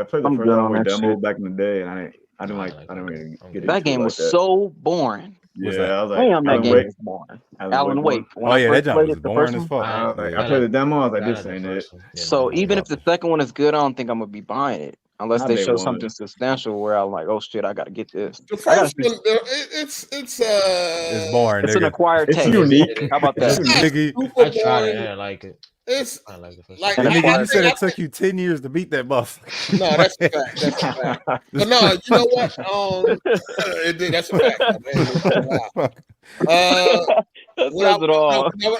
played the first Alan Wake demo back in the day, and I didn't really get that game was so boring. Yeah, I was like, damn, that game was boring. Alan Wake. Oh yeah, that jump was boring as fuck. I played the demo. I was like, this ain't it. So even if the second one is good, I don't think I'm gonna be buying it unless they show something substantial where I'm like, oh shit, I gotta get this. The first one, it's boring. It's an acquired taste. It's unique. How about that? I tried it. I like it. I like the first like and you said it took you 10 years to beat that buff. No, that's a fact. That's a fact. But no, you know what? That's a fact.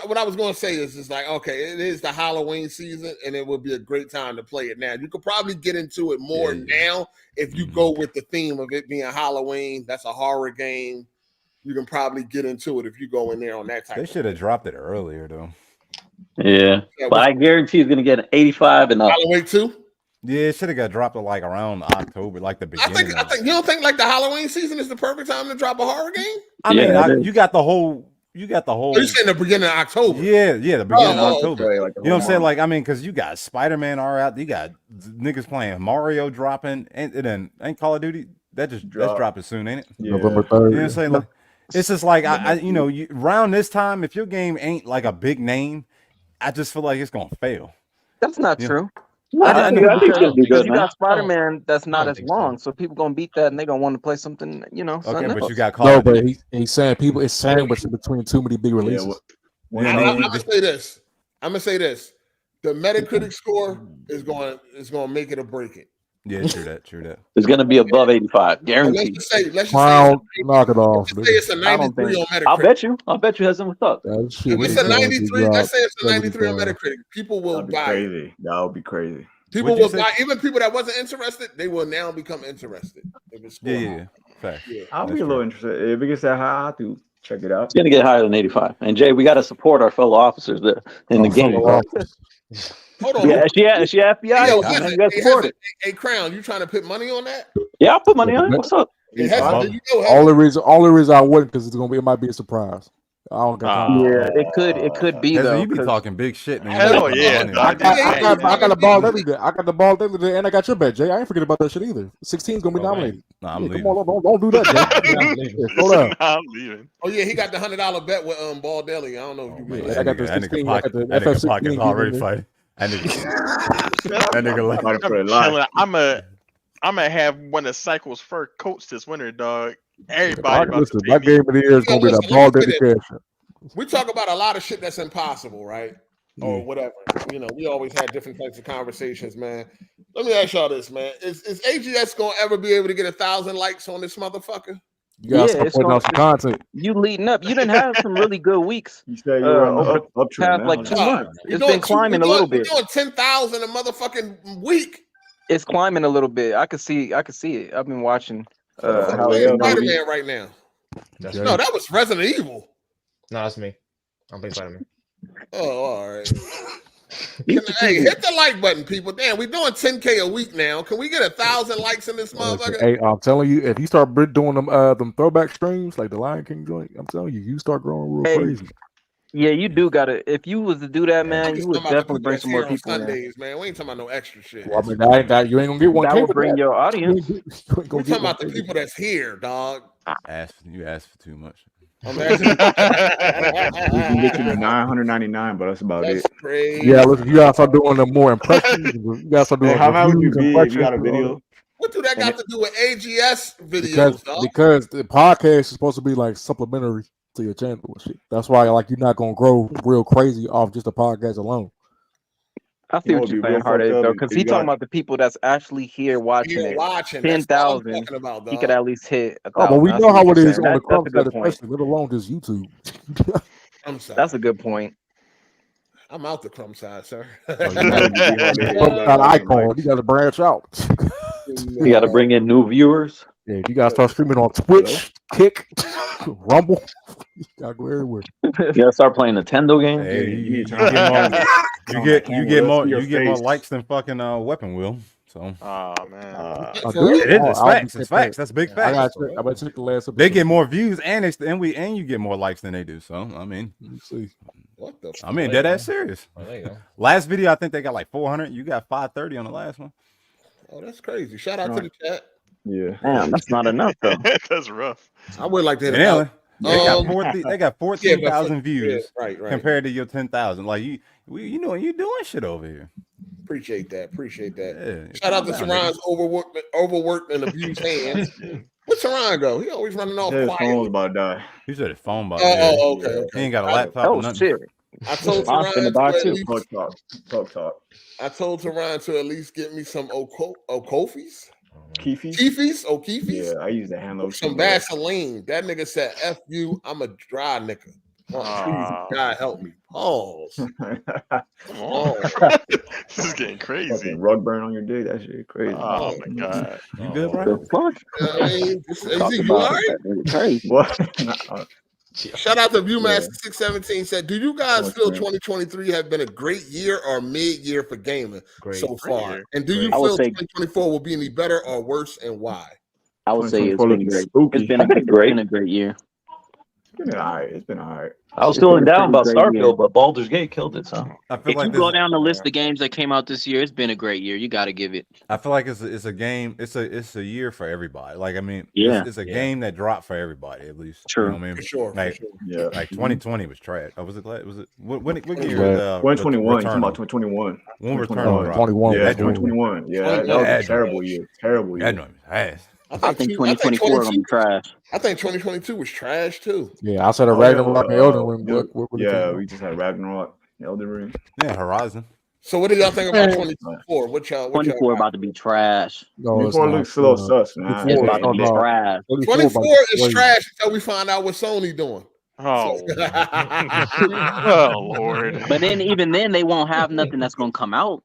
What I was going to say is just like, okay, it is the Halloween season, and it would be a great time to play it now. You could probably get into it more now if you go with the theme of it being Halloween. That's a horror game. You can probably get into it if you go in there on that type. They should have dropped it earlier, though. Yeah, but I guarantee he's gonna get an 85 and up. Halloween 2? Yeah, it should have got dropped like around October, like the beginning. I think you don't think like the Halloween season is the perfect time to drop a horror game? I mean, you got the whole. You saying the beginning of October? Yeah, the beginning of October. Okay, like you know what I'm saying? Like, I mean, because you got Spider-Man are out. You got niggas playing Mario dropping, and then ain't Call of Duty that's dropping soon, ain't it? Yeah. November 3rd. You know what I'm saying? Like, it's just like around this time, if your game ain't like a big name, I just feel like it's gonna fail. That's not true. No, I think it'll be good. You got Spider-Man that's not as long, so people gonna beat that and they gonna want to play something, Okay, but you got no, but he's saying people it's sandwiched between too many big releases. I'm gonna say this. The Metacritic score is going to make it or break it. Yeah, true that. True that. It's gonna be above 85, Let's guaranteed. just say, knock it off. let's say it's a I don't 93 think. on I'll Metacritic. bet you hasn't what's up. That shit If it's is a going to 93, drop let's say it's a 93 on 75. Metacritic, people will That'd be buy it. crazy. That would be crazy. People will buy, even people that wasn't interested, they will now become interested. If it's Yeah. Fact. I'll be a little interested. If it gets that high, I'll have to check it out. It's gonna get higher than 85. And Jay, we got to support our fellow officers there in the game. Hold on. Yeah, she FBI. Yo, man. listen, You got to hey, support it. hey, Crown, you trying to put money on that? Yeah, I'll put money on it. What's up? Hey, Hezzy, do you know Only reason I wouldn't because it might be a surprise. I don't got time. Yeah, it could be Hezzy, though. you be 'cause- talking big shit, man. Hell yeah. I got the ball every day. I got the ball every day, and I got your bet, Jay. I ain't forget about that shit either. 16's gonna be nominated. Nah, I'm Yeah, leaving. come on, don't do that, Jay. Yeah, slow down. I'm leaving. Oh yeah, he got the $100 bet with Ball Deli. I don't know if you remember. I got the That 16. nigga I got the that nigga FF16 pocket's already giving me- fighting. That nigga like I'm chilling. I'm gonna have one of Cycle's fur coats this winter, dog. Everybody about to Listen, pay my me. game of the year is gonna be that Listen, ball let me say this. dedication. We talk about a lot of shit that's impossible, right? Or whatever. You know, we always had different types of conversations, man. Let me ask y'all this, man. Is AGS gonna ever be able to get 1,000 likes on this motherfucker? You gotta start putting out some content. You leading up. You didn't have some really good weeks. You say you're on the over up the past like 2 months. It's been climbing a little bit. We're doing 10,000 a motherfucking week. It's climbing a little bit. I could see it. I've been watching. How Spider-Man right now? That's No, that was Resident Evil. No, that's me. I'm playing Spider-Man. Oh, all right. Hey, hit the like button, people. Damn, we're doing 10K a week now. Can we get 1,000 likes in this motherfucker? Hey, I'm telling you, if you start doing them throwback streams like the Lion King joint, I'm telling you, you start growing real crazy. Yeah, you do gotta. If you was to do that, man, you would definitely bring some more people in. Sundays, man. We ain't talking about no extra shit. Well, I mean, you ain't gonna get one. That would bring your audience. We're talking about the people that's here, dog. You asked for too much. We can get you to 999, but that's about it. Crazy. Yeah, listen, you gotta start doing them more impressions. You gotta start doing How would you reviews, be if you got a impressions, video? What do that got to do with AGS videos, dog? because the podcast is supposed to be like supplementary to your channel and shit. That's why like you're not gonna grow real crazy off just the podcast alone. I see what you're saying, Hard though, because he talking about the people that's actually here watching it. 10,000, he could at least hit 1,000. Oh, but we know how it is on the That's crumb a good side, point. especially let alone just YouTube. I'm sorry. That's a good point. I'm out the crumb side, sir. Crumb side icon. You gotta branch out. You got to bring in new viewers. Yeah, you gotta start streaming on Twitch, Kick, Rumble. You gotta go everywhere. You got to start playing Nintendo games. Hey, you get more likes than fucking Weapon Wheel. So, oh man, it's facts. It's facts. That's big facts. I bet check the last episode. They get more views and you get more likes than they do. So I mean, let's see. What the? I mean, dead ass serious. Oh, there you go. Last video, I think they got like 400. You got 530 on the last one. Oh, that's crazy. Shout out to the chat. Yeah. Damn, that's not enough though. That's rough. I would like to hit Anyway, it. they got 14,000 views right. compared to your 10,000. Like you know, you doing shit over here. Appreciate that. Yeah, Shout out to Saran's overworked and abused hands. Where'd Saran go? He always running off His quiet. phone's about to die. He said his phone about Oh, okay. He ain't got a laptop or nothing. Shit. I told I'm Saran finna die to at too. least, Talk. I told Saran to at least get me some Okofis. Keefy? O'Keefe's? Yeah, I use the hand lotion. Some Vaseline. That nigga said, F you, I'm a dry nigga. Oh, please, God help me. Pause. Come on. This is getting crazy. Fucking rug burn on your dick. That shit crazy. Oh my god. You good, bro? You all right? Crazy. What? Shout out to Viewmaster617 said, do you guys feel 2023 have been a great year or mid-year for gaming so far? And do you feel 2024 will be any better or worse, and why? I would say it's been great. It's been a great year. It's been all right. It's been all right. I was feeling down about Starfield, but Baldur's Gate killed it. So if you go down the list of games that came out this year, it's been a great year. You got to give it. I feel like it's a game. It's a year for everybody. Like I mean, yeah, it's a game that dropped for everybody at least. True, you know what I mean? For sure. Like, yeah. Like 2020 was trash. Oh, was it? Was it? What year? 2021. Talking about 2021. When Returnal 21. Yeah, 2021. Yeah, that was a terrible year. Terrible year. That was ass. I think 2024 is gonna be trash. I think 2022 was trash too. Yeah, I said a Ragnarok and Elden Ring. We just had Ragnarok, Elden Ring. Yeah, Horizon. So what do y'all think about 24? What y'all 24 about to be trash. No, 24 looks a little sus, man. It's about to be trash. 24 is trash until we find out what Sony doing. Oh, oh Lord. But then even then they won't have nothing that's gonna come out.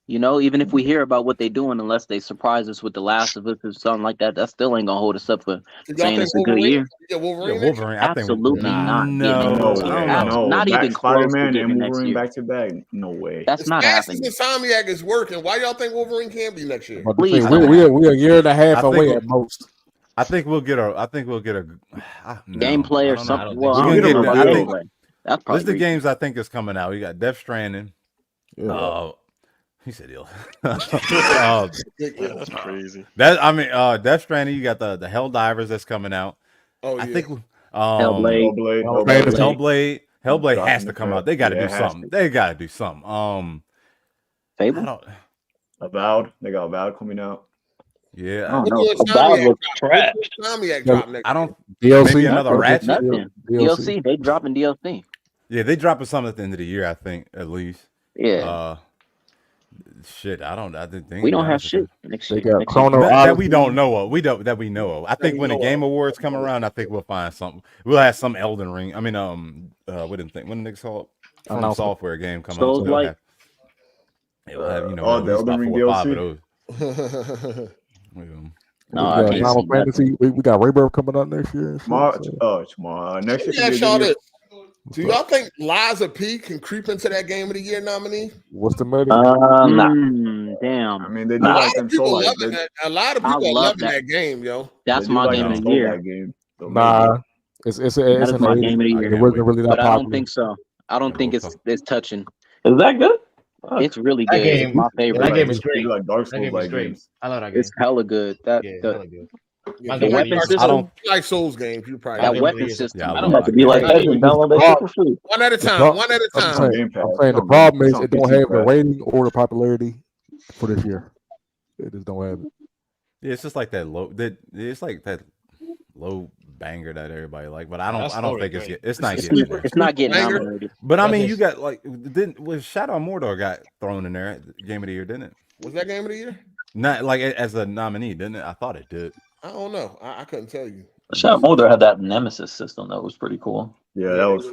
You know, even if we hear about what they're doing, unless they surprise us with The Last of Us or something like that, that still ain't gonna hold us up for saying it's a good year. Yeah, Wolverine. Absolutely not. No, not even close to Spider-Man giving and next Wolverine year. back to back. No way. That's not happening. Insomniac is working. Why y'all think Wolverine can't be next year? Please, we're a year and a half away at most. I think we'll get a gameplay or something. Well, I think that's this is the games I think is coming out. We got Death Stranding. He said ill. That's crazy. Death Stranding. You got the Helldivers that's coming out. Oh, I yeah. think Hellblade has to come out. They got to do something. They got to do something. Fable. Avowed. They got Avowed coming out. Yeah, Avowed looks trash. I don't. DLC, maybe another Ratchet. DLC. They dropping DLC. Yeah, they dropping something at the end of the year. I think at least. Yeah. Shit, I didn't think we don't have shit next year. That we don't know of. That we know of. I think when the Game Awards come around, I think we'll find something. We'll have some Elden Ring. I mean, we didn't think when the next From Software game come out. So we'll have, we'll have, the Elden Ring DLC. Final Fantasy. We got Rebirth coming out next year. Tomorrow. Next year. Yeah, y'all this. Do y'all think Liza P can creep into that Game of the Year nominee? What's the matter? Damn. I mean, they do like them so like a lot of people are loving that game, yo. That's my Game of the Year. Nah, it's my Game of the Year. It wasn't really that but popular. I don't think so. I don't think it's touching. Is that good? It's really good. That game, it's my favorite. That game is great. Like Dark That game is great. I love that game. It's hella good. Hella good. The weapon system. I don't like Souls games. You probably that weapon system. I don't have to be like that. One at a time. One at a time. I'm saying the problem is it don't have the rating or the popularity for this year. It just don't have it. Yeah, it's just like that low. It's like that low banger that everybody like, but I don't think it's not getting there. It's not getting nominated. But I mean, you got was Shadow of Mordor got thrown in there at Game of the Year, didn't it? Was that Game of the Year? Not like as a nominee, didn't it? I thought it did. I don't know. I couldn't tell you. Shadow of Mordor had that Nemesis system that was pretty cool. Yeah, that was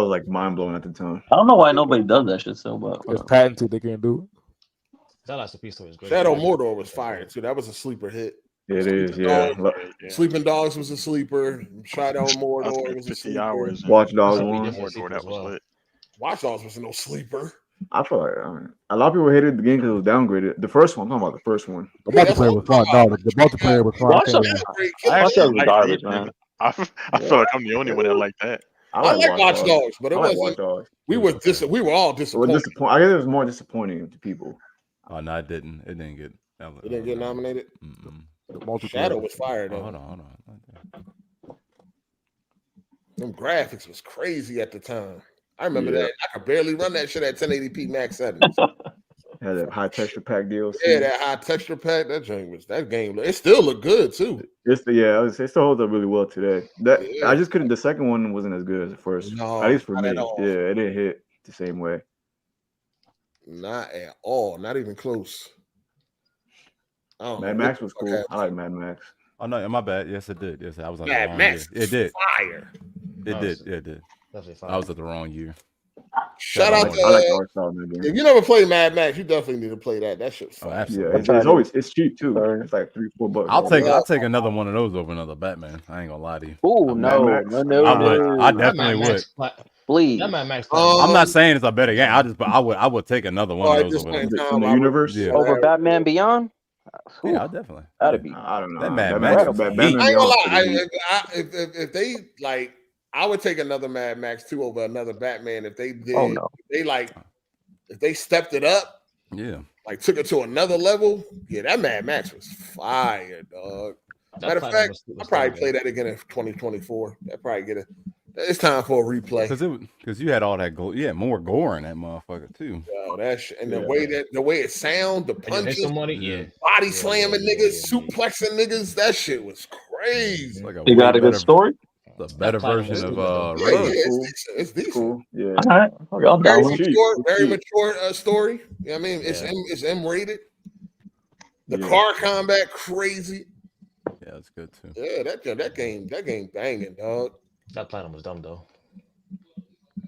like mind blowing at the time. I don't know why nobody does that shit still, but it's patented. They can't do it. That last piece was great. Shadow of Mordor was fire too. That was a sleeper hit. It is, yeah. Sleeping Dogs was a sleeper. Shadow of Mordor was a sleeper. Hours. Watch Dogs Watch Dogs was no sleeper. I feel like a lot of people hated the game because it was downgraded. The first one, I'm talking about the first one. The multiplayer was fine. No, the multiplayer was fine. I feel like I'm the only one that like that. I like Watch Dogs, but it wasn't. We were all disappointed. I guess it was more disappointing to people. Oh no, it didn't. It didn't get. It didn't get nominated. The Shadow was fired though. Hold on. Them graphics was crazy at the time. I remember that. I could barely run that shit at 1080p max settings. Had that high texture pack DLC. Yeah, that high texture pack. That game. It still looked good too. It still holds up really well today. I just couldn't. The second one wasn't as good as the first. No, at least for me. At all. Yeah, it didn't hit the same way. Not at all. Not even close. Mad Max was cool. I like Mad Max. Oh no, my bad. Yes, it did. Yes, I was on Mad the wrong Max. year. It did. Fire. It did. Yeah, it did. I was at the wrong year. Shout out to I like Arsenal in that game. If you never played Mad Max, you definitely need to play that. That shit's fun. absolutely. Yeah, it's cheap too. It's like $3-4. I'll take another one of those over another Batman. I ain't gonna lie to you. Oh no. I definitely would. Please. That Mad Max. I'm not saying it's a better game. I would take another one of those over in the universe. Yeah. Over Batman Beyond. Yeah, definitely. That'd be. I don't know. That Mad Max. I ain't gonna lie. If they like, I would take another Mad Max 2 over another Batman if they did. Oh no. If they stepped it up. Yeah. Like took it to another level. Yeah, that Mad Max was fire, dog. Matter of fact, I'll probably play that again in 2024. That probably get it. It's time for a replay because you had all that gore. Yeah, more gore in that motherfucker too. Yo, the way it sound, the punches, body slamming niggas, suplexing niggas. That shit was crazy. You got a good story. The better version of it's decent. Cool. Yeah. All right. Y'all Very down with it? mature, very mature story. You know what I mean, it's M rated. The car combat crazy. Yeah, it's good too. Yeah, that game banging, dog. That platinum was dumb though.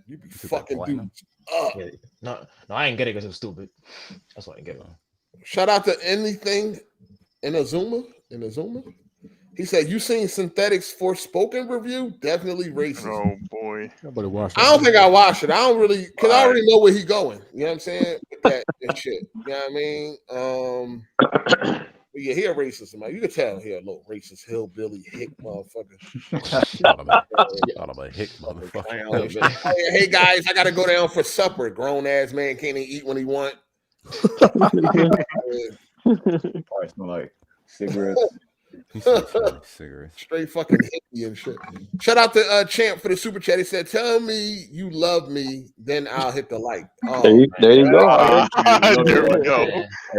You be fucking dudes up. Yeah. No, I ain't get it because it was stupid. That's why I didn't get it. Shout out to anything in Azuma. He said, "You seen Synthetic's Forspoken review? Definitely racist." Oh boy, nobody watched I don't think I watched it. I don't really, because I already know where he going. You know what I'm saying? With that and shit. You know what I mean? But yeah, he a racist, man. You can tell he a little racist hillbilly hick motherfucker. Not a hick motherfucker. Hey guys, I gotta go down for supper. Grown ass man can't even eat when he want. Probably smell like cigarettes. Straight fucking hippie and shit. Shout out to Champ for the super chat. He said, "Tell me you love me, then I'll hit the like." Oh, there you go. There we go.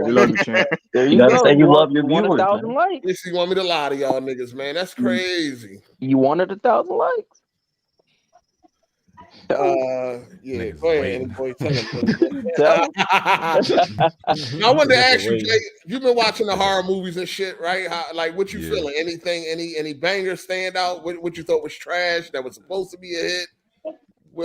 We love you, Champ. There you go. Say you love your viewers. 1,000 likes. Yes, you want me to lie to y'all niggas, man? That's crazy. You wanted 1,000 likes. Yeah, go ahead, boy. Tell him. I wanted to ask you, Jay, you've been watching the horror movies and shit, right? Like, what you feeling? Anything, any bangers stand out? What you thought was trash that was supposed to be a hit?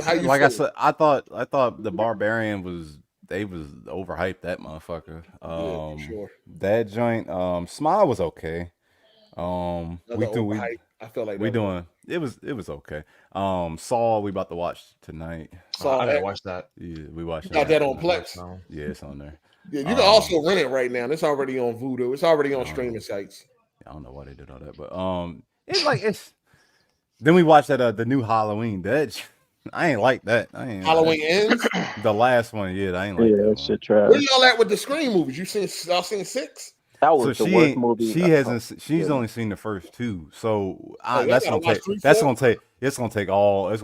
How you like feeling? I said, I thought the Barbarian was overhyped, that motherfucker. For sure. That joint, Smile was okay. I feel like we doing it was okay. Saw we about to watch tonight. I gotta watch that. Yeah, we watched got that on Plex. Yeah, it's on there. Yeah, you can also rent it right now. It's already on Vudu. It's already on streaming sites. I don't know why they did all that, but it's. Then we watched that the new Halloween. I ain't like that. Halloween Ends. The last one, I ain't like that shit trash. Where y'all at with the Scream movies? Y'all seen 6? That was the worst movie. She's only seen the first 2, so it's gonna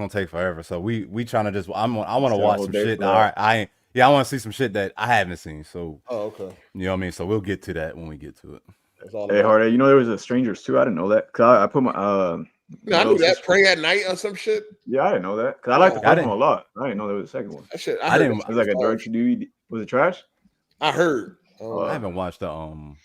take forever. So we trying to I want to watch some shit. All right, I want to see some shit that I haven't seen. So okay, you know what I mean. So we'll get to that when we get to it. Hey, Hard8, you know there was a Strangers 2. I didn't know that. Cause I put my I knew that. Pray at Night or some shit. Yeah, I didn't know that. Cause I like the first one a lot. I didn't know there was a second one. That shit, I didn't. It was like a direct DVD. Was it trash? I heard. I haven't watched the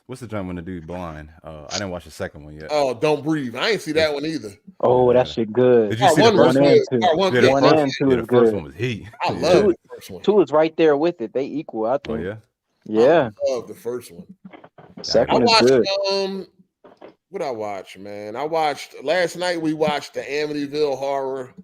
what's the joint when the dude blind? I didn't watch the second one yet. Oh, Don't Breathe. I ain't see that one either. Oh, that shit good. Did you see the first one? One and two. The first one was heat. I love the first one. 2 is right there with it. They equal, I think. Oh yeah. Yeah. I love the first one. Second is good. What I watched, man? Last night. We watched the Amityville Horror.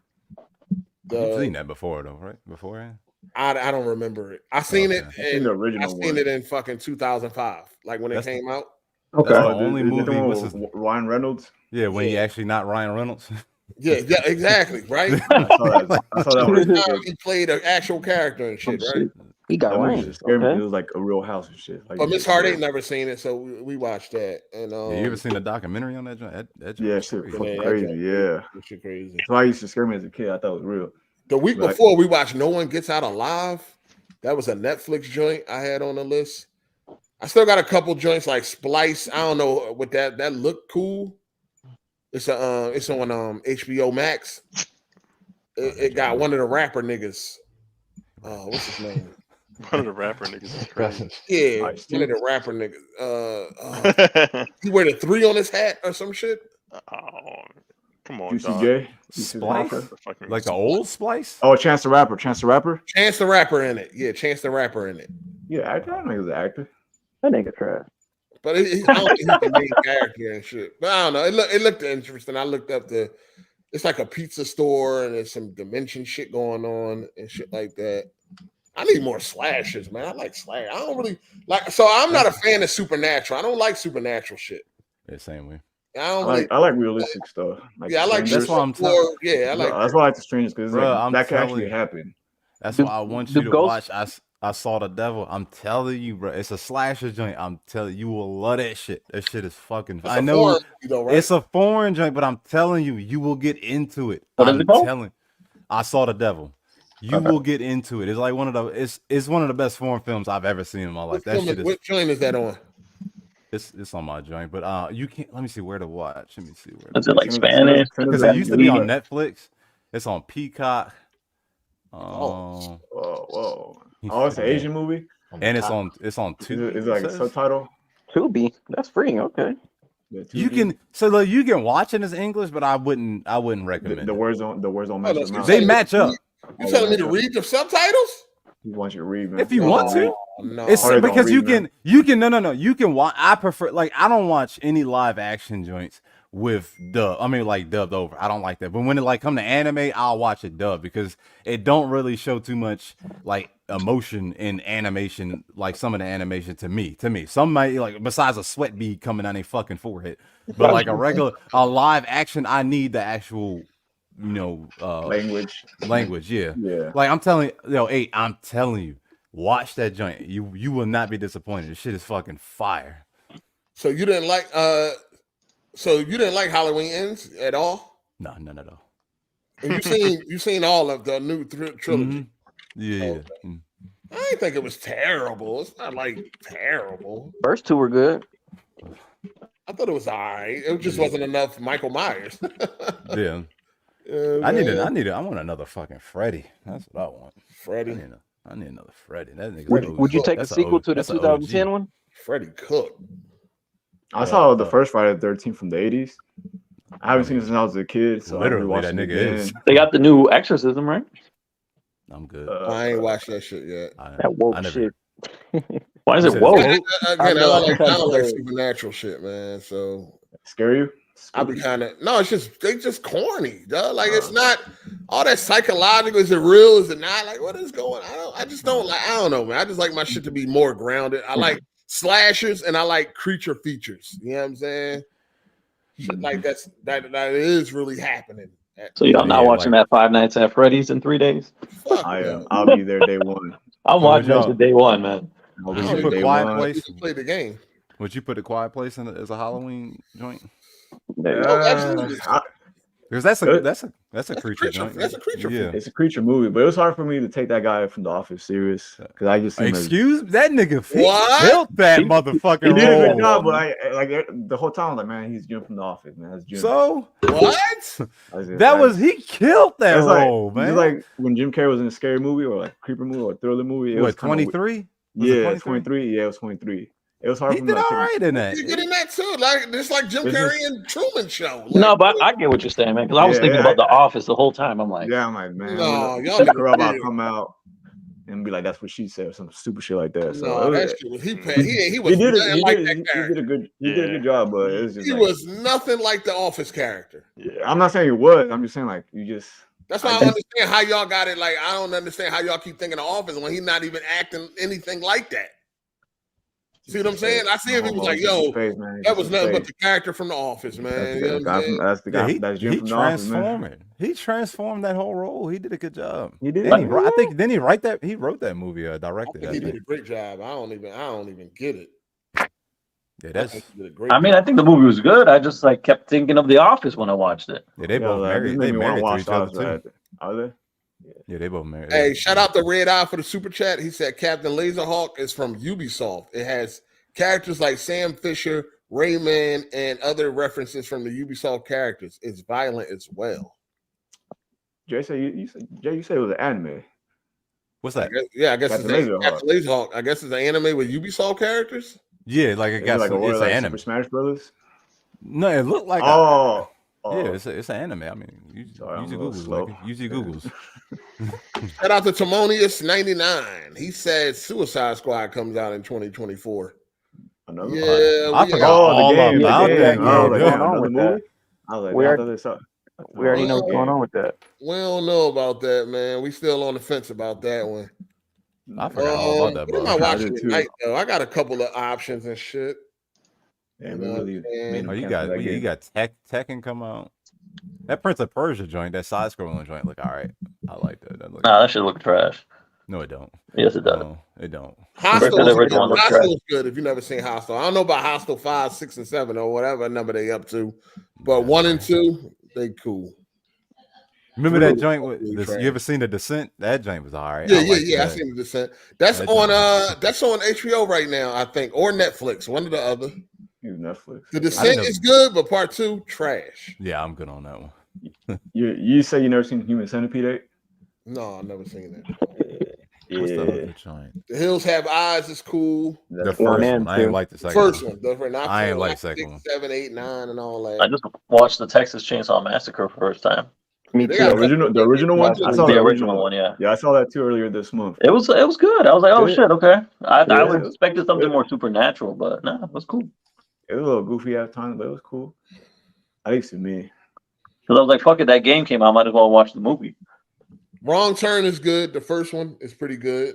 You've seen that before, though, right? Beforehand. I don't remember it. I seen it. In the original. I seen it in fucking 2005, like when it came out. Okay. That's the only movie. What's his Ryan Reynolds? Yeah, when he actually not Ryan Reynolds. Yeah, exactly, right. I saw that. He played an actual character and shit, right? He got Ryan. It was like a real house and shit. Like, But Miss Hard8 never seen it, so we watched that. And you ever seen the documentary on that joint? Yeah, shit, fucking crazy. Yeah, shit crazy. That's why I used to scare me as a kid. I thought it was real. The week before, we watched No One Gets Out Alive. That was a Netflix joint I had on the list. I still got a couple joints like Splice. I don't know what that looked cool. It's on HBO Max. It got one of the rapper niggas. What's his name? One of the rapper niggas is crazy. Yeah, one of the rapper niggas. He wear the 3 on his hat or some shit. Oh, come on, Juicy dog. J. Splice? Like the old Splice? Oh, Chance the Rapper. Chance the Rapper in it. Yeah, Chance the Rapper in it. Yeah, I don't know he was an actor. That nigga trash. But I don't think he's the main character and shit. But I don't know. It looked interesting. I looked up it's like a pizza store and there's some dimension shit going on and shit like that. I need more slashes, man. I like slash. I don't really like. So I'm not a fan of supernatural. I don't like supernatural shit. Yeah, same way. I like realistic stuff. Like I like that's why I'm telling. Yeah, I like. That's why I like the Strangers because that can actually happen. That's why I want you to watch. I Saw the Devil. I'm telling you, bro. It's a slasher joint. I'm telling you, will love that shit. That shit is fucking. I know it's a foreign joint, but I'm telling you, you will get into it. I'm telling. I Saw the Devil. You will get into it. It's like one of the. It's one of the best foreign films I've ever seen in my life. That shit is. What joint is that on? It's on my joint, but you can't. Let me see where to watch. Let me see where. Is it like Spanish? Because it used to be on Netflix. It's on Peacock. Whoa. Oh, it's an Asian movie, and it's on two. Is it like a subtitle? Tubi. That's free. Okay. You can you can watch it as English, but I wouldn't recommend the words don't match. They match up. You telling me to read the subtitles? You want you to read, man. If you want to, no. It's because you can no. You can watch. I prefer I don't watch any live action joints with dubbed over. I don't like that. But when it come to anime, I'll watch it dubbed because it don't really show too much emotion in animation, like some of the animation to me. Some might besides a sweat bead coming down their fucking forehead. But like a live action, I need the actual language. Yeah. Like I'm telling you, I'm telling you, watch that joint. You will not be disappointed. This shit is fucking fire. So you didn't like Halloween Ends at all? No, none at all. And you seen all of the new trilogy? Mm-hmm. Yeah. Okay. I didn't think it was terrible. It's not terrible. First two were good. I thought it was all right. It just wasn't enough Michael Myers. Yeah. I want another fucking Freddy. That's what I want. Freddy. I need another Freddy. That nigga. Would you take a sequel to the 2010 one? Freddy Cook. I saw the first Friday the 13th from the 80s. I haven't seen it since I was a kid. So literally, that nigga is. They got the new Exorcism, right? I'm good. I ain't watched that shit yet. That woke shit. Why is it woke? Again, I don't like supernatural shit, man. So scare you? I'll be they just corny, dog. Like it's not all that psychological. Is it real? Is it not? Like what is going on? I don't know, man. I just like my shit to be more grounded. I like slashers and I like creature features. You know what I'm saying? Shit like that is really happening. So y'all not watching that Five Nights at Freddy's in 3 days? I am. I'll be there day one. I'm watching that day one, man. Would you put Quiet Place? Play the game. Would you put a Quiet Place as a Halloween joint? Absolutely. Because that's a creature joint. That's a creature. Yeah. It's a creature movie, but it was hard for me to take that guy from The Office serious because I just excuse that nigga. Killed that motherfucking He did a good role. job, but the whole time I was like, man, he's Jim from The Office, man. That's Jim. So what? He killed that role, man. It's like when Jim Carrey was in a scary movie or like creeper movie or thriller movie. It was 23? Yeah, 23. Yeah, it was 23. It was hard He for me. did all right in that. You get in that too, just like Jim Carrey and Truman Show. No, but I get what you're saying, man. Because I was thinking about The Office the whole time. I'm like, I'm like, man, no, y'all about to come out and be like, that's what she said, or some stupid shit like that. So that shit was he did a good job, but it was just he was nothing like the Office character. Yeah, I'm not saying he was. I'm just saying like you just. That's why I don't understand how y'all got it. Like I don't understand how y'all keep thinking of Office when he's not even acting anything like that. See what I'm saying? I see him. He was like, "Yo, that was nothing but the character from The Office, man." That's the guy. That's Jim from The Office, man. He transformed that whole role. He did a good job. He did. I think didn't he write that? He wrote that movie. Directed. He did a great job. I don't even get it. Yeah, that's. I mean, I think the movie was good. I just kept thinking of The Office when I watched it. Yeah, they both married. They married to each other too. Are they? Yeah, they both married. Hey, shout out to Red Eye for the super chat. He said Captain Laserhawk is from Ubisoft. It has characters like Sam Fisher, Rayman, and other references from the Ubisoft characters. It's violent as well. Jay said you said it was an anime. What's that? I guess it's Captain Laserhawk. I guess it's an anime with Ubisoft characters. Yeah, like I guess it's an anime. Super Smash Brothers. No, it looked like. Yeah, it's an anime. I mean, use your Googles. Use your Googles. Shout out to Timonius99. He said Suicide Squad comes out in 2024. Another I forgot all about that. We already know what's going on with that. We don't know about that, man. We still on the fence about that one. I forgot all about that, bro. What am I watching tonight, though? I got a couple of options and shit. Yeah, you got Tekken come out. That Prince of Persia joint, that side scrolling joint, look all right. I like that. That shit look trash. No, it don't. Yes, it does. No, it don't. Hostel's good if you've never seen Hostel. I don't know about Hostel 5, 6, and 7 or whatever number they up to, but 1 and 2, they cool. Remember that joint? You ever seen The Descent? That joint was all right. Yeah. I seen The Descent. That's on HBO right now, I think, or Netflix, one or the other. Netflix. The Descent is good, but part 2 trash. Yeah, I'm good on that one. You say you never seen Human Centipede 8? No, I've never seen that. What's the other joint? The Hills Have Eyes is cool. The first one. I ain't like the second First one. Not I ain't for like the second 6, one. 7, 8, 9, and all that. I just watched the Texas Chainsaw Massacre for the first time. Me They too. got The original one. I saw The the original one, yeah. Yeah, I saw that too earlier this month. It was good. I was like, oh shit, okay. I Yeah. was expecting something more supernatural, but no, it was cool. It was a little goofy at times, but it was cool. At least to me. Because I was like, fuck it, that game came out, I might as well watch the movie. Wrong Turn is good. The first one is pretty good.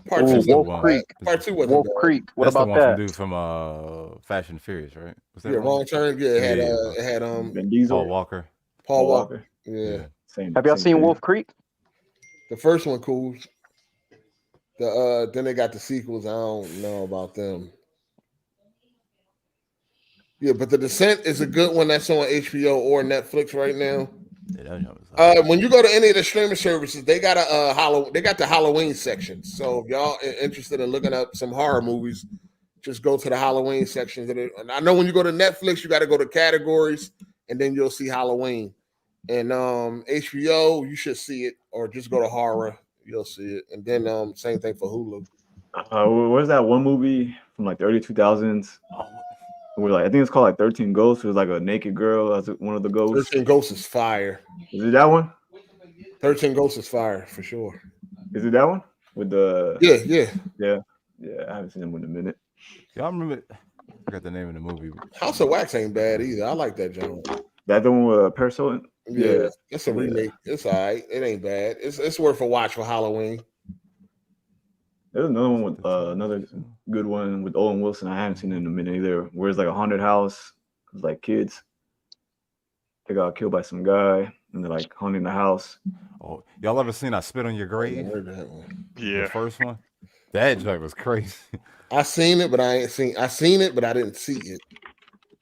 Part 2 Wolf Creek. Part 2 wasn't Wolf bad. Creek. What That's about the one that? from dude from Fast and Furious, right? Was that Yeah, Wrong Turn. Yeah, it had Vin Diesel. Paul Walker. Paul Walker. Yeah. Have y'all seen Wolf Creek? The first one cool. Then they got the sequels. I don't know about them. Yeah, but The Descent is a good one that's on HBO or Netflix right now. When you go to any of the streaming services, they got they got the Halloween section. So if y'all are interested in looking up some horror movies, just go to the Halloween section. And I know when you go to Netflix, you got to go to categories, and then you'll see Halloween. And HBO, you should see it, or just go to horror, you'll see it. And then same thing for Hulu. Where's that one movie from like the early 2000s? Where I think it's called like 13 Ghosts. It was like a naked girl as one of the ghosts. 13 Ghosts is fire. Is it that one? 13 Ghosts is fire for sure. Is it that one with the? Yeah. I haven't seen them in a minute. Y'all remember? I forgot the name of the movie. House of Wax ain't bad either. I like that John. That the one with Paris Hilton? Yeah, it's a remake. It's all right. It ain't bad. It's worth a watch for Halloween. There's another one with another good one with Owen Wilson. I haven't seen it in a minute either. Where it's like a haunted house. It's like kids. They got killed by some guy and they're like haunting the house. Oh, y'all ever seen I Spit on Your Grave? Yeah. The first one. That joke was crazy. I seen it, but I seen it, but I didn't see it.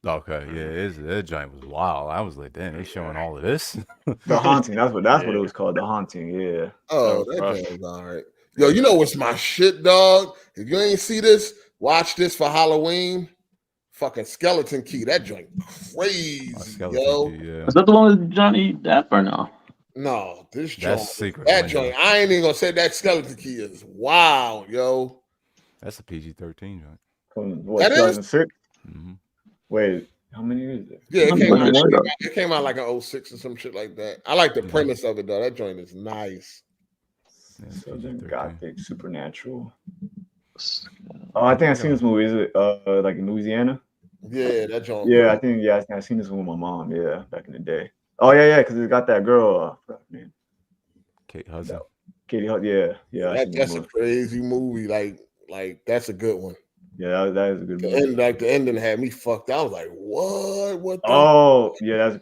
Okay, yeah, that joint was wild. I was like, damn, they showing all of this. The Haunting. That's what it was called. The Haunting. Yeah. Oh, that joint was all right. Yo, you know what's my shit, dog? If you ain't see this, watch this for Halloween. Fucking Skeleton Key. That joint crazy, yo. Key, yeah. Is that the one with Johnny Depp or no? No, this joint. That's secret. That joint. I ain't even gonna say that Skeleton Key is wild, yo. That's a PG-13 joint. What, That is? 2006? Wait, how many years is it? Yeah, it came out like an 06 or some shit like that. I like the premise of it though. That joint is nice. Southern Gothic, supernatural. Oh, I think I've seen this movie. Is it like in Louisiana? Yeah, that joint. Yeah, I think I've seen this one with my mom. Yeah, back in the day. Oh yeah, because it's got that girl. Man. Kate Hudson. Katie Hudson. Yeah. That's a crazy movie. Like that's a good one. Yeah, that is a good movie. The ending had me fucked. I was like, what? What? That's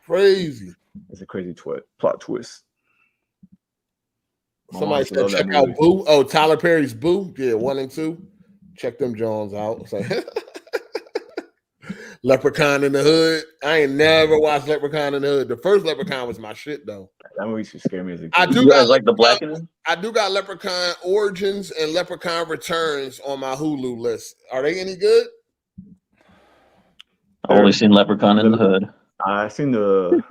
crazy. It's a crazy plot twist. Somebody said check out Boo. Oh, Tyler Perry's Boo. Yeah, 1 and 2. Check them Jones out. It's like Leprechaun in the Hood. I ain't never watched Leprechaun in the Hood. The first Leprechaun was my shit though. That movie used to scare me as a kid. I do got like the blackening. I do got Leprechaun Origins and Leprechaun Returns on my Hulu list. Are they any good? I've only seen Leprechaun in the Hood. I seen I don't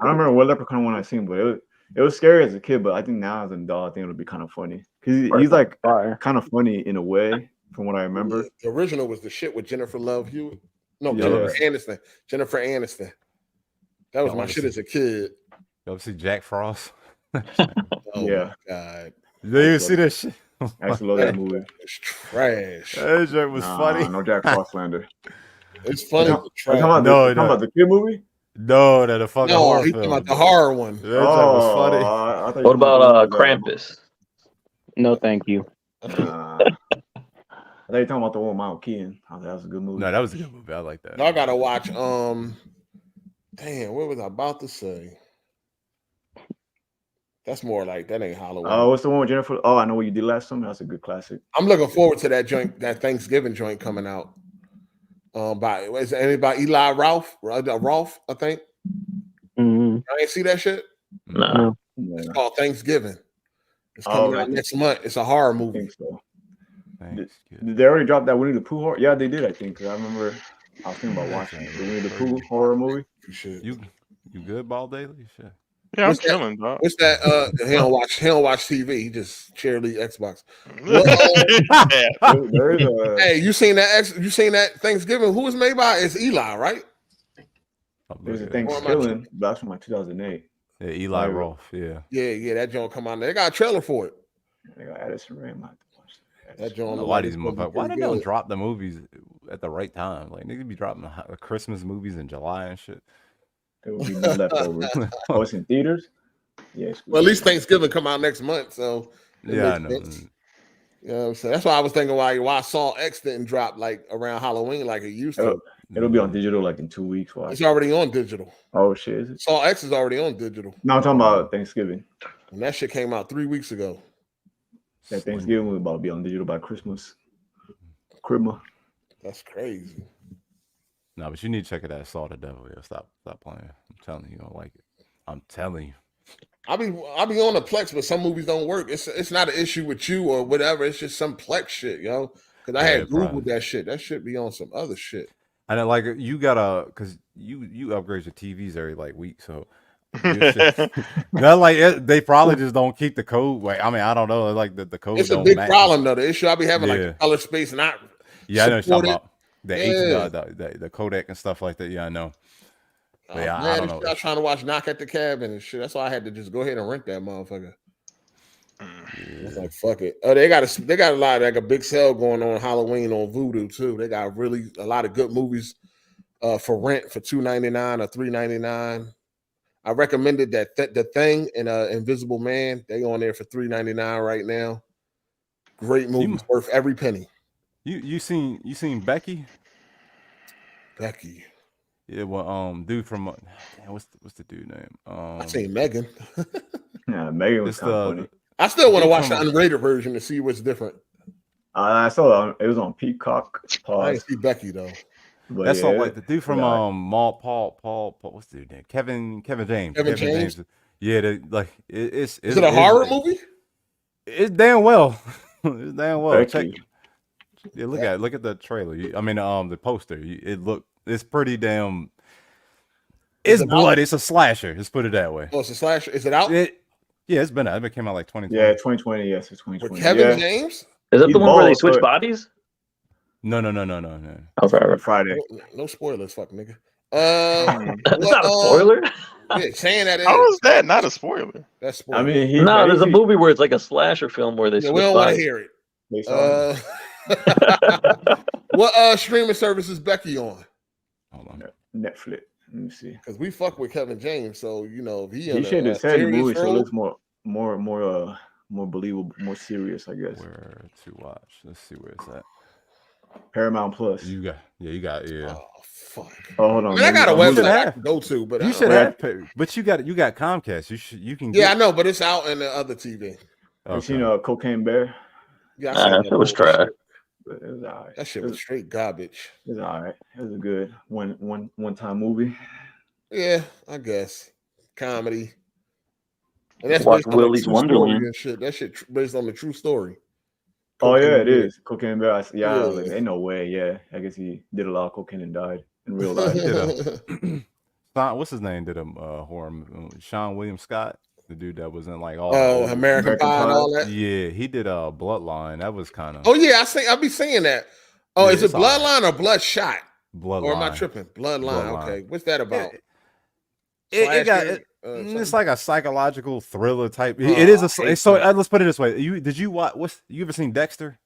remember what Leprechaun one I seen, but it was scary as a kid. But I think now as an adult, I think it would be kind of funny because he's like kind of funny in a way, from what I remember. The original was the shit with Jennifer Love Hewitt. No, Yeah. Jennifer Aniston. That was my shit as a kid. You ever see Jack Frost? Yeah. My God. You even see that shit? I used to love that movie. It's trash. That joke was funny. No Jack Frost slander. It's funny. Talking about the kid movie? No, the fucking horror he's film. talking about the horror one. That joke was funny. I thought What about Krampus? No, thank you. I thought you were talking about the one with Michael Keaton. I thought that was a good movie. No, that was a good movie. I like that. I gotta watch. Damn, what was I about to say? That's more like that ain't Halloween. Oh, what's the one with Jennifer? Oh, I Know What You Did Last Summer. That's a good classic. I'm looking forward to that joint, that Thanksgiving joint coming out. By Eli Roth, I think. Mm-hmm. I ain't see that shit. No. It's called Thanksgiving. It's coming out next month. It's a horror movie. So. Did they already drop that Winnie the Pooh horror? Yeah, they did. I think. 'Cause I remember I was thinking about watching the Winnie the Pooh horror movie. You good, Ball Daily? Shit. Yeah, What's I'm chilling, dog. What's that? He don't watch TV. He just cheerlead Xbox. Hey, you seen that? You seen that Thanksgiving? Who was made by? It's Eli, right? There's a Thanksgiving. That's from like 2008. Yeah, Eli Roth. Yeah. Yeah. That joint come out. They got a trailer for it. They got Addison Rae. That joint. Why these motherfuckers? Why they don't drop the movies at the right time? Like niggas be dropping Christmas movies in July and shit. There will be no leftovers. Oh, it's in theaters. Yes. Well, at least Thanksgiving come out next month, so yeah, I know. Sense. You know what I'm saying? That's why I was thinking why Saw X didn't drop like around Halloween like it used to. It'll be on digital like in 2 weeks. Why? It's already on digital. Oh shit! Is it? Saw X is already on digital. No, I'm talking about Thanksgiving. And that shit came out 3 weeks ago. That Thanksgiving was about to be on digital by Christmas. Christmas. That's crazy. No, but you need to check it out. Saw the Devil. Yeah, stop playing. I'm telling you, you don't like it. I'm telling you. I'll be on the Plex, but some movies don't work. It's not an issue with you or whatever. It's just some Plex shit, yo. Because I had Googled that shit. That shit be on some other shit. And then, like you gotta, because you upgrade your TVs every like week, so they probably just don't keep the code. Like I mean, I don't know. Like the code. It's a big problem though. The issue I be having like the color space not. Yeah, I know what you're talking about. The codec and stuff like that. Yeah, I know. But yeah, I don't know. I was trying to watch Knock at the Cabin and shit. That's why I had to just go ahead and rent that motherfucker. I was like, fuck it. Oh, they got a lot, like a big sale going on Halloween on Vudu too. They got really a lot of good movies for rent for $2.99 or $3.99. I recommended that The Thing and Invisible Man. They on there for $3.99 right now. Great movies, worth every penny. You seen Becky? Becky. Yeah, well, dude from what's the dude name? I seen Megan. Yeah, Megan was kind of funny. I still want to watch the unrated version to see what's different. I saw it was on Peacock. I didn't see Becky though. But that's all like the dude from Paul. What's the dude name? Kevin James. Kevin James. Yeah, it's Is it a horror movie? It's damn well. It's damn well. Check. Yeah, look at the trailer. The poster. It's pretty damn. It's blood. It's a slasher. Let's put it that way. Oh, it's a slasher. Is it out? Yeah, it's been out. It came out like 2020. Yeah, 2020. Yes, it's 2020. With Kevin James? Is that the one where they switch bodies? No. Okay, Friday. No spoilers, fuck nigga. That's not a spoiler. Yeah, saying that. How is that not a spoiler? That's spoiler. I mean, there's a movie where it's like a slasher film where they switch we don't want to bodies. hear it. What streaming service is Becky on? Hold on. Netflix. Let me see. Because we fuck with Kevin James, so if he should have said the movie, so it looks more believable, more serious, I guess. Where to watch? Let's see where it's at. Paramount Plus. You got. Oh fuck. Oh, hold on. I got a website I can go to, but you should have. But you got Comcast. You can. Yeah, I know, but it's out in the other TV. You seen Cocaine Bear? Yeah, it was trash. It was all right. That shit was straight garbage. It was all right. It was a good one-time movie. Yeah, I guess comedy. And that's Watch Willy's Wonderland and shit. That shit based on the true story. Oh yeah, it is. Cocaine Bear. Yeah, I was like, ain't no way. Yeah, I guess he did a lot of cocaine and died in real life. What's his name? Did a horror movie? Sean William Scott, the dude that was in like all American Pie and all that. Yeah, he did a Bloodline. That was kind of. Oh yeah, I be saying that. Oh, is it Bloodline or Bloodshot? Bloodline. Or am I tripping? Bloodline. Okay, what's that about? It's like a psychological thriller type. It is let's put it this way. You ever seen Dexter?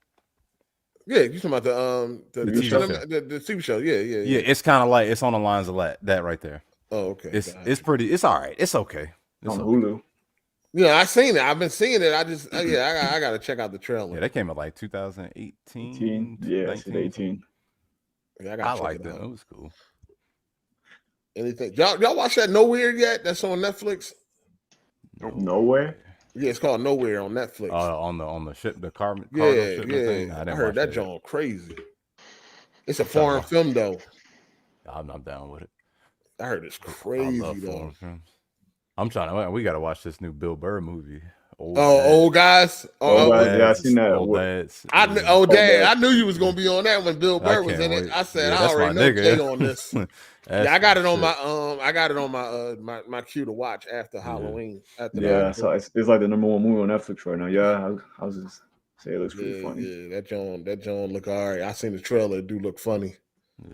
Yeah, you talking about the TV show? Yeah. Yeah, it's kind of like it's on the lines of that right there. Oh, okay. It's pretty. It's all right. It's okay. It's on Hulu. Yeah, I seen it. I've been seeing it. I just I gotta check out the trailer. Yeah, that came out like 2018. Yeah, 18. Yeah, I liked it. It was cool. Anything? Y'all watch that Nowhere yet? That's on Netflix. Nowhere. Yeah, it's called Nowhere on Netflix. On the ship, the car. Yeah. Thing. I heard that joint crazy. It's a foreign film though. I'm down with it. I heard it's crazy though. I'm trying to. We got to watch this new Bill Burr movie, old guys. Yeah, I seen that. Old dads. Dad. I knew you was gonna be on that when Bill Burr was in it. I said I already know Jay on this. Yeah, I got it on my queue to watch after Halloween. So it's like the number one movie on Netflix right now. Yeah, I was just saying it looks pretty funny. Yeah, that John look all right. I seen the trailer; it do look funny.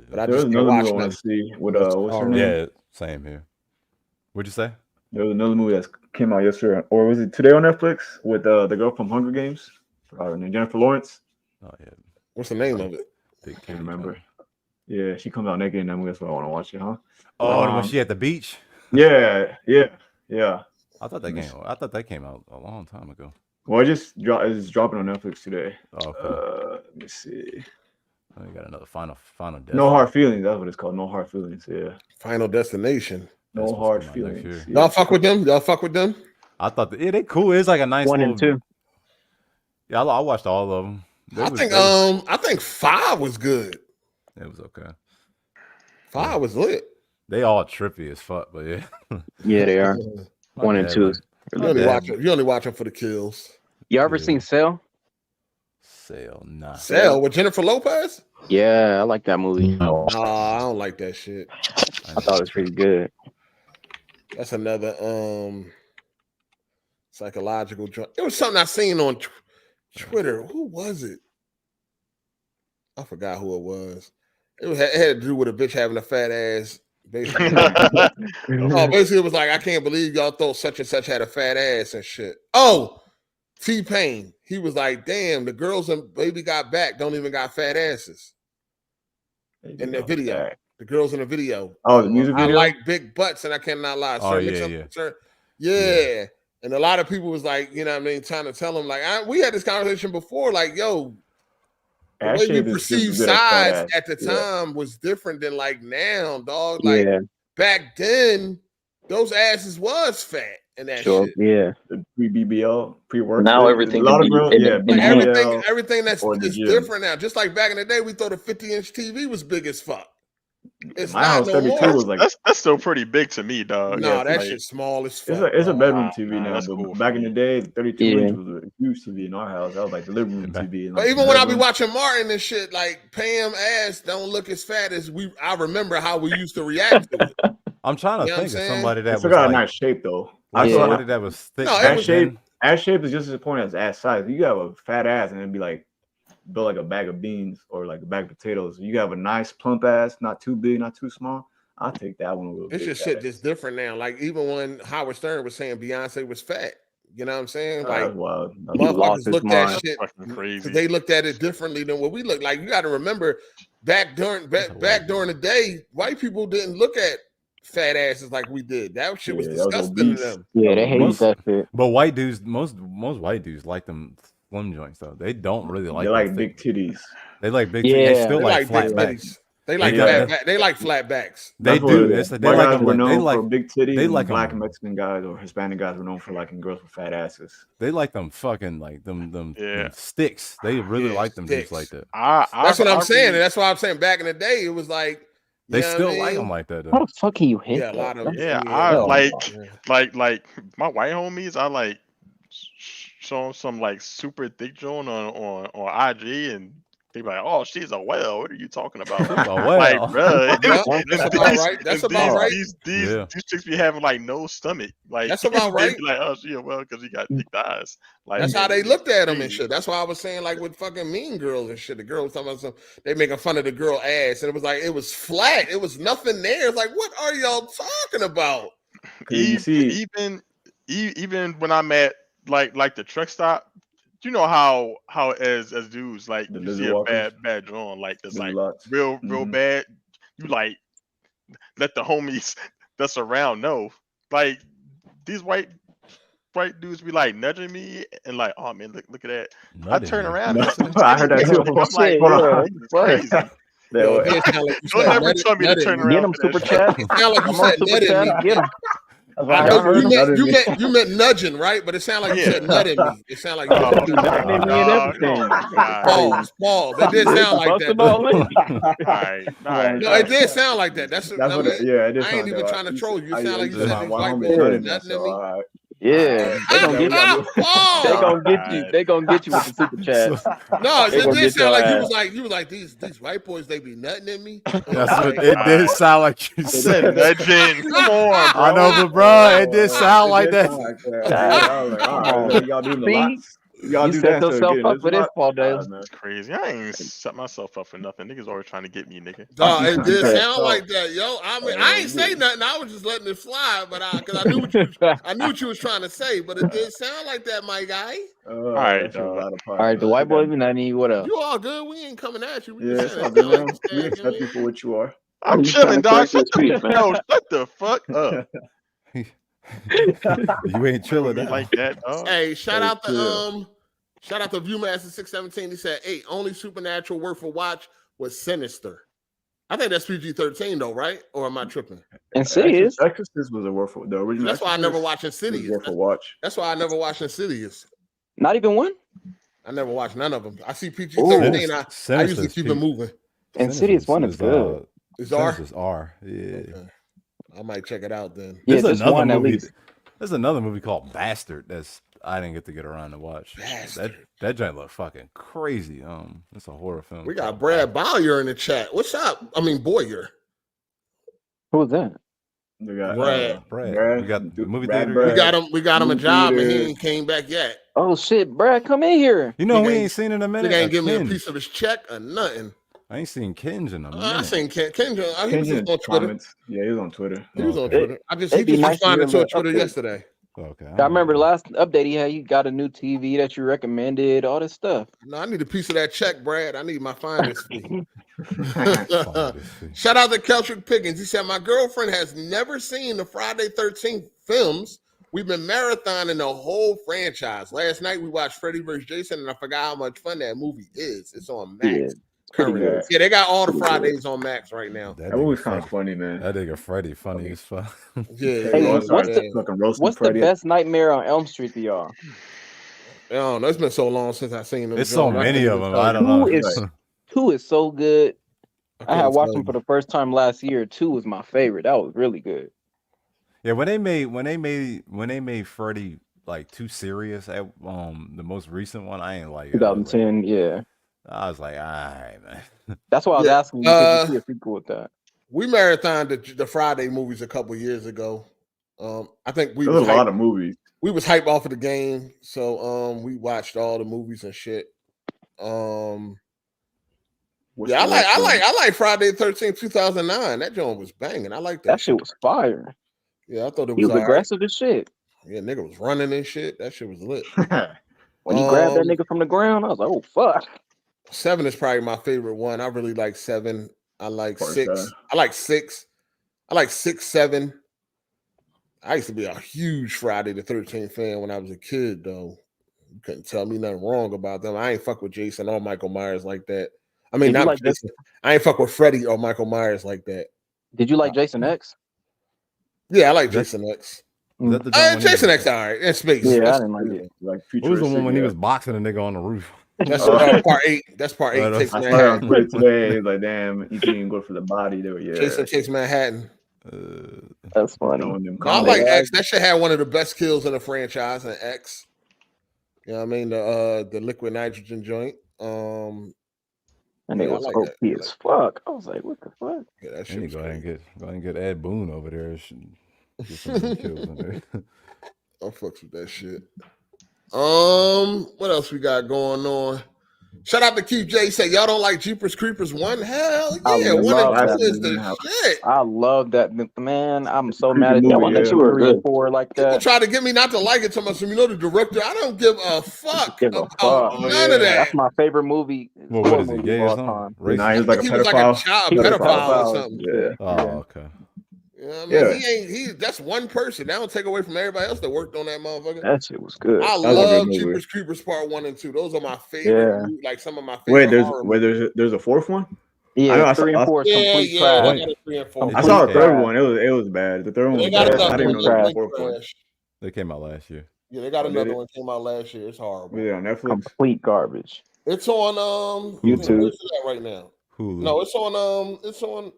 But I There's just another can't movie I watch want to nothing. see with what's her name? Yeah, same here. What'd you say? There was another movie that came out yesterday, or was it today on Netflix with the girl from Hunger Games, Jennifer Lawrence. Oh yeah. What's the name of it? Can't remember. Yeah, she comes out naked in that movie. That's why I want to watch it, huh? Oh, when she at the beach? Yeah. I thought that came out a long time ago. Well, it's dropping on Netflix today. Oh, okay. Let me see. Oh, you got another final No Hard Feelings. That's what it's called. No Hard Feelings. Yeah. Final Destination. No Hard Feelings. Y'all fuck with them? I thought they cool. It's like a nice 1 and 2. Yeah, I watched all of them. I think 5 was good. It was okay. 5 was lit. They all trippy as fuck, but yeah. Yeah, they are. 1 and 2. You only watch them for the kills. You ever seen Sail? Nah. Sail with Jennifer Lopez? Yeah, I like that movie. No, I don't like that shit. I thought it was pretty good. That's another psychological drug. It was something I seen on Twitter. Who was it? I forgot who it was. It had to do with a bitch having a fat ass. Basically, basically it was like, I can't believe y'all thought such and such had a fat ass and shit. Oh, T-Pain. He was like, damn, the girls in Baby Got Back don't even got fat asses. In the video. The girls in the video. Oh, the music video? I like big butts, and I cannot lie. Yeah. And a lot of people was like, you know what I mean, trying to tell them, like, we had this conversation before, like, yo, the way we perceive size at the time was different than like now, dog. Like back then, those asses was fat and that shit. Yeah, the pre-BBL, pre-work. Now everything. A lot of girls, everything that's different now. Just like back in the day, we thought a 50-inch TV was big as fuck. It's my house 32 was like that's still pretty big to me, dog. No, that shit's small as fuck. It's a bedroom TV now, but back in the day, 32 inch was a huge TV in our house. That was like the living room TV. But even when I be watching Martin and shit, like Pam ass don't look as fat as I remember how we used to react to it. I'm trying to think of somebody that was got a nice shape though. Somebody that was thick. Ass shape is just as important as ass size. You got a fat ass and it'd be like built like a bag of beans or like a bag of potatoes. You have a nice plump ass, not too big, not too small. I'll take that one a little bit. It's just shit just different now. Like even when Howard Stern was saying Beyonce was fat, you know what I'm saying? Like motherfuckers looked at shit crazy. They looked at it differently than what we look like. You got to remember back during the day, white people didn't look at fat asses like we did. That shit was disgusting to them. Yeah, they hate that shit. But white dudes, most white dudes like them slim joints though. They don't really like. They like big titties. They like big titties. They still like flat backs. They like flat backs. They do. They like them. They like big titties. They like black and Mexican guys or Hispanic guys were known for liking girls with fat asses. They like them fucking like them sticks. They really like them dudes like that. That's what I'm saying. And that's why I'm saying back in the day it was like they still like them like that. Though. How the fuck can you hit? Yeah, a lot of like my white homies. I like showing some like super thick joint on IG and they be like, oh, she's a whale. What are you talking about? Like, bro, that's about right. These chicks be having like no stomach. Like that's about right. Like, oh, she a whale because she got thick thighs. Like that's how they looked at them and shit. That's why I was saying like with fucking Mean Girls and shit. The girl was talking about they making fun of the girl ass, and it was like it was flat. It was nothing there. It's like, what are y'all talking about? Even when I'm at like the truck stop. You know how as dudes like you see a bad drawing like that's like real bad. You like let the homies that's around know. Like these white dudes be like nudging me and like, oh man, look at that. I turn around. I heard that too. I'm like, don't ever tell me to turn around. Get him super chat. It sound like you said nutting me. Get him. You meant nudging, right? But it sounded like you said nutting me. It sounded like you said nutting me and everything. Pause. It did sound like that. No, it did sound like that. That's what I ain't even trying to troll you. It sounded like you said white boy nutting at me. Yeah, they gonna get you. They gonna get you. They gonna get you with the super chats. No, it did sound like you was like these white boys. They be nutting at me. That's what it did sound like you said. Nudging. Come on, bro. I know, but bro, it did sound like that. Y'all doing the lots. You set yourself up for this, Paul Dale. That's crazy. I ain't set myself up for nothing. Niggas always trying to get me, nigga. Dog, it did sound like that, yo. I mean, I ain't say nothing. I was just letting it fly, but because I knew what you was trying to say, but it did sound like that, my guy. All right, all right. The white boy be not need what else? You all good? We ain't coming at you. We it's all good, man. We accept you for what you are. I'm chilling, dog. Shut the fuck up. You ain't chilling like that, dog. Hey, shout out to Viewmaster 617. He said, "Hey, only supernatural worth a watch was Sinister." I think that's PG-13 though, right? Or am I tripping? Insidious. Exorcist was a worth for the original. That's why I never watched Insidious. Worth a watch. That's why I never watched Insidious. Not even one. I never watched none of them. I see PG-13. I usually keep it moving. Insidious one is good. Is R? Is R. Yeah. Okay. I might check it out then. There's another movie. There's another movie called Bastard that's I didn't get to get around to watch. That joint looked fucking crazy. It's a horror film. We got Brad Bowyer in the chat. What's up? I mean Boyer. Who's that? We got Brad. We got the movie theater. We got him a job and he ain't came back yet. Oh shit, Brad, come in here. You know we ain't seen in a minute. He ain't give me a piece of his check or nothing. I ain't seen Kinge in a minute. I seen Kinge. He was on Twitter. Yeah, he was on Twitter. He was on Twitter. He just responded to a Twitter yesterday. Okay. I remember the last update he had. You got a new TV that you recommended. All this stuff. No, I need a piece of that check, Brad. I need my finder's fee. Shout out to Keltrick Pickens. He said, "My girlfriend has never seen the Friday 13th films. We've been marathoning the whole franchise. Last night we watched Freddy vs. Jason, and I forgot how much fun that movie is. It's on Max. Yeah, they got all the Fridays on Max right now. That movie's kind of funny, man. That nigga Freddy funny as fuck. Yeah. Hey, what's the best Nightmare on Elm Street to y'all? I don't know. It's been so long since I've seen them. There's so many of them. I don't know. 2 is so good. I had watched them for the first time last year. 2 was my favorite. That was really good. Yeah, when they made Freddy like too serious at the most recent one, I ain't like it. 2010, yeah. I was like, all right, man. That's why I was asking you if you see a sequel with that. We marathoned the Friday movies a couple years ago. I think there was a lot of movies. We was hyped off of the game, so we watched all the movies and shit. I like Friday the 13th, 2009. That joint was banging. I like that. That shit was fire. Yeah, I thought it was. He was aggressive as shit. Yeah, nigga was running and shit. That shit was lit. When he grabbed that nigga from the ground, I was like, oh fuck. 7 is probably my favorite one. I really like 7. I like 6. I like 6. I like 6, 7. I used to be a huge Friday the 13th fan when I was a kid, though. You couldn't tell me nothing wrong about them. I ain't fuck with Jason or Michael Myers like that. I mean, not like Jason. I ain't fuck with Freddy or Michael Myers like that. Did you like Jason X? Yeah, I like Jason X. Jason X, all right. In space. Yeah, I didn't like it. Like what was the one when he was boxing a nigga on the roof? That's part 8. That's part 8. Takes Manhattan. Today, like, damn, you can't even go for the body. There, yeah. Jason takes Manhattan. That's funny. I like X. That shit had one of the best kills in the franchise. And X. You know what I mean? The liquid nitrogen joint. And it was OP as fuck. I was like, what the fuck? Yeah, that shit. Go ahead and get Ed Boon over there. Get some kills in there. I'll fucks with that shit. What else we got going on? Shout out to Keith J. Say y'all don't like Jeepers Creepers 1? Hell yeah, 1 and 2 is the shit. I love that, man. I'm so mad at y'all. I thought you were 3 and 4 like that. People try to get me not to like it so much. You know the director. I don't give a fuck about none of that. That's my favorite movie. What is it? Gay or something? Nah, he was like a pedophile or something. Yeah. Oh, okay. You know what I mean? That's one person. That don't take away from everybody else that worked on that motherfucker. That shit was good. I love Jeepers Creepers Part 1 and 2. Those are my favorite. Like some of my favorite. Wait, there's a 4th one? Yeah, 3 and 4 is complete trash. I saw the 3rd one. It was bad. The 3rd one was bad. I didn't know there was a 4th one. They came out last year. Yeah, they got another one came out last year. It's horrible. Yeah, on Netflix. Complete garbage. It's on YouTube. Where's it at right now? Hulu. No, it's on.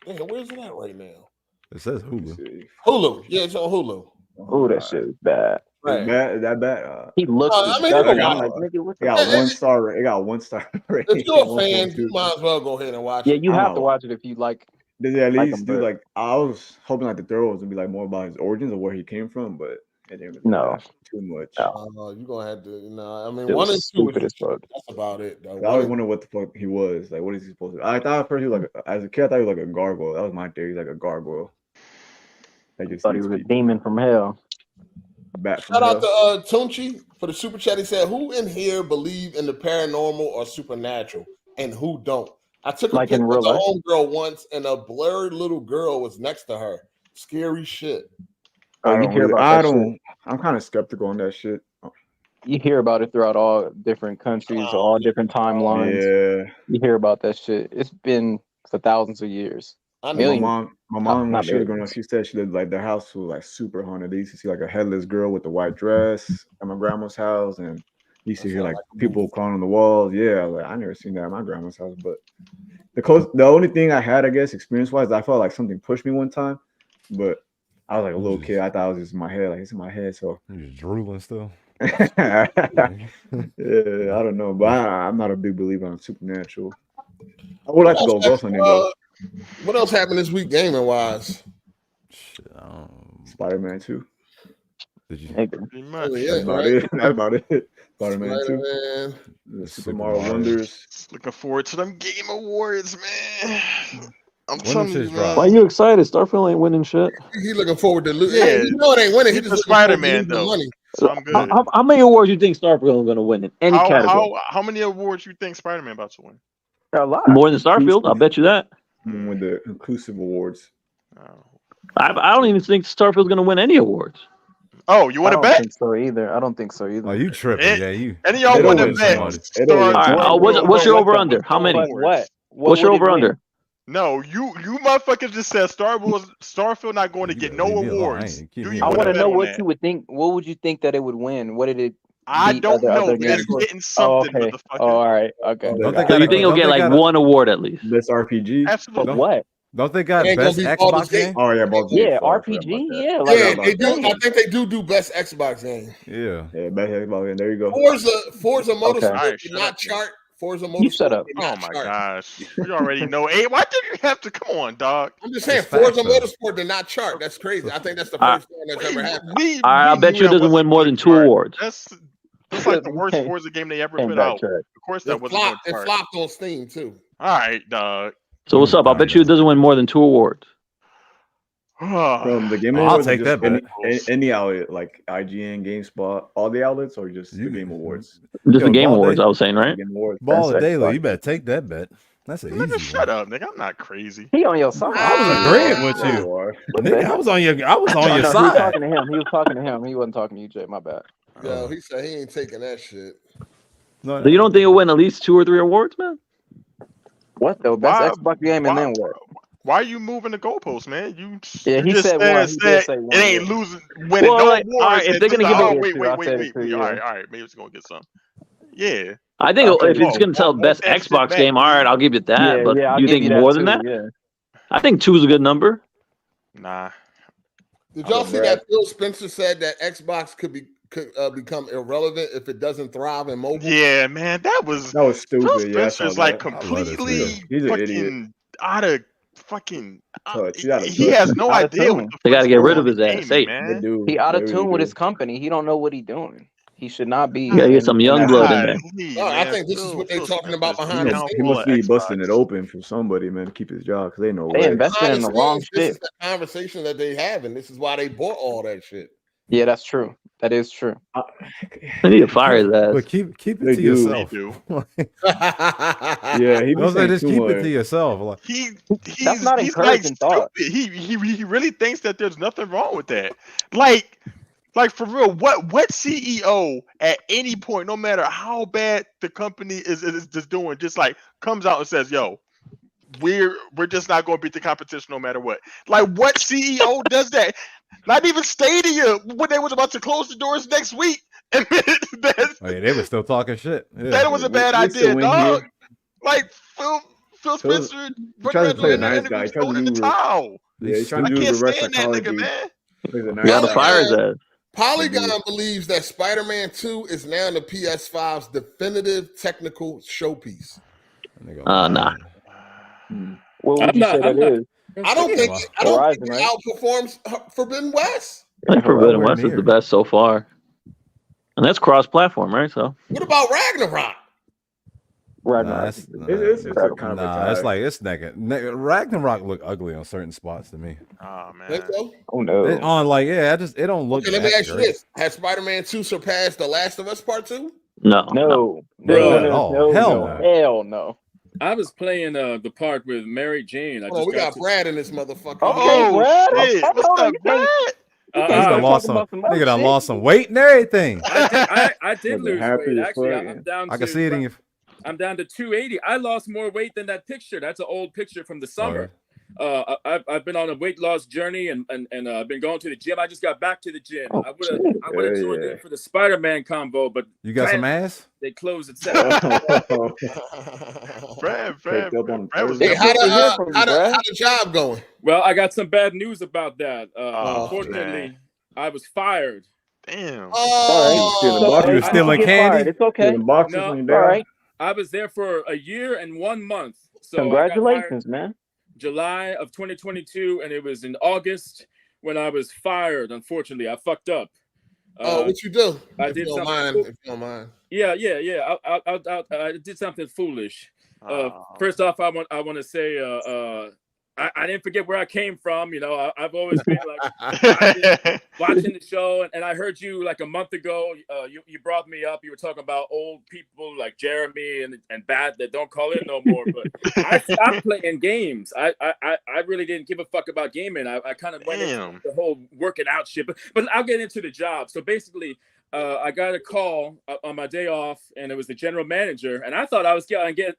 Where's it at right now? It says Hulu. Hulu. Yeah, it's on Hulu. Oh, that shit is bad. Right. It's bad. Is that bad? He looks I mean, disgusting. you I'm know, like, nigga, what It the got fuck? 1 star. It got 1 star rating. if you're a fan, you might as well go ahead and watch Yeah, it. you I'm have out. to watch it if you like. Did they at like least him, do but- like? I was hoping like the third was would be like more about his origins or where he came from, but it didn't really do No. that too much. You're gonna have to, I mean, It 1 was and 2 stupid is as fuck. that's about it. Though. I always wondered what the fuck he was. Like, what is he supposed to? I thought at first he was like, as a kid, I thought he was like a gargoyle. That was my theory. He's like a gargoyle. I thought he was a demon from hell. Shout out to Tunchi for the super chat. He said, "Who in here believe in the paranormal or supernatural, and who don't?" I took a Like in picture real of the life? homegirl once, and a blurred little girl was next to her. Scary shit. I you don't. hear Really, about I that don't. I'm kind of skeptical on that shit. You hear about it throughout all different countries, all different timelines. Yeah. You hear about that shit. It's been for thousands of years. My Millions. mom, Not when she was millions. growing up, she said she lived like their house was like super haunted. They used to see like a headless girl with the white dress at my grandma's house, and you used to hear like people crawling on the walls. Yeah, like I never seen that at my grandma's house, but the only thing I had, I guess, experience wise, I felt like something pushed me one time, but I was like a little kid. I thought it was just in my head, like it's in my head. So you're just drooling still. Yeah, I don't know, but I'm not a big believer on supernatural. I would like to go ghost hunting though. What else happened this week, gaming wise? Spider-Man 2. Did you? Pretty much. That's about it. That's about it. Spider-Man 2. Spider-Man. The Super Mario Wonders. Looking forward to them Game Awards, man. I'm When telling does you, this man. drop? Why you excited? Starfield ain't winning shit. He looking forward to losing. Yeah. You know it ain't winning. He He's just a looking forward to Spider-Man, losing though. money. So I'm good. How many awards you think Starfield is going to win in any category? How many awards you think Spider-Man about to win? A lot. More than Starfield, I bet you that. With the inclusive awards. I don't even think Starfield's going to win any awards. Oh, you want to I bet? don't think so either. I don't think so either. Oh, you tripping? Yeah, you. Any of y'all They want don't to win bet? somebody. They don't win Star- All right, what's your over-under? How many? What? What's your would it win? over-under? No, you motherfuckers just said Starfield not going to get no leave me alone. awards. Ain't- keep Do me you I want want to to bet know on what that? you would think. What would you think that it would win? What did it? I beat don't know. other That's games? getting something, okay. motherfucker. Oh, all right. Okay. Don't they So got you think he'll get like one award at least? Best RPG. Absolutely. For what? Don't they got It ain't gonna best be Baldur's Xbox Gate. game? Oh yeah, Baldur's Gate. Yeah, Sorry, I forgot RPG. about that. Yeah, like Yeah, they do. dang. I think they do best Xbox game. Yeah. Yeah, best Xbox game. There you go. Forza Motorsport Alright, did shut not up, chart. Forza You shut Motorsport up. did Oh not my chart. gosh. We already know. Hey, why did you have to come on, dog? I'm just saying, It's facts, Forza though. Motorsport did not chart. That's crazy. I think that's the All right. first time that's ever happened. I bet you it doesn't win more than 2 awards. That's like the worst Forza game they ever Can't put out. backtrack. Of course, that It wasn't going flopped. to It chart. flopped on Steam too. All right, dog. So what's up? I bet you it doesn't win more than 2 awards. From the Game I'll Awards, or take just that any outlet like IGN, GameSpot, all the outlets, or just the Game Awards. Just Yo, the Game Ball Awards, Day- I was saying, right? Game Awards. Ball That's of Daily, Xbox. you better take that bet. That's an Nigga, easy shut one. up, nigga. I'm not crazy. He on your side. I was agreeing with There you. you are. Nigga, I was on your No, your he was side. talking to him. He was talking to him. He wasn't talking to you, Jay. My bad. Yo, he said he ain't taking that shit. No, So you don't think it'll win at least 2 or 3 awards, man? What though? Best Why- Xbox game, and then what? Why are you moving the goalposts, man? Yeah, you he just said one. He did say it one, ain't yeah. losing, winning Well, no like, awards. all right, if and they're just gonna give like, it- oh, wait, I said it too, all yeah. right, maybe it's gonna get some. Yeah, I think Okay. if it's going to tell best that shit Xbox back, game, all right, I'll give you that. Yeah, but yeah. I'll you give think you more that than too, that? Yeah. I think 2 is a good number. nah. Did y'all Oh, see Brad. that Phil Spencer said that Xbox could become irrelevant if it doesn't thrive in mobile? Yeah, man, that was That was Phil stupid. Yeah, I saw Spencer's like that. I love this completely nigga. He's an idiot. fucking out of fucking. Touch. He out of He touch. has no Out of idea what tune. the They fuck's gotta get going rid on of his in ass. gaming, Hey, They man. do. He out They of really tune with do. his company. He don't know what he doing. He should not be. you gotta get some young that blood company. in there. Golly, Oh, I man, think this is what they Phil talking about Spencer's behind the downfall scenes. He must of be Xbox. busting it open for somebody, man, to keep his job because they know They way. invested Behind in the the wrong scenes, this is shit. the conversation that they having. This is why they bought all that shit. Yeah, that's true. That is true. They need to fire his ass. But keep it They to do. yourself. They do. Yeah, he be Don't say saying just too keep it much. to yourself. Like, That's not He's like encouraging thought. stupid. He really thinks that there's nothing wrong with that. Like for real, what CEO at any point, no matter how bad the company is just doing, just like comes out and says, "Yo, we're just not going to beat the competition no matter what." Like what CEO does that? Not even Stadia when they was about to close the doors next week. that, oh yeah, they were still talking shit. Yeah. that was a bad We still idea, win dog. here. Like Phil Phil- Spencer He tries to play a in the nice interview guy. He tries throwing to in the do towel. Yeah, he's trying I to do can't reverse stand that psychology. nigga, man. We gotta fire his ass. Polygon believes that Spider-Man 2 is now the PS5's definitive technical showpiece. Nah. What would you say that is? I don't think it outperforms Forbidden West. I think Forbidden West is the best so far. And that's cross-platform, right? So what about Ragnarok? It's like it's naked. Ragnarok look ugly on certain spots to me. Oh man. Oh no. It don't look. Okay, let me ask you this: has Spider-Man 2 surpassed The Last of Us Part 2? No. No. Hell no. I was playing the part with Mary Jane. We got Brad in this motherfucker. Shit. What's up, Brad? Nigga done lost some weight and everything. I did lose weight. Actually, I'm down. I can see it in you. I'm down to 280. I lost more weight than that picture. That's an old picture from the summer. I've been on a weight loss journey and I've been going to the gym. I just got back to the gym. I would have joined in for the Spider-Man combo, but you got some ass? They closed it. Brad Hey, how the job going? Well, I got some bad news about that. Unfortunately, I was fired. Damn. Oh, you were stealing candy. It's okay. No, all right. I was there for a year and 1 month. So congratulations, man. July of 2022, and it was in August when I was fired. Unfortunately, I fucked up. What you do? I did something. If you don't mind. Yeah. I did something foolish. First off, I want to say I didn't forget where I came from. You know, I've always been like watching the show, and I heard you like a month ago. You brought me up. You were talking about old people like Jeremy and Bat that don't call in no more. But I stopped playing games. I really didn't give a fuck about gaming. I kind of went into the whole working out shit. But I'll get into the job. So basically, I got a call on my day off, and it was the general manager, and I thought I was going to get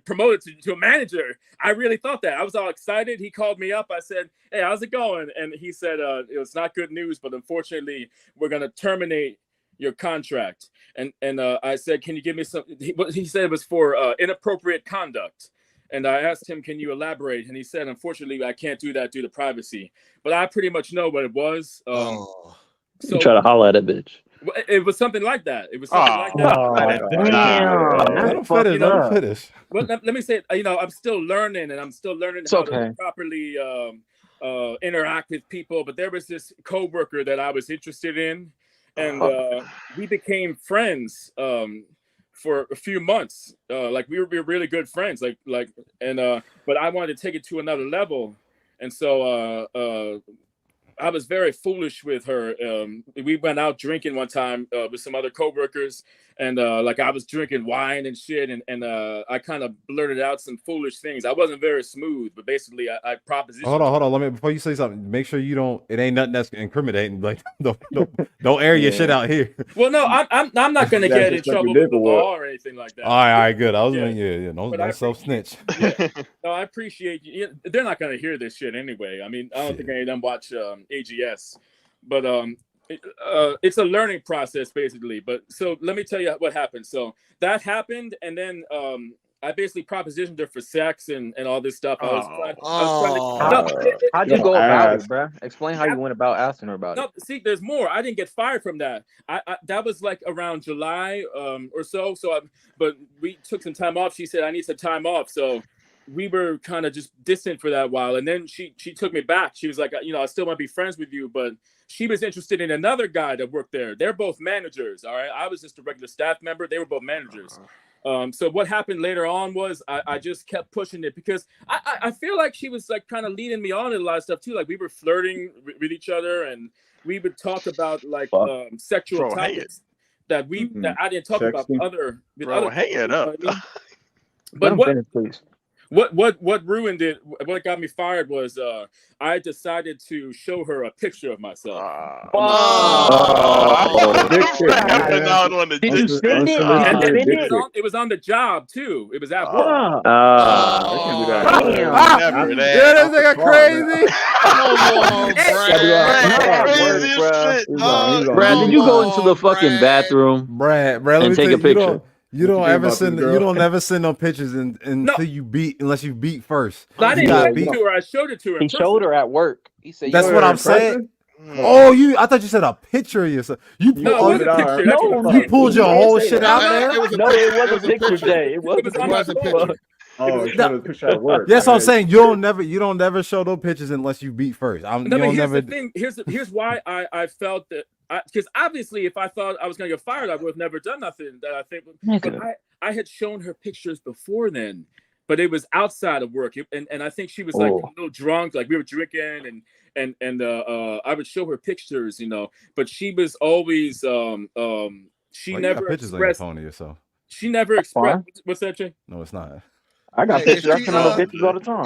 promoted to a manager. I really thought that. I was all excited. He called me up. I said, "Hey, how's it going?" And he said, "It was not good news, but unfortunately, we're going to terminate your contract." And I said, "Can you give me some?" He said it was for inappropriate conduct. And I asked him, "Can you elaborate?" And he said, "Unfortunately, I can't do that due to privacy." But I pretty much know what it was. So try to holler at a bitch. It was something like that. It was something like that. Let him finish. Well, let me say, I'm still learning, and I'm still learning how to properly interact with people. But there was this coworker that I was interested in, and we became friends for a few months. Like we were really good friends. But I wanted to take it to another level, and so I was very foolish with her. We went out drinking one time with some other coworkers, and I was drinking wine and shit, and I kind of blurted out some foolish things. I wasn't very smooth, but basically I propositioned. Hold on. Let me, before you say something, make sure you don't. It ain't nothing that's incriminating. Like don't air your shit out here. Well, no, I'm not gonna get in trouble with the law or anything like that. All right, good. I was don't self snitch. No, I appreciate you. They're not gonna hear this shit anyway. I mean, I don't think any of them watch AGS, but it's a learning process basically. But so let me tell you what happened. So that happened, and then I basically propositioned her for sex and all this stuff. How'd you go about it, bro? Explain how you went about asking her about it. See, there's more. I didn't get fired from that. I that was like around July or so. But we took some time off. She said I need some time off, so we were kind of just distant for that while. And then she took me back. She was like, I still want to be friends with you, but she was interested in another guy that worked there. They're both managers. All right. I was just a regular staff member. They were both managers. So what happened later on was I just kept pushing it because I feel like she was like kind of leading me on in a lot of stuff too. Like we were flirting with each other, and we would talk about like sexual topics that I didn't talk about with other hang it up. But what ruined it, what got me fired was I decided to show her a picture of myself. Did you send it? It was on the job too. It was at work. Damn, this nigga crazy. Brad, did you go into the fucking bathroom, Brad, and take a picture? You don't ever send no pictures until you beat, unless you beat first. I didn't show it to her. I showed it to her. He showed her at work. He said, "That's what I'm saying." Oh, I thought you said a picture of yourself. You pulled your whole shit out there. No, it wasn't picture day. It wasn't a picture. Oh, it showed a picture at work. That's what I'm saying. You don't never show those pictures unless you beat first. The thing. Here's why I felt that, because obviously if I thought I was gonna get fired, I would have never done nothing that I think. But I had shown her pictures before then, but it was outside of work, and I think she was like a little drunk, like we were drinking, and I would show her pictures, but she was always she never pictures on your expressed. phone of yourself. She never expressed. What's that, Jay? No, it's not. I got pictures. I send out pictures all the time.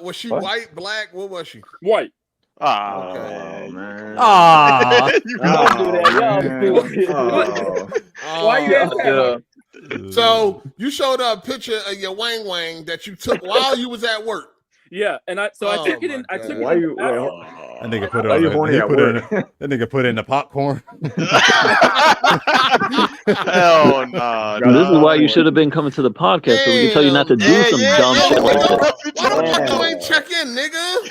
Was she white, black? What was she? White. Oh man. Don't do that. Why you at that? So you showed a picture of your wang wang that you took while you was at work. Yeah, and I took it in. I took it. Why you? That nigga put it on. That nigga put it in the popcorn. Hell no. This is why you should have been coming to the podcast so we can tell you not to do some dumb shit like that. Why you ain't check in, nigga?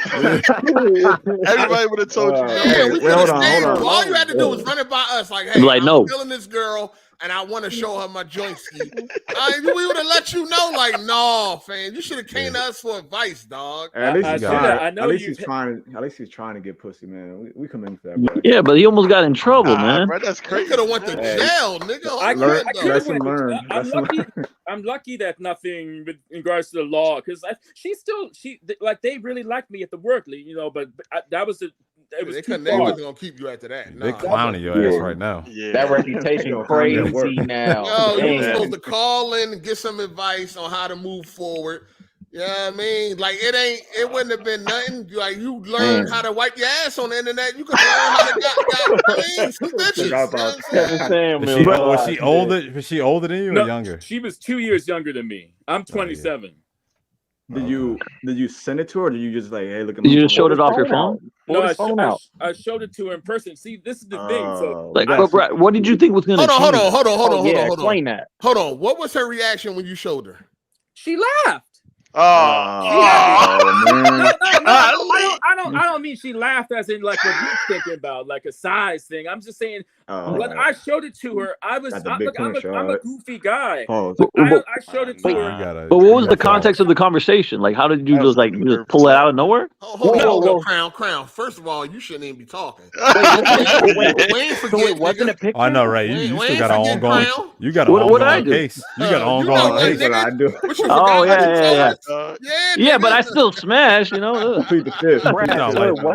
Everybody would have told you. Yeah, we hold on. All you had to do was run it by us, like, hey, like, I'm killing this girl, and I want to show her my joint ski. We would have let you know, like, no, fam, you should have came to us for advice, dog. At least he's trying. At least he's trying to get pussy, man. We come into that, bro. Yeah, but he almost got in trouble, man. Bro, that's crazy. You could have went to jail, nigga. Lesson learned. I'm lucky that nothing with regards to the law, because she they really liked me at the work, but that was it was they wasn't gonna keep you after that. They're clowning your ass right now. Yeah. That reputation crazy now. Yo, you were supposed to call in and get some advice on how to move forward. You know what I mean? Like it wouldn't have been nothing. Like you learned how to wipe your ass on the internet. You could learn how to get some bitches. Was she older? Was she older than you or younger? She was 2 years younger than me. I'm 27. Did you send it to her, or did you just like, hey, look at my You just showed it off your phone? No, I showed it to her in person. See, this is the thing. So, but Brad, what did you think was gonna? Hold on. Explain that. Hold on. What was her reaction when you showed her? She laughed. Man. I don't mean she laughed as in like what you're thinking about, like a size thing. I'm just saying when I showed it to her, I'm a goofy guy. I showed it to her. But what was the context of the conversation? Like, how did you just pull it out of nowhere? Hold on, Crown. First of all, you shouldn't even be talking. Wait, wasn't a picture? I know, right? You still got an ongoing. You got an ongoing case. You got an ongoing case. I do. Oh yeah. Yeah, but I still smash, Plead the fifth.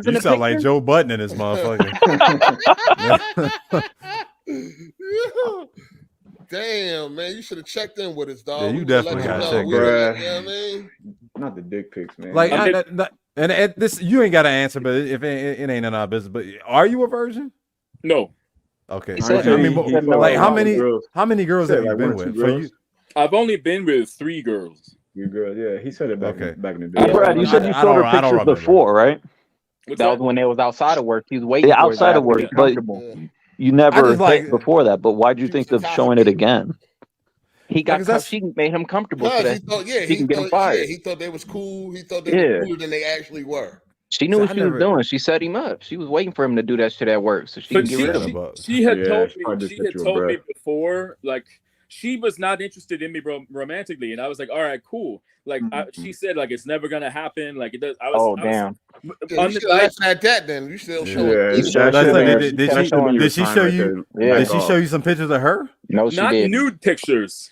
You sound like Joe Budden in this motherfucker. Damn, man, you should have checked in with us, dog. Yeah, you definitely got to check in. You know what I mean? Not the dick pics, man. Like, and this, you ain't got to answer, but if it ain't in our business. But are you a virgin? No. Okay. I mean, like, how many girls have you been with? For you, I've only been with 3 girls. Girl, yeah, he said it back in the day. Yeah, Brad, you said you showed her pictures before, right? That was when it was outside of work. He was waiting. Yeah, outside of work, but you never before that. But why do you think of showing it again? He got she made him comfortable so that she can get him fired. Yeah, he thought they was cool. He thought they were cooler than they actually were. She knew what she was doing. She set him up. She was waiting for him to do that shit at work, so she can get rid of him. She had told me before, like. She was not interested in me romantically, and I was like, "All right, cool." Like she said, like it's never gonna happen. Like it does. Damn. You still laughing at that? Then you still showing. Did she show you? Did she show you some pictures of her? No, she not didn't. Nude pictures.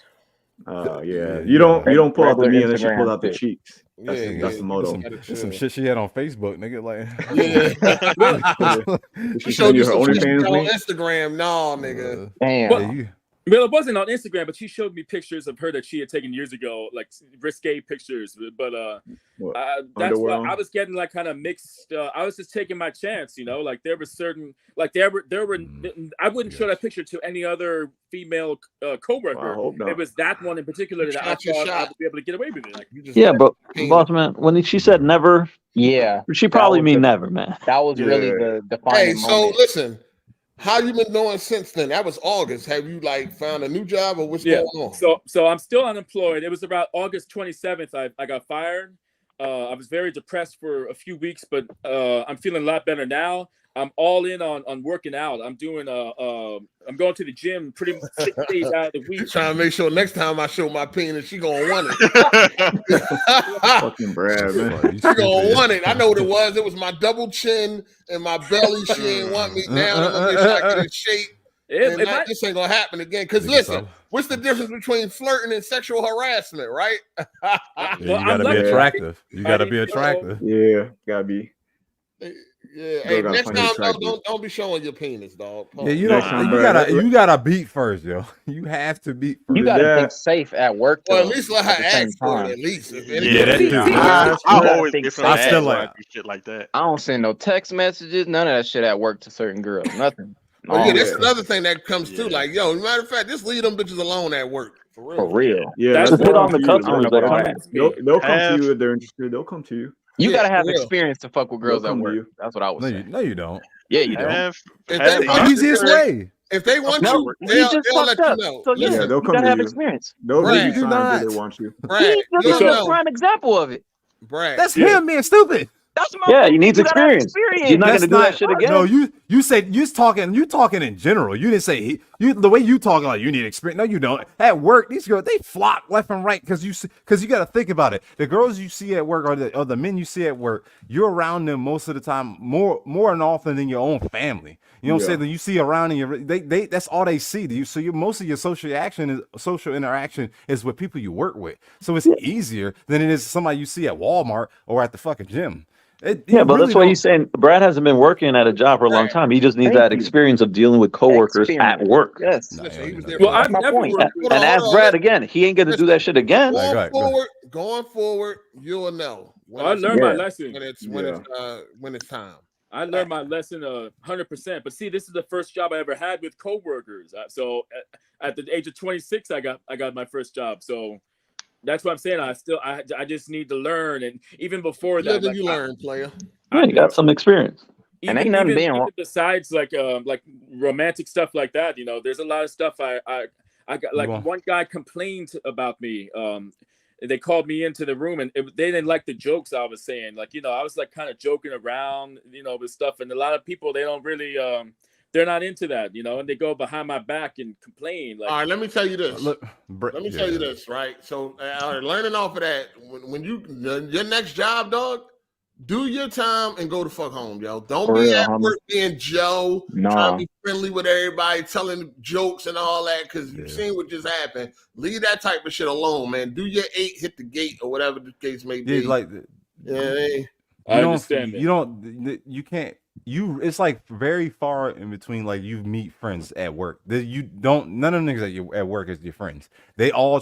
Yeah. You don't pull out the me unless you pull out the cheeks. That's the motto. Some shit she had on Facebook, nigga. Like, she showed you her OnlyFans on Instagram. No, nigga. Damn. Well, it wasn't on Instagram, but she showed me pictures of her that she had taken years ago, like risque pictures. But that's why I was getting like kind of mixed. I was just taking my chance, Like there were certain, like there were. I wouldn't show that picture to any other female coworker. It was that one in particular that I thought I would be able to get away with it. Like, but boss man, when she said never, she probably mean never, man. That was really the defining moment. So listen. How you been doing since then? That was August. Have you found a new job or what's going on? So I'm still unemployed. It was about August 27th. I got fired. I was very depressed for a few weeks, but I'm feeling a lot better now. I'm all in on working out. I'm doing I'm going to the gym pretty much 6 days out of the week. Trying to make sure next time I show my penis, she gonna want it. Fucking Brad, man. She gonna want it. I know what it was. It was my double chin and my belly. She ain't want me now. I'm gonna make sure I get in shape. This ain't gonna happen again. Because listen, what's the difference between flirting and sexual harassment, right? Yeah, you gotta be attractive. You gotta be attractive. Yeah, gotta be. Yeah. Hey, next time, don't be showing your penis, dog. Yeah, you gotta beat first, yo. You have to beat first. You gotta think safe at work. Well, at least let her ask for it. At least. I always think get I still like shit like that. I don't send no text messages, none of that shit at work to certain girls. Nothing. Well, yeah, that's another thing that comes too. Like, yo, matter of fact, just leave them bitches alone at work. For real. Yeah, that's that's put on the what customers. They'll come to you if they're interested. They'll come to you. You gotta have experience to fuck with girls They'll at come to work. you. That's what I was saying. No, you don't. Yeah, you don't. That's the easiest way. If they want No, you, he they'll just let fucked you up. know. So Listen, yeah, they'll you come gotta to have you. experience. They'll Brad, give you do time not. if they want you. Brad, He's you just a know. prime example of it. Brad, That's him being stupid. That's my Yeah, point. he needs You gotta have experience. He's not That's gonna do that shit again. No, you said you talking in general. You didn't say the way you talking like you need experience. No, you don't. At work, these girls they flock left and right because you got to think about it. The girls you see at work or the men you see at work, you're around them most of the time more and often than your own family. You know what I'm saying? That you see around in your they that's all they see. So most of your social interaction is with people you work with. So it's easier than it is somebody you see at Walmart or at the fucking gym. But that's why he's saying Brad hasn't been working at a job for a long time. He just needs that experience of dealing with coworkers at work. Yes. Well, I've never And worked. ask Brad again. He ain't gonna do that shit again. Going forward, you'll know. I learned my lesson When it's time. I learned my lesson 100%. But see, this is the first job I ever had with coworkers. So at the age of 26, I got my first job. So that's what I'm saying. I just need to learn, and even before that, you learn, player. Yeah, you got some experience. And ain't nothing being wrong. Besides like romantic stuff like that, there's a lot of stuff I got. Like one guy complained about me. They called me into the room and they didn't like the jokes I was saying. Like, I was like kind of joking around, with stuff. And a lot of people, they don't really, they're not into that, and they go behind my back and complain. Like, all right, let me tell you this. Tell you this, right? So, learning off of that, when your next job, dog, do your time and go the fuck home, yo. Don't be at work being Joe, trying to be friendly with everybody, telling jokes and all that, because you've seen what just happened. Leave that type of shit alone, man. Do your 8, hit the gate, or whatever the case may be. I understand. You can't. It's like very far in between. Like you meet friends at work. None of the niggas at work is your friends. They're all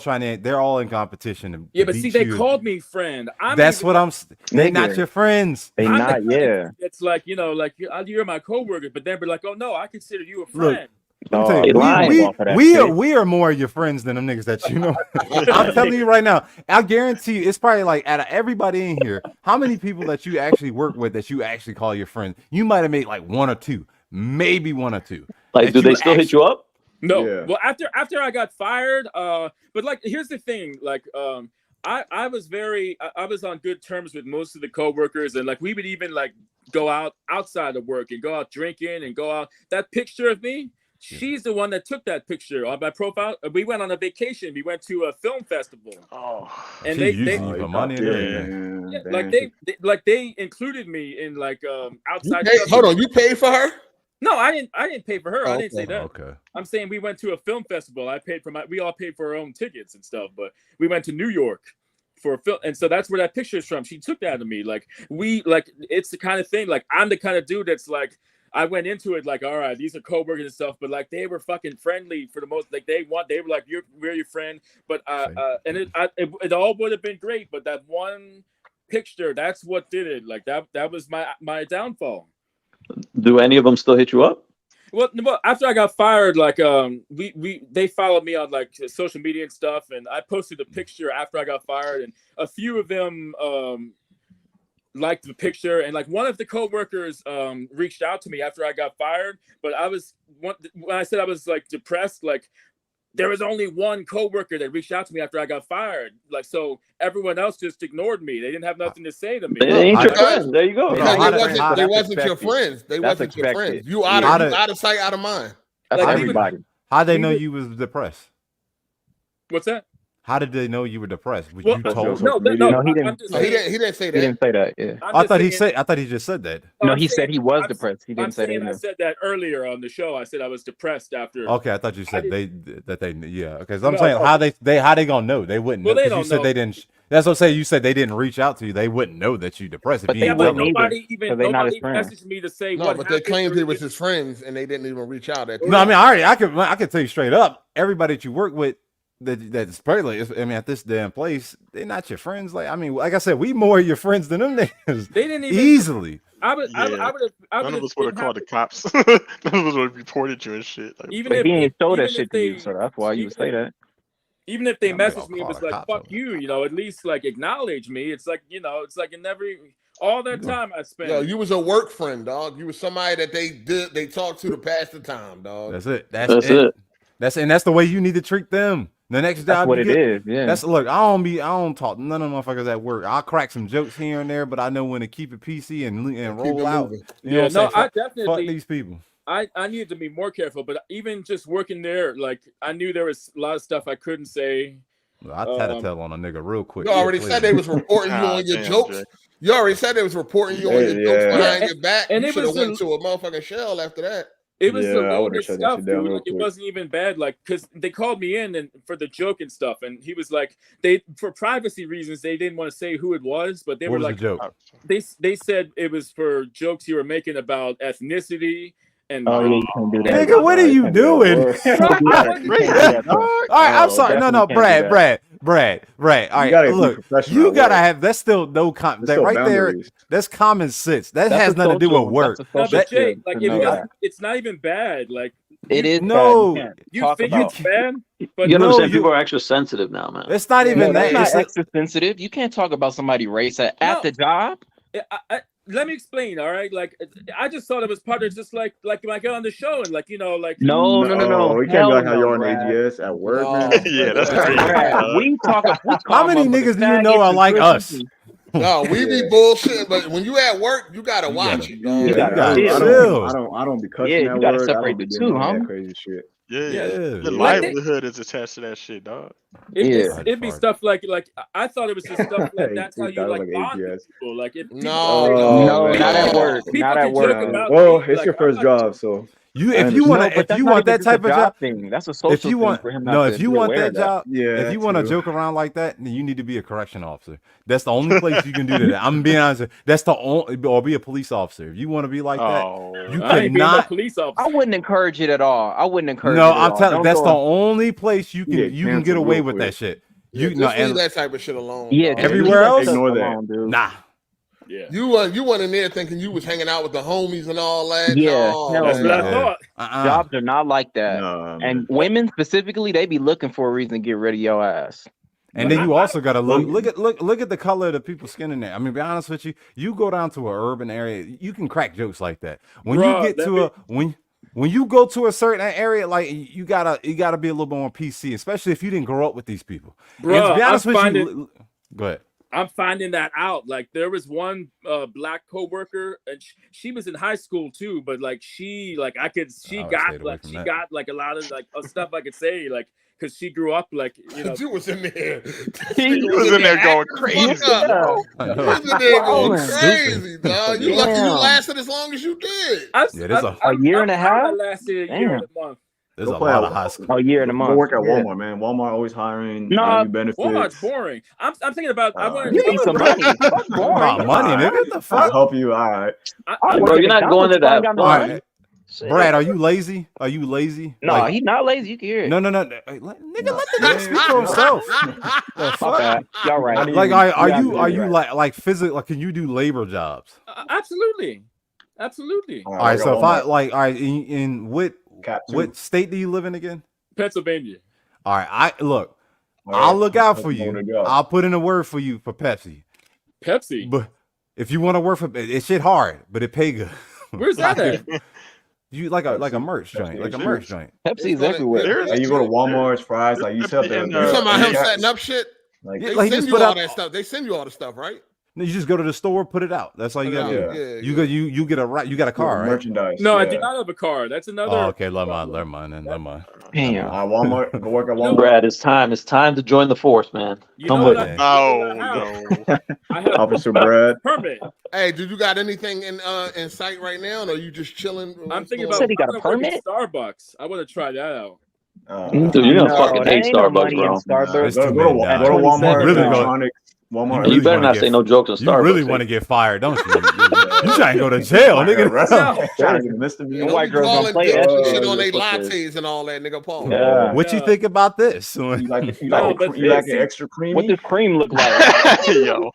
in competition. Yeah, but see, they called me friend. They're not your friends. They not. Yeah. It's like you're my coworker, but then be like, oh no, I consider you a friend. We are more your friends than them niggas that you know. I'm telling you right now. I guarantee you, it's probably like out of everybody in here, how many people that you actually work with that you actually call your friends? You might have made like 1 or 2, maybe 1 or 2. Like, do they still hit you up? No. Yeah. Well, after I got fired, but like, here's the thing, like, I was on good terms with most of the coworkers, and like we would even like go outside of work and go out drinking and go out. That picture of me. She's the one that took that picture on my profile. We went on a vacation. We went to a film festival. And they included me in like outside. Hold on, you paid for her? No, I didn't pay for her. I didn't say that. Okay. I'm saying we went to a film festival. We all paid for our own tickets and stuff, but we went to New York for a film, and so that's where that picture is from. She took that of me. Like it's the kind of thing. Like I'm the kind of dude that's like. I went into it like, all right, these are coworkers and stuff, but like they were fucking friendly for the most. Like they were like, we're your friend, but it all would have been great, but that one picture, that's what did it. Like that was my downfall. Do any of them still hit you up? Well, after I got fired, like they followed me on like social media and stuff, and I posted a picture after I got fired, and a few of them liked the picture, and like one of the coworkers reached out to me after I got fired, but when I said I was like depressed, like there was only one coworker that reached out to me after I got fired. Like, so everyone else just ignored me. They didn't have nothing to say to me. They ain't your friends. There you go. They wasn't your friends. They wasn't your friends. You out of sight, out of mind. That's Like, everybody. How'd they know you was depressed? What's that? How did they know you were depressed? Was Well, you told? no, he didn't. He didn't say that. He didn't say that. Yeah. I thought he just said that. No, he said he was depressed. He didn't say that. I said that earlier on the show. I said I was depressed after. Okay, I thought you said yeah. Okay, so I'm saying how they gonna know? They wouldn't. Well, know, they don't you said know. they didn't. That's what I'm saying. You said they didn't reach out to you. They wouldn't know that you depressed. But if you they didn't wouldn't tell them. Nobody even messaged me to say No, what but they happened claimed during it was his friends, and they didn't even reach out. No, I mean, I can tell you straight up. Everybody that you work with, that's probably. I mean, at this damn place, they're not your friends. Like, I mean, like I said, we more your friends than them niggas. They didn't even easily. I would have. None of us would have called the cops. None of us would have reported you and shit. Like, Even But if he ain't show that even shit if to you, they- so that's why you would say that. Even if they I'm not messaged me, gonna it was call the like, cops fuck you, at least like acknowledge me. It's like, it's like in all that time I spent. Yo, you was a work friend, dog. You was somebody that they talked to pass the time, dog. That's it. That's it. That's the way you need to treat them. The next job, That's what you it get, is. Yeah. That's look. I don't talk to none of them motherfuckers at work. I'll crack some jokes here and there, but I know when to keep it PC and roll out. You know what I'm saying? I definitely fuck these people. I needed to be more careful, but even just working there, like I knew there was a lot of stuff I couldn't say. I had to tell on a nigga real quick. You already said they was reporting you on your jokes. Jay. You already said they was reporting you on your jokes behind your back. And you it should have was went to a motherfucking shell after that. It was the I would've latest shut that stuff, shit down dude. real Like, it quick. wasn't even bad, like, because they called me in and for the joke and stuff, and he was like, for privacy reasons, they didn't want to say who it was, but they What were was like, the joke? they said it was for jokes you were making about ethnicity and. Oh yeah, you can't do that. Nigga, what are you doing? You can't do that. All right, I'm sorry. No, Brad. All right, look, you gotta have. That's still no that right there. That's common sense. That has nothing to do with work. No, but Jay, like it's not even bad. Like it is. No, you think it's bad, but you understand people are extra sensitive now, man. It's not even that. It's not extra sensitive. You can't talk about somebody's race at the job. Let me explain, all right? Like, I just thought it was part of just like I get on the show and like like. No. We can't be like how you're on AGS at work, man. Yeah, that's crazy. We talk. How many niggas do you know are like us? No, we be bullshit, but when you at work, you gotta watch it. Dog. You gotta chill. I don't be cussing at you gotta work. separate the two, huh? Crazy shit. Yeah. Your Like livelihood is attached to that shit, dog. It'd be stuff like I thought it was just stuff like that's how you like bond with people. Like no, not at work. Not at work. Well, it's your first job, so. If you want that type of job thing, that's a social if you want, thing for him. if you want that job, if you want to joke around like that, then you need to be a correction officer. That's the only place you can do that. I'm being honest. That's the only, or be a police officer. If you want to be like that, you cannot. I wouldn't encourage it at all. I wouldn't encourage. No, it I'm telling. That's the only place you can get away with that shit. You leave that type of shit alone. Yeah, everywhere else, ignore that. Nah. Yeah. You went in there thinking you was hanging out with the homies and all that. Yeah, that's what I thought. Jobs are not like that. And women specifically, they be looking for a reason to get rid of your ass. And then you also gotta look at the color of the people's skin in there. I mean, be honest with you, you go down to an urban area, you can crack jokes like that. When you get to when you go to a certain area, like you gotta be a little bit more PC, especially if you didn't grow up with these people. Bro, and to be honest with you, go ahead. I'm finding that out. Like there was one black coworker, and she was in high school too. But like she got like a lot of like stuff I could say like because she grew up like you was in there. You was in there going crazy. You was in there going crazy, dog. You lucky you lasted as long as you did. A year and a half. I lasted a year and a month. There's a lot of high school. A year and a month. Go work at Walmart, man. Walmart always hiring. No, benefits. Walmart's boring. I'm thinking about. I want you need some money. Fuck boring. Money, nigga. What the fuck? I'll help you. All right. Bro, you're not going to that. All right. Brad, are you lazy? Are you lazy? No, he's not lazy. You can hear it. No. Nigga, let the nigga speak for himself. The fuck? Y'all right. Like, are you like physical? Like, can you do labor jobs? Absolutely. All right. So if all right, in what state do you live in again? Pennsylvania. All right. I'll look out for you. I'll put in a word for you for Pepsi. Pepsi. But if you want to work for it, shit hard, but it pay good. Where's that at? You like a merch joint, like a merch joint. Pepsi's everywhere. Like you go to Walmart, Fry's, like you set the. You talking about him setting up shit? Like, they like send just you put all out- that stuff. They send you all the stuff, right? You just go to the store, put it out. That's all you got to do. Yeah, You got you get a car, right? Merchandise. No, I do not have a car. That's another. Oh, okay, never mind. Damn. Walmart. Go work at Walmart. Brad, it's time. It's time to join the force, man. Come with me. No. Officer Brad. Permit. Hey, do you got anything in sight right now, or are you just chilling? I'm thinking What's about. going on? he got a permit? Starbucks. I want to try that out. Dude, you're gonna fucking hate Starbucks, bro. It's Go too to many Walmart. now. Go to Walmart. You really go- Electronics. Walmart. You better not say no jokes on You Starbucks. really want to get fired, don't you? You trying to go to jail, nigga. Trying to get misdemeanor. White girls don't play Shit that on their Fuck lattes and all that, nigga. Paul. Yeah. What you think about this? You like it see, extra creamy? What does cream look like? Yo.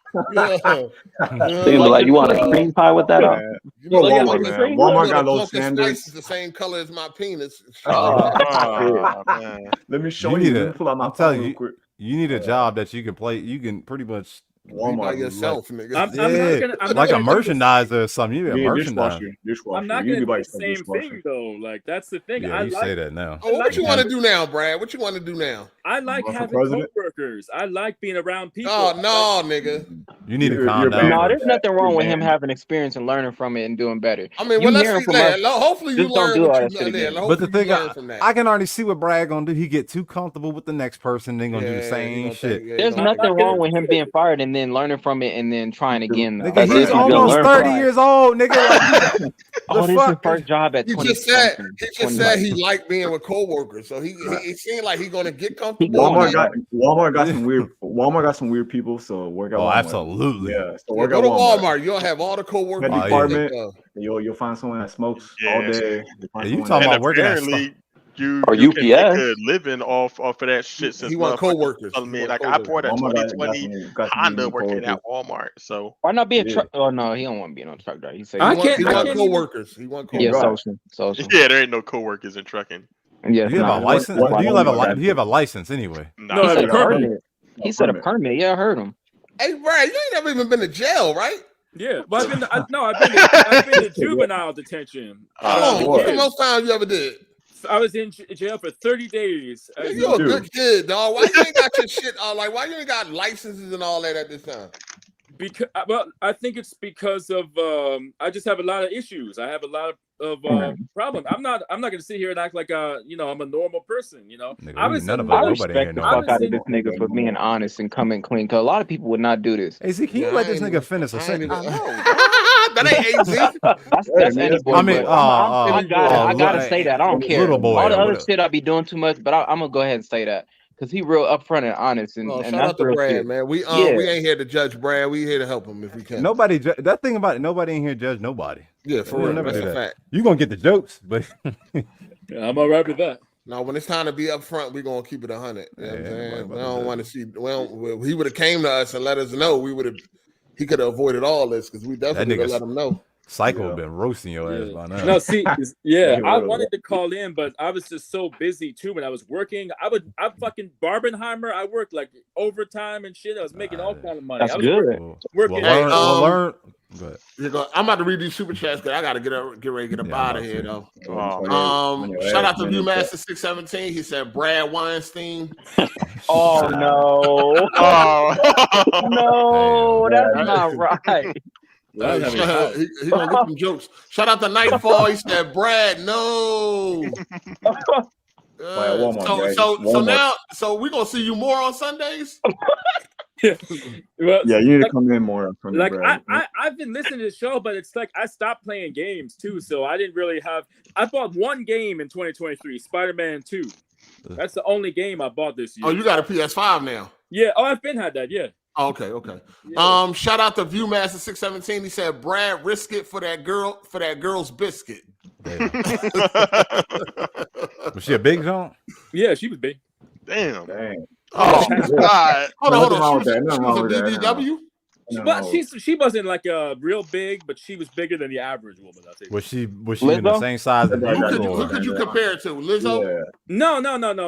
They look like you want a cream pie with that on. You know, Walmart, man. Walmart got those standards. standards. Is the same color as my penis. Man. Let me show You you. need Let a- me pull out my I'm telling phone real you, quick. you need a job that you can play. You can pretty much Walmart. By yourself, nigga. I'm not gonna- I'm like not a gonna do merchandiser or something. You be a Yeah, merchandiser. dishwasher. I'm not You gonna be by do the yourself, same thing though. Like that's the thing. Yeah, I you like. say that now. Oh, what you want to do now, Brad? What you want to do now? I like Run for having president? coworkers. I like being around people. Oh no, nigga. You need to You're calm bad. down. No, there's nothing wrong with You're him bad. having experience and learning from it and doing better. I mean, You well, let's hearing see. from us, Hopefully, you just don't learn do what all you that shit learn. again. But the thing, from that. I can already see what Brad gonna do. He get too comfortable with the next person. They gonna do the Yeah, same you gonna shit. think- yeah, There's you nothing gonna- wrong with him being fired and then learning from it and then trying again. Though. Nigga, That's he's if you gonna almost learn 30 from it. years old, nigga. Like, Oh, this is his first job at He 20. just said something, he just 20. said he liked being with coworkers, so he seemed like he's gonna get comfortable. going Walmart got some weird. Walmart got some weird people. So work at Oh, Walmart. absolutely. Yeah. So Yeah, work go at to Walmart. Walmart. You'll have all the coworkers. That Oh, yeah. department. You'll find someone that smokes all Yeah. day. Yeah, you talking And about working at apparently, you Or you can UPS. make a living off of that shit. Since He want motherfuckers coworkers. telling me He want like I bought a Walmart got 2020 some Honda unique working at coworkers. Walmart. So Why not be a Yeah. truck? Oh no, he don't want to be no truck driver. He said I He can't- want even- coworkers. He want yeah, coworkers. social. yeah, there ain't no coworkers in trucking. Yes, Do you have a no. license? what- Do you have a what- do you have a license anyway? Nah, No, He I said have a a permit. permit. He said a permit. Yeah, I heard him. Hey, Brad, you ain't never even been to jail, right? Yeah, but I've been to juvenile detention. How long? What's the Kids. most time you ever did? I was in jail for 30 days. You're a good kid, dog. Why you ain't got your shit? Like, why you ain't got licenses and all that at this time? Because I think it's because of I just have a lot of issues. I have a lot of problems. I'm not gonna sit here and act like I'm a normal person. Nigga, I was none of in- us, I nobody here respect the know. fuck out of this nigga for being honest and coming clean. Cause a lot of people would not do this. Hey, Z, can you Yeah, let I this ain't nigga finish a I ain't sentence? even- that ain't AZ. That's any boy. I mean, but I gotta look, say that. I don't care. little boy, All the what other up? shit I be doing too much, but I'm gonna go ahead and say that because he real upfront and honest, and, Oh, and shout out that's to real Brad, shit. man. We Yeah. we ain't here to judge Brad. We here to help him if we can. Nobody. That thing about it, nobody in here judge nobody. Yeah, for We'll real. never That's do a that. fact. You gonna get the jokes, but Yeah, I'm all right with that. No, when it's time to be up front, we're gonna keep it 100. You know what I'm Yeah, saying? nobody We about don't to want to see. Well, he would have came to us and let us know. He could have avoided all this because we definitely would nigga- have let him know. Psycho have been roasting your ass by now. No, see, yeah, Yeah, I well, wanted to call in, but I was just so busy too. When I was working, I'm fucking Barbenheimer. I worked like overtime and shit. I was making all kind of money. That's I was good. working. We'll learn. But I'm about to read these super chats because I got to get ready to get up Yeah, out I'm of here about though. Shout out to Viewmaster 617. He said Brad Weinstein. Oh no! Oh. No, that's not right. He gonna get some jokes. Shout out to Nightfall. He said Brad. No. Walmart, guys. So Walmart. now we're gonna see you more on Sundays. Well, Yeah, you need to come in more. From like Brad. I've been listening to the show, but it's like I stopped playing games too, so I didn't really have. I bought one game in 2023, Spider-Man 2. That's the only game I bought this year. Oh, you got a PS5 now. Yeah. Oh, I've been had that. Yeah. Oh, okay. Yeah. Shout out to Viewmaster 617. He said Brad risk it for that girl's biscuit. was she a big jump? Yeah, she was big. Damn. Dang. Oh God. Hold Nothing wrong on. with that. She Nothing was wrong a with that. BBW. But she wasn't like real big, but she was bigger than the average woman. I think. Was she in the same size as you? Who could you compare it to? Lizzo? Yeah. No,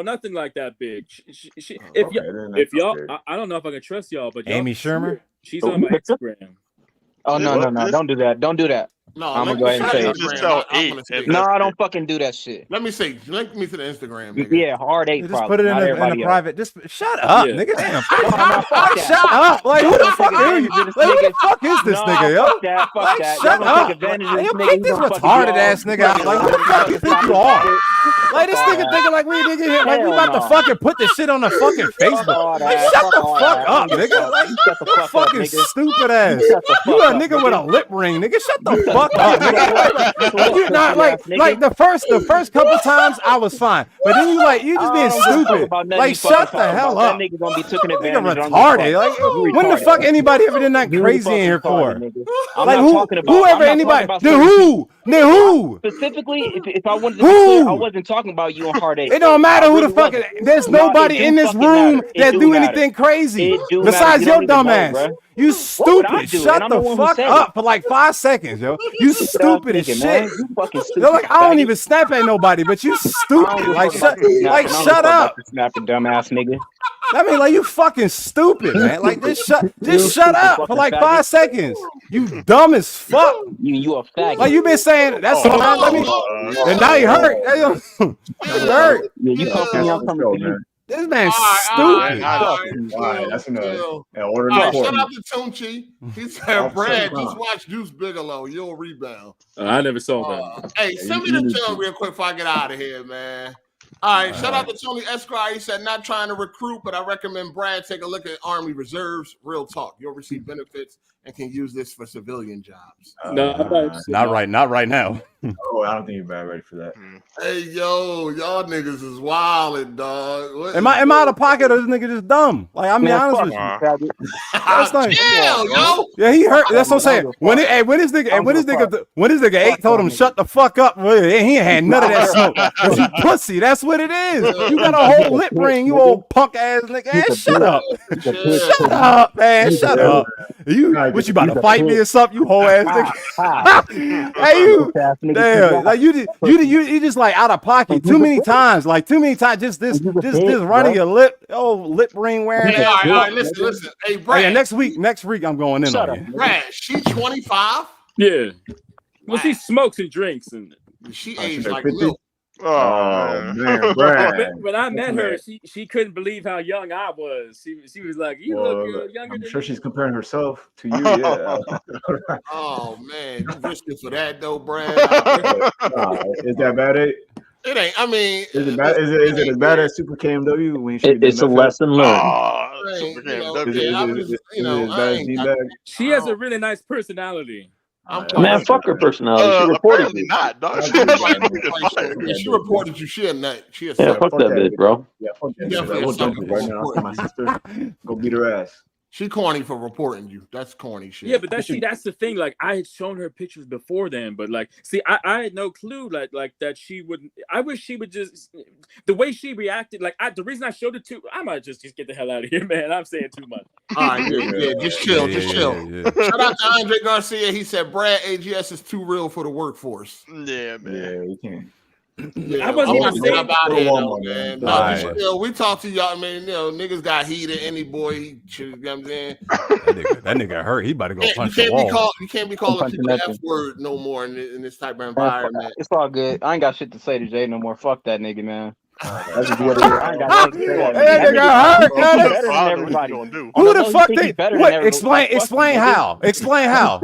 nothing like that big. She, Okay, then that's if y'all, good. I don't know if I can trust y'all, but y'all, Amy Shermer? she's on my Instagram. Oh no! Don't do that! Don't do that! No, I'm gonna go ahead and say it. Just tell I'm 8. gonna say No, I don't fucking do that shit. Let me say, link me to the Instagram. Nigga. Yeah, hard 8. Just put it in a private. Just shut up, Yeah. nigga. Damn. Fuck that. Shut up. Like who the fuck are you? Like who the fuck is this nigga, yo? Fuck that. Fuck Like that. shut Y'all gonna up. take advantage of Like, this yo, nigga. kick this retarded ass nigga out. Like who the fuck you think you are? Like this nigga thinking like we nigga here, like we about to fucking put this shit on the fucking Facebook. Like shut the fuck up, nigga. Like shut the fuck up, fucking nigga. stupid ass. Shut the You fuck a up, nigga with a lip ring, nigga. Shut the fuck up. Nigga. You not like the first couple times I was fine, but then you just being stupid. Like shut the hell up. That nigga gonna be taken Nigga advantage of. retarded. Like when the fuck anybody ever did that crazy in here for? I'm Like not talking about whoever anybody. Then who? Specifically, if I wanted to be clear, I wasn't talking about you on Hard 8. It don't matter who the fuck. There's nobody in this room that do anything crazy besides your dumb ass. You stupid. Shut the fuck up for like 5 seconds, yo. You stupid as shit. You're like, I don't even snap at nobody, but you stupid. Like shut up. Snapping dumbass nigga. I mean, like you fucking stupid, man. Like just shut up for like 5 seconds. You dumb as fuck. You a faggot. Like you been saying that's all right. Let me. And now he hurt. He hurt. Yeah, you come from me, I'm coming for you. This man's stupid. All right, that's enough. Order the Shout out to Tunchi. He said, Brad, just watch Deuce Bigelow. You'll rebound. I never saw that. Hey, send me the channel real quick before I get out of here, man. All right, shout out to Tony Esquire. He said, not trying to recruit, but I recommend Brad take a look at Army Reserves. Real talk. You'll receive benefits and can use this for civilian jobs. Not right now. Oh, I don't think you're bad ready for that. Hey, yo, y'all niggas is wildin', dog. What Am I out of pocket or this nigga just dumb? Like I'm being honest with you. That's like, yo. Yeah, he hurt. That's what I'm saying. When this nigga 8 told him shut the fuck up, well, he ain't had none of that smoke. Cause you pussy. That's what it is. You got a whole lip ring, you old punk ass nigga. Man, shut up. Shut up, man. Shut up. What you about to fight me or something? You whole ass nigga. Hey, you. Damn, like you just like out of pocket too many times. Like too many times. Just running your lip. Oh, lip ring wearing. Hey, all right, listen. Hey, Brad. Yeah, next week I'm going in on you. Brad, she 25. Yeah. Well, she smokes and drinks, and she aged like milk. Oh man, Brad. When I met her, she couldn't believe how young I was. She was like, "You look younger." I'm sure she's comparing herself to you. Yeah. Oh man, you risking for that though, Brad. Is that bad? It ain't. I mean, is it bad? Is it as bad as Super KMW when it's a lesson learned? Super KMW. She has a really nice personality. Man, fuck her personality. She reported me. Not, dog. She reported you. She a nut. She a fuck that bitch, bro. Yeah, fuck that bitch. We'll jump right now. My sister, go beat her ass. She corny for reporting you. That's corny shit. Yeah, but that's the thing. Like I had shown her pictures before then, but like, see, I had no clue like that she wouldn't. I wish she would just the way she reacted. Like the reason I showed it to, I might just get the hell out of here, man. I'm saying too much. All right, yeah, just chill. Shout out to Andre Garcia. He said Brad AGS is too real for the workforce. Yeah, man. Yeah, we can't. Yeah, I wasn't even saying about it, though, man. No, we talk to y'all, man. You know, niggas got heated. Any boy, you know what I'm saying? That nigga hurt. He about to go punch the wall. You can't be calling people the F word no more in this type of environment. It's all good. I ain't got shit to say to Jay no more. Fuck that nigga, man. That's just what it is. I ain't got nothing to say. That nigga hurt. Better than everybody. Who the fuck did? What? Explain how. Explain how.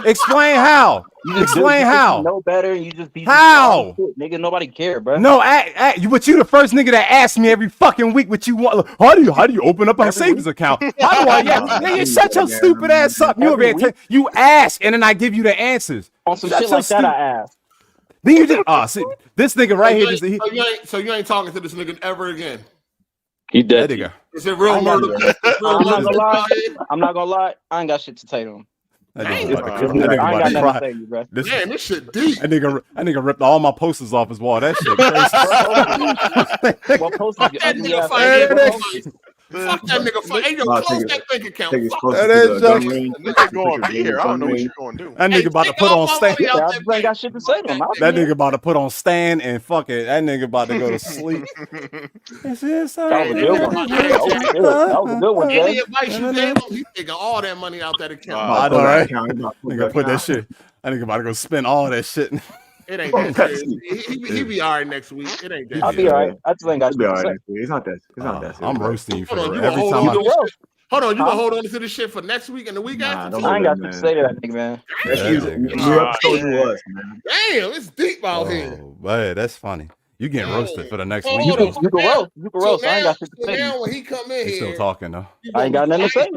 Explain how. Explain how. No better. You just be how, nigga. Nobody care, bro. No, but you the first nigga that asked me every fucking week what you want. How do you open up a savings account? How do I? Yeah, shut your stupid ass up. You ask and then I give you the answers. On some shit like that, I asked. Then you just see this nigga right here. So you ain't talking to this nigga ever again. He dead. That nigga. Is it real murder? I'm not gonna lie. I ain't got shit to say to him. That nigga about to cry. Man, this shit deep. That nigga ripped all my posters off his wall. That shit crazy. What posters? Fuck that nigga. Hey, yo, close that bank account. Nigga gonna be here. I don't know what you're gonna do. That nigga about to put on stand. I ain't got shit to say to him. That nigga about to put on stand and fuck it. That nigga about to go to sleep. That was a good one. That was a good one, Any Jay. advice you gave him, he taking all that money out that account. I know, right? Nigga put that shit. That nigga about to go spend all that shit. It ain't that serious. He be all right next week. It ain't that. I'll be all right. I just ain't got shit to say. It's not that. It's not that. I'm roasting you for Hold on, every time. Hold on, you gonna hold on to this shit for next week and the week after? I ain't got shit to say to that nigga, man. Damn, it's deep out here. But that's funny. You getting roasted for the next week. You can roast. I ain't got shit to say. Now when he come in He's here, still talking though. I ain't got nothing to say.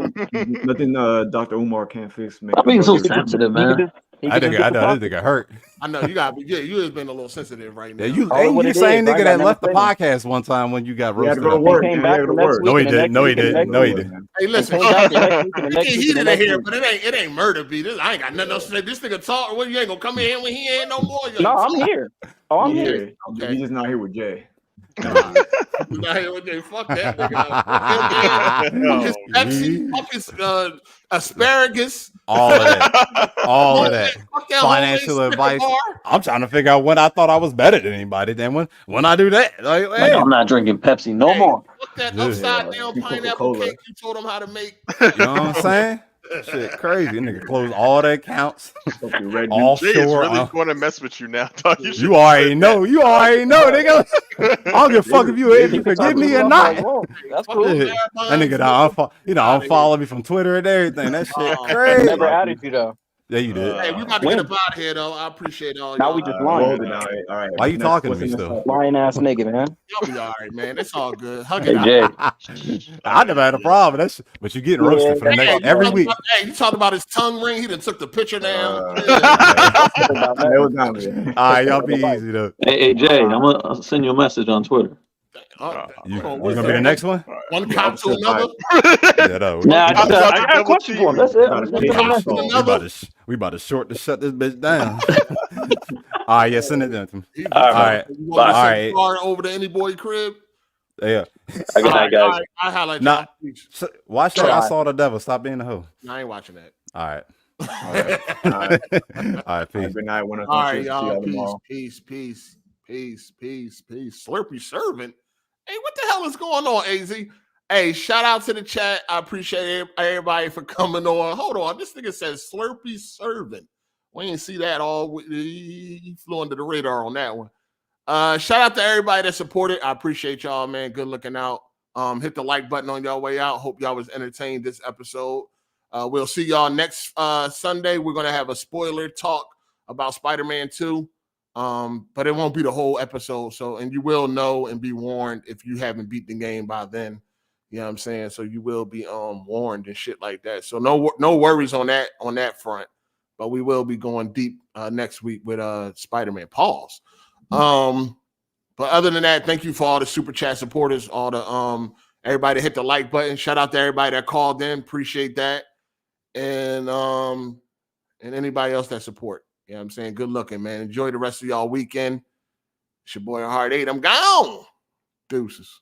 Nothing Dr. Umar can't fix. I'm being so sensitive, man. I think this nigga hurt. I know you got. Yeah, you has been a little sensitive right now. Yeah, you the same nigga that left the podcast one time when you got roasted. No, he didn't. No, he didn't. No, he didn't. Hey, listen, he heated in here, but it ain't murder beat. I ain't got nothing else to say. This nigga talk. Well, you ain't gonna come in here when he ain't no more. No, I'm here. Oh, I'm here. Okay. He's just not here with Jay. Not here with Jay. Fuck that nigga. His Pepsi, fuck his asparagus. All of that. Financial advice. I'm trying to figure out when I thought I was better than anybody. Then when I do that, like I'm not drinking Pepsi no more. Fuck that upside down pineapple cake you told him how to make. You know what I'm saying? Shit, crazy. Nigga close all the accounts. Offshore. Jay is really going to mess with you now, dog. You already know. Nigga. I don't give a fuck if you forgive me or not. That's cool. That nigga, unfollow me from Twitter and everything. That shit crazy. Never added you though. Yeah, you did. Hey, we about to get up out of here though. I appreciate all. Now we just lying. All right. Why you talking to me still? Lying ass nigga, man. You'll be all right, man. It's all good. Hug it Jay. out. I never had a problem. But you getting roasted for the next every week. Hey, you talked about his tongue ring. He done took the picture down. All right, y'all be easy though. Hey, Jay, I'm gonna send you a message on Twitter. You gonna be the next one? One cop to another. Yeah, no. Nah, I got a question for him. That's it. We about to shut this bitch down. All right, yeah, send it then to me. All right. You want to send over to any boy crib? Yeah. Good night, guys. I highlight that. Watch that. I saw the devil. Stop being a hoe. I ain't watching that. All right. All right. Peace. Good night. All right, y'all. Peace. Slurpee servant. Hey, what the hell is going on, AZ? Hey, shout out to the chat. I appreciate everybody for coming on. Hold on. This nigga says Slurpee servant. We ain't see that all. He flew under the radar on that one. Shout out to everybody that supported. I appreciate y'all, man. Good looking out. Hit the like button on y'all way out. Hope y'all was entertained this episode. We'll see y'all next Sunday. We're going to have a spoiler talk about Spider-Man 2. But it won't be the whole episode. So, and you will know and be warned if you haven't beat the game by then. You know what I'm saying? So you will be warned and shit like that. So no worries on that front. But we will be going deep next week with Spider-Man. Pause. But other than that, thank you for all the super chat supporters, all the everybody hit the like button. Shout out to everybody that called in. Appreciate that. And anybody else that support. You know what I'm saying? Good looking, man. Enjoy the rest of y'all weekend. It's your boy Hard 8. I'm gone. Deuces.